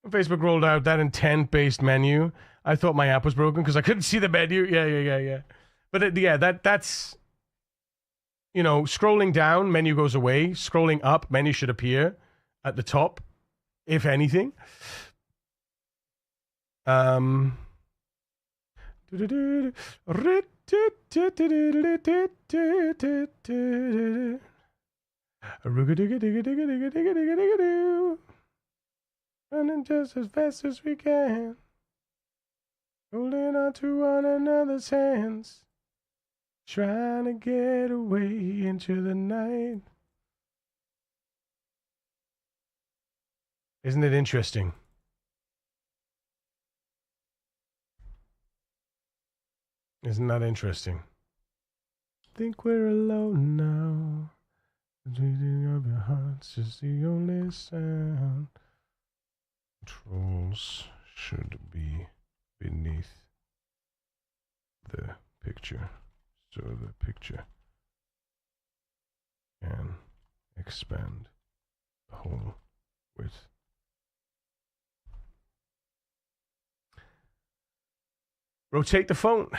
Speaker 1: When Facebook rolled out that intent-based menu, I thought my app was broken because I couldn't see the menu. Yeah. But that's. You know, scrolling down, menu goes away. Scrolling up, menu should appear at the top, if anything. Running just as fast as we can, holding on to one another's hands. Trying to get away into the night. Isn't it interesting? Isn't that interesting? Think we're alone now. The beating of your heart's just the only sound. Controls should be beneath the picture. So the picture can expand the whole width. Rotate the phone.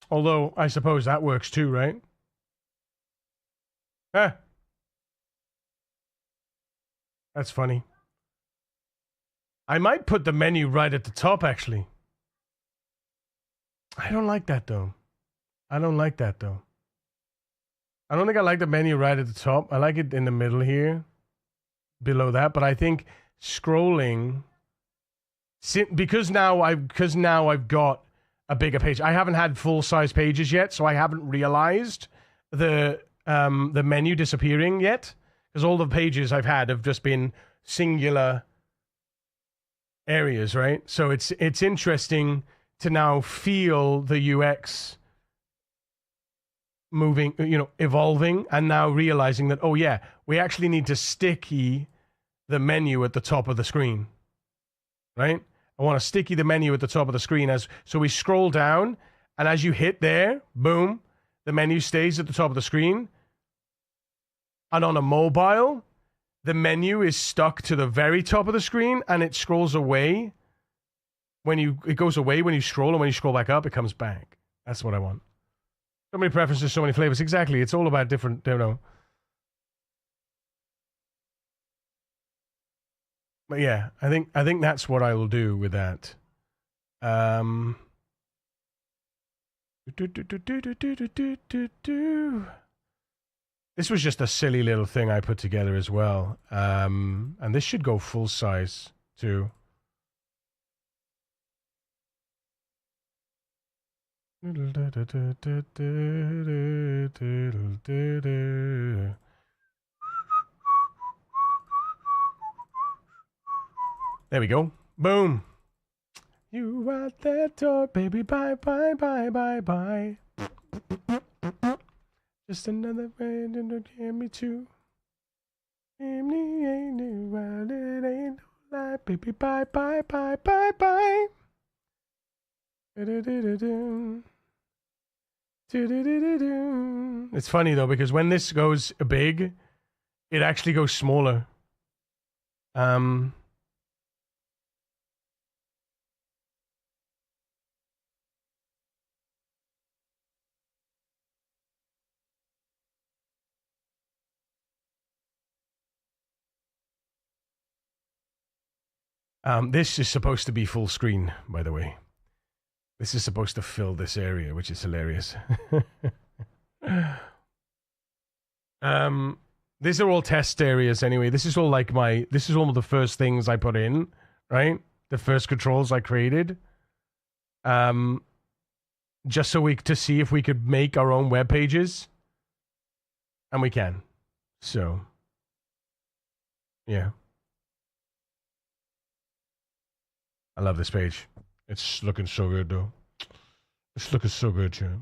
Speaker 1: Although, I suppose that works too, right? Huh. That's funny. I might put the menu right at the top, actually. I don't like that, though. I don't think I like the menu right at the top. I like it in the middle here, below that. But I think scrolling, because now I've got a bigger page. I haven't had full-size pages yet, so I haven't realized the menu disappearing yet. Because all the pages I've had have just been singular areas, right? So it's interesting to now feel the UX moving, evolving, and now realizing that, oh yeah, we actually need to sticky the menu at the top of the screen, right? I want to sticky the menu at the top of the screen so we scroll down, and as you hit there, boom, the menu stays at the top of the screen. And on a mobile, the menu is stuck to the very top of the screen, and it scrolls away. It goes away when you scroll, and when you scroll back up, it comes back. That's what I want. So many preferences, so many flavors. Exactly. It's all about different, But yeah, I think that's what I will do with that. This was just a silly little thing I put together as well. And this should go full size too. There we go. Boom. You at that door, baby. Bye, bye, bye, bye, bye. Just another way to get me to. Ain't no world, it ain't no lie, baby. Bye, bye, bye, bye, bye. It's funny though, because when this goes big, it actually goes smaller. This is supposed to be full screen, by the way. This is supposed to fill this area, which is hilarious. These are all test areas anyway. This is all this is all the first things I put in, right? The first controls I created. Just to see if we could make our own web pages. And we can. So, yeah. I love this page. It's looking so good, though. It's looking so good, yeah.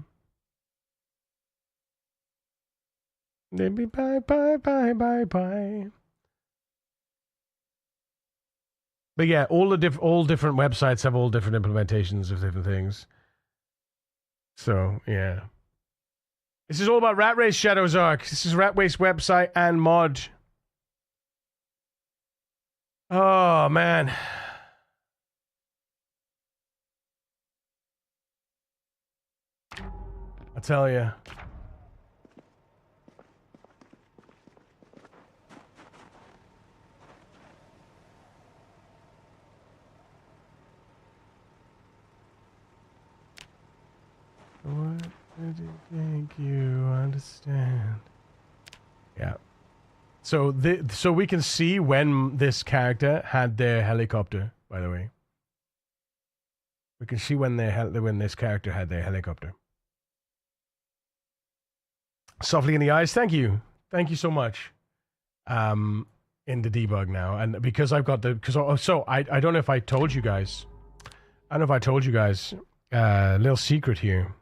Speaker 1: Baby, bye, bye, bye, bye, bye. But yeah, all different websites have all different implementations of different things. So, yeah. This is all about Rat Race Shadows Arc. This is Rat Race website and mod. Oh, man. I tell you. What did you think you understand? Yeah. So we can see when this character had their helicopter, by the way. We can see when this character had their helicopter. Softly in the eyes, thank you so much. In the debug now, and because I've got I don't know if I told you guys. Little secret here.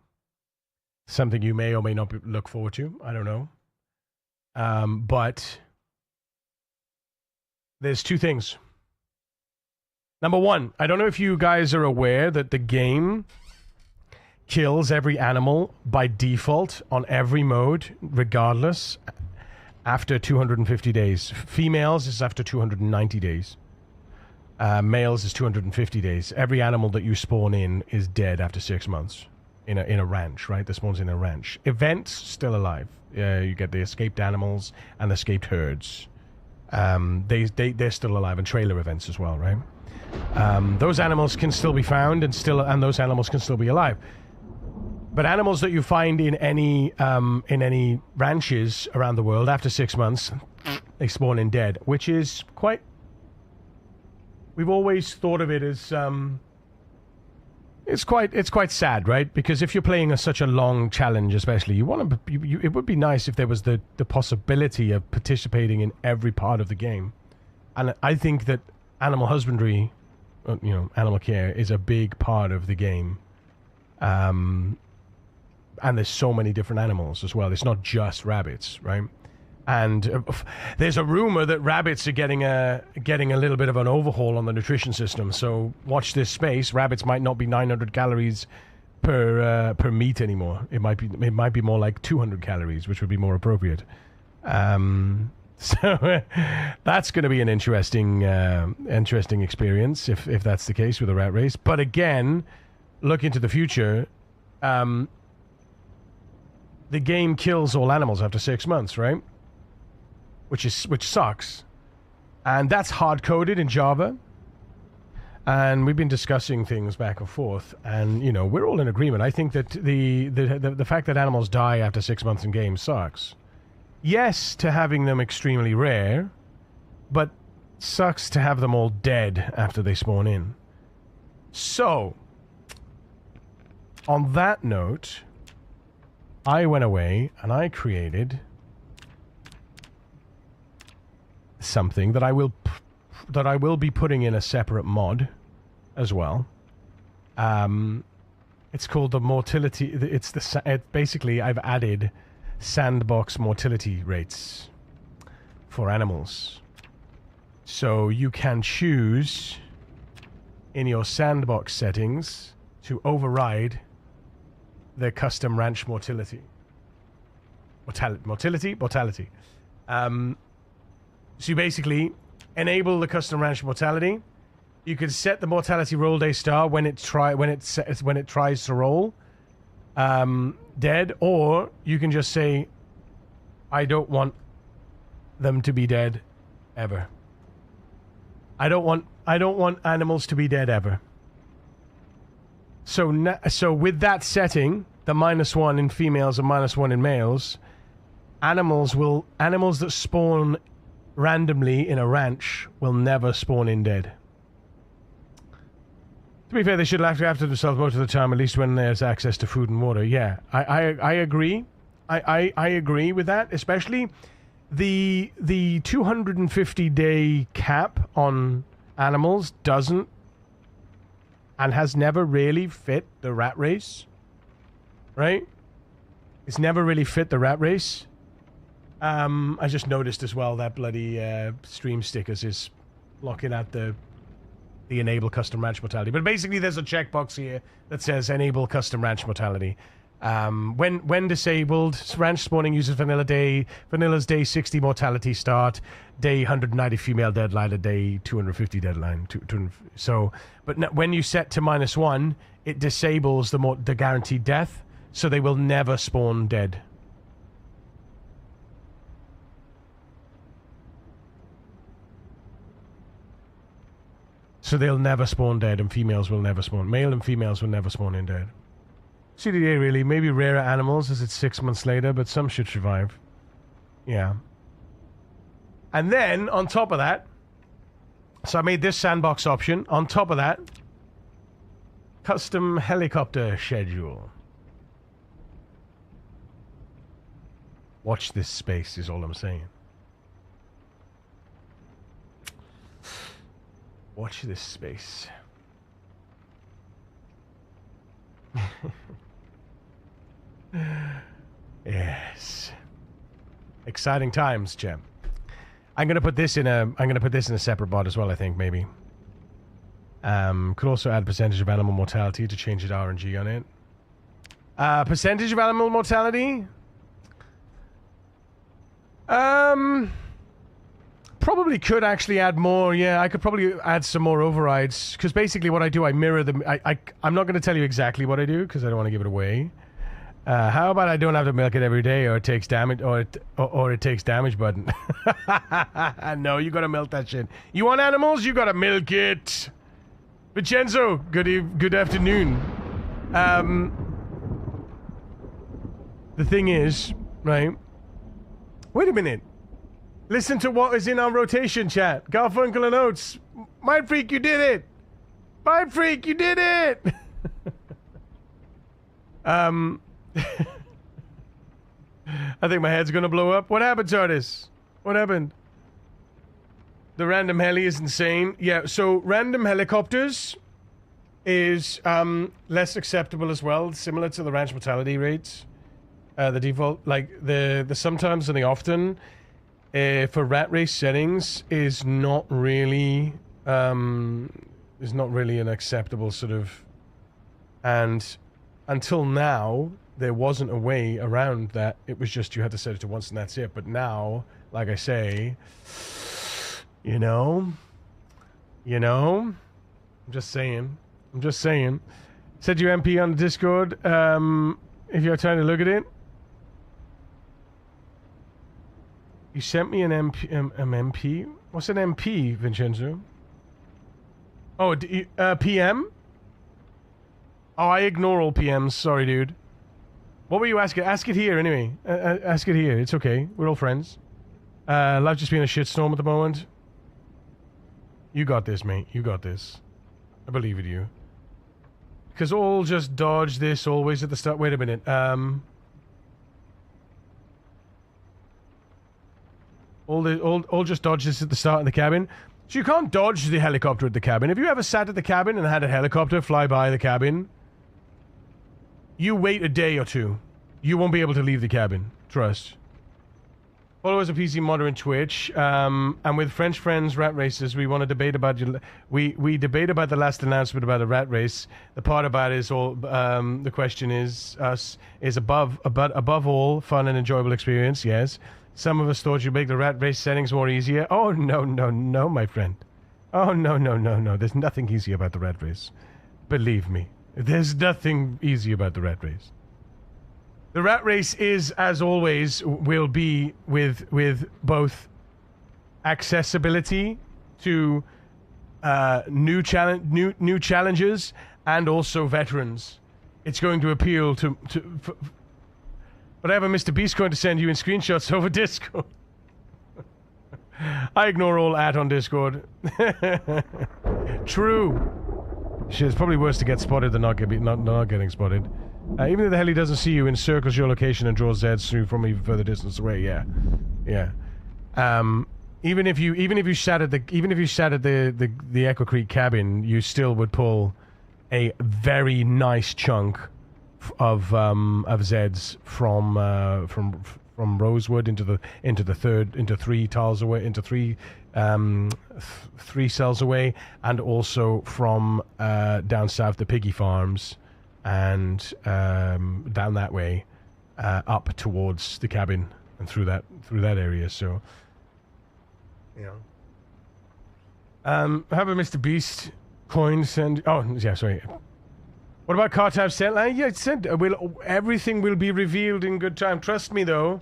Speaker 1: Something you may or may not look forward to. I don't know. But there's two things. Number one, I don't know if you guys are aware that the game kills every animal by default on every mode, regardless, after 250 days. Females is after 290 days. Males is 250 days. Every animal that you spawn in is dead after 6 months in a ranch, right? That spawns in a ranch. Events, still alive. You get the escaped animals and the escaped herds. They're still alive, and trailer events as well, right? Those animals can still be found, and those animals can still be alive. But animals that you find in any ranches around the world after 6 months, they spawn in dead, which is quite. We've always thought of it as it's quite sad, right? Because if you're playing such a long challenge, especially, it would be nice if there was the possibility of participating in every part of the game, And I think that animal husbandry, animal care is a big part of the game. And there's so many different animals as well. It's not just rabbits, right? And there's a rumor that rabbits are getting a little bit of an overhaul on the nutrition system. So watch this space. Rabbits might not be 900 calories per meat anymore. It might be more like 200 calories, which would be more appropriate. So that's going to be an interesting experience if that's the case with the rat race. But again, look into the future. The game kills all animals after 6 months, right? Which sucks, and that's hard coded in Java. And we've been discussing things back and forth, and we're all in agreement. I think that the fact that animals die after 6 months in games sucks. Yes, to having them extremely rare, but sucks to have them all dead after they spawn in. So, on that note, I went away and I created something that I will be putting in a separate mod as well. It's called the motility. Basically I've added sandbox motility rates for animals. So you can choose in your sandbox settings to override the custom ranch mortality. So you basically enable the custom ranch mortality. You can set the mortality roll day star when it tries to roll dead, or you can just say, I don't want them to be dead ever. I don't want animals to be dead ever. So with that setting, the -1 in females and -1 in males, animals that spawn randomly in a ranch will never spawn in dead. To be fair, they should look after themselves most of the time, at least when there's access to food and water. Yeah, I agree. I agree with that, especially the 250-day cap on animals doesn't and has never really fit the rat race, right? It's never really fit the rat race. I just noticed as well that bloody stream stickers is looking at the enable custom ranch mortality. But basically there's a checkbox here that says enable custom ranch mortality. When disabled, ranch spawning uses vanilla's day 60 mortality start, day 190 female deadline, a day 250 deadline. But when you set to -1, it disables the guaranteed death, so they will never spawn dead. So they'll never spawn dead, and females will never spawn. Male and females will never spawn in dead. CDA really, maybe rarer animals as it's 6 months later, but some should survive. Yeah. And then, on top of that, so I made this sandbox option. On top of that, custom helicopter schedule. Watch this space is all I'm saying. Watch this space. Yes. Exciting times, champ. I'm gonna put this in a separate bot as well, I think, maybe. Could also add percentage of animal mortality to change it RNG on it. Percentage of animal mortality? Probably could actually add more. Yeah, I could probably add some more overrides. Because basically what I do, I mirror them. I'm not going to tell you exactly what I do because I don't want to give it away. How about I don't have to milk it every day, or it takes damage, or it takes damage button. No, you got to milk that shit. You want animals? You got to milk it. Vincenzo, good afternoon. The thing is, right? Wait a minute. Listen to what is in our rotation chat. Garfunkel and Oates. Mind Freak, you did it. Mind Freak, you did it. I think my head's gonna blow up. What happened, Tardis? What happened? The random heli is insane. Yeah, so random helicopters is less acceptable as well, similar to the ranch mortality rates. The default, like the sometimes and the often, for rat race settings is not really an acceptable sort of. And until now, there wasn't a way around that. It was just you had to set it to once and that's it. But now, like I say, you know, I'm just saying. Said your MP on the Discord. If you're trying to look at it, you sent me an MP. What's an MP, Vincenzo? Oh, PM. Oh, I ignore all PMs. Sorry, dude. What were you asking? Ask it here, anyway. Ask it here. It's okay. We're all friends. Life just being a shitstorm at the moment. You got this, mate. You got this. I believe in you. Because all just dodge this always at the start. Wait a minute. All just dodge this at the start of the cabin. So you can't dodge the helicopter at the cabin. If you ever sat at the cabin and had a helicopter fly by the cabin, you wait a day or two. You won't be able to leave the cabin. Trust. Follow us a PC modder in Twitch, and with French friends rat races, we want to debate about we debate about the last announcement about a rat race. The part about it is all the question is above all fun and enjoyable experience. Yes, some of us thought you'd make the rat race settings more easier. Oh no, my friend. Oh no. There's nothing easy about the rat race. Believe me, there's nothing easy about the rat race. The rat race is, as always, will be with both accessibility to new challenges and also veterans. It's going to appeal to whatever Mr. Beast going to send you in screenshots over Discord. I ignore all on Discord. True. Shit, it's probably worse to get spotted than not getting spotted. Even if the heli doesn't see you, encircles your location and draws Zeds through from even further distance away. Yeah. Even if you sat at the Echo Creek cabin, you still would pull a very nice chunk of Zeds from Rosewood into three tiles away, into three cells away, and also from down south the piggy farms. And down that way, up towards the cabin and through that area. So, you know, have a Mr. Beast coin send. Oh, yeah, sorry. What about car type set? Yeah, everything will be revealed in good time. Trust me, though.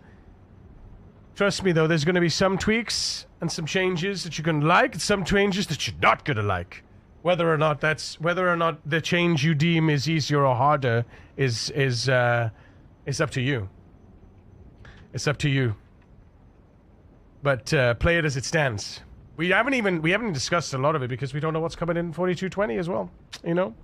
Speaker 1: There's going to be some tweaks and some changes that you're going to like, and some changes that you're not going to like. Whether or not the change you deem is easier or harder is up to you. It's up to you. But play it as it stands. We haven't even discussed a lot of it because we don't know what's coming in 4220 as well. You know.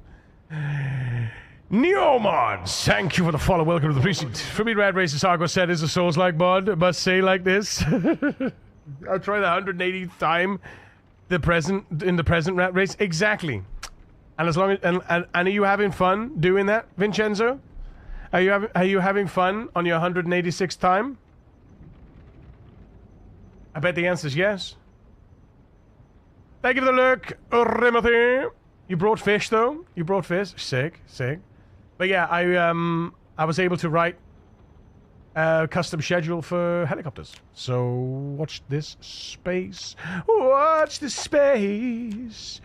Speaker 1: Neomods, thank you for the follow. Welcome to the precinct. For me, Rad Racer Sargo said is a Souls-like mod. I must say like this. I'll try the 180th time. In the present rat race, exactly. And as long as and are you having fun doing that, Vincenzo? Are you having fun on your 186th time? I bet the answer is yes. Thank you for the lurk, Timothy. You brought fish though. You brought fish. Sick. But yeah, I was able to write a custom schedule for helicopters. So watch this space. Watch this space.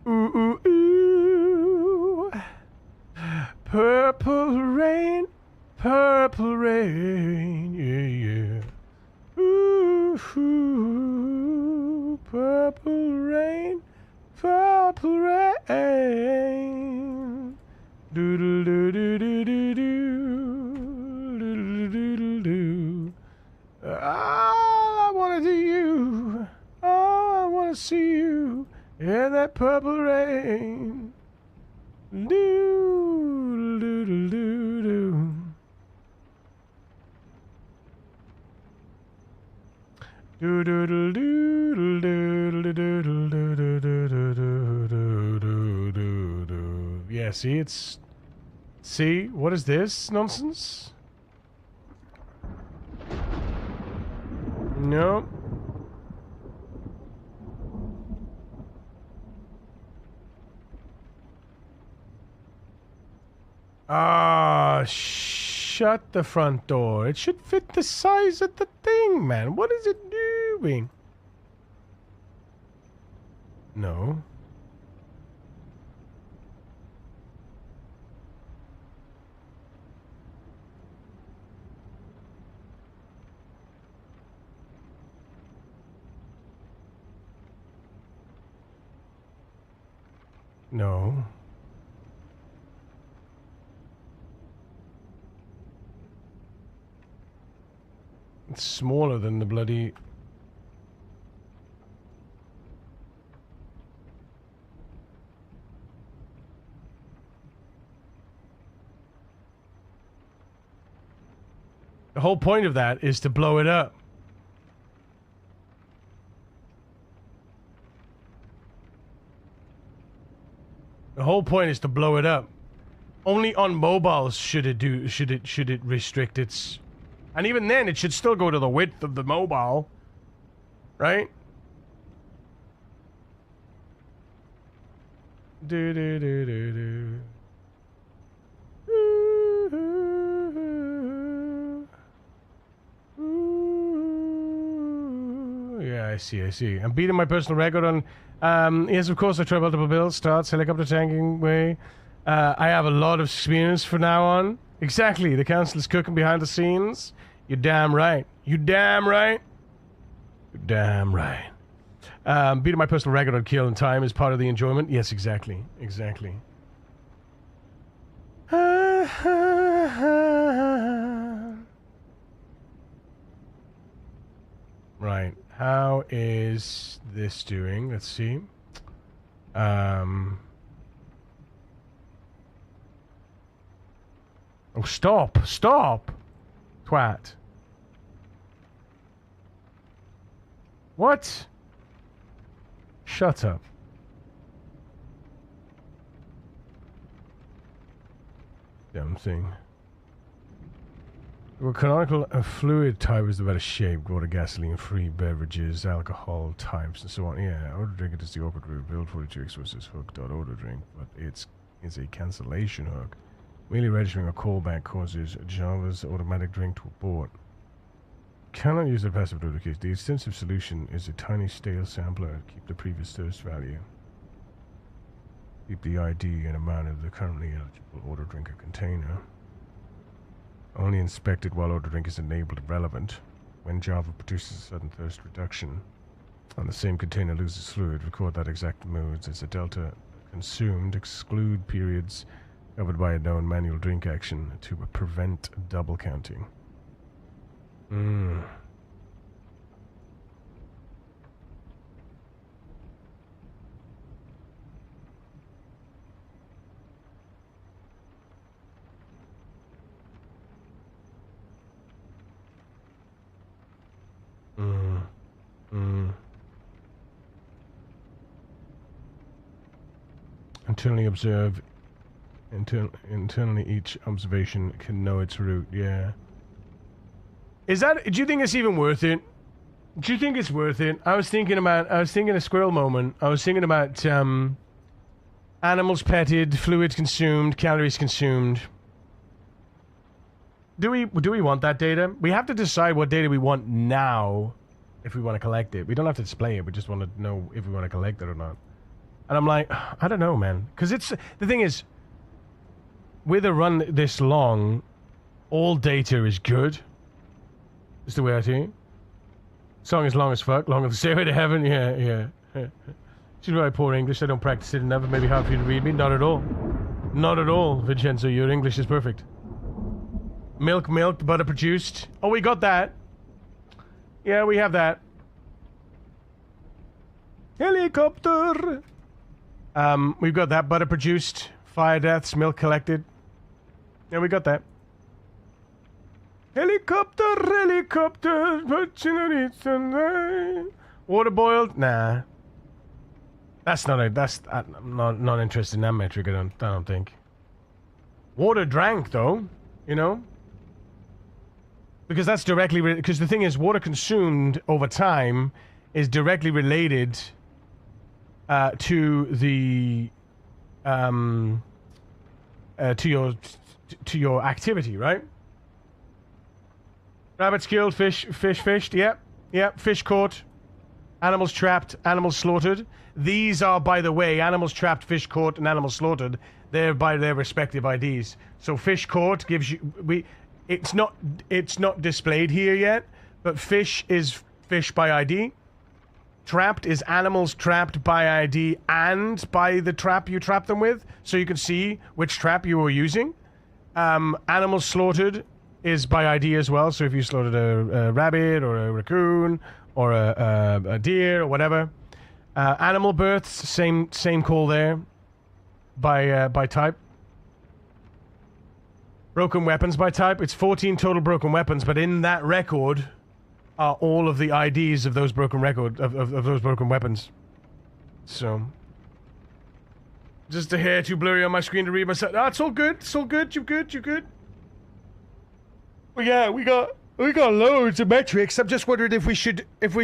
Speaker 1: Ooh, ooh, ooh. Purple rain. Yeah. Ooh, ooh. Purple rain. Do do do do do do do. All I wanna do you. All I wanna see you in that purple rain. Do do do do do. Do do do do do do Yeah, see, it's... See, what is this nonsense? No. Ah, shut the front door. It should fit the size of the thing, man. What is it doing? No. No. It's smaller than the bloody... The whole point of that is to blow it up. The whole point is to blow it up. Only on mobiles should it restrict its... And even then, it should still go to the width of the mobile. Right? Do do do do do. Yeah, I see. I'm beating my personal record on... yes, of course, I try multiple builds, starts, helicopter tanking way. I have a lot of experience from now on. Exactly, the council is cooking behind the scenes. You're damn right. You damn right. You're damn right. Beating my personal record on kill and time is part of the enjoyment. Yes, exactly. Exactly. Right. How is this doing? Let's see. Oh, stop. Stop. Twat. What? Shut up. Damn thing. Well, canonical fluid type is the better shape. Water, gasoline-free beverages, alcohol types, and so on. Yeah, auto drink it is the awkward route. Build 42 expresses hook dot auto drink, but it's a cancellation hook. Merely registering a callback causes Java's automatic drink to abort. Cannot use the passive duplicate. The extensive solution is a tiny stale sampler. Keep the previous thirst value. Keep the ID and amount of the currently eligible auto drinker container. Only inspected while auto drink is enabled and relevant. When Java produces a sudden thirst reduction and the same container loses fluid, record that exact modes as a delta consumed. Exclude periods covered by a known manual drink action to prevent double counting. Internally observe. Internally, each observation can know its route. Yeah. Is that? Do you think it's even worth it? Do you think it's worth it? I was thinking a squirrel moment. I was thinking about animals petted, fluids consumed, calories consumed. Do we want that data? We have to decide what data we want now if we want to collect it. We don't have to display it. We just want to know if we want to collect it or not. And I'm like, I don't know, man. Because the thing is, with a run this long, all data is good. It's the way I see it. Song is long as fuck, long as the stairway to heaven. Yeah. She's very poor English. I don't practice it enough. It may be hard for you to read me. Not at all. Not at all, Vincenzo. Your English is perfect. Milk, butter produced. Oh, we got that. Yeah, we have that. Helicopter. We've got that. Butter produced. Fire deaths. Milk collected. Yeah, we got that. Helicopter. Water boiled? Nah. I'm not interested in that metric. I don't think. Water drank, though, you know? Because that's directly... Because the thing is, water consumed over time is directly related to the... to your activity, right? Rabbits killed, fish fished, yep, fish caught, animals trapped, animals slaughtered. These are, by the way, animals trapped, fish caught, and animals slaughtered. They're by their respective IDs. So fish caught gives you it's not displayed here yet, but fish is fish by ID. Trapped is animals trapped by ID and by the trap you trap them with, so you can see which trap you were using. Animals slaughtered is by ID as well, so if you slaughtered a rabbit or a raccoon or a deer or whatever. Animal births, same call there by type. Broken weapons by type. It's 14 total broken weapons, but in that record are all of the IDs of those broken of those broken weapons. So just a hair too blurry on my screen to read myself. Ah, it's all good. It's all good. You're good. Well, yeah, we got loads of metrics. I'm just wondering if we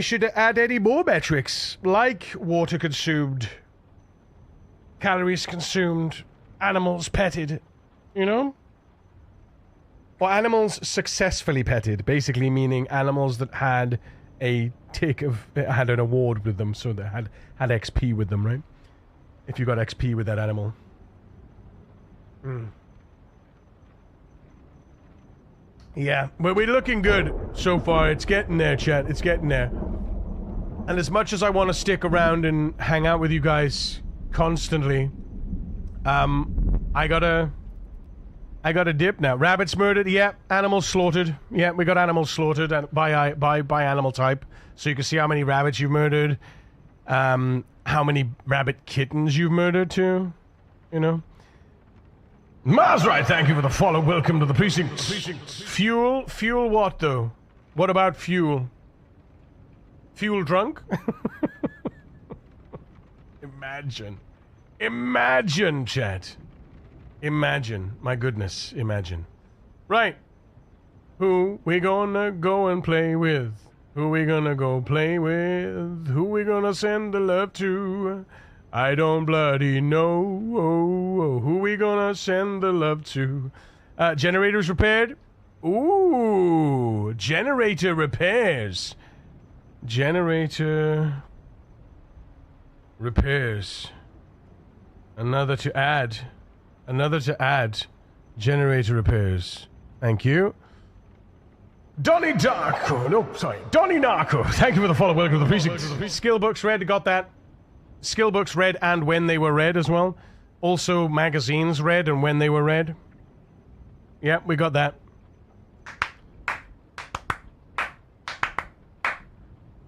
Speaker 1: should add any more metrics, like water consumed, calories consumed, animals petted, you know? Or animals successfully petted, basically meaning animals that had had an award with them, so they had XP with them, right? If you got XP with that animal. Yeah, but we're looking good so far. It's getting there, chat. It's getting there. And as much as I want to stick around and hang out with you guys constantly, I gotta dip now. Rabbits murdered, yeah. Animals slaughtered, yeah. We got animals slaughtered by animal type, so you can see how many rabbits you've murdered, how many rabbit kittens you've murdered too, you know. Mars right, thank you for the follow. Welcome to the precinct. Fuel what though? What about fuel? Fuel drunk? Imagine, chat. Imagine. My goodness, imagine. Right. Who we gonna go and play with? Who we gonna go play with? Who we gonna send the love to? I don't bloody know. Who we gonna send the love to? Generators repaired? Ooh, generator repairs. Generator repairs. Another to add. Generator repairs. Thank you. Donnie Narco. Thank you for the follow. Welcome to the precinct. Skill books read. Got that. Skill books read and when they were read as well. Also magazines read and when they were read. Yeah, we got that.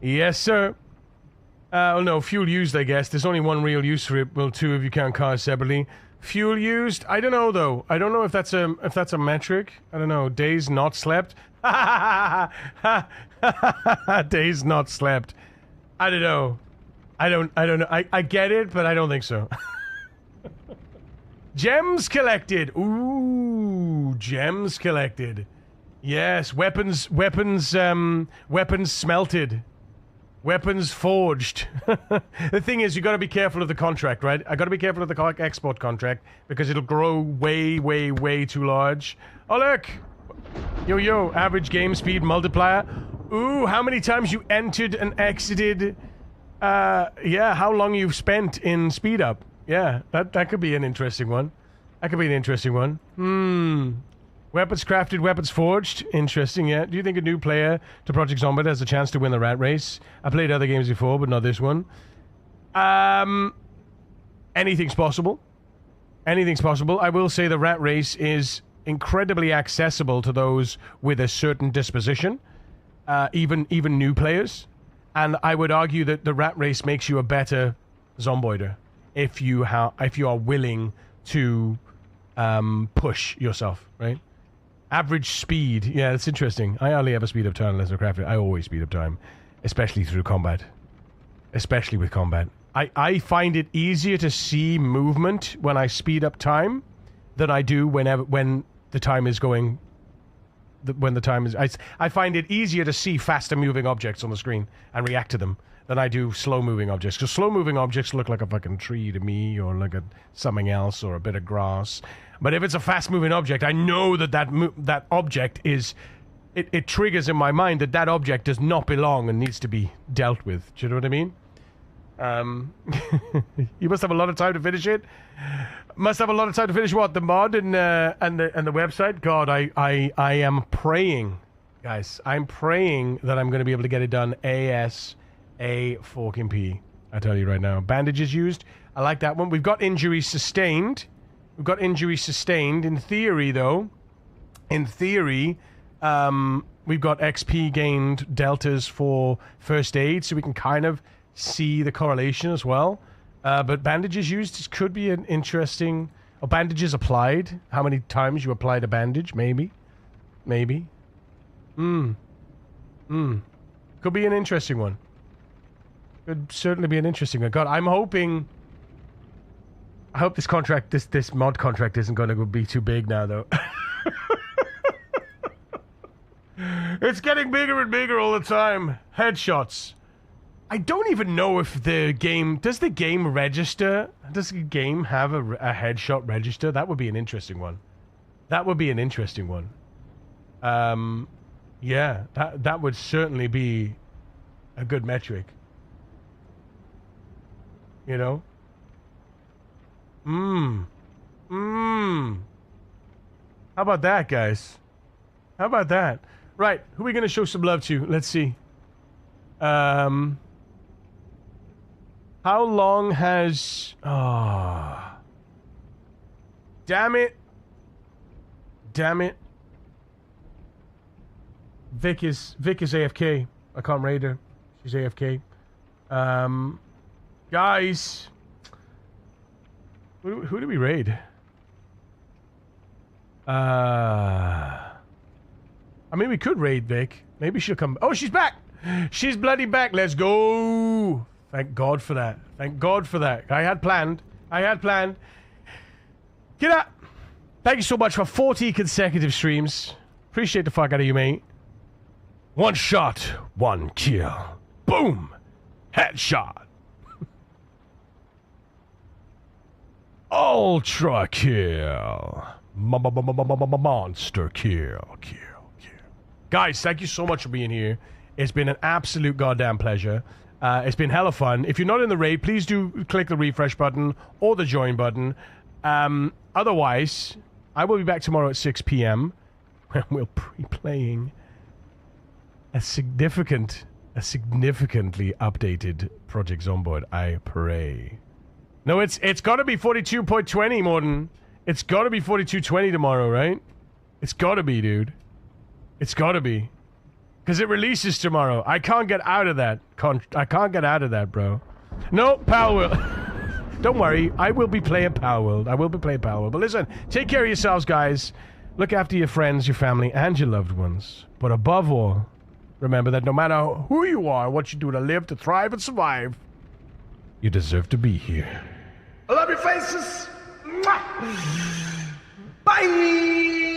Speaker 1: Yes, sir. Oh no, fuel used, I guess. There's only one real use for it. Well, two if you count cars separately. Fuel used? I don't know though. I don't know if that's a metric. I don't know. Days not slept. Days not slept. I don't know. I don't know. I get it, but I don't think so. Gems collected. Ooh, gems collected. Yes, weapons smelted. Weapons forged. The thing is, you got to be careful of the contract, right? I got to be careful of the export contract because it'll grow way, way, way too large. Oh, look. Yo, average game speed multiplier. Ooh, how many times you entered and exited. Yeah, how long you've spent in speed up. Yeah, that could be an interesting one. Weapons crafted, weapons forged. Interesting, yeah. Do you think a new player to Project Zomboid has a chance to win the rat race? I played other games before, but not this one. Anything's possible. Anything's possible. I will say the rat race is incredibly accessible to those with a certain disposition, even new players. And I would argue that the rat race makes you a better Zomboider if you are willing to push yourself, right? Average speed. Yeah, that's interesting. I hardly ever speed up time unless I craft it. I always speed up time, especially through combat. Especially with combat. I find it easier to see movement when I speed up time than I do when the time is going. When the time is, I find it easier to see faster moving objects on the screen and react to them than I do slow moving objects. Because slow moving objects look like a fucking tree to me, or like something else, or a bit of grass. But if it's a fast moving object, I know that object is. It triggers in my mind that object does not belong and needs to be dealt with. Do you know what I mean? You must have a lot of time to finish it. Must have a lot of time to finish what? The mod and the website? God, I am praying, guys. I'm praying that I'm going to be able to get it done ASAP. I tell you right now. Bandages used. I like that one. We've got injuries sustained. In theory, though. We've got XP gained deltas for first aid, so we can kind of see the correlation as well. But bandages used could be an interesting... Or bandages applied. How many times you applied a bandage, maybe. Could be an interesting one. Could certainly be an interesting one. God, I'm hoping... I hope this mod contract isn't going to be too big now, though. It's getting bigger and bigger all the time. Headshots. I don't even know if the game... Does the game register? Does the game have a headshot register? That would be an interesting one. Yeah, that would certainly be a good metric. You know? How about that, guys? How about that? Right, who are we going to show some love to? Let's see. How long has... Oh. Damn it. Vic is AFK. I can't raid her. She's AFK. Guys. Who do we raid? I mean, we could raid Vic. Maybe she'll come... Oh, she's back! She's bloody back. Let's go! Thank God for that. I had planned. Get up! Thank you so much for 40 consecutive streams. Appreciate the fuck out of you, mate. One shot, one kill. Boom! Headshot. Ultra kill. Monster kill. Guys, thank you so much for being here. It's been an absolute goddamn pleasure. It's been hella fun. If you're not in the raid, please do click the refresh button or the join button. Otherwise, I will be back tomorrow at 6 p.m. when we'll be playing a significantly updated Project Zomboid. I pray. No, it's got to be 42.20, Morden. It's got to be 42.20 tomorrow, right? It's got to be, dude. It's got to be. Because it releases tomorrow. I can't get out of that. I can't get out of that, bro. No, Power World. Don't worry. I will be playing Power World. But listen, take care of yourselves, guys. Look after your friends, your family, and your loved ones. But above all, remember that no matter who you are, what you do to live, to thrive, and survive, you deserve to be here. I love your faces. Mwah. Bye.